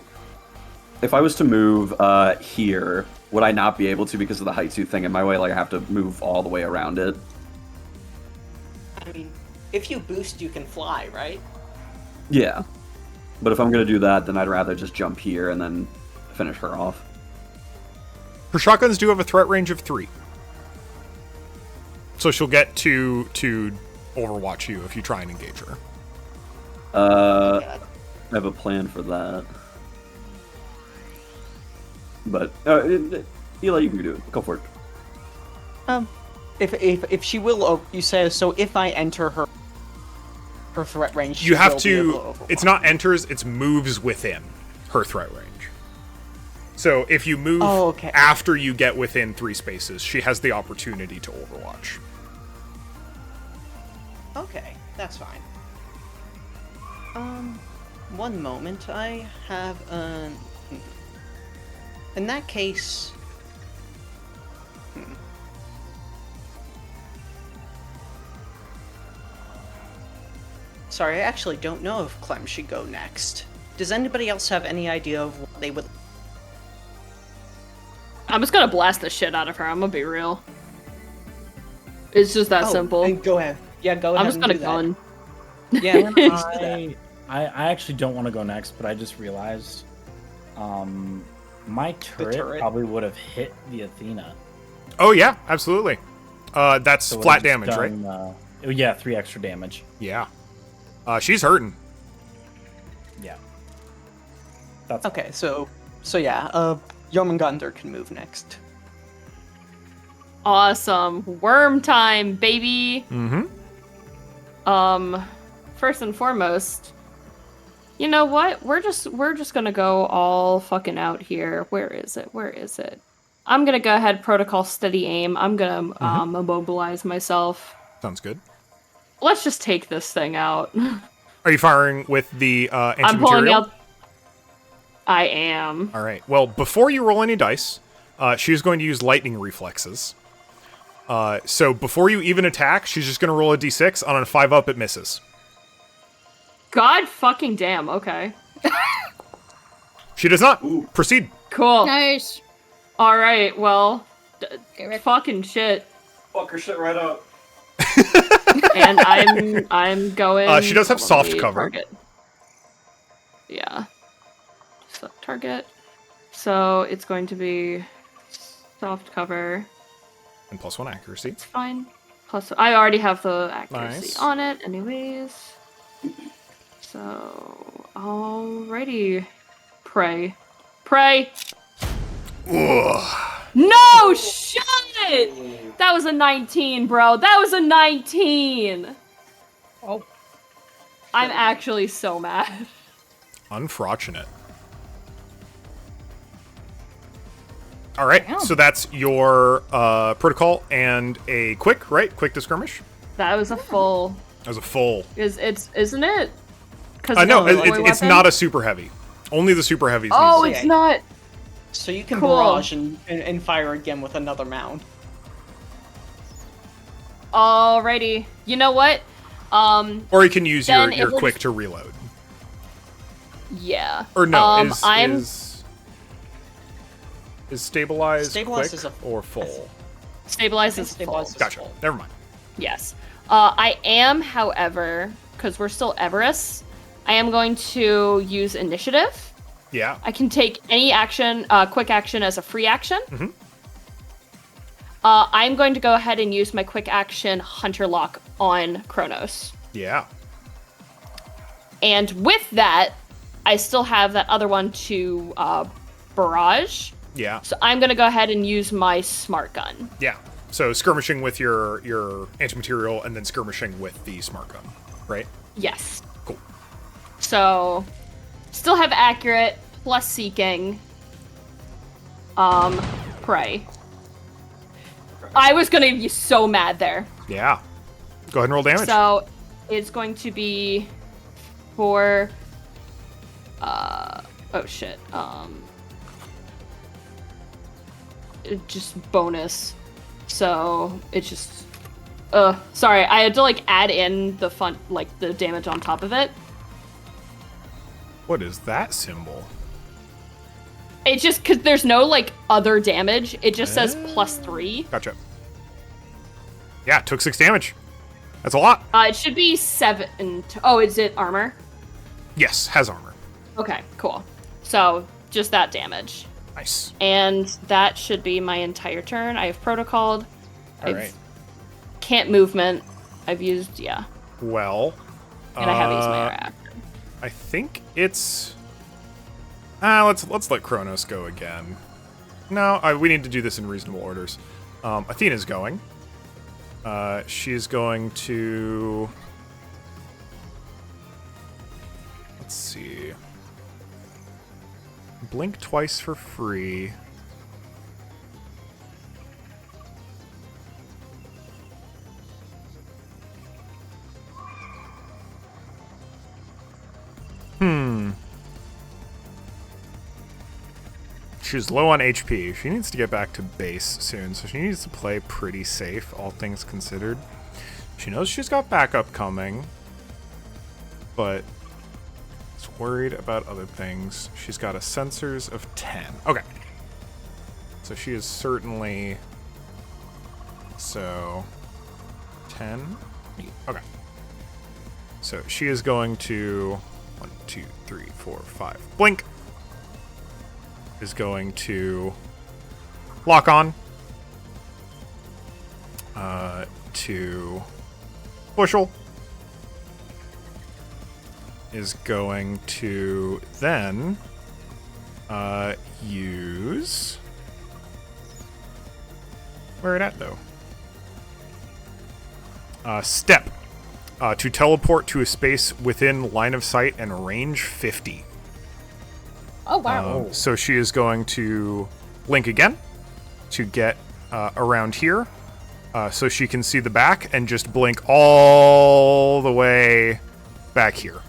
C: if I was to move here, would I not be able to because of the height 2 thing in my way? Like I have to move all the way around it.
D: I mean, if you boost, you can fly, right?
C: Yeah, but if I'm gonna do that, then I'd rather just jump here and then finish her off.
A: Her shotguns do have a threat range of 3. So she'll get to overwatch you if you try and engage her.
C: I have a plan for that. But Eli, you can do it. Go for it.
D: If she will, you say so. If I enter her threat range,
A: You
D: she
A: have
D: will be able
A: to.
D: overwatch.
A: It's not enters. It's moves within her threat range. So if you move
D: okay.
A: after you get within 3 spaces, she has the opportunity to overwatch.
D: Okay, that's fine. One moment. I have an. In that case. Sorry, I actually don't know if Clem should go next. Does anybody else have any idea of what they would?
F: I'm just gonna blast the shit out of her. I'm gonna be real. It's just that simple.
D: Then go ahead. Yeah, go ahead.
F: I'm just gonna
D: and do
F: gun.
D: that. Yeah, please do that.
B: I actually don't want to go next, but I just realized my turret probably would have hit the Athena.
A: Oh yeah, absolutely. That's
B: So it
A: flat
B: would've
A: damage, right?
B: done, yeah, 3 extra damage.
A: Yeah. She's hurting.
B: Yeah. That's
D: Okay, so yeah, Jormungandr can move next.
F: Awesome. Worm time, baby.
A: Mm-hmm.
F: First and foremost, you know what? We're just gonna go all fucking out here. Where is it? I'm gonna go ahead, protocol steady aim. I'm gonna immobilize myself.
A: Sounds good.
F: Let's just take this thing out.
A: Are you firing with the anti-material?
F: I'm pulling out. I am.
A: All right. Well, before you roll any dice, she's going to use lightning reflexes. So before you even attack, she's just going to roll a d6. On a 5-up, it misses.
F: God fucking damn. Okay.
A: She does not. Proceed.
F: Cool.
E: Nice.
F: All right. Well,
E: Rick.
F: fucking shit.
C: Fuck her shit right up.
F: And I'm going.
A: She does have
F: hold on,
A: soft
F: let me
A: cover.
F: Target. Yeah. Soft target. So it's going to be soft cover.
A: And +1 accuracy.
F: It's fine. Plus, I already have the accuracy
A: Nice.
F: on it, anyways. So, alrighty. Pray.
A: Ugh.
F: No shit! That was a 19, bro. That was a 19.
B: Oh.
F: I'm actually so mad.
A: Unfortunate. All right,
E: Damn.
A: so that's your protocol and a quick, right? Quick to skirmish.
F: That was a full.
A: That was a full.
F: Isn't it? Because
A: No, it's not a super heavy. Only the super heavies.
F: Oh,
A: need
F: it's not.
D: So you can
F: Cool.
D: barrage and fire again with another mound.
F: Alrighty. You know what?
A: Or you can use
F: Then
A: your
F: it will
A: quick
F: just-
A: to reload.
F: Yeah.
A: Or no,
F: I'm.
A: is stabilize
D: Stabilize
A: quick
D: is a-
A: or full?
F: Stabilize is full.
D: Stabilize is
A: Gotcha.
D: full.
A: Never mind.
F: Yes. I am, however, because we're still Everest, I am going to use initiative.
A: Yeah.
F: I can take any action, quick action as a free action.
A: Mhm.
F: I'm going to go ahead and use my quick action Hunter Lock on Kronos.
A: Yeah.
F: And with that, I still have that other one to barrage.
A: Yeah.
F: So I'm going to go ahead and use my smart gun.
A: Yeah. So skirmishing with your anti-material and then skirmishing with the smart gun, right?
F: Yes.
A: Cool.
F: So, still have accurate plus seeking. Pray. I was gonna be so mad there.
A: Yeah. Go ahead and roll damage.
F: So, it's going to be for. Oh shit. Just bonus. So it's just. Sorry, I had to like add in the the damage on top of it.
A: What is that symbol?
F: It's just because there's no like other damage. It just says +3.
A: Gotcha. Yeah, took 6 damage. That's a lot.
F: It should be 7. Oh, is it armor?
A: Yes, has armor.
F: Okay, cool. So just that damage,
A: Nice.
F: and that should be my entire turn. I have protocoled.
A: All right.
F: Can't movement. I've used
A: Well,
F: and I have used my action.
A: I think it's. Let's let Kronos go again. No, we need to do this in reasonable orders. Athena's going. She's going to. Let's see. Blink twice for free. She's low on HP. She needs to get back to base soon, so she needs to play pretty safe, all things considered. She knows she's got backup coming, but is worried about other things. She's got a sensors of 10. Okay. So she is certainly... So... 10? Okay. So she is going to... 1, 2, 3, 4, 5. Blink! Is going to lock on to bushel, is going to then use where it at though step to teleport to a space within line of sight and range 50.
E: Oh wow.
A: So she is going to blink again to get around here so she can see the back and just blink all the way back here.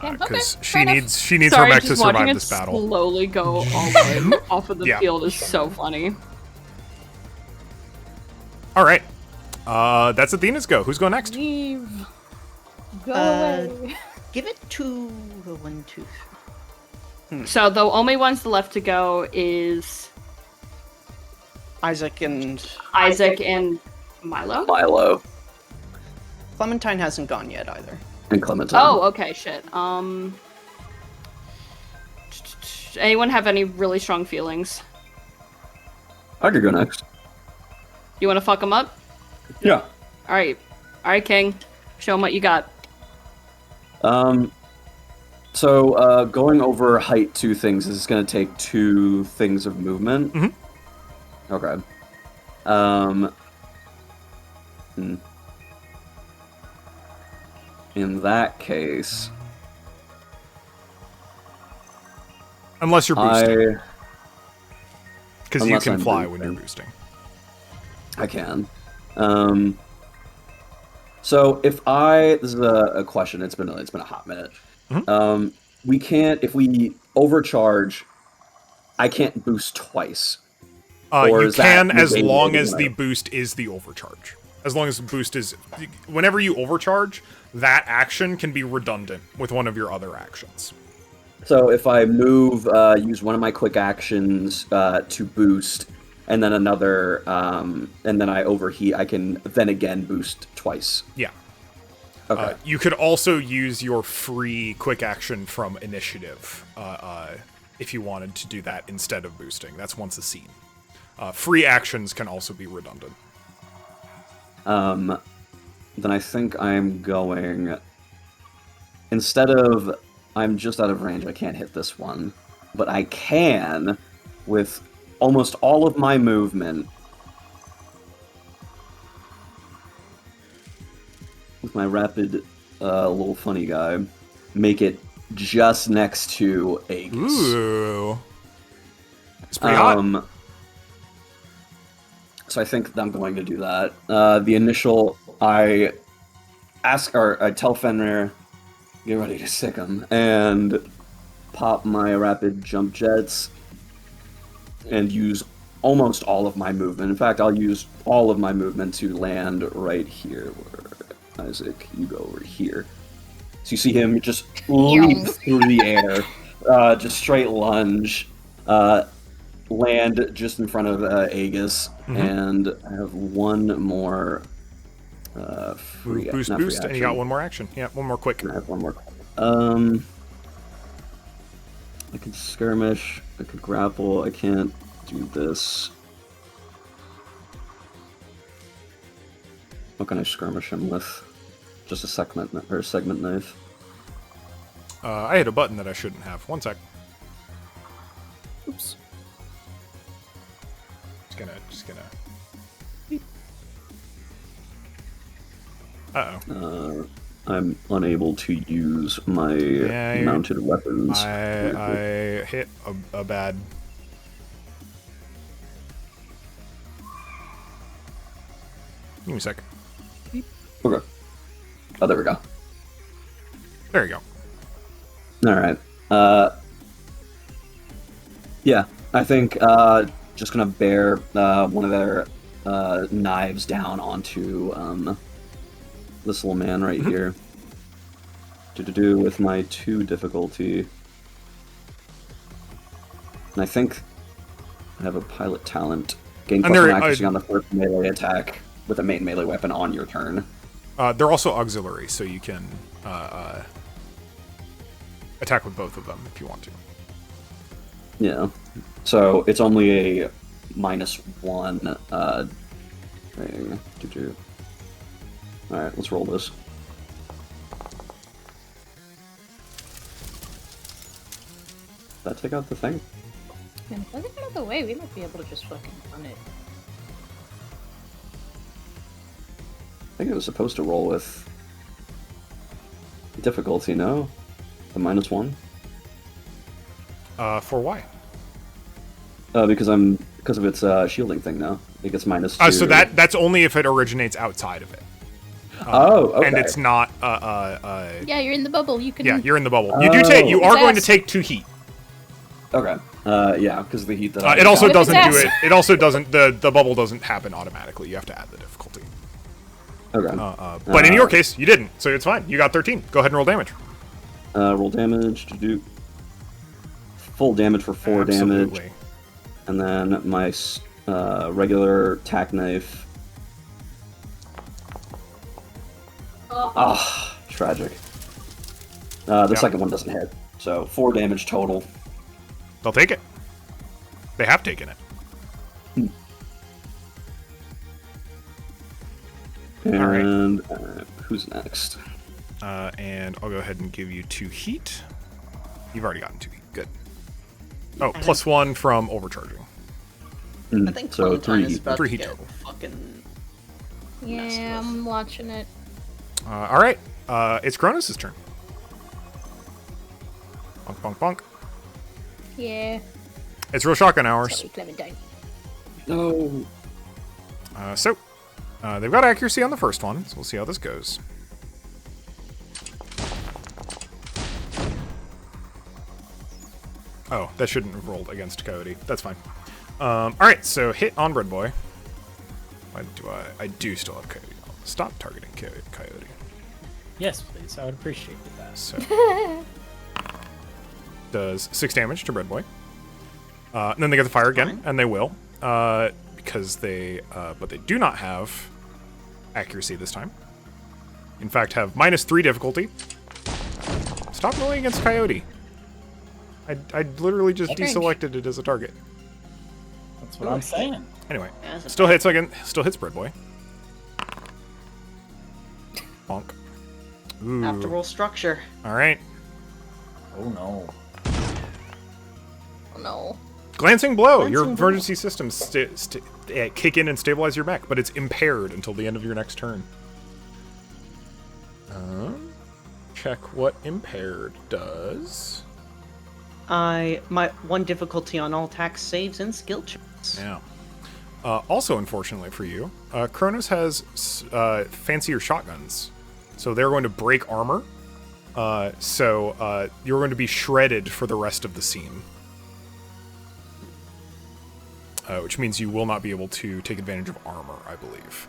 E: Yeah,
A: Because
E: okay,
A: she
E: fair enough.
A: needs
F: Sorry,
A: her mech to
F: just watching
A: survive
F: it
A: this battle.
F: slowly go all the way off of the
A: Yeah.
F: field is so funny.
A: All right. That's Athena's go. Who's going next?
E: Leave. Go
G: Uh,
E: away.
G: Give it to the 1, 2,
F: So the only ones left to go is
G: Isaac and
F: Isaac and Milo.
C: Milo
G: Clementine hasn't gone yet either.
C: and Clementine.
F: Oh, okay, shit. Anyone have any really strong feelings?
C: I could go next.
F: You want to fuck him up?
C: Yeah.
F: All right, King. Show him what you got.
C: So going over height 2 things is going to take 2 things of movement.
A: Mm-hmm.
C: Okay. In that case,
A: Unless you're boosting.
C: I
A: Because you
C: unless
A: can
C: I'm
A: fly when you're boosting.
C: can. So if this is a question. It's been a hot minute.
A: Mhm.
C: We can't, if we overcharge, I can't boost twice. Or
A: You
C: is that
A: can as
C: negated
A: long as
C: when
A: the
C: I-
A: boost is the overcharge. As long as the boost is... Whenever you overcharge, that action can be redundant with one of your other actions.
C: So if I move, use one of my quick actions to boost, and then another, and then I overheat, I can then again boost twice.
A: Yeah.
C: Okay.
A: You could also use your free quick action from initiative if you wanted to do that instead of boosting. That's once a scene. Free actions can also be redundant.
C: Then I think I'm going... Instead of... I'm just out of range, I can't hit this one. But I can, with almost all of my movement... With my rapid little funny guy, make it just next to Aegis.
A: Ooh. It's pretty hot.
C: So I think I'm going to do that. The initial, I tell Fenrir, get ready to sick him, and pop my rapid jump jets, and use almost all of my movement. In fact, I'll use all of my movement to land right here. Where, Isaac, you go over here. So you see him just leap through the air, just straight lunge. Land just in front of Aegis, and I have one more free
A: Boost,
C: not free
A: boost, and you
C: action.
A: got one more action. Yeah, one more quick.
C: I have one more. I could skirmish, I could grapple, I can't do this. What can I skirmish him with? Just a segment knife.
A: I hit a button that I shouldn't have. One sec.
E: Oops.
A: Just gonna. Uh-oh.
C: I'm unable to use my mounted weapons.
A: I hit a bad... Give me a sec.
C: Okay. Oh, there we go.
A: There you go.
C: Alright. Yeah, I think just gonna bear one of their knives down onto this little man right here. Do with my 2 difficulty. And I think I have a pilot talent. Gain
A: And
C: plus 1
A: there-
C: accuracy on the first melee attack with a main melee weapon on your turn.
A: They're also auxiliary, so you can attack with both of them if you want to.
C: Yeah. So it's only a -1 thing. Alright, let's roll this. Did that take out the thing?
E: Man, if I get out of the way, we might be able to just fucking run it.
C: I think it was supposed to roll with difficulty, no? The -1?
A: For why?
C: Because of its shielding thing now. It gets -2.
A: So that's only if it originates outside of it.
C: Oh, okay.
A: And it's not.
E: Yeah, you're in the bubble. You can.
A: Yeah, you're in the bubble. You do take. You are going to take 2 heat.
C: Okay. Yeah, because of the heat that
A: It also
E: Whip his
A: doesn't do
E: ass.
A: it. It also doesn't. The bubble doesn't happen automatically. You have to add the difficulty.
C: Okay.
A: But in your case, you didn't, so it's fine. You got 13. Go ahead and roll damage.
C: Roll damage to do full damage for 4 damage.
A: Absolutely.
C: And then my regular tack knife. Ah, tragic. The second one doesn't hit. So 4 damage total.
A: They'll take it. They have taken it.
C: And who's next?
A: And I'll go ahead and give you 2 heat. You've already gotten 2 heat. Good. Oh, +1 from overcharging.
D: I think
C: so
D: Clementine
C: 3
D: is about
A: Three
D: to
A: heat
D: get
A: total.
D: fucking.
E: Yeah, I'm watching it.
A: All right. It's Kronos' turn. Bonk, bonk, bonk.
E: Yeah.
A: It's real shotgun hours.
E: Sorry, Clementine.
C: No.
A: So, they've got accuracy on the first one, so we'll see how this goes. Oh, that shouldn't have rolled against Coyote. That's fine. All right, so hit on Bread Boy. Why do I do still have Coyote. I'll stop targeting Coyote.
B: Yes, please. I would appreciate that.
A: So, does 6 damage to Bread Boy. And then they get the fire again, and they will. Because they, but they do not have accuracy this time. In fact, have -3 difficulty. Stop rolling against Coyote. I literally just
E: Mid-range.
A: deselected it as a target.
B: That's what I'm saying.
A: Anyway,
D: As a
A: still hits again. Still hits Bread Boy. Bonk. Ooh.
D: Have to roll structure.
A: All right.
B: Oh no.
E: Oh no.
A: Glancing blow. Your
D: Glancing blow.
A: emergency systems kick in and stabilize your mech, but it's impaired until the end of your next turn. Check what impaired does.
D: My 1 difficulty on all attacks, saves, and skill checks.
A: Yeah. Also, unfortunately for you, Kronos has fancier shotguns, so they're going to break armor. So you're going to be shredded for the rest of the scene. Which means you will not be able to take advantage of armor, I believe.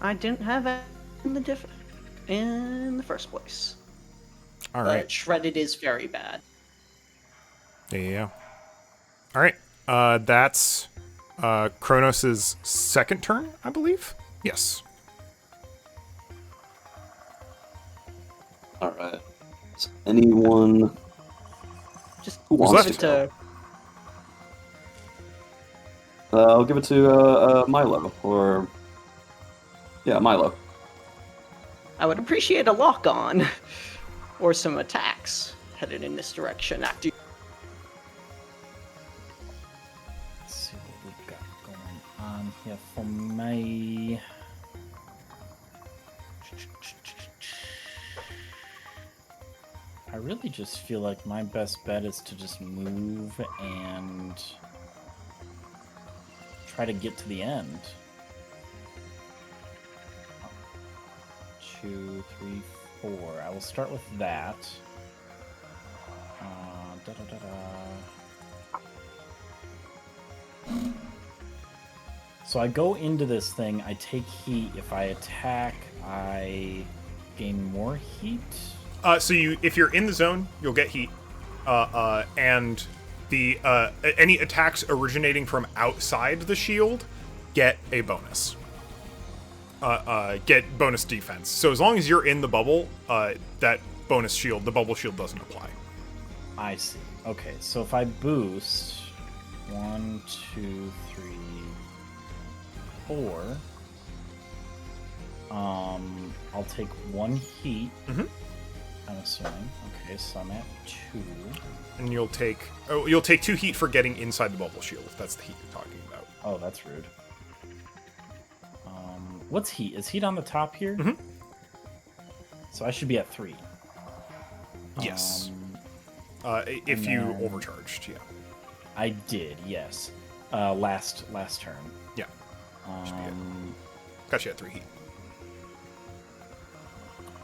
D: I didn't have it in the first place.
A: All
D: But
A: right.
D: shredded is very bad.
A: Yeah. All right. That's Kronos' second turn, I believe. Yes.
C: All right. Is anyone
D: Just
C: who
A: Who's
C: wants
A: left?
C: to go? I'll give it to Milo, or yeah, Milo.
D: I would appreciate a lock on or some attacks headed in this direction after.
B: Let's see what we've got going on here for me. I really just feel like my best bet is to just move and try to get to the end. 2, 3, 4. I will start with that. So I go into this thing, I take heat. If I attack, I gain more heat.
A: So if you're in the zone, you'll get heat, and the any attacks originating from outside the shield get a bonus. Get bonus defense. So as long as you're in the bubble, that bonus shield, the bubble shield, doesn't apply.
B: I see. Okay, so if I boost 1, 2, 3, 4, I'll take 1 heat.
A: Mhm.
B: I'm assuming. Okay, so I'm at 2.
A: And you'll take 2 heat for getting inside the bubble shield. If that's the heat you're talking about.
B: Oh, that's rude. What's heat? Is heat on the top here?
A: Mhm.
B: So I should be at 3.
A: Yes. If
B: and
A: you
B: then-
A: overcharged, yeah.
B: I did, yes. Last turn.
A: Yeah. Should be it. Got you at 3 heat.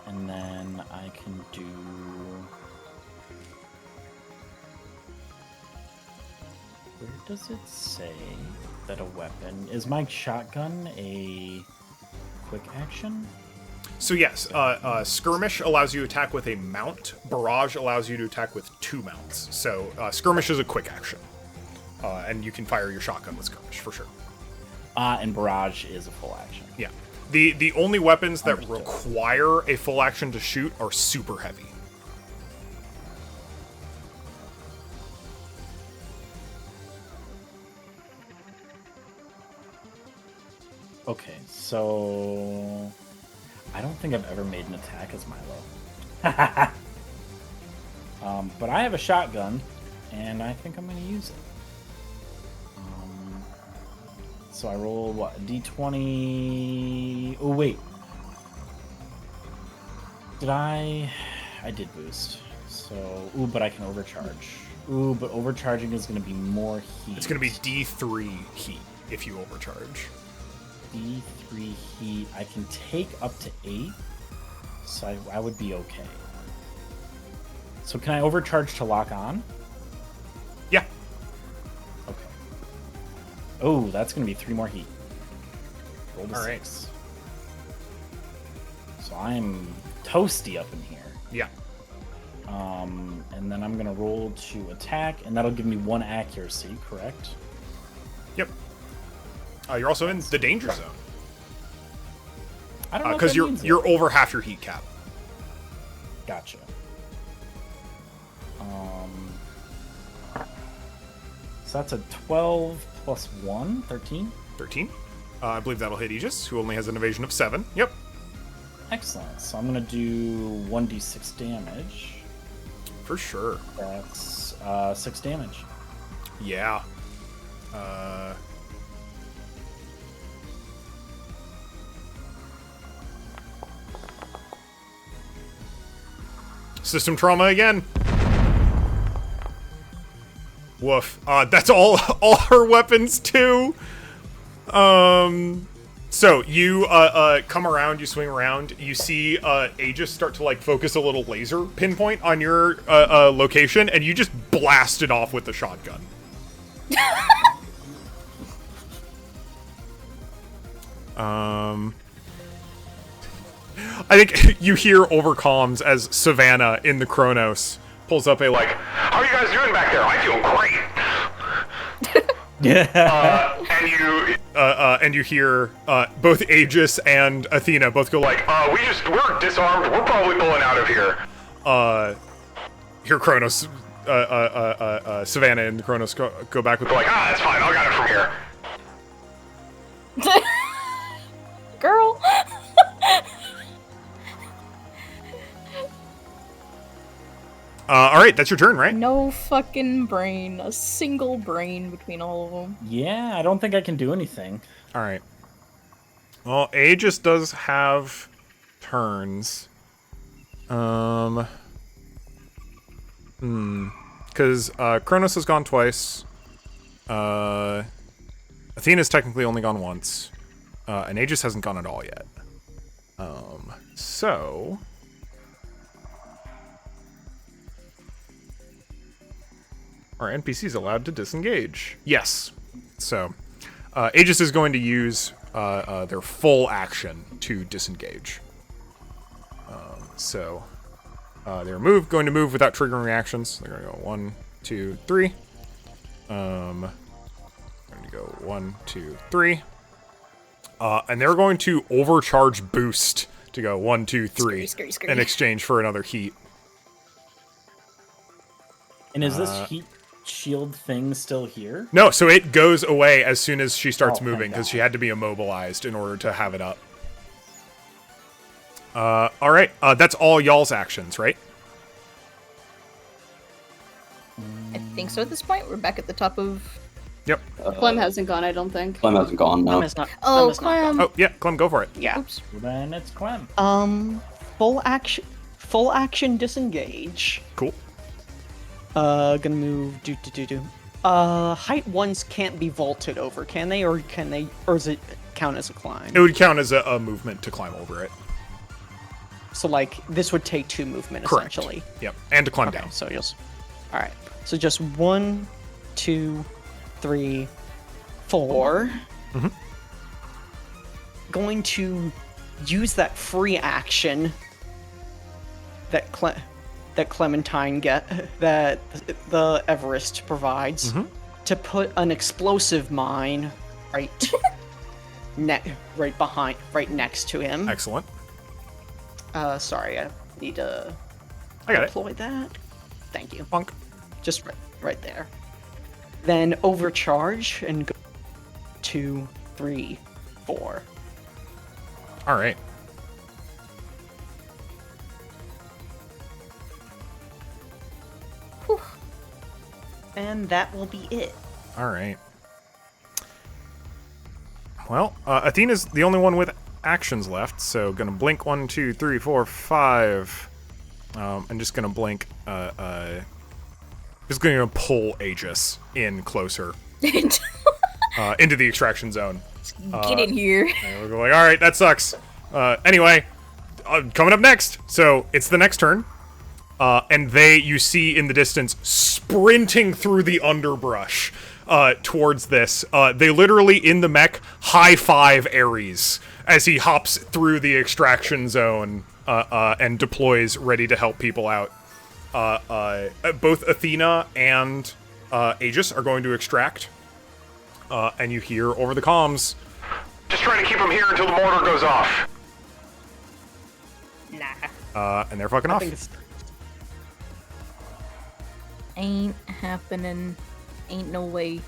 B: And then I can do. Where does it say that a weapon is my shotgun a quick action?
A: So yes, skirmish allows you to attack with a mount. Barrage allows you to attack with 2 mounts. So skirmish is a quick action, and you can fire your shotgun with skirmish for sure.
B: And barrage is a full action.
A: Yeah. The only weapons that
B: Understood.
A: require a full action to shoot are super heavy.
B: Okay, so I don't think I've ever made an attack as Milo. But I have a shotgun, and I think I'm going to use it. So I roll what? A D20. Oh wait, did I did boost. So but I can overcharge. But overcharging is going to be more heat.
A: It's going to be D3 heat if you overcharge.
B: D3 heat. I can take up to 8, so I would be okay. So can I overcharge to lock on?
A: Yeah.
B: Okay. Oh, that's going to be 3 more heat. Roll to
A: All right.
B: 6. So I'm toasty up in here.
A: Yeah.
B: And then I'm going to roll to attack, and that'll give me 1 accuracy, correct?
A: Yep. You're also in the danger zone.
B: I don't know
A: Because you're over half your heat cap.
B: Gotcha. So that's a 12 plus 1, 13.
A: 13. I believe that'll hit Aegis, who only has an evasion of 7. Yep.
B: Excellent. So I'm going to do 1d6 damage.
A: For sure.
B: That's 6 damage.
A: Yeah. System trauma again. Woof. That's all her weapons too. So you come around, you swing around, you see Aegis start to like focus a little laser pinpoint on your location, and you just blast it off with the shotgun. I think you hear over comms as Savannah in the Kronos pulls up a like, "How are you guys doing back there? I feel great."
B: Yeah.
A: And you hear both Aegis and Athena both go like, we're disarmed. We're probably pulling out of here." Here Kronos, Savannah and Kronos go back with like, "That's fine. I got it from here."
E: Girl.
A: All right, that's your turn, right?
E: No fucking brain. A single brain between all of them.
B: Yeah, I don't think I can do anything.
A: All right. Well, Aegis does have turns. Because Kronos has gone twice. Athena's technically only gone once. And Aegis hasn't gone at all yet. So... Are NPCs allowed to disengage? Yes. So, Aegis is going to use their full action to disengage. They're going to move without triggering reactions. They're going to go 1, 2, 3. Going to go 1, 2, 3. And they're going to overcharge boost to go 1, 2, 3
E: Scary.
A: in exchange for another heat.
B: And is this heat shield thing still here?
A: No, so it goes away as soon as she starts
B: Oh, thank
A: moving because
B: God.
A: she had to be immobilized in order to have it up. All right, that's all y'all's actions, right?
E: I think so at this point. We're back at the top of...
A: Yep.
F: Clem hasn't gone, I don't think.
C: Clem hasn't gone, no.
G: Clem is not.
E: Oh,
G: Clem is not
E: Clem.
A: Oh, yeah, Clem, go for it.
G: Yeah.
E: Oops.
B: Well, then it's Clem.
G: Full action disengage.
A: Cool.
G: Gonna move. Height ones can't be vaulted over, can they? Or does it count as a climb?
A: It would count as a movement to climb over it.
G: So like this would take 2 movement
A: Correct.
G: essentially.
A: Yep, and to climb
G: Okay,
A: down.
G: so just all right. So just 1, 2, 3, 4.
A: Mhm.
G: Going to use that free action that Clementine that the Everest provides
A: Mhm.
G: to put an explosive mine right right next to him.
A: Excellent.
G: Sorry, I need to
A: I got it.
G: deploy that. Thank you.
A: Bonk.
G: Just right there. Then overcharge and go 2, 3, 4.
A: All right.
G: Whew. And that will be it.
A: All right. Well, Athena's the only one with actions left, so gonna blink 1, 2, 3, 4, 5. I'm just gonna blink. Just gonna pull Aegis in closer into the extraction zone.
E: Get in here.
A: And we're going. All right, that sucks. Anyway, coming up next. So it's the next turn, and you see in the distance sprinting through the underbrush towards this. They literally in the mech high five Ares as he hops through the extraction zone and deploys, ready to help people out. Both Athena and Aegis are going to extract, and you hear over the comms.
H: Just trying to keep them here until the mortar goes off.
E: Nah.
A: And they're fucking off.
E: Ain't happening. Ain't no way.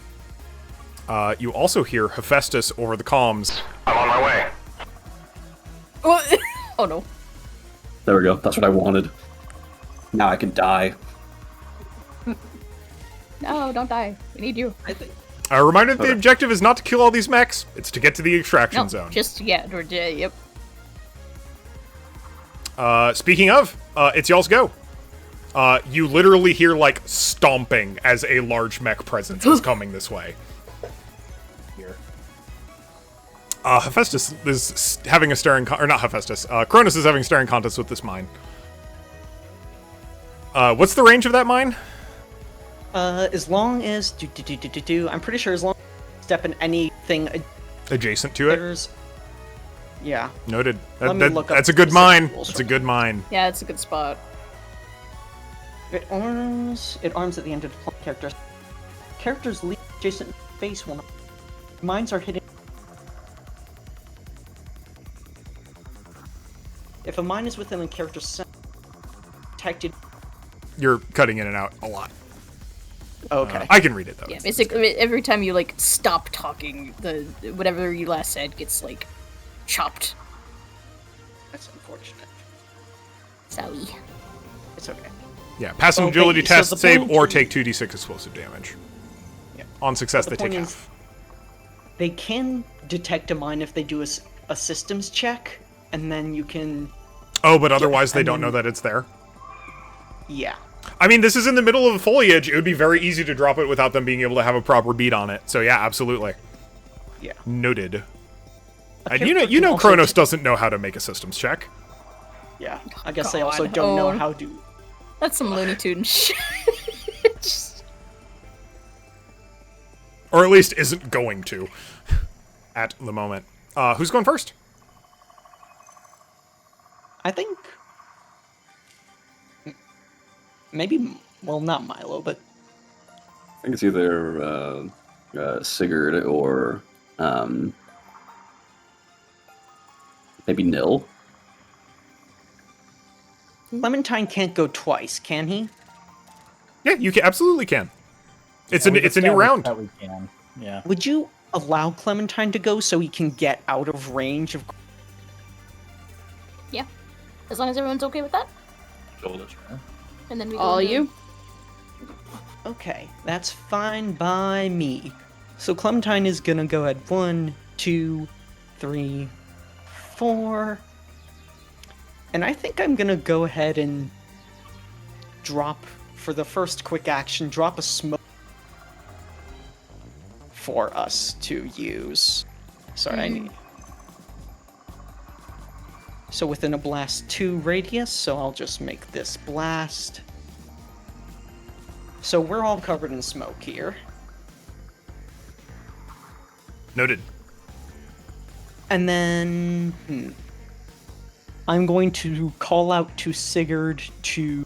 A: You also hear Hephaestus over the comms.
H: I'm on my way.
E: Oh no.
C: There we go. That's what I wanted. Now I can die.
E: No, don't die. We need you.
A: A reminder that the objective is not to kill all these mechs, it's to get to the extraction zone.
E: Just, yeah, yep.
A: Speaking of, it's y'all's go. You literally hear, like, stomping as a large mech presence is coming this way. Here. Hephaestus is having a staring or not Hephaestus. Cronus is having a staring contest with this mine. What's the range of that mine?
G: As long as I'm pretty sure as long as you step in anything
A: Adjacent to it?
G: Yeah.
A: Noted.
G: Let me look up
A: That's a good
G: specific
A: mine.
G: rules
A: It's a
G: for
A: good mine.
E: Yeah, it's a good spot.
G: It arms at the end of the character. Characters leave adjacent face will not. Mines are hidden. If a mine is within a character's center, detected.
A: You're cutting in and out a lot.
G: Okay.
A: I can read it though.
E: Yeah, basically every time you like stop talking, the whatever you last said gets like chopped.
G: That's unfortunate.
E: Sorry.
G: It's okay.
A: Yeah, pass an
G: Okay,
A: agility
G: so
A: test
G: the
A: save
G: point
A: or
G: is-
A: take 2d6 explosive damage.
G: Yeah.
A: On success,
G: The
A: they take
G: point is-
A: half.
G: They can detect a mine if they do a systems check, and then you can.
A: Oh, but otherwise they
G: and
A: don't know
G: then-
A: that it's there.
G: Yeah.
A: I mean, this is in the middle of the foliage. It would be very easy to drop it without them being able to have a proper beat on it. So yeah, absolutely.
G: Yeah.
A: Noted.
G: A
A: And
G: character
A: you
G: can
A: know
G: also
A: Kronos doesn't know how to make a systems check.
G: Yeah. I guess they also
E: God.
G: don't know
E: Oh.
G: how to.
E: That's some Looney Tunes shit. Just-
A: Or at least isn't going to. At the moment. Who's going first?
G: I think. Maybe. Well, not Milo, but.
C: I think it's either Sigurd or maybe Nil.
G: Clementine can't go twice, can he?
A: Yeah, you absolutely can. It's a new
B: Yeah,
A: round.
B: That we can. Yeah.
G: Would you allow Clementine to go so he can get out of range of.
E: yeah. As long as everyone's okay with that,
C: Shoulders.
E: and then we go
F: All
E: into-
F: you?
G: Okay, that's fine by me. So Clementine is gonna go ahead. 1, 2, 3, 4. And I think I'm gonna go ahead and drop, for the first quick action, drop a smoke for us to use. Sorry, I need. So within a blast 2 radius, so I'll just make this blast. So we're all covered in smoke here.
A: Noted.
G: And then I'm going to call out to Sigurd to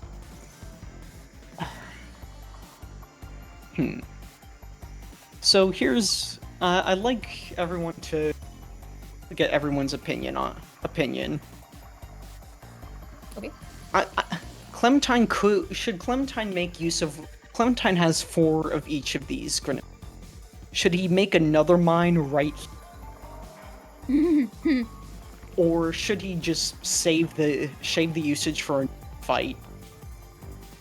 G: So here's I'd like everyone to get everyone's opinion.
E: Okay.
G: Clementine should Clementine make use of Clementine has 4 of each of these grenades. Should he make another mine right
D: or should he just save the usage for a fight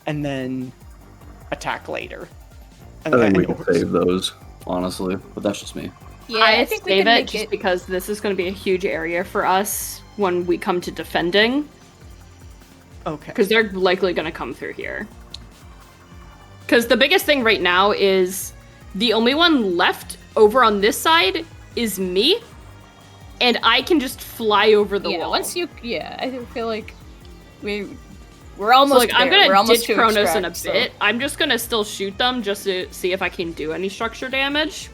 D: and then attack later? And
C: I think
D: then
C: we can save those, honestly, but that's just me.
E: Yeah,
F: I
E: I think we
F: save
E: can
F: it
E: make
F: just
E: it.
F: because this is going to be a huge area for us when we come to defending,
D: Okay.
F: because they're likely going to come through here. Because the biggest thing right now is the only one left over on this side is me, and I can just fly over the wall.
E: I feel like we're
F: So,
E: almost
F: like, I'm
E: there. We're
F: gonna
E: almost
F: ditch
E: to
F: Kronos in a
E: extract, so-
F: bit. I'm just gonna still shoot them just to see if I can do any structure damage.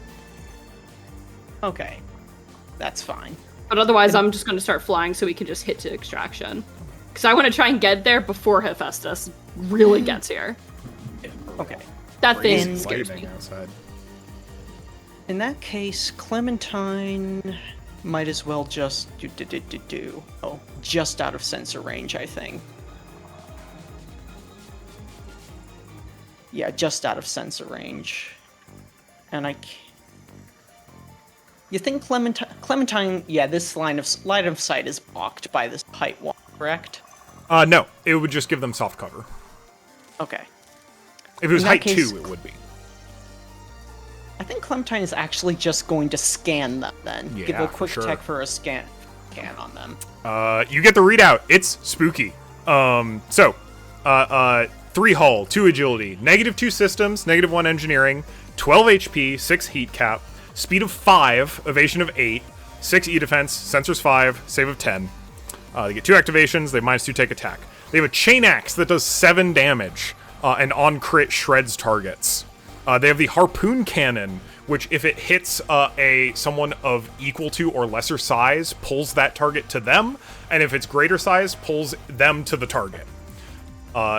D: Okay. That's fine.
F: But otherwise, I'm just gonna start flying so we can just hit to extraction. Because I want to try and get there before Hephaestus really gets here.
D: Okay.
F: That thing
D: Crazy
F: scares me.
A: lightning outside.
D: In that case, Clementine might as well just do. Oh, just out of sensor range, I think. Yeah, just out of sensor range. And you think Clementine? Yeah, this line of sight is blocked by this height wall, correct?
A: No, it would just give them soft cover.
D: Okay.
A: If it was
D: In that
A: height
D: case-
A: 2, it would be.
D: I think Clementine is actually just going to scan them then. Give
A: Yeah,
D: a
A: for
D: quick
A: sure.
D: check for a scan on them.
A: You get the readout. It's spooky. 3 hull, 2 agility, -2 systems, -1 engineering, 12 HP, 6 heat cap, speed of 5, evasion of 8, 6 E defense, sensors 5, save of 10. They get 2 activations, they have -2 take attack. They have a chain axe that does 7 damage, and on crit shreds targets. They have the harpoon cannon, which if it hits someone of equal to or lesser size, pulls that target to them, and if it's greater size, pulls them to the target.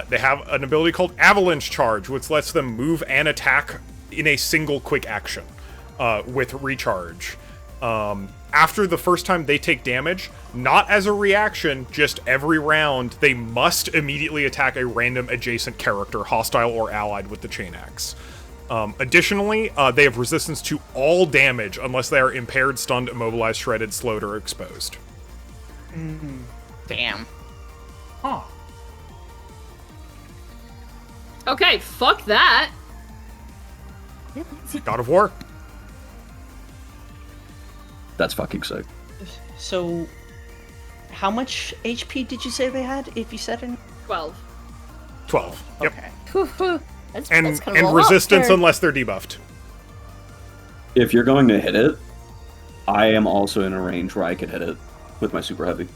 A: They have an ability called Avalanche Charge, which lets them move and attack in a single quick action with recharge. After the first time they take damage, not as a reaction, just every round, they must immediately attack a random adjacent character, hostile or allied, with the chain axe. Additionally, they have resistance to all damage unless they are impaired, stunned, immobilized, shredded, slowed, or exposed.
D: Damn.
A: Huh.
F: Okay, fuck that.
A: God of War.
C: That's fucking sick.
D: So, how much HP did you say they had? If you said it.
F: 12.
A: 12. Yep.
D: Okay.
E: That's
A: And
E: kind of a
A: and
E: lot
A: resistance
E: there.
A: unless they're debuffed.
C: If you're going to hit it, I am also in a range where I could hit it with my super heavy.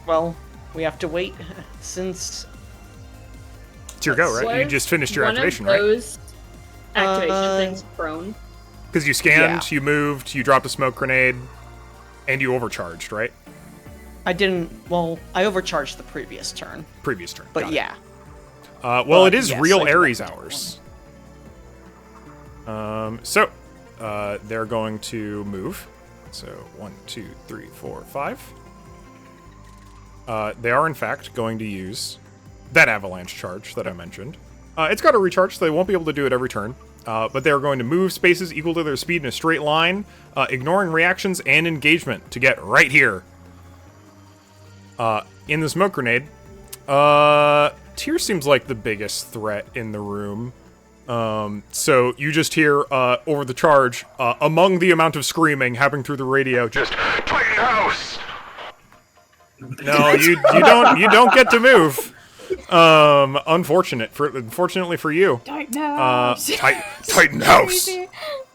D: Well, we have to wait since.
A: It's your go, right? You
F: Was
A: just finished your
F: one
A: activation,
F: of
A: right?
F: those activation
D: Uh,
F: things prone.
A: Because you scanned,
D: Yeah.
A: you moved, you dropped a smoke grenade, and you overcharged, right?
D: I didn't. Well, I overcharged the previous turn,
A: Previous turn.
D: but
A: Got it.
D: yeah.
A: Well, it is
D: yes,
A: real
D: I did
A: Ares
D: that
A: hours. They're going to move. So 1, 2, 3, 4, 5. They are in fact going to use that avalanche charge that I mentioned. It's got a recharge, so they won't be able to do it every turn. But they are going to move spaces equal to their speed in a straight line, ignoring reactions and engagement to get right here. In the smoke grenade, Tyr seems like the biggest threat in the room. So you just hear over the charge, among the amount of screaming happening through the radio, just
H: Titan House!
A: no, you don't get to move. Unfortunately for you. Titan House.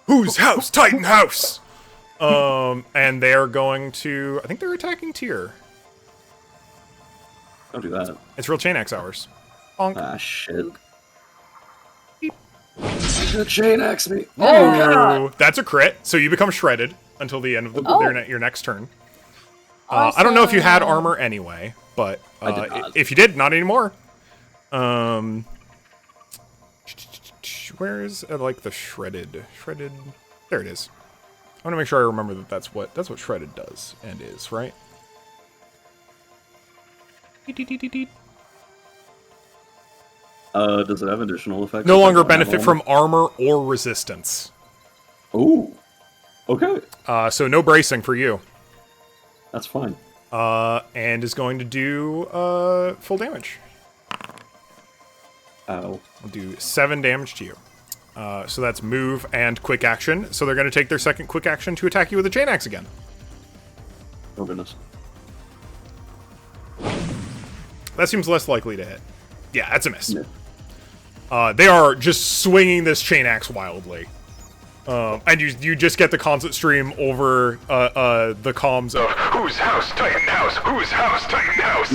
A: Whose house? Titan House. And they are going to. I think they're attacking Tyr.
C: Don't do that.
A: It's real chain axe hours. Bonk.
C: Ah, shit. The chain axe me.
A: Oh, that's a crit. So you become shredded until the end of your next turn. I don't know if you had armor anyway, but
C: I did not.
A: if you did, not anymore. Where's like the shredded? Shredded. There it is. I want to make sure I remember that that's what shredded does and is, right?
C: Does it have additional effects?
A: No longer benefit from armor or resistance.
C: Ooh. Okay,
A: So no bracing for you.
C: that's fine.
A: And is going to do full damage.
C: Ow.
A: I'll do 7 damage to you. So that's move and quick action. So they're going to take their second quick action to attack you with a chain axe again.
C: Oh goodness.
A: That seems less likely to hit. Yeah, that's a miss.
C: Yeah.
A: They are just swinging this chain axe wildly. And you just get the constant stream over the comms of
H: Whose house? Titan house. Whose house? Titan house.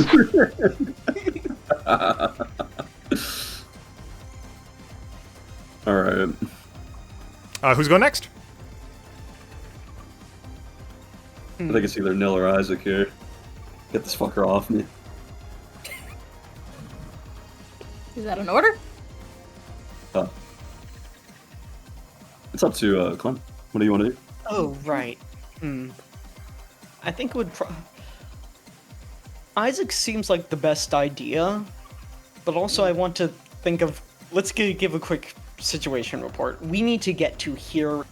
C: All right.
A: who's going next?
C: I think it's either Nil or Isaac here. Get this fucker off me.
E: Is that an order?
C: It's up to Clem. What do you want to do?
D: Oh, right. I think it would Isaac seems like the best idea, but also I want to think of... Let's give a quick situation report. We need to get to here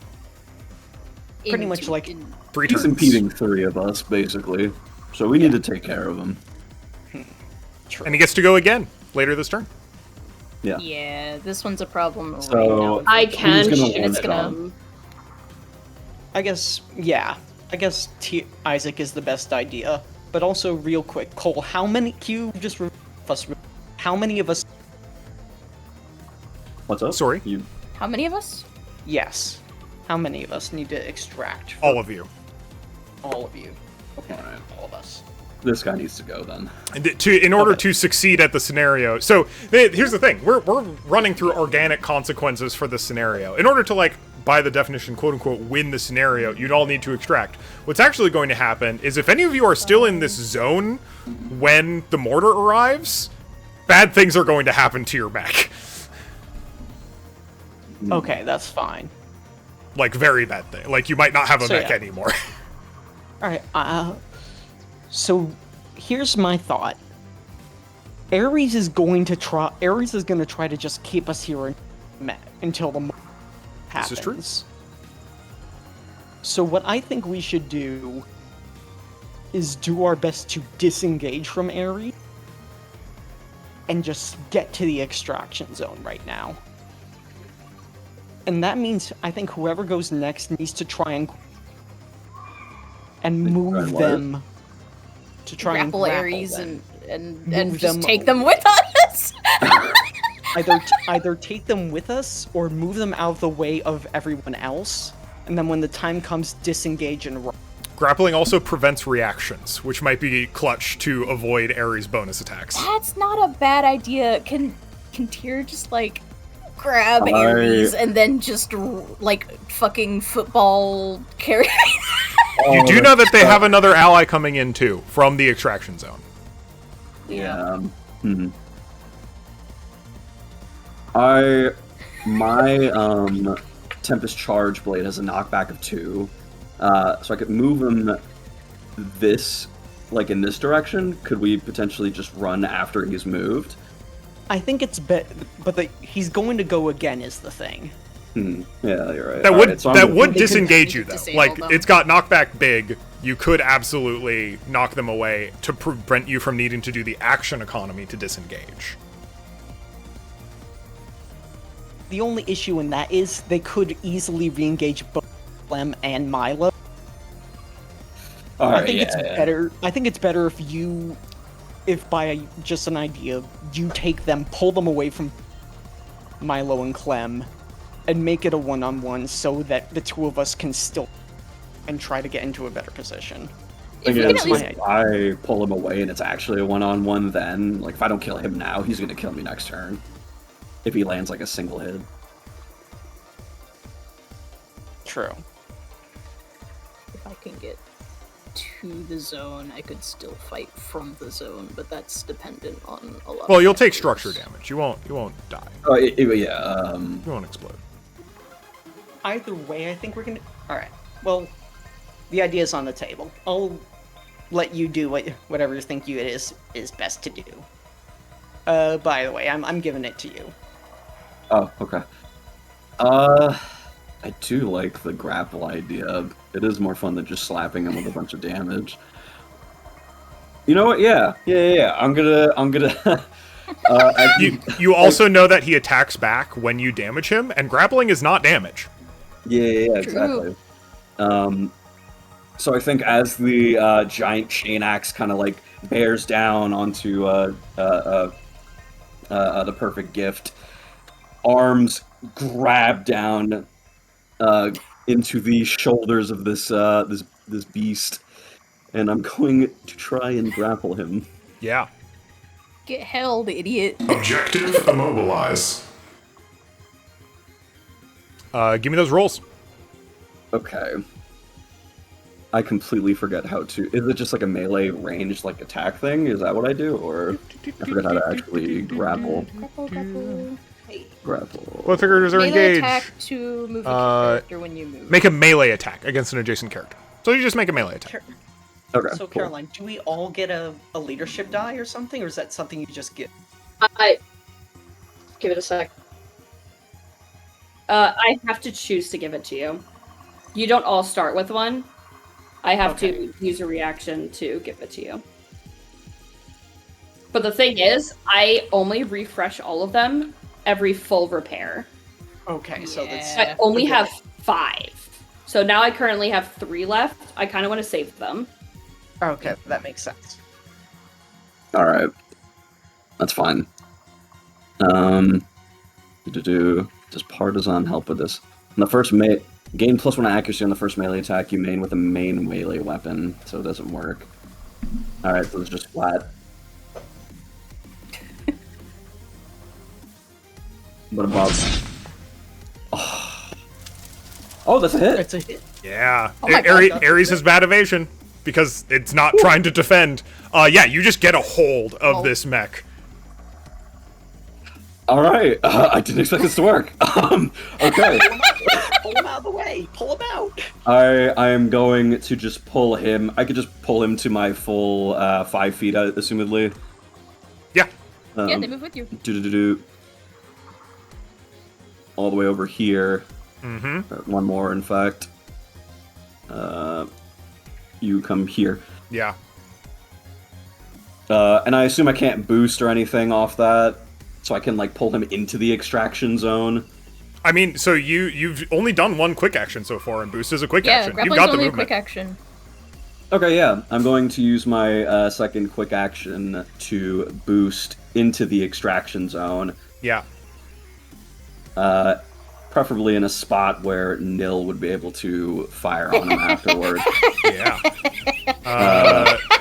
D: pretty much like...
A: 3
C: He's
A: turns.
C: impeding 3 of us, basically. So we need to take care of him.
A: And he gets to go again later this turn.
C: Yeah.
E: Yeah, this one's a problem
C: So-
E: right now.
F: I can
C: Who's gonna
F: shoot
E: it's gonna-
F: them.
D: I guess, yeah. I guess Isaac is the best idea. But also, real quick, Cole, how many... Can you just... How many of us...
C: What's up?
A: Sorry?
C: You.
E: How many of us?
D: Yes. How many of us need to extract?
A: All of you.
D: All of you. Okay.
C: Alright.
D: All of us.
C: This guy needs to go then.
A: And in order to succeed at the scenario, so here's the thing: we're running through organic consequences for the scenario. In order to, like, by the definition, quote unquote, win the scenario, you'd all need to extract. What's actually going to happen is if any of you are still in this zone when the mortar arrives, bad things are going to happen to your mech.
D: Okay, that's fine.
A: Like, very bad thing. Like, you might not have a
D: So,
A: mech
D: yeah.
A: anymore.
D: Alright, so here's my thought. Ares is going to try to just keep us here until the happens.
A: This is true.
D: So what I think we should do is do our best to disengage from Ares and just get to the extraction zone right now. And that means I think whoever goes next needs to try and move
C: what?
D: them to try
E: Grapple
D: and grapple
E: Ares
D: them.
E: and
D: Move
E: just
D: them
E: take them with us.
D: either take them with us or move them out of the way of everyone else, and then when the time comes, disengage and run.
A: Grappling also prevents reactions, which might be clutch to avoid Ares' bonus attacks.
E: That's not a bad idea. Can Tyr just like grab
C: I-
E: Ares and then just like fucking football carry?
A: You do know that they have another ally coming in too from the extraction zone.
C: Yeah. My Tempest Charge Blade has a knockback of 2, so I could move him this, like in this direction. Could we potentially just run after he's moved?
D: I think it's he's going to go again is the thing.
C: Yeah, you're right.
A: That
C: All
A: would
C: right, so
A: that
C: I'm-
A: would
E: They could-
A: disengage
E: they
A: you
E: could
A: though.
E: disable
A: Like
E: them.
A: it's got knockback big. You could absolutely knock them away to prevent you from needing to do the action economy to disengage.
D: The only issue in that is they could easily re-engage both Clem and Milo.
C: All
D: I
C: right,
D: think
C: yeah,
D: it's
C: yeah.
D: better. I think it's better if by just an idea, you take them, pull them away from Milo and Clem, and make it a one-on-one so that the two of us can still and try to get into a better position.
E: If we
C: Again,
E: can at least
C: if I pull him away and it's actually a one-on-one, then like if I don't kill him now, he's gonna kill me next turn. If he lands like a single hit.
D: True.
E: if I can get to the zone, I could still fight from the zone, but that's dependent on a lot.
A: Well,
E: of
A: you'll take
E: factors.
A: structure damage. You won't die.
C: Oh yeah.
A: You won't explode.
D: Either way, I think we're gonna. All right. Well, the idea's on the table. I'll let you do whatever you think it is best to do. By the way, I'm giving it to you.
C: Oh, okay. I do like the grapple idea. It is more fun than just slapping him with a bunch of damage. You know what? Yeah. I'm gonna.
A: You also know that he attacks back when you damage him, and grappling is not damage.
C: Yeah, exactly. So I think as the giant chain axe kind of like bears down onto the perfect gift, arms grab down into the shoulders of this beast, and I'm going to try and grapple him.
A: Yeah.
E: Get held, idiot.
H: Objective immobilize.
A: Give me those rolls.
C: Okay. I completely forget how to. Is it just like a melee ranged like attack thing? Is that what I do, or I forget how to actually grapple? Grapple.
A: Both figures are
E: Melee
A: engaged.
E: attack to move a character when you move.
A: Make a melee attack against an adjacent character. So you just make a melee attack.
C: Okay.
D: So,
C: cool.
D: Caroline, do we all get a leadership die or something, or is that something you just get?
F: Give it a sec. I have to choose to give it to you. You don't all start with one. I have to use a reaction to give it to you. But the thing is, I only refresh all of them every full repair.
D: Okay, so that's
F: I only have 5. So now I currently have 3 left. I kind of want to save them.
D: okay. That makes sense.
C: All right. That's fine. Does partisan help with this? In the first gain +1 accuracy on the first melee attack you main with a main melee weapon, so it doesn't work. All right, so it's just flat. What about? Oh, that's a hit.
D: It's a hit.
A: Yeah.
E: Oh my God,
A: Ares has bad evasion because it's not trying to defend. Yeah, you just get a hold of this mech.
C: All right, I didn't expect this to work. Okay.
D: Pull him out of the way. Pull him out.
C: I am going to just pull him. I could just pull him to my full 5 feet, assumedly.
A: Yeah.
E: Yeah, they move with you.
C: All the way over here.
A: Mm-hmm.
C: One more, in fact. You come here.
A: Yeah.
C: And I assume I can't boost or anything off that, so I can like pull him into the extraction zone.
A: I mean, so you've only done one quick action so far, and boost is a quick
E: Yeah,
A: action. You've
E: grappling's
A: got the
E: only a
A: movement.
E: quick action.
C: Okay, yeah. I'm going to use my second quick action to boost into the extraction zone.
A: Yeah.
C: Preferably in a spot where Nil would be able to fire on him afterward.
A: Yeah.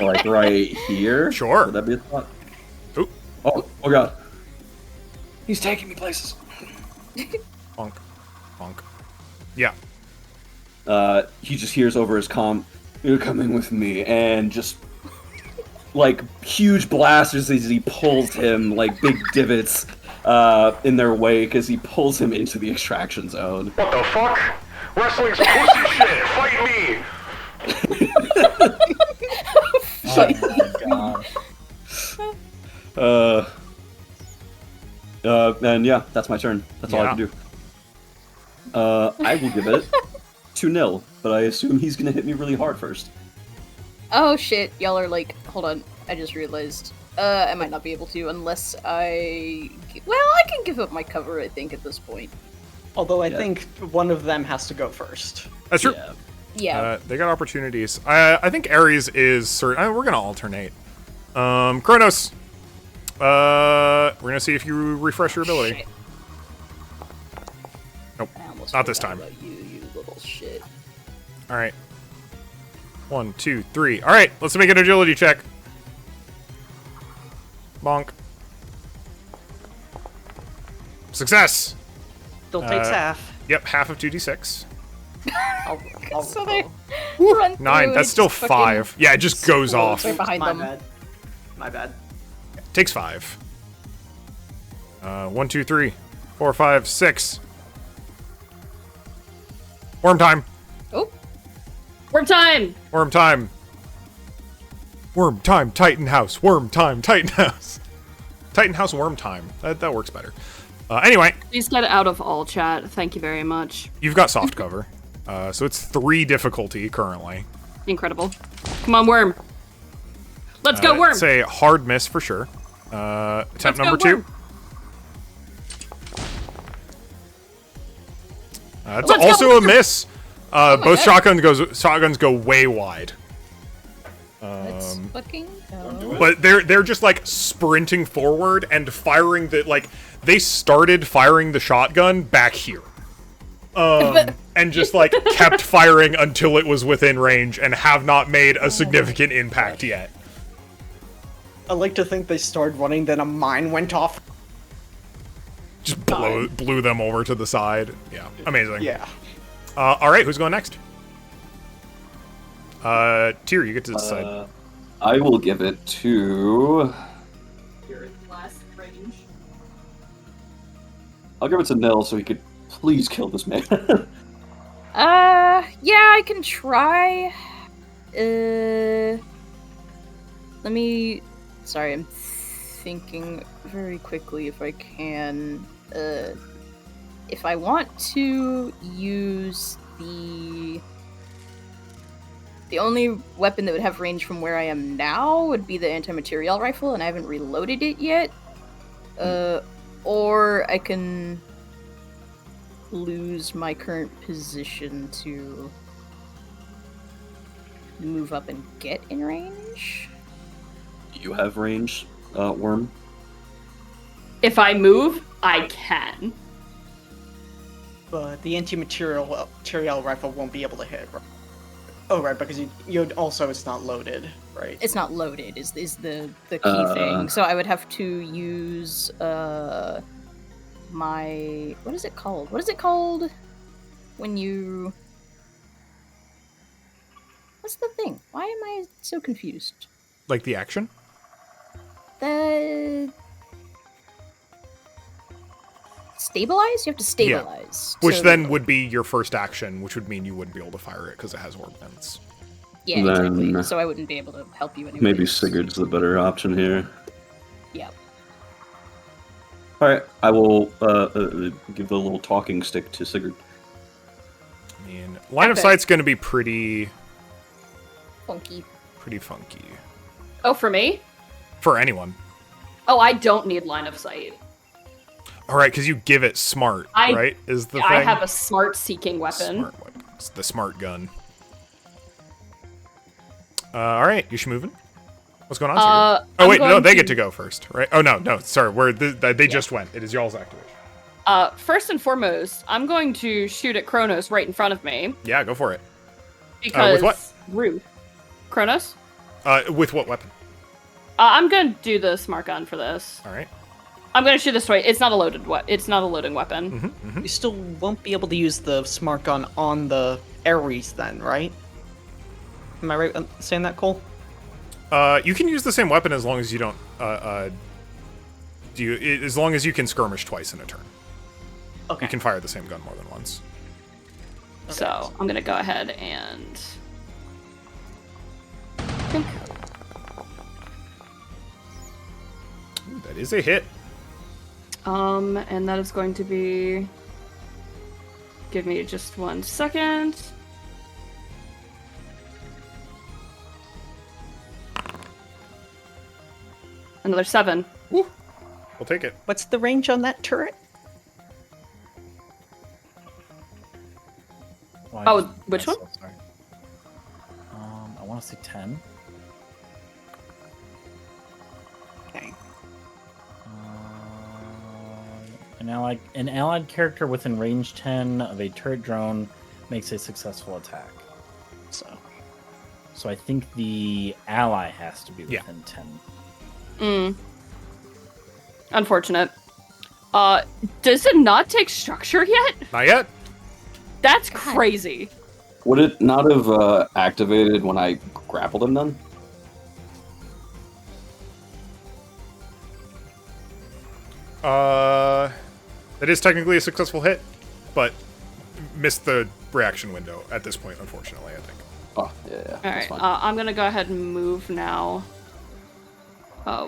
C: Like right here.
A: Sure.
C: Would that be a spot?
A: Oop.
C: Oh god. He's taking me places.
A: Bonk. Bonk. Yeah.
C: He just hears over his comm, "You're coming with me," and just like huge blasters as he pulls him, like big divots in their wake as he pulls him into the extraction zone.
H: What the fuck? Wrestling's pussy shit. Fight me.
B: Oh my god.
C: And yeah, that's my turn. That's all I
A: Yeah.
C: can do. I will give it to Nil, but I assume he's gonna hit me really hard first.
E: Oh shit, y'all are like, hold on, I just realized. I might not be able to unless I... Well, I can give up my cover, I think, at this point.
D: Although I
C: Yeah.
D: think one of them has to go first.
A: That's true.
C: Yeah.
E: Yeah.
A: They got opportunities. I think Ares is certain. We're gonna alternate. Kronos. We're gonna see if you refresh your ability.
E: Shit.
A: Nope.
E: I almost
A: Not this
E: forgot
A: time.
E: about you little shit.
A: All right. 1, 2, 3. All right. Let's make an agility check. Bonk. Success.
D: Still takes half.
A: Yep. Half of 2d6.
D: I'll
E: So they run through
A: 9.
E: and
A: That's
E: it
A: still
E: just fucking
A: 5. Yeah, it just goes off.
E: explodes right behind
D: my
E: them.
D: bad. My bad.
A: Takes 5. 1, 2, 3, 4, 5, 6. Worm time.
E: Oh,
F: Worm time!
A: Worm time. Worm time, Titan House. Worm time, Titan House. Titan House worm time. That works better. Anyway,
F: Please get out of all chat. Thank you very much.
A: you've got soft cover. So it's 3 difficulty currently.
F: Incredible. Come on, worm. Let's go, worm.
A: It's a hard miss for sure. Attempt
F: Let's go,
A: number 2.
F: worm.
A: That's
F: Let's go,
A: also
F: worm.
A: a miss. Both
E: God.
A: shotguns go way wide.
E: Let's fucking go.
A: But they're just like sprinting forward and firing the like they started firing the shotgun back here. And just like kept firing until it was within range and have not made a significant impact yet.
D: I like to think they started running, then a mine went off.
A: Just blew them over to the side. Yeah, amazing.
D: Yeah.
A: All right, who's going next? Tyr, you get to decide.
C: I will give it to.
F: Last range.
C: I'll give it to Nil so he could please kill this man.
E: Yeah, I can try. Let me. Sorry, I'm thinking very quickly if I can. If I want to use the only weapon that would have range from where I am now would be the anti-material rifle, and I haven't reloaded it yet. Or I can lose my current position to move up and get in range.
C: You have range, Worm.
F: If I move, I can.
D: But the anti-material rifle won't be able to hit. Oh, right, because you'd also it's not loaded, right?
E: It's not loaded is the key thing. So I would have to use my what is it called? What is it called when you what's the thing? Why am I so confused?
A: Like the action?
E: The stabilize? You have to stabilize.
A: Which
E: So-
A: then would be your first action, which would mean you wouldn't be able to fire it because it has ordnance.
E: Yeah,
C: Then-
E: exactly. So I wouldn't be able to help you anyway.
C: Maybe Sigurd's the better option here.
E: Yep.
C: Alright, I will give the little talking stick to Sigurd.
A: I mean, line of
E: Okay.
A: sight's going to be pretty
E: Funky.
A: funky
F: Oh, for me?
A: for anyone.
F: Oh, I don't need line of sight.
A: All right, because you give it smart,
F: I-
A: right? Is the
F: I
A: thing?
F: have a smart seeking weapon.
A: Smart weapon. It's the smart gun. All right, you should moving. What's going on? Sigurd? Oh
F: I'm
A: wait, no,
F: going
A: they
F: to-
A: get to go first, right? Oh no, sorry, they just went. It is y'all's activation.
F: First and foremost, I'm going to shoot at Kronos right in front of me
A: Yeah, go for it.
F: because
A: what?
F: rude. Kronos?
A: With what weapon?
F: I'm gonna do the smart gun for this.
A: All right.
F: I'm gonna shoot this way. It's not a loaded It's not a loading weapon.
D: You still won't be able to use the smart gun on the Ares then, right? Am I right in saying that, Cole?
A: You can use the same weapon as long as you don't. As long as you can skirmish twice in a turn.
D: Okay.
A: You can fire the same gun more than once.
F: So I'm gonna go ahead and.
A: Ooh, that is a hit.
F: And that is going to be. Give me just 1 second. Another 7.
A: We'll take it.
D: What's the range on that turret?
B: Well, I
F: Oh,
B: just-
F: which one?
B: Sorry. I want to say 10.
D: Okay.
B: An allied character within range 10 of a turret drone makes a successful attack. So I think the ally has to be
A: Yeah.
B: within 10.
F: Unfortunate. Does it not take structure yet?
A: Not yet.
F: That's crazy.
C: Would it not have activated when I grappled him then?
A: That is technically a successful hit, but missed the reaction window at this point, unfortunately, I think.
C: Oh, yeah.
F: All
C: that's
F: right.
C: fine.
F: I'm gonna go ahead and move now.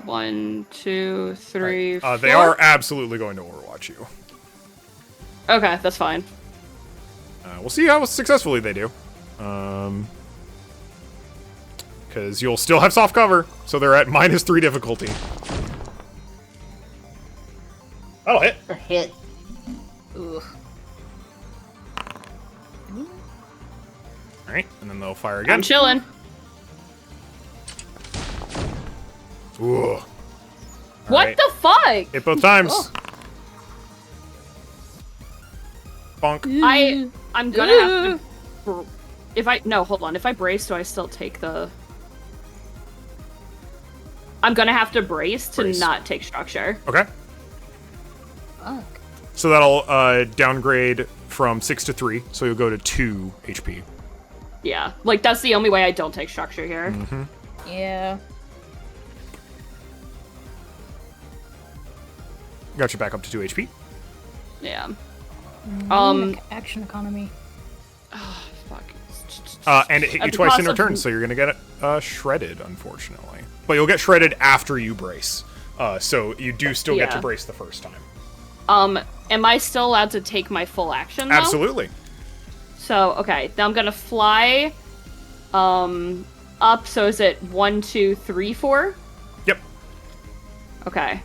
F: 1, 2, 3,
A: All right. They
F: 4.
A: are absolutely going to overwatch you.
F: Okay, that's fine.
A: We'll see how successfully they do. Because you'll still have soft cover, so they're at -3 difficulty. That'll hit.
G: A hit.
E: Ugh.
A: All right, and then they'll fire
F: I'm
A: again.
F: chilling.
A: Ooh. All
F: What
A: right.
F: the fuck?
A: Hit both times.
F: Oh.
A: Bonk.
F: I'm gonna have to. If I hold on. If I brace, do I still take the? I'm gonna have to brace to
A: Brace.
F: not take structure.
A: Okay.
E: Fuck.
A: So that'll downgrade from 6 to 3, so you'll go to 2 HP.
F: Yeah, like that's the only way I don't take structure here.
A: Mm-hmm.
E: Yeah.
A: Got you back up to 2 HP.
F: Yeah.
E: Action economy.
F: Fuck.
A: And it hit
F: At
A: you
F: the
A: twice in
F: cost of-
A: return, so you're gonna get shredded, unfortunately. But you'll get shredded after you brace. So you do still get to
F: Yeah.
A: brace the first time.
F: Am I still allowed to take my full action though?
A: Absolutely.
F: So okay, now I'm gonna fly, up. So is it 1, 2, 3, 4?
A: Yep.
F: Okay.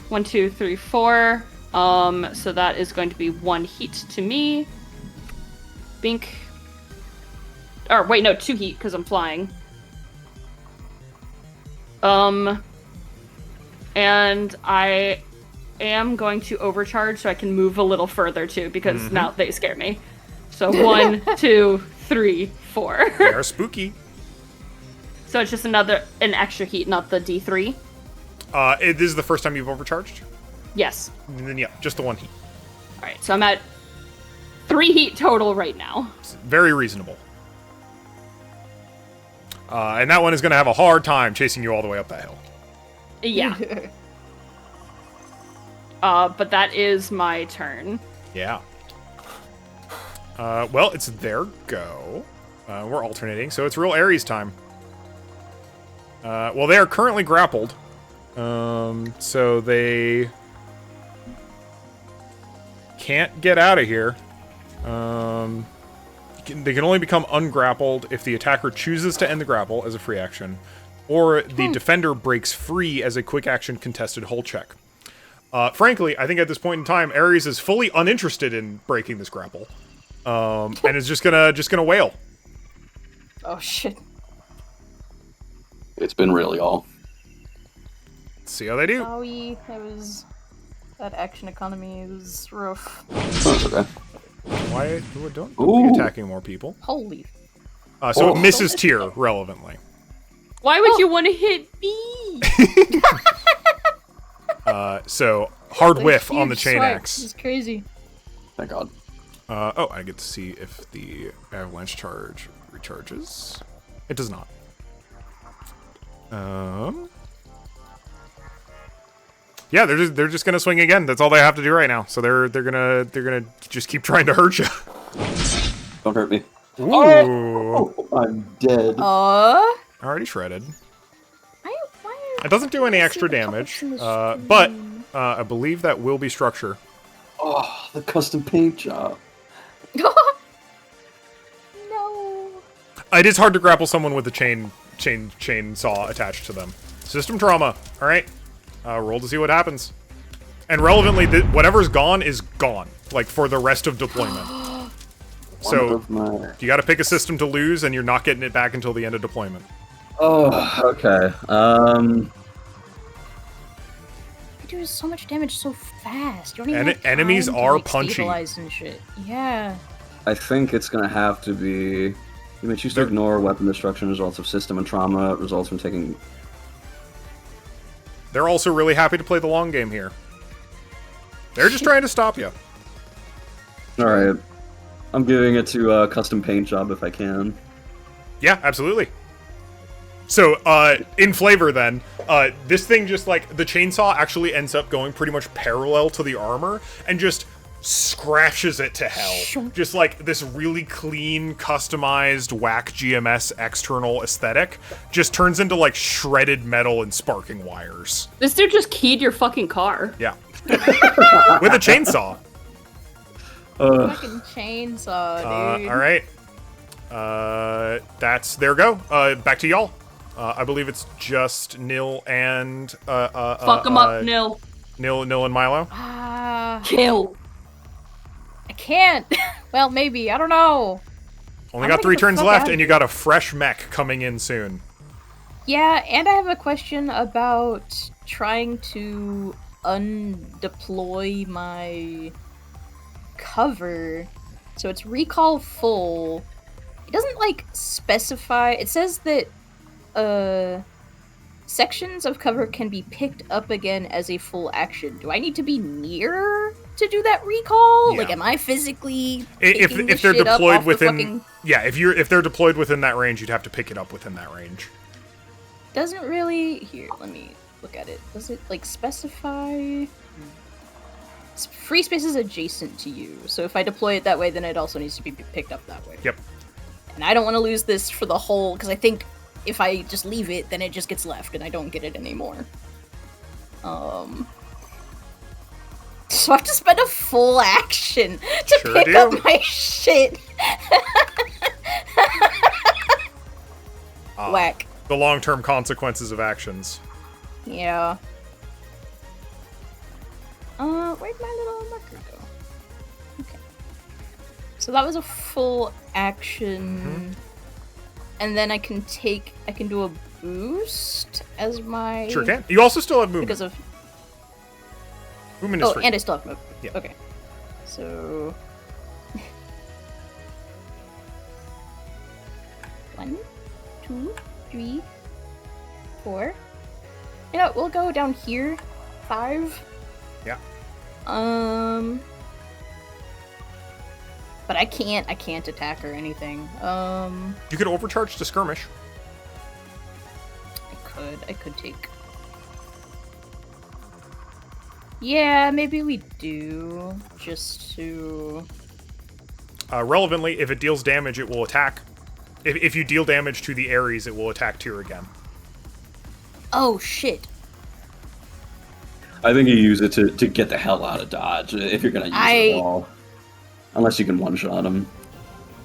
F: 1, 2, 3, 4. So that is going to be 1 heat to me. Bink. Or wait, no, 2 heat because I'm flying. And I am going to overcharge so I can move a little further too because now they scare me. So 1, 2, 3, 4.
A: They are spooky.
F: So it's just an extra heat, not the D3.
A: This is the first time you've overcharged?
F: Yes.
A: And then, yeah, just the 1 heat.
F: All right, so I'm at 3 heat total right now.
A: It's very reasonable. And that one is going to have a hard time chasing you all the way up that hill.
F: Yeah. But that is my turn.
A: Yeah. Well, it's their go. We're alternating, so it's real Ares time. Well, they are currently grappled. So they can't get out of here. They can only become ungrappled if the attacker chooses to end the grapple as a free action, or the defender breaks free as a quick action contested hold check. Frankly, I think at this point in time, Ares is fully uninterested in breaking this grapple, and is just gonna wail.
E: Oh shit.
C: It's been really all.
A: Let's see how they do.
E: Owie, that action economy was rough.
C: That's okay.
A: Why don't
C: Ooh.
A: be attacking more people?
E: Holy.
A: So
C: Oh.
A: it misses tier relevantly.
F: Why would you want to hit me?
A: So hard whiff on the chain
E: This
A: axe.
E: is crazy.
C: Thank God.
A: Oh, I get to see if the avalanche charge recharges. It does not. Yeah, they're just gonna swing again. That's all they have to do right now. So they're gonna just keep trying to hurt you.
C: Don't hurt me.
A: Ooh,
C: Oh, I'm dead.
A: already shredded.
E: Why
A: It doesn't do any
E: I
A: extra
E: see the
A: damage,
E: puppets in the
A: but I believe that will be structure.
C: Oh, the custom paint job.
E: No.
A: It is hard to grapple someone with a chainsaw attached to them. System trauma. All right, roll to see what happens. And relevantly, whatever's gone is gone, like for the rest of deployment.
C: One
A: So
C: of my...
A: you got to pick a system to lose, and you're not getting it back until the end of deployment.
C: Oh, okay.
E: It does so much damage so fast. You don't even
A: And
E: have time
A: enemies
E: to,
A: are
E: like,
A: punchy.
E: stabilize and shit. Yeah.
C: I think it's gonna have to be... You may choose to ignore weapon destruction results of system and trauma results from taking...
A: They're also really happy to play the long game here. They're just trying to stop you.
C: Alright. I'm giving it to custom paint job if I can.
A: Yeah, absolutely. So, in flavor then, this thing just like, the chainsaw actually ends up going pretty much parallel to the armor and just scratches it to hell. Just like this really clean, customized whack GMS external aesthetic just turns into like shredded metal and sparking wires.
F: This dude just keyed your fucking car.
A: Yeah. With a chainsaw.
E: Fucking chainsaw, dude.
A: All right. That's their go. Back to y'all. I believe it's just Nil and
F: Fuck him up, Nil.
A: Nil and Milo.
F: Kill.
E: I can't. Well, maybe. I don't know.
A: Only
E: I'm
A: got
E: gonna
A: 3
E: get the
A: turns
E: fuck
A: left,
E: out
A: and you got a fresh mech coming in soon.
E: Yeah, and I have a question about trying to undeploy my cover. So it's recall full. It doesn't like specify. It says that sections of cover can be picked up again as a full action. Do I need to be near to do that recall?
A: Yeah.
E: Like, am I physically
A: If they're deployed within
E: fucking...
A: yeah, if they're deployed within that range, you'd have to pick it up within that range.
E: Doesn't really... Here, let me look at it. Does it, like, specify... Free space is adjacent to you, so if I deploy it that way, then it also needs to be picked up that way.
A: Yep.
E: And I don't want to lose this for the whole... Because I think if I just leave it, then it just gets left, and I don't get it anymore. So I have to spend a full action to
A: Sure
E: pick
A: do.
E: up my shit. Whack.
A: The long-term consequences of actions.
E: Yeah. Where'd my little marker go? Okay. So that was a full action. And then I can do a boost as my...
A: Sure can. You also still have movement.
E: Because of...
A: Movement is
E: Oh,
A: free.
E: and I still have movement.
A: Yeah.
E: Okay. So... 1, 2, 3, 4. You know, we'll go down here. 5.
A: Yeah.
E: But I can't attack or anything.
A: You could overcharge to skirmish.
E: I could take... Yeah, maybe we do. Just to...
A: Relevantly, if it deals damage, it will attack. If you deal damage to the Ares, it will attack tier again.
E: Oh, shit.
C: I think you use it to get the hell out of Dodge, if you're gonna use it at all. Unless you can one-shot him.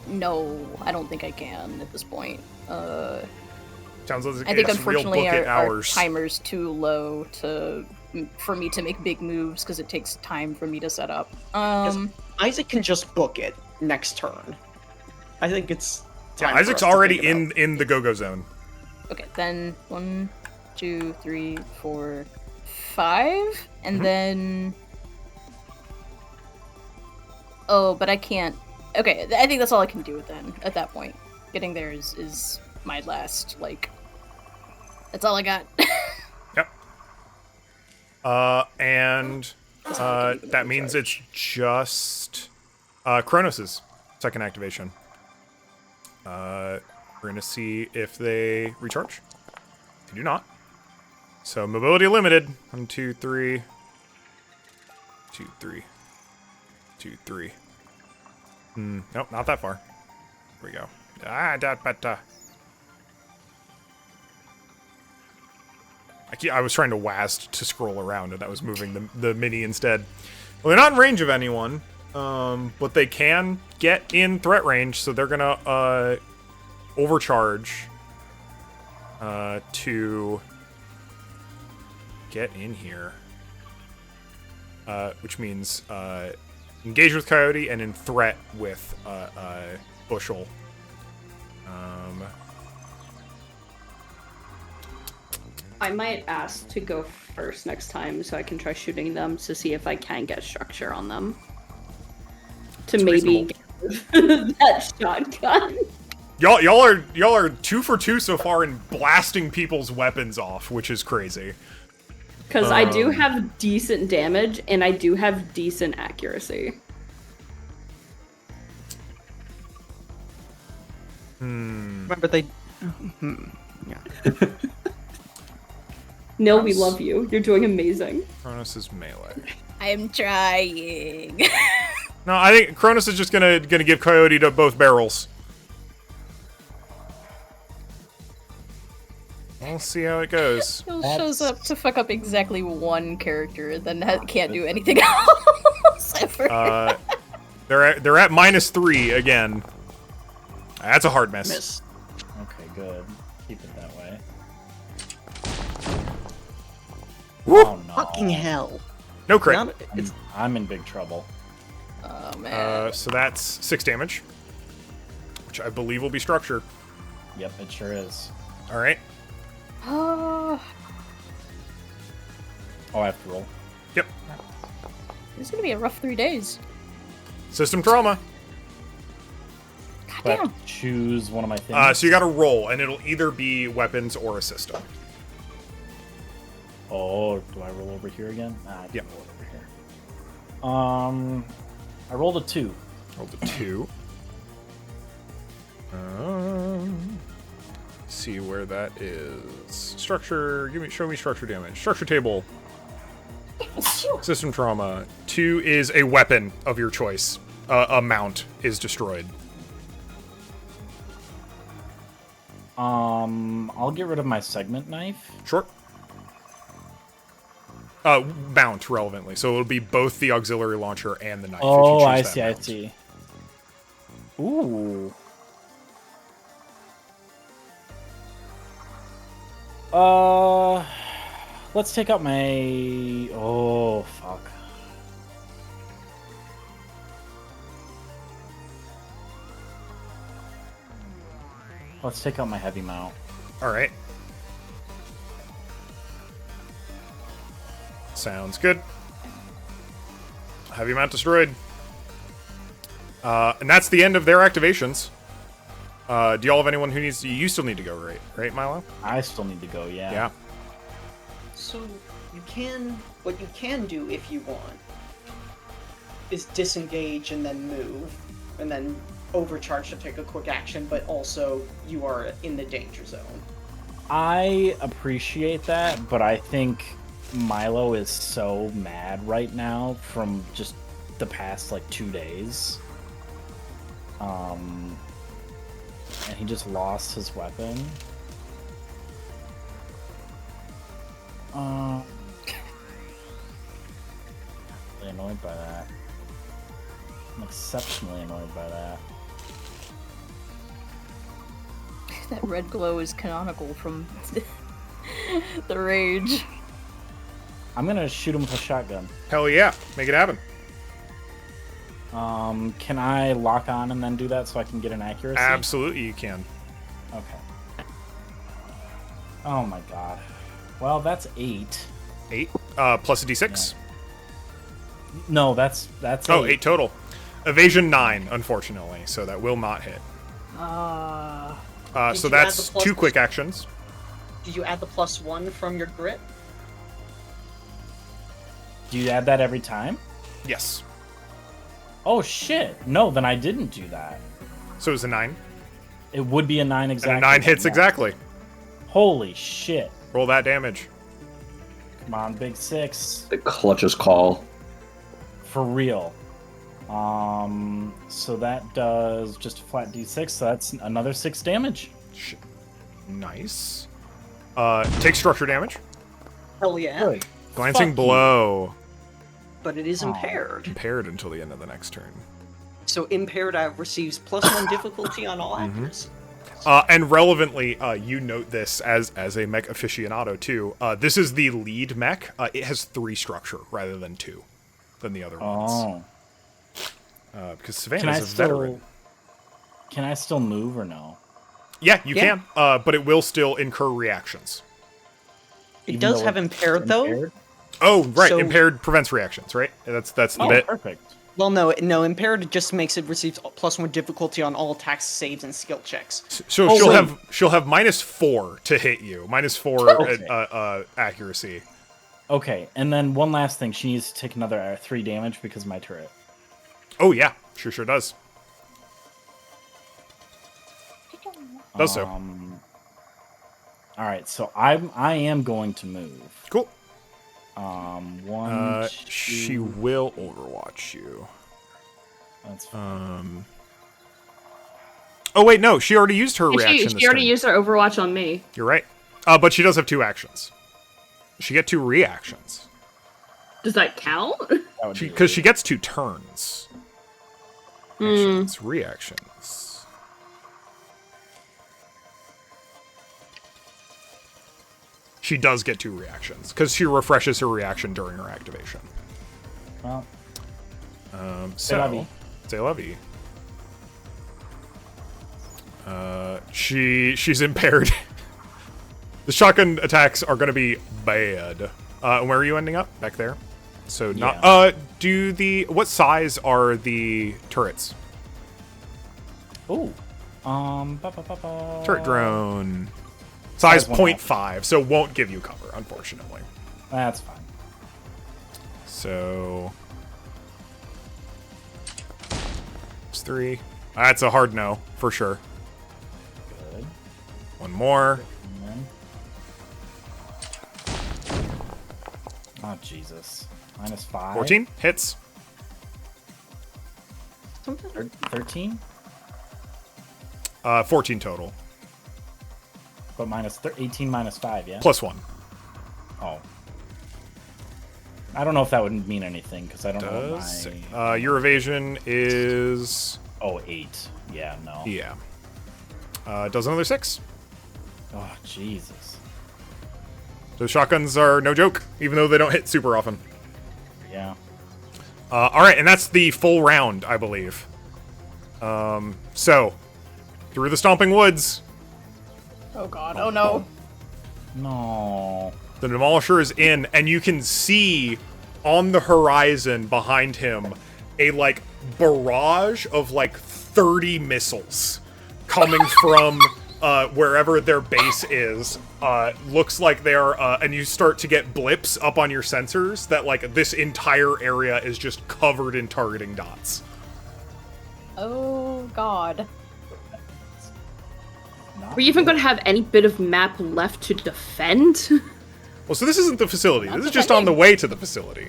E: No, I don't think I can at this point.
A: Sounds like
E: I think
A: it's
E: unfortunately
A: real book it
E: our
A: hours.
E: timer's too low for me to make big moves because it takes time for me to set up.
D: Isaac can just book it next turn. I think it's
A: Yeah,
D: time for
A: Isaac's
D: us to
A: already
D: think about
A: in the go-go zone.
E: Okay, then 1, 2, 3, 4, 5, and then... Oh, but I can't... Okay, I think that's all I can do then, at that point. Getting there is my last, like... That's all I got.
A: Yep. And that means it's just Kronos' second activation. We're gonna see if they recharge. They do not. So mobility limited. 1, 2, 3. 2, 3. 2, 3. Nope, not that far. Here we go. I was trying to WASD to scroll around, and that was moving the mini instead. Well, they're not in range of anyone, but they can get in threat range, so they're gonna overcharge to get in here. Which means engage with Coyote and in threat with Bushel.
F: I might ask to go first next time so I can try shooting them to see if I can get structure on them. To maybe get that shotgun.
A: Y'all are 2 for 2 so far in blasting people's weapons off, which is crazy.
F: Because I do have decent damage and I do have decent accuracy.
D: Remember they... Yeah.
F: Nil, we love you. You're doing amazing.
A: Kronos is melee.
E: I'm trying.
A: No, I think Cronus is just gonna give Coyote to both barrels. We'll see how it goes.
E: Bill
B: That's-
E: shows up to fuck up exactly one character, then can't do anything else ever.
A: They're at -3 again. That's a hard miss.
D: Miss.
B: Okay, good. Keep it that way.
A: Whoop.
B: Oh no.
D: Fucking hell.
A: No crit.
D: Not- it's
B: I'm in big trouble.
E: Oh man.
A: So that's 6 damage, which I believe will be structure.
B: Yep, it sure is.
A: All right.
B: Oh, I have to roll.
A: Yep.
E: This is gonna be a rough 3 days.
A: System trauma.
B: So I
E: Goddamn.
B: have to choose one of my things.
A: So you got to roll, and it'll either be weapons or a system.
B: Oh, do I roll over here again? I can
A: Yep.
B: roll over here. I rolled a 2.
A: Roll the 2. See where that is. Structure. Show me structure damage. Structure table. System trauma. 2 is a weapon of your choice. A mount is destroyed.
B: I'll get rid of my segment knife.
A: Sure. Mount relevantly, so it'll be both the auxiliary launcher and the knife.
B: Oh,
A: if
B: I
A: you choose
B: see,
A: that
B: I
A: mount.
B: see. Ooh. Let's take out my... Oh, fuck. Let's take out my heavy mount.
A: All right. Sounds good. Heavy mount destroyed. And that's the end of their activations. Do y'all have anyone who needs to... You still need to go, right, Milo?
B: I still need to go, yeah.
A: Yeah.
D: So what you can do if you want is disengage and then move, and then overcharge to take a quick action, but also you are in the danger zone.
B: I appreciate that, but I think Milo is so mad right now from just the past, 2 days. And he just lost his weapon. I'm really annoyed by that. I'm exceptionally annoyed by that.
E: That red glow is canonical from the rage.
B: I'm gonna shoot him with a shotgun.
A: Hell yeah. Make it happen.
B: Can I lock on and then do that so I can get an accuracy?
A: Absolutely, you can.
B: Okay. Oh my god. Well, that's 8.
A: 8. Plus a d6.
B: No, that's
A: Oh, 8 total. Evasion 9, unfortunately, so that will not hit.
D: Did
A: So
D: you add
A: that's
D: the plus-
A: 2 quick actions.
D: Did you add the +1 from your grit?
B: Do you add that every time?
A: Yes.
B: Oh shit. No, then I didn't do that.
A: So it's a 9.
B: It would be a 9 exactly.
A: And a 9 hits
B: Yeah.
A: exactly.
B: Holy shit.
A: Roll that damage.
B: Come on, big 6.
C: The clutches call.
B: For real. So that does just a flat d6, so that's another 6 damage.
A: Shit. Nice. Take structure damage.
D: Hell yeah.
B: Good.
A: Glancing
B: Fuck
A: blow.
D: But it is
B: Aw.
D: impaired.
A: Impaired until the end of the next turn.
D: So impaired receives +1 difficulty on all accuracy.
A: And relevantly, you note this as a mech aficionado too. This is the lead mech. It has 3 structure rather than 2 than the other ones.
B: Oh.
A: Because
B: Can I
A: Savannah's a veteran.
B: Can I still move or no?
A: Yeah, you
D: Yeah.
A: can. But it will still incur reactions.
D: It
B: Even
D: does
B: though
D: have
B: it's
D: impaired though.
B: impaired?
A: Oh, right.
D: So-
A: Impaired prevents reactions, right? That's the
B: Oh,
A: bit.
B: perfect.
D: Well, no, impaired just makes it receives +1 difficulty on all attacks, saves, and skill checks.
A: So
B: Oh,
A: she'll
B: wait.
A: have -4 to hit you, -4
B: Okay.
A: accuracy.
B: Okay, and then one last thing. She needs to take another 3 damage because of my turret.
A: Oh yeah, sure does. Does so.
B: All right, so I am going to move.
A: Cool.
B: One.
A: She
B: two-
A: will overwatch you.
B: That's fine.
A: Oh wait, no, she already used her reaction.
F: She already used her Overwatch on me.
A: You're right. But she does have 2 actions. She get 2 reactions.
F: Does that count?
A: Because she gets 2 turns. Actions, reactions. She does get 2 reactions because she refreshes her reaction during her activation.
B: Well,
A: So, c'est la vie. She's impaired. The shotgun attacks are gonna be bad. And where are you ending up? Back there. So not. What size are the turrets?
B: Ooh.
A: Turret drone. Size
B: Size
A: 0.5, so won't give you cover, unfortunately.
B: That's fine.
A: So it's 3. That's a hard no for sure.
B: Good.
A: One more.
B: And then... Oh Jesus. -5.
A: 14 hits.
B: 13.
A: 14 total.
B: But 18 -5. Yeah.
A: +1.
B: Oh. I don't know if that would mean anything because I don't know what
A: Does
B: my.
A: your evasion is
B: 8. Yeah. No.
A: yeah. Does another 6.
B: Oh Jesus.
A: Those shotguns are no joke, even though they don't hit super often.
B: Yeah.
A: All right, and that's the full round, I believe. So through the stomping woods,
E: Oh god, oh no.
B: No.
A: the Demolisher is in, and you can see on the horizon behind him a like barrage of like 30 missiles coming from wherever their base is. Looks like they are, and you start to get blips up on your sensors that like this entire area is just covered in targeting dots.
E: Oh god.
B: Not
F: Were you even
B: good.
F: going to have any bit of map left to defend?
A: Well, so this isn't the facility.
E: Not
A: This is just on the way to the facility.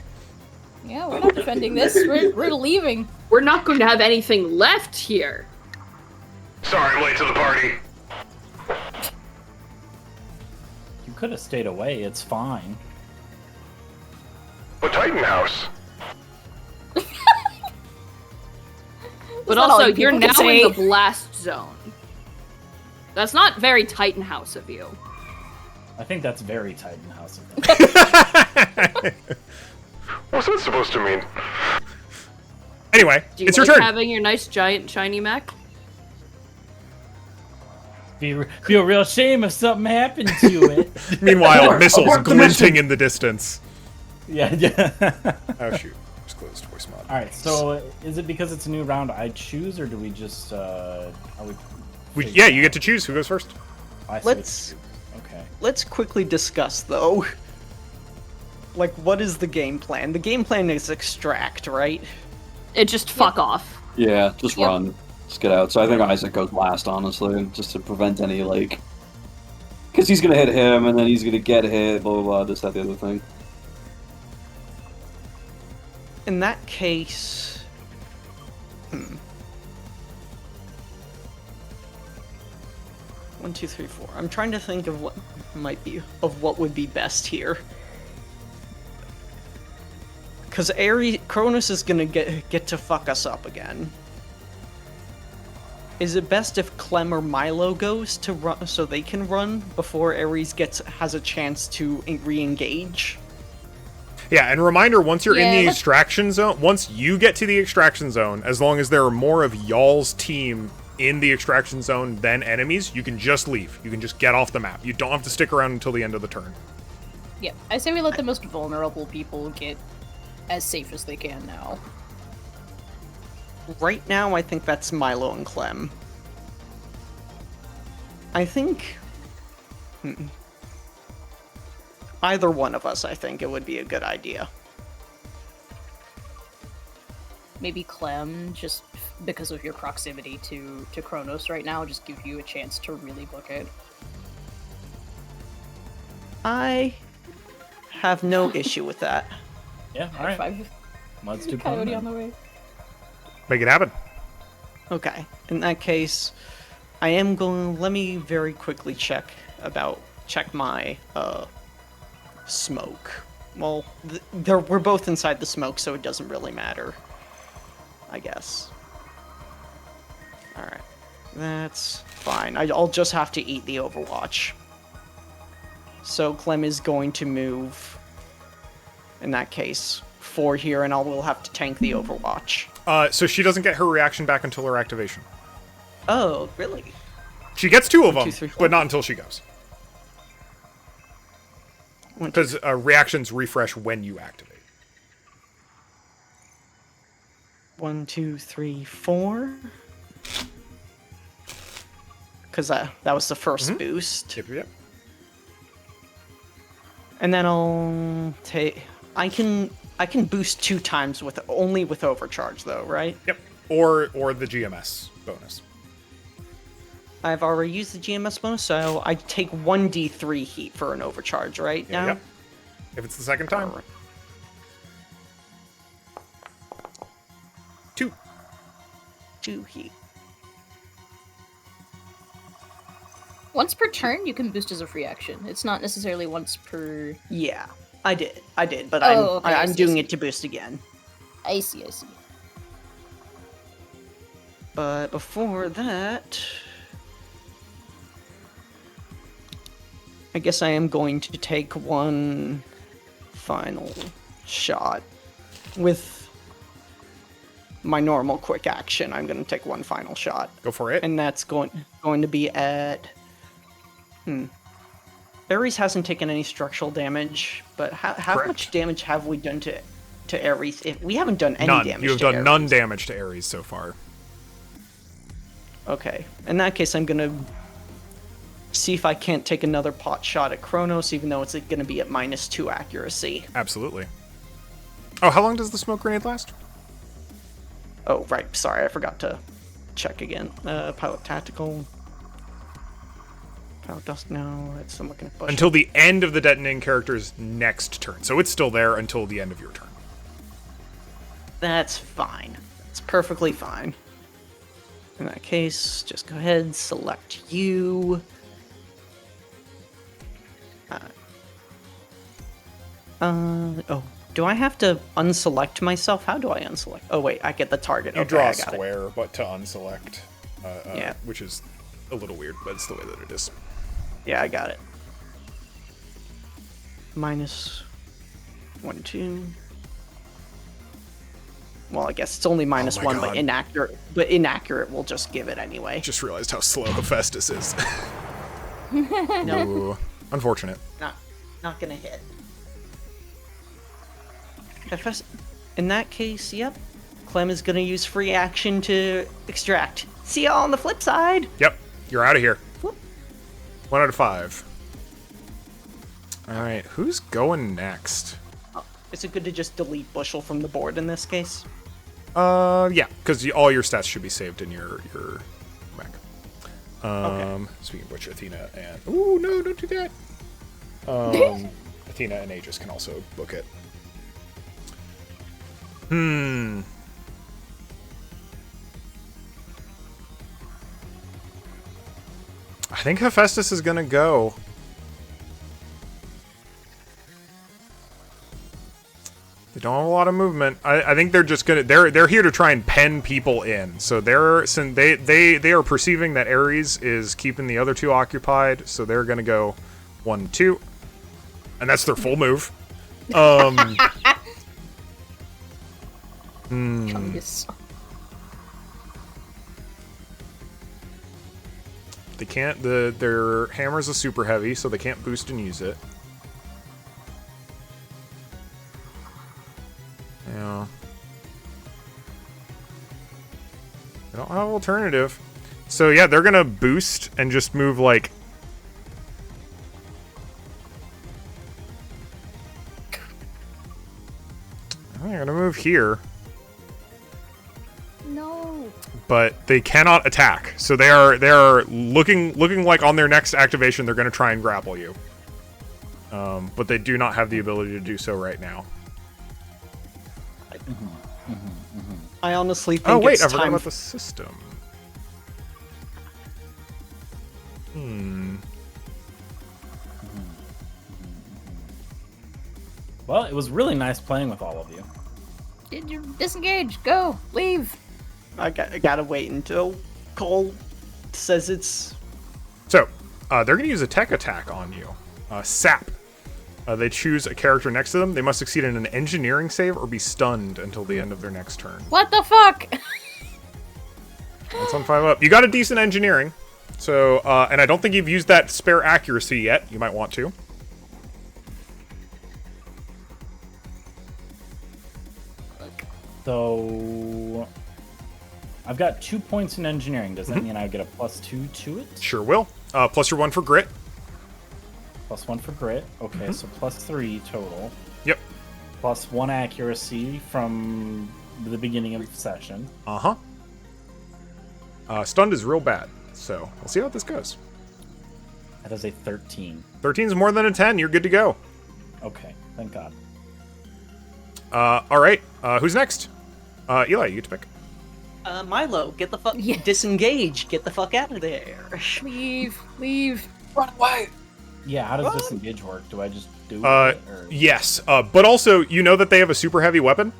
E: Yeah, we're not defending this. We're leaving.
F: We're not going to have anything left here.
H: Sorry, I'm late to the party.
B: You could have stayed away. It's fine.
H: But Titan House.
F: But
E: not all
F: also,
E: you
F: you're
E: people
F: now
E: can
F: in the
E: say.
F: blast zone. That's not very Titan House of you.
B: I think that's very Titan House of them.
H: What's that supposed to mean?
A: Anyway,
F: Do you
A: it's
F: like
A: your turn.
F: having your nice giant shiny mech?
B: Be a real shame if something happened to it.
A: Meanwhile, missiles
C: abort the
A: glinting
C: mission.
A: in the distance.
B: Yeah.
A: Oh shoot! Just closed voice mod.
B: All right. So, is it because it's a new round I choose, or do we just are we?
A: Yeah, you get to choose who goes first.
B: I say
D: Let's-
B: choose. Okay.
D: Let's quickly discuss, though. Like, what is the game plan? The game plan is extract, right?
F: It just fuck off.
C: Yeah, just
E: Yep.
C: run. Just get out. So I think Isaac goes last, honestly, just to prevent any, like... Because he's going to hit him, and then he's going to get hit, blah, blah, blah, this, that, the other thing.
D: In that case... 1, 2, 3, 4. I'm trying to think of what what would be best here. Because Cronus is gonna get to fuck us up again. Is it best if Clem or Milo goes to run so they can run before Ares has a chance to re-engage?
A: Yeah, and reminder: once you're in
E: Yeah,
A: the
E: let's-
A: extraction zone, once you get to the extraction zone, as long as there are more of y'all's team in the extraction zone than enemies, you can just leave. You can just get off the map. You don't have to stick around until the end of the turn.
E: Yeah, I say we let the most vulnerable people get as safe as they can now.
D: Right now, I think that's Milo and Clem. I think... Either one of us, I think it would be a good idea.
E: Maybe Clem, just because of your proximity to Kronos right now, just give you a chance to really book it.
D: I have no issue with that.
B: Yeah. All right.
E: Five
B: Let's do
E: Coyote
B: Clem
E: on the way.
A: Make it happen.
D: Okay. In that case, I am going. Let me very quickly check my smoke. Well, we're both inside the smoke, so it doesn't really matter, I guess. All right, that's fine. I'll just have to eat the Overwatch. So Clem is going to move. In that case, 4 here, and I will have to tank the Overwatch.
A: So she doesn't get her reaction back until her activation.
D: Oh, really?
A: She gets 2 of
D: 1,
A: them,
D: 2, 3, 4.
A: but not until she goes. Because reactions refresh when you activate.
D: 1, 2, 3, 4. Because that was the first boost.
A: Yep.
D: And then I'll take. I can boost 2 times only with overcharge though, right?
A: Yep. Or the GMS bonus.
D: I've already used the GMS bonus, so I take 1d3 heat for an overcharge, right?
A: Yeah,
D: now?
A: yep. If it's the second time.
D: Alright.
A: 2.
D: 2 heat.
E: Once per turn, you can boost as a free action. It's not necessarily once per...
D: Yeah, I did, but
E: okay, I
D: I'm
E: see,
D: doing
E: I see.
D: it to boost again.
E: I see.
D: But before that, I guess I am going to take one final shot with my normal quick action. I'm going to take one final shot,
A: Go for it.
D: and that's going to be at. Ares hasn't taken any structural damage, but how
A: Correct.
D: much damage have we done to Ares? We haven't done any
A: None.
D: damage.
A: You have
D: to
A: done
D: Ares.
A: none damage to Ares so far.
D: Okay. In that case, I'm gonna see if I can't take another pot shot at Kronos, even though it's gonna be at -2 accuracy.
A: Absolutely. Oh, how long does the smoke grenade last?
D: Oh, right. Sorry, I forgot to check again. Pilot tactical. Pilot dust. No, I'm looking at bush.
A: Until the end of the detonating character's next turn. So it's still there until the end of your turn.
D: That's fine. That's perfectly fine. In that case, just go ahead, select you. Oh, do I have to unselect myself? How do I unselect? Oh, wait, I get the target.
A: You
D: Okay,
A: draw
D: I
A: a
D: got it.
A: square, but to unselect.
D: Yeah.
A: Which is a little weird, but it's the way that it is.
D: Yeah, I got it. -1, 2. Well, I guess it's only -1,
A: God.
D: but inaccurate. But inaccurate, we'll just give it anyway.
A: Just realized how slow Hephaestus is.
D: No,
A: Ooh, unfortunate.
D: not gonna hit. In that case, yep. Clem is gonna use free action to extract. See y'all on the flip side.
A: Yep, you're out of here.
D: Whoop.
A: 1 out of 5. Alright, who's going next?
D: Is it good to just delete Bushel from the board in this case?
A: Yeah, because all your stats should be saved in your Mac.
D: Okay.
A: Speaking of which, Athena and... Ooh, no, don't do that! Athena and Aegis can also book it. I think Hephaestus is gonna go. They don't have a lot of movement. I think they're just gonna they're here to try and pen people in. So they are perceiving that Ares is keeping the other 2 occupied, so they're gonna go 1, 2. And that's their full move.
E: Chungus.
A: They can't their hammer's a super heavy, so they can't boost and use it. Yeah. They don't have alternative. So yeah, they're gonna boost and just move like... They're gonna move here.
E: No.
A: But they cannot attack. So they are looking like on their next activation they're gonna try and grapple you. But they do not have the ability to do so right now.
D: I honestly think
A: Oh wait,
D: it's
A: I forgot
D: time.
A: about the system.
B: Well, it was really nice playing with all of you.
E: Did you disengage? Go, leave.
D: I gotta wait until Cole says it's.
A: So, they're going to use a tech attack on you. Sap. They choose a character next to them. They must succeed in an engineering save or be stunned until the end of their next turn.
E: What the fuck?
A: That's on 5 up. You got a decent engineering. So, and I don't think you've used that spare accuracy yet. You might want to.
B: So I've got 2 points in engineering. Does that mean I get a +2 to it?
A: Sure will. Plus your 1 for grit.
B: +1 for grit. Okay, so +3 total.
A: Yep.
B: +1 accuracy from the beginning of the session.
A: Uh-huh. Stunned is real bad. So, we'll see how this goes.
B: That is a 13.
A: 13 is more than a 10. You're good to go.
B: Okay, thank God.
A: All right. Who's next? Eli, you get to pick.
D: Milo, get the fuck.
E: Yeah.
D: Disengage. Get the fuck out of there.
E: Leave, leave.
D: Run away.
B: Yeah, how does disengage work? Do I just do it? Or...
A: Yes. But also, you know that they have a super heavy weapon,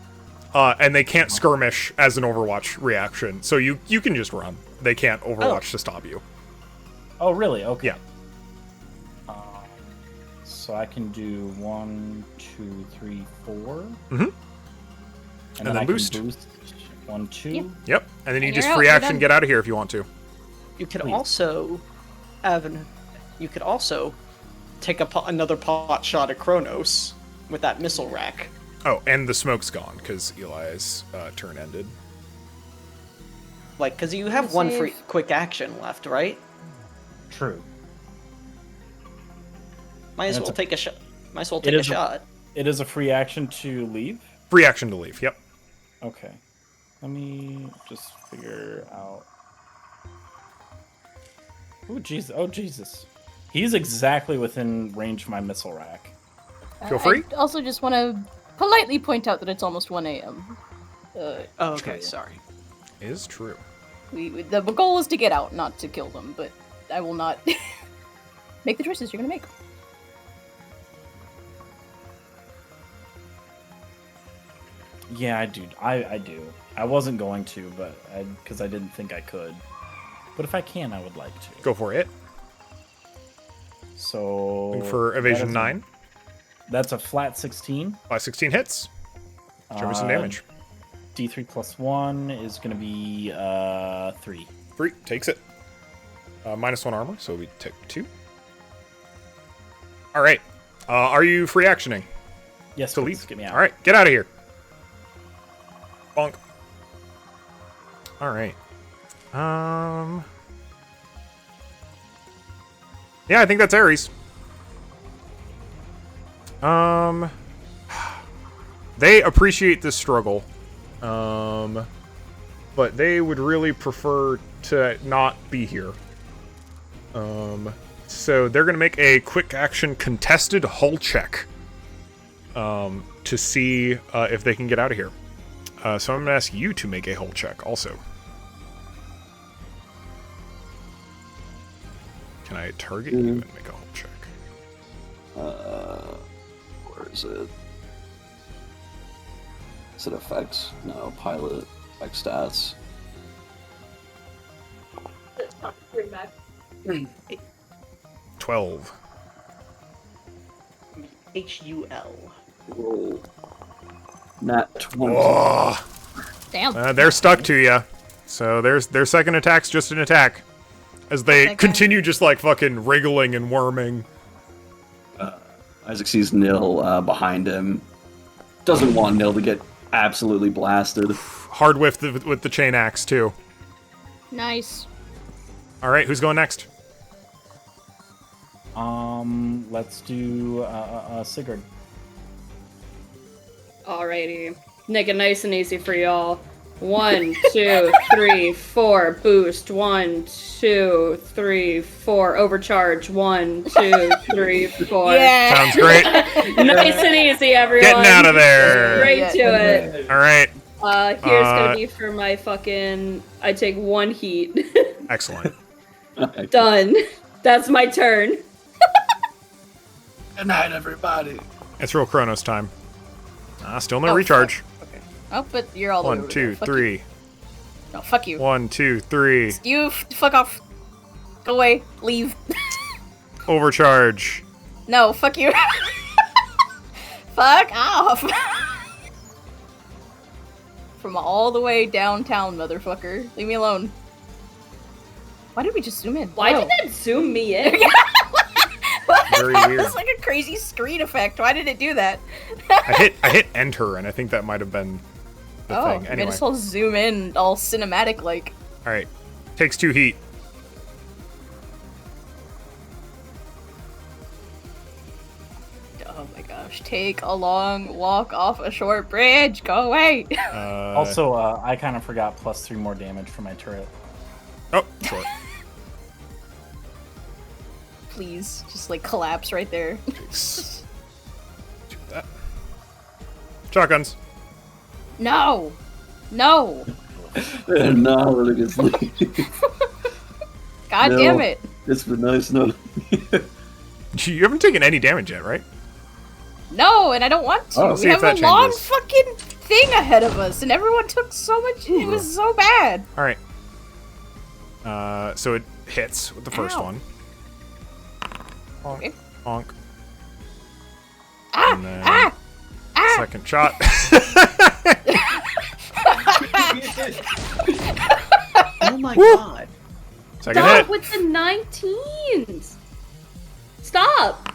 A: and they can't skirmish as an Overwatch reaction. So you can just run. They can't Overwatch to stop you.
B: Oh, really? Okay.
A: Yeah.
B: So I can do 1, 2, 3, 4.
A: Mm-hmm.
B: And
A: then
B: I
A: boost.
B: Can boost 1, 2.
E: Yep.
A: Yep. And then you
E: And
A: just
E: you're
A: free
E: out, you're
A: action
E: done.
A: get out of here if you want to.
D: You could
B: Please.
D: also, Evan. You could also take another pot shot at Kronos with that missile rack.
A: Oh, and the smoke's gone because Eli's turn ended.
D: Like, because you have
E: Good
D: one
E: save.
D: free quick action left, right?
B: True.
D: Might as
B: And
D: well
B: it's a-
D: take a shot. Might as well
B: It
D: take a
B: is a-
D: shot.
B: It is a free action to leave?
A: Free action to leave. Yep.
B: Okay. Let me just figure out. Oh, Jesus. Oh, Jesus. He's exactly within range of my missile rack.
A: Feel free.
E: I also just want to politely point out that it's almost 1 a.m.
D: Oh, okay,
B: True.
D: sorry.
A: Is true.
E: The goal is to get out, not to kill them, but I will not make the choices you're going to make.
B: Yeah, I do. I do. I wasn't going to, but because I didn't think I could. But if I can, I would like to.
A: Go for it.
B: So
A: And for evasion
B: that is
A: 9.
B: That's a flat 16.
A: 16 hits. Show me some damage.
B: D3 plus 1 is going to be 3.
A: 3 takes it. -1 armor, so we take 2. All right. Are you free actioning
B: Yes,
A: to
B: please,
A: leave?
B: get me out.
A: All right, get out of here. Bonk. All right. Yeah, I think that's Ares. They appreciate this struggle. But they would really prefer to not be here. So they're going to make a quick action contested hull check to see if they can get out of here. So I'm going to ask you to make a hull check also. Can I target you and make a hull check?
C: Where is it? Is it effects? No, pilot. Effect stats.
A: 12.
D: HUL.
C: Roll. Nat 20.
A: Oh,
E: Damn.
A: they're stuck to you. So their second attack's just an attack. As they
E: Okay.
A: continue just like fucking wriggling and worming.
C: Isaac sees Nil behind him. Doesn't want Nil to get absolutely blasted.
A: Hard whiff with the chain axe too.
E: Nice.
A: All right, who's going next?
B: Let's do Sigurd.
F: Alrighty. Make it nice and easy for y'all. 1, 2, 3, 4. Boost. 1, 2, 3, 4. Overcharge. 1, 2, 3, 4.
E: Yeah.
A: Sounds great.
F: Nice and easy, everyone.
A: Getting out of there.
F: Straight to it.
A: All right.
F: Here's gonna be for my fucking. I take 1 heat.
A: Excellent.
F: Done. That's my turn.
I: Good night, everybody.
A: It's real Chronos time. Still no
E: Oh,
A: recharge.
E: Oh, but you're all the way
A: 1,
E: over
A: 2,
E: there. Fuck
A: 3.
E: You. No, fuck you.
A: 1, 2, 3.
E: You fuck off. Go away. Leave.
A: Overcharge.
E: No, fuck you. Fuck off. From all the way downtown, motherfucker. Leave me alone. Why did we just zoom in?
F: Why
E: Oh.
F: did that zoom me in?
A: Very
E: That
A: weird.
E: was like a crazy screen effect. Why did it do that?
A: I hit enter, and I think that might have been the
E: Oh,
A: thing.
E: made
A: Anyway,
E: us all zoom in, all cinematic like.
A: all right. Takes 2 heat.
E: Oh my gosh. Take a long walk off a short bridge. Go away.
B: Also, I kind of forgot +3 more damage for my turret.
A: Oh, short.
E: Please, just like collapse right there.
A: Takes 2 of that. Shotguns.
E: No. No.
C: No, really good sleep.
E: God
C: No.
E: damn it.
C: It's been nice. No.
A: You haven't taken any damage yet, right?
E: No, and I don't want to.
C: Oh,
E: we
A: see if
E: have
A: that
E: a long
A: changes.
E: fucking thing ahead of us, and everyone took so much. It was so bad.
A: All right. So it hits with the first
E: Ow.
A: one. Honk.
E: Okay.
A: Honk.
E: Ah!
A: And then
E: Ah! Ah!
A: second shot.
D: Oh my god.
A: Second
F: Stop
A: hit.
F: with the 19s. Stop.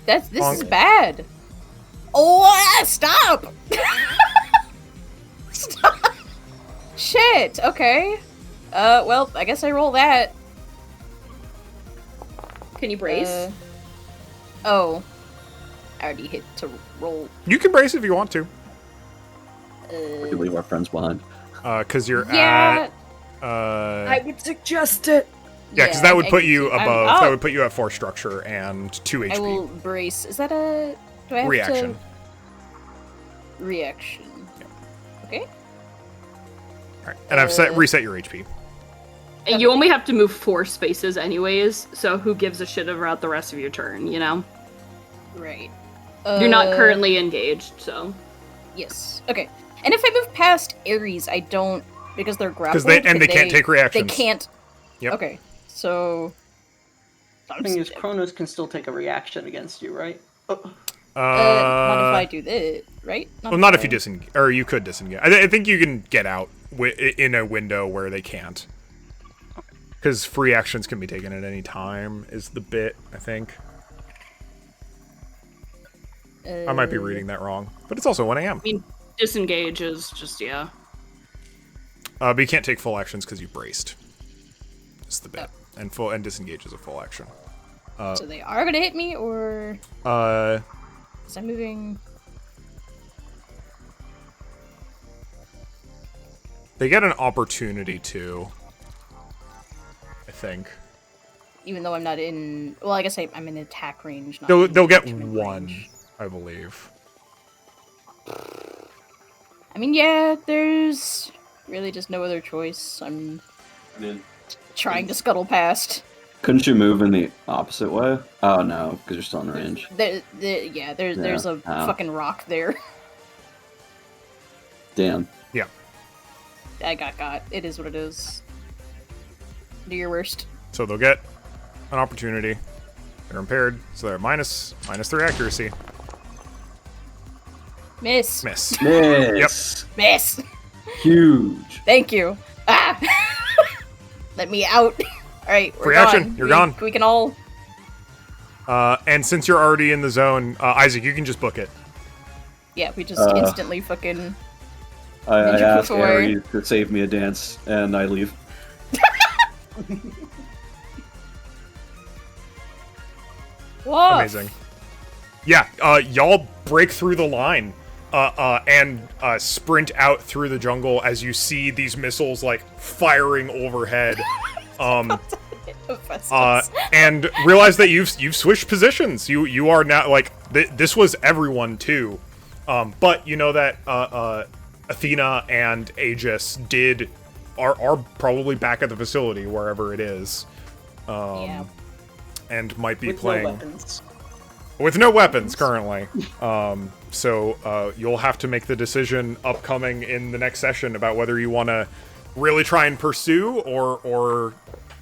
E: This is
A: Honk.
E: bad. Oh, stop! Stop! Shit. Okay. Well, I guess I roll that.
F: Can you brace?
E: Oh. I already hit to roll.
A: You can brace if you want to,
C: We leave our friends behind.
A: because you're
E: Yeah.
A: at.
F: I would suggest it.
A: Yeah, because that would
E: I
A: put
E: can
A: you
E: see- I'm-
A: above.
E: oh,
A: That would put you at 4 structure and 2 HP.
E: I will brace. Is that a? Do I have
A: Reaction.
E: to? Reaction. Okay.
A: All right, and I've reset your HP.
F: And you only have to move 4 spaces anyways, so who gives a shit about the rest of your turn, you know?
E: Right.
F: You're not currently engaged, so.
E: Yes. Okay. And if I move past Ares, I don't because they're grappled.
A: they
E: can
A: can't take reactions.
E: They can't.
A: Yep.
E: Okay. So.
D: The thing is, Kronos can still take a reaction against you, right?
E: Not if I do this, right?
A: Well, not if you
E: I-
A: disengage, or you could disengage. I think you can get out in a window where they can't. Because free actions can be taken at any time, is the bit, I think. I might be reading that wrong, but it's also 1 a.m.
F: I mean, disengage is just, yeah.
A: But you can't take full actions because you braced. Is the bit. And disengage is a full action.
E: So they are gonna hit me, or is I'm moving?
A: They get an opportunity to, I think.
E: Even though I'm not in. Well, I guess I'm in attack range. Not
A: They'll
E: in
A: get
E: engagement
A: 1,
E: range.
A: I believe.
E: I mean, yeah. There's really just no other choice. I'm trying to scuttle past.
C: Couldn't you move in the opposite way? Oh no, because you're still in range.
E: There's a
C: Oh.
E: fucking rock there.
C: Damn.
A: Yeah.
E: I got. It is what it is. Do your worst.
A: So they'll get an opportunity. They're impaired, so they're minus 3 accuracy.
E: Miss.
A: Miss.
C: Miss.
E: Miss.
C: Huge.
E: Thank you. Ah. Let me out. All right, we're
A: Free action,
E: gone.
A: you're gone.
E: We can all.
A: And since you're already in the zone, Isaac, you can just book it.
E: Yeah, we just
C: Uh,
E: instantly fucking.
C: I
E: Ninja
C: asked
E: proof away.
C: Ares to save me a dance, and I leave.
E: Whoa.
A: Amazing. Yeah, y'all break through the line and sprint out through the jungle as you see these missiles like firing overhead. And realize that you've switched positions. You are now like this was everyone too, but you know that Athena and Aegis are probably back at the facility wherever it is,
E: Yeah.
A: and might be
D: With
A: playing
D: no weapons.
A: with no weapons currently. So you'll have to make the decision upcoming in the next session about whether you want to really try and pursue or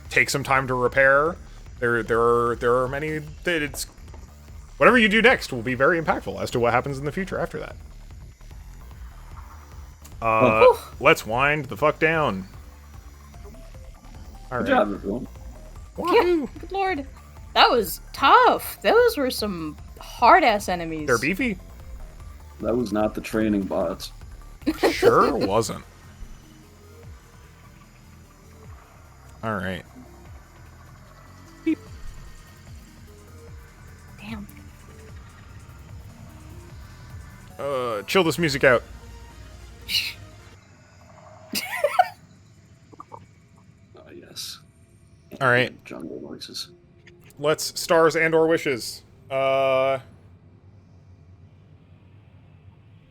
A: take some time to repair. There are many that it's whatever you do next will be very impactful as to what happens in the future after that. Let's wind the fuck down. All
C: Good
A: right.
C: job, everyone.
E: Yeah, good lord. That was tough. Those were some hard-ass enemies.
A: They're beefy.
C: That was not the training bots.
A: Sure wasn't. All right.
E: Damn.
A: Chill this music out.
C: Yes.
A: All right.
C: Jungle noises.
A: Let's stars and/or wishes. I'm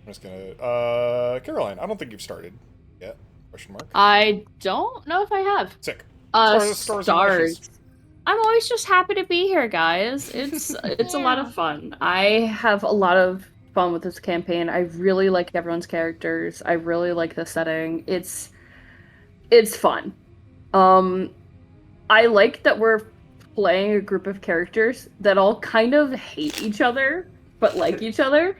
A: just gonna. Caroline, I don't think you've started yet. Question mark.
F: I don't know if I have.
A: Sick.
F: Stars.
A: and wishes.
F: I'm always just happy to be here, guys. It's a lot of fun. I have a lot of fun with this campaign. I really like everyone's characters. I really like the setting. It's fun. I like that we're playing a group of characters that all kind of hate each other, but like each other.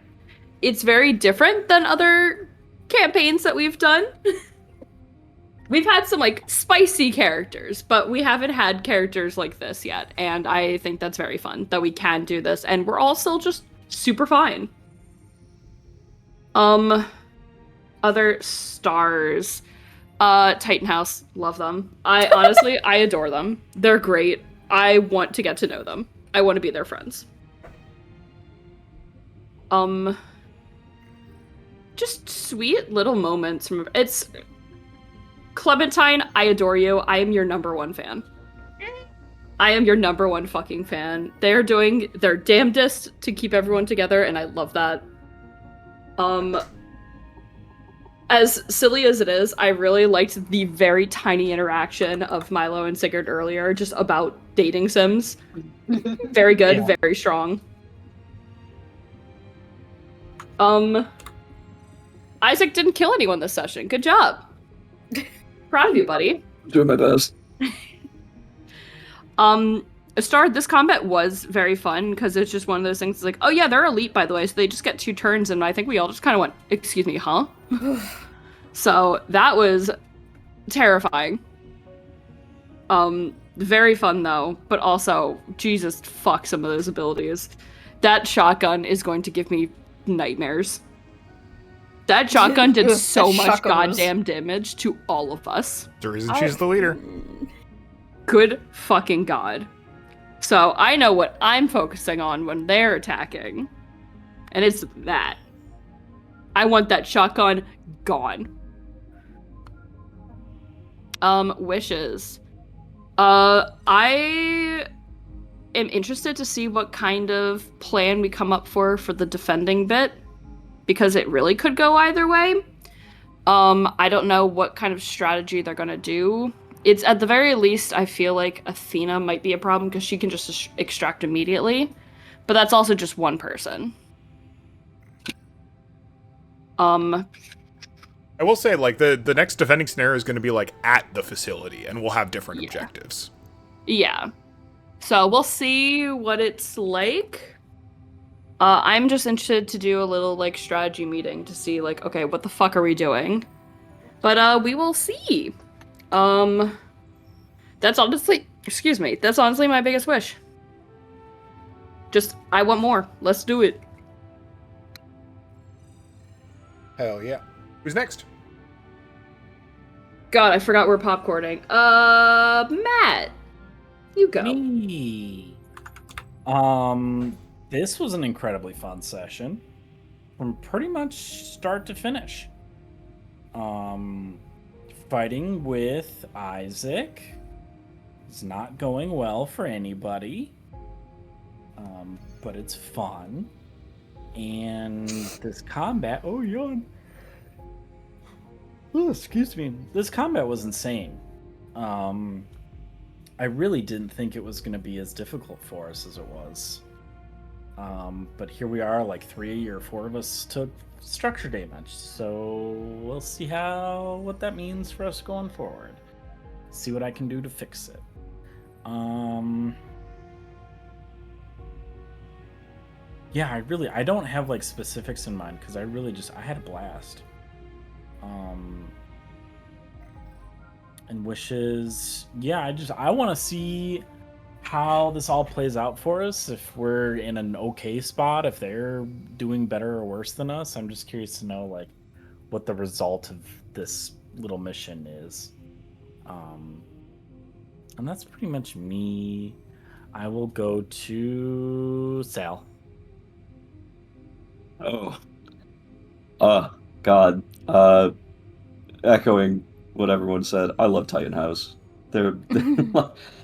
F: It's very different than other campaigns that we've done. We've had some, like, spicy characters, but we haven't had characters like this yet, and I think that's very fun, that we can do this, and we're all still just super fine. Other stars. Titan House, love them. I honestly, I adore them. They're great. I want to get to know them. I want to be their friends. Just sweet little moments from it's Clementine, I adore you. I am your #1 fan. I am your #1 fucking fan. They're doing their damnedest to keep everyone together, and I love that. As silly as it is, I really liked the very tiny interaction of Milo and Sigurd earlier, just about dating sims. Very good,
B: Yeah.
F: very strong. Isaac didn't kill anyone this session. Good job. Proud of you, buddy.
C: Doing my best.
F: Star, this combat was very fun because it's just one of those things. It's like, oh yeah, they're elite, by the way, so they just get 2 turns, and I think we all just kind of went, excuse me, huh? So that was terrifying. Very fun though, but also, Jesus fuck some of those abilities. That shotgun is going to give me nightmares. That shotgun did so
E: That
F: much
E: shotgun was-
F: goddamn damage to all of us.
A: The reason she's the leader.
F: Good fucking god. So I know what I'm focusing on when they're attacking. And it's that. I want that shotgun gone. Wishes. I am interested to see what kind of plan we come up for the defending bit, because it really could go either way. I don't know what kind of strategy they're gonna do. It's at the very least, I feel like Athena might be a problem because she can just extract immediately, but that's also just one person.
A: I will say, like, the next defending scenario is going to be, like, at the facility, and we'll have different
F: Yeah.
A: objectives.
F: Yeah. So we'll see what it's like. I'm just interested to do a little, like, strategy meeting to see, like, okay, what the fuck are we doing? But, we will see. That's honestly, that's honestly my biggest wish. Just, I want more. Let's do it.
A: Hell yeah. Who's next?
F: God, I forgot we're popcorning. Matt. You go.
B: Me. This was an incredibly fun session from pretty much start to finish. Fighting with Isaac is not going well for anybody. But it's fun. And this combat, oh yawn. Oh, excuse me. This combat was insane. I really didn't think it was going to be as difficult for us as it was. But here we are, like 3 or 4 of us took structure damage. So we'll see what that means for us going forward. See what I can do to fix it. Yeah, I don't have like specifics in mind because I had a blast. And wishes, yeah, I want to see how this all plays out for us. If we're in an okay spot, if they're doing better or worse than us, I'm just curious to know like what the result of this little mission is. And that's pretty much me. I will go to Sal.
C: Oh. God. Echoing what everyone said, I love Titan House.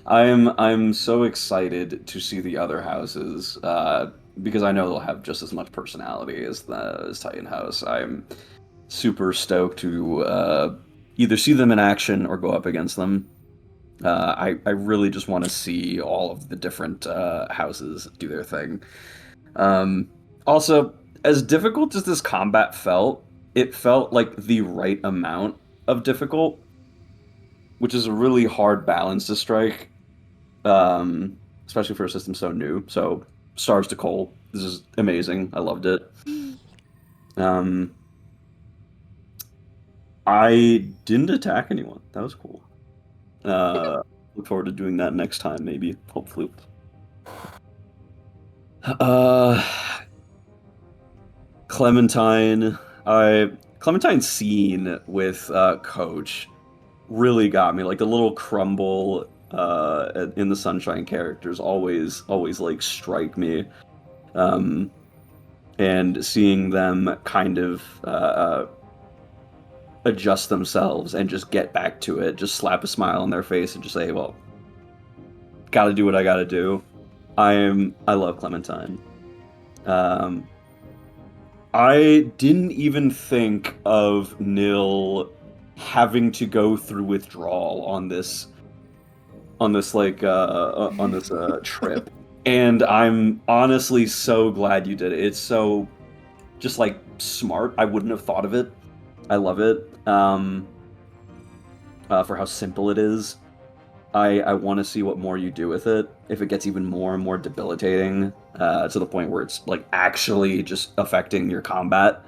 C: I'm so excited to see the other houses, because I know they'll have just as much personality as Titan House. I'm super stoked to either see them in action or go up against them. I really just want to see all of the different houses do their thing. Also, as difficult as this combat felt, it felt like the right amount of difficult, which is a really hard balance to strike, especially for a system so new. So, stars to Cole. This is amazing. I loved it. I didn't attack anyone. That was cool. Look forward to doing that next time, maybe. Hopefully. Clementine's scene with Coach really got me. Like the little crumble in the Sunshine characters always like strike me. And seeing them kind of adjust themselves and just get back to it, just slap a smile on their face and just say, well, gotta do what I gotta do. I love Clementine. I didn't even think of Nil having to go through withdrawal on this trip. And I'm honestly so glad you did it. It's so just like smart. I wouldn't have thought of it. I love it. For how simple it is. I want to see what more you do with it. If it gets even more and more debilitating, to the point where it's like actually just affecting your combat.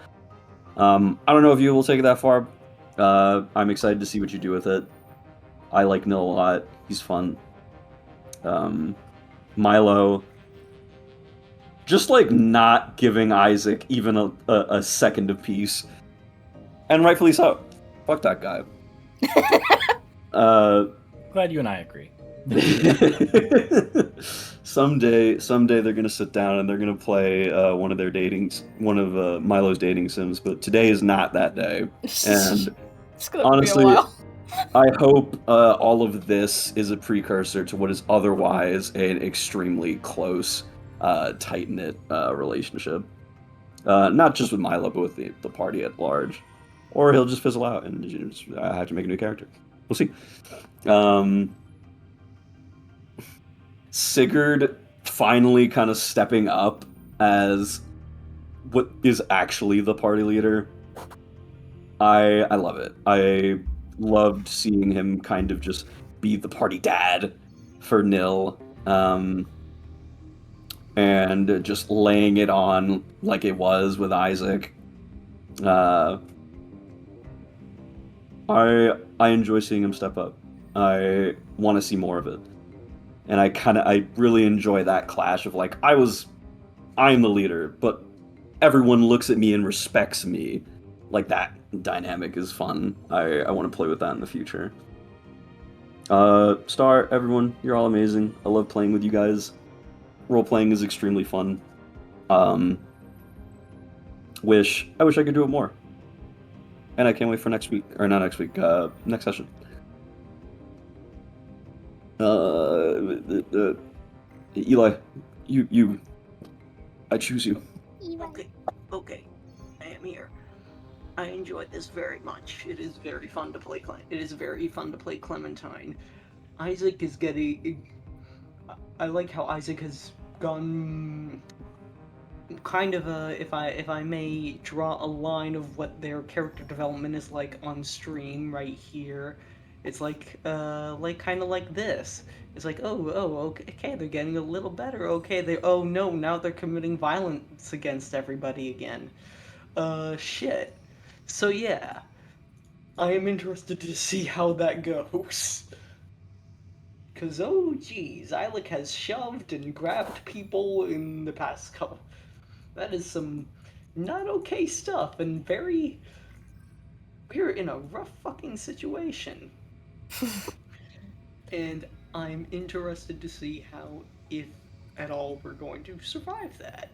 C: I don't know if you will take it that far. I'm excited to see what you do with it. I like Nil a lot. He's fun. Milo, just like not giving Isaac even a second of peace, and rightfully so. Fuck that guy.
B: Glad you and I agree.
C: Someday they're gonna sit down and they're gonna play one of Milo's dating sims. But today is not that day. And
E: It's gonna
C: honestly,
E: be a while.
C: I hope all of this is a precursor to what is otherwise an extremely close, tight-knit relationship. Not just with Milo, but with the party at large. Or he'll just fizzle out and I have to make a new character. We'll see. Sigurd finally kind of stepping up as what is actually the party leader. I love it. I loved seeing him kind of just be the party dad for Nil, and just laying it on like it was with Isaac. I enjoy seeing him step up. I want to see more of it. And I really enjoy that clash of like, I'm the leader, but everyone looks at me and respects me. Like that dynamic is fun. I want to play with that in the future. Star, everyone, you're all amazing. I love playing with you guys. Role-playing is extremely fun. I wish I could do it more. And I can't wait for next week, or not next week, next session. Eli, I choose you.
D: Okay, I am here. I enjoyed this very much. It is very fun to play. It is very fun to play Clementine. Isaac is getting. I like how Isaac has gone kind of a, if I may draw a line of what their character development is like on stream right here. It's like kind of like this. It's like, okay, they're getting a little better. Okay, oh no, now they're committing violence against everybody again. Shit. So yeah, I am interested to see how that goes. Cause oh geez, Isaac has shoved and grabbed people in the past couple. That is some not okay stuff, and we're in a rough fucking situation. And I'm interested to see how, if at all, we're going to survive that.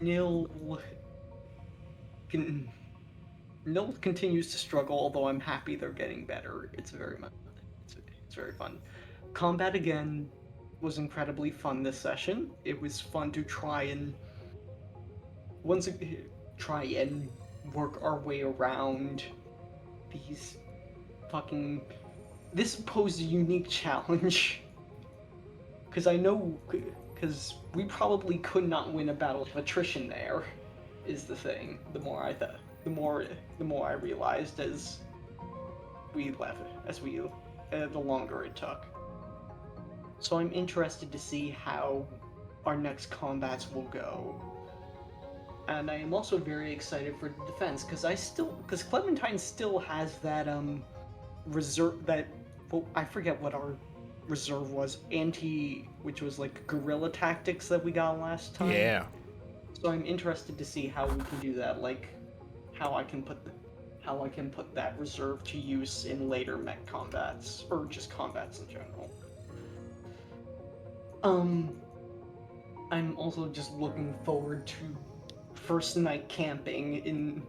D: Nil continues to struggle, although I'm happy they're getting better. It's very fun. Combat again was incredibly fun this session. It was fun to try and work our way around these fucking. This posed a unique challenge. Because we probably could not win a battle of attrition there, is the thing. The more I realized as we left, the longer it took. So I'm interested to see how our next combats will go. And I am also very excited for the defense, because Clementine still has that, reserve, I forget what our reserve was, which was like guerrilla tactics that we got last time.
A: Yeah.
D: So I'm interested to see how we can do that, like, how I can put that reserve to use in later mech combats, or just combats in general. I'm also just looking forward to first night camping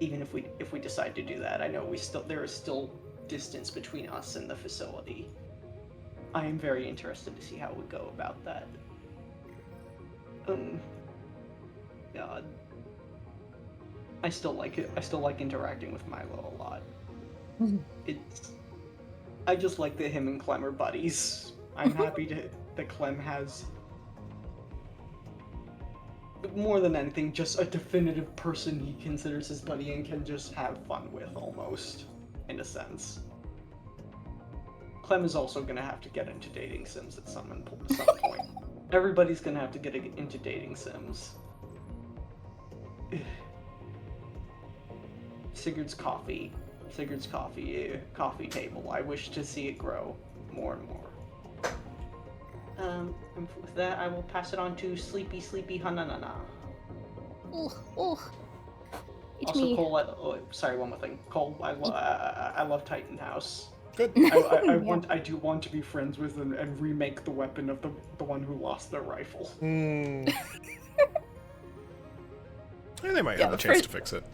D: even if we decide to do that. I know there is still distance between us and the facility. I am very interested to see how we go about that. God. I still like it. I still like interacting with Milo a lot. I just like that him and Clem are buddies. I'm happy that Clem has, more than anything, just a definitive person he considers his buddy and can just have fun with, almost, in a sense. Clem is also gonna have to get into dating sims at some point. Everybody's gonna have to get into dating sims. Sigurd's coffee table. I wish to see it grow more and more. And with that, I will pass it on to Sleepy Hananana.
E: It's
D: Also,
E: me.
D: Cole. Sorry, one more thing. Cole, I love Titan House.
A: Good.
D: I do want to be friends with and remake the weapon of the one who lost their rifle.
A: Yeah, they might have a chance to fix it.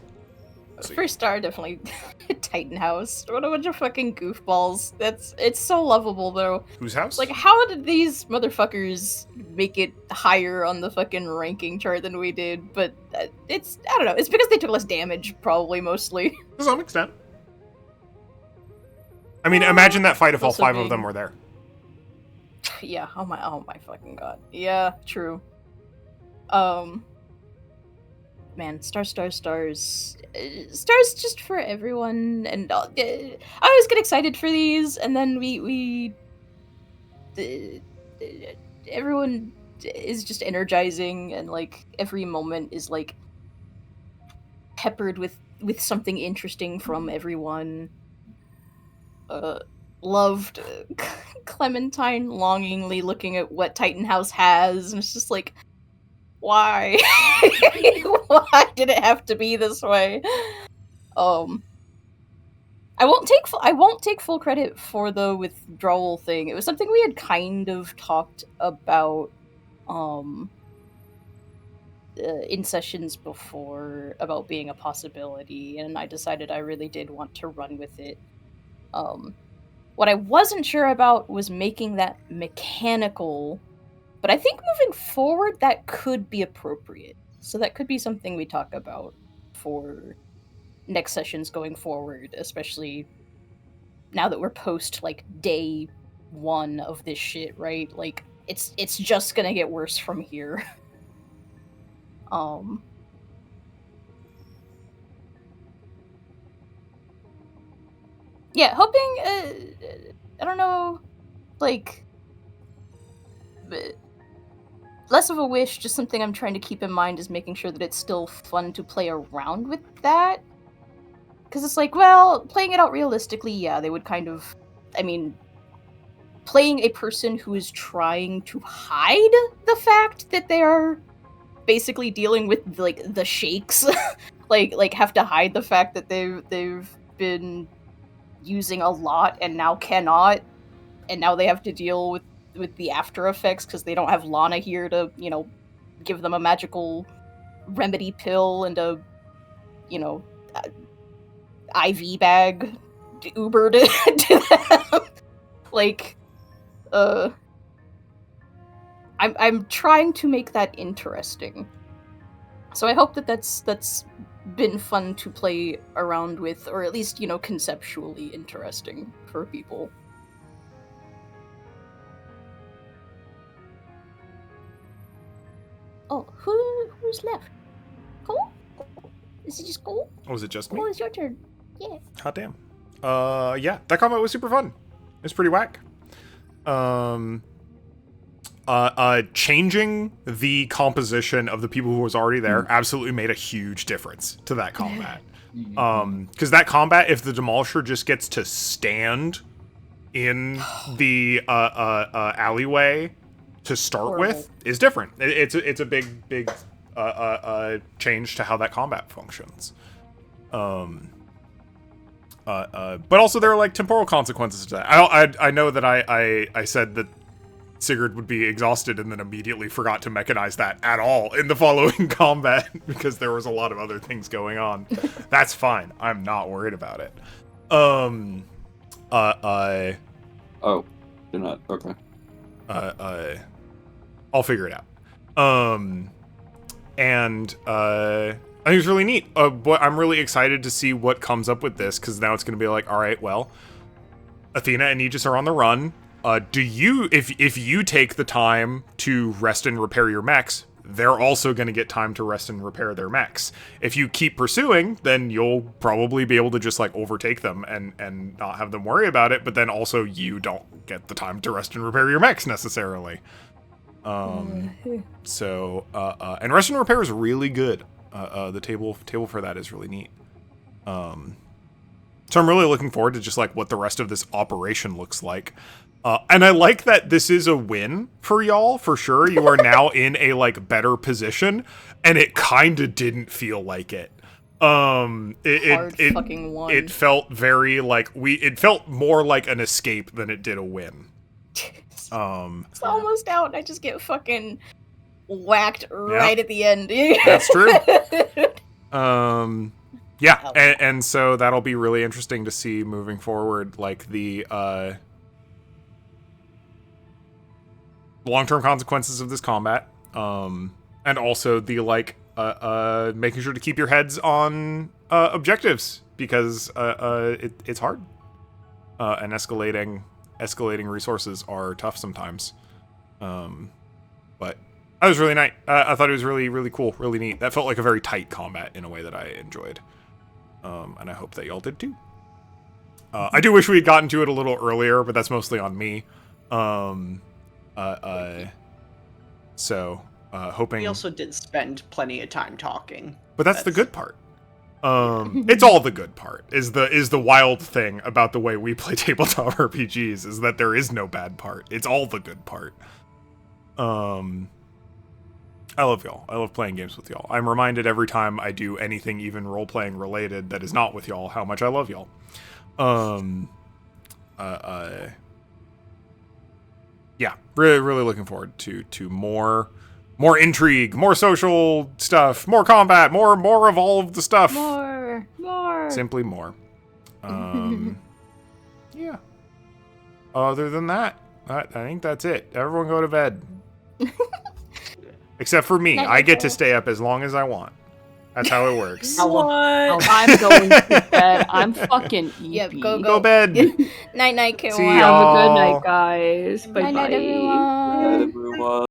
E: First star, definitely Titan House. What a bunch of fucking goofballs. It's so lovable though.
A: Whose house?
E: Like, how did these motherfuckers make it higher on the fucking ranking chart than we did? But I don't know. It's because they took less damage, probably, mostly.
A: To some extent. I mean, imagine that fight if all
E: Also
A: 5 of them were there.
E: Yeah. Oh my fucking god. Yeah. True. Man, stars just for everyone, and I always get excited for these, and then everyone is just energizing, and like every moment is like peppered with something interesting from everyone. Loved Clementine longingly looking at what Titan House has, and it's just like, why? Why did it have to be this way? I won't take full credit for the withdrawal thing. It was something we had kind of talked about in sessions before about being a possibility, and I decided I really did want to run with it. What I wasn't sure about was making that mechanical But I think moving forward, that could be appropriate. So that could be something we talk about for next sessions going forward, especially now that we're post like day 1 of this shit, right? Like it's just gonna get worse from here. Yeah, hoping I don't know, like less of a wish, just something I'm trying to keep in mind is making sure that it's still fun to play around with that. Because it's like, well, playing it out realistically, yeah, they would kind of, I mean, playing a person who is trying to hide the fact that they are basically dealing with, like, the shakes, like have to hide the fact that they've been using a lot and now cannot, and now they have to deal with the after effects because they don't have Lana here to, you know, give them a magical remedy pill and a, you know, IV bag Uber to them. Like, I'm trying to make that interesting. So I hope that that's been fun to play around with, or at least, you know, conceptually interesting for people. Oh, who's left? Cole? Is it just Cole?
A: Oh, was it just me?
E: Cole, it's your turn. Yeah.
A: Hot damn. Yeah, that combat was super fun. It's pretty whack. Changing the composition of the people who was already there absolutely made a huge difference to that combat. Because that combat, if the Demolisher just gets to stand in the alleyway to start with, is different. It's a big change to how that combat functions. But also there are like temporal consequences to that. I know that I said that Sigurd would be exhausted and then immediately forgot to mechanize that at all in the following combat because there was a lot of other things going on. That's fine. I'm not worried about it.
C: Oh, you're not. Okay.
A: I'll figure it out. I think it's really neat. But I'm really excited to see what comes up with this, because now it's going to be like, all right, well, Athena and Aegis are on the run. Do you, if you take the time to rest and repair your mechs, they're also going to get time to rest and repair their mechs. If you keep pursuing, then you'll probably be able to just like overtake them and not have them worry about it. But then also you don't get the time to rest and repair your mechs necessarily. So and rest and repair is really good. The table for that is really neat. So I'm really looking forward to just like what the rest of this operation looks like. And I like that this is a win for y'all, for sure. You are now in a like better position, and it kind of didn't feel like it.
E: Fucking won.
A: It felt very like it felt more like an escape than it did a win.
E: It's almost out, and I just get fucking whacked right at the end.
A: That's true. Yeah, and so that'll be really interesting to see moving forward, like the long-term consequences of this combat, and also the like making sure to keep your heads on objectives, because it's hard, and escalating resources are tough sometimes. But that was really nice. I thought it was really, really cool, really neat. That felt like a very tight combat in a way that I enjoyed. And I hope that y'all did too. I do wish we had gotten to it a little earlier, but that's mostly on me. So hoping.
D: We also did spend plenty of time talking.
A: But that's the good part. It's all the good part. Is the wild thing about the way we play tabletop RPGs is that there is no bad part. It's all the good part. I love y'all. I love playing games with y'all. I'm reminded every time I do anything even role-playing related that is not with y'all how much I love y'all. Yeah, really looking forward to more intrigue, more social stuff, more combat, more of all of the stuff.
E: More.
A: Simply more. Yeah. Other than that, I think that's it. Everyone go to bed. Except for me,
E: Night,
A: I get to
E: Nicole.
A: stay up as long as I want. That's how it works.
B: What?
F: I'm going to bed. I'm fucking EP.
E: Yep, go.
A: Go bed.
E: Night, night, Kayla.
A: See
F: Have
A: y'all.
F: a good night, guys. Bye
E: Night,
F: bye.
E: night, everyone.
C: Everyone.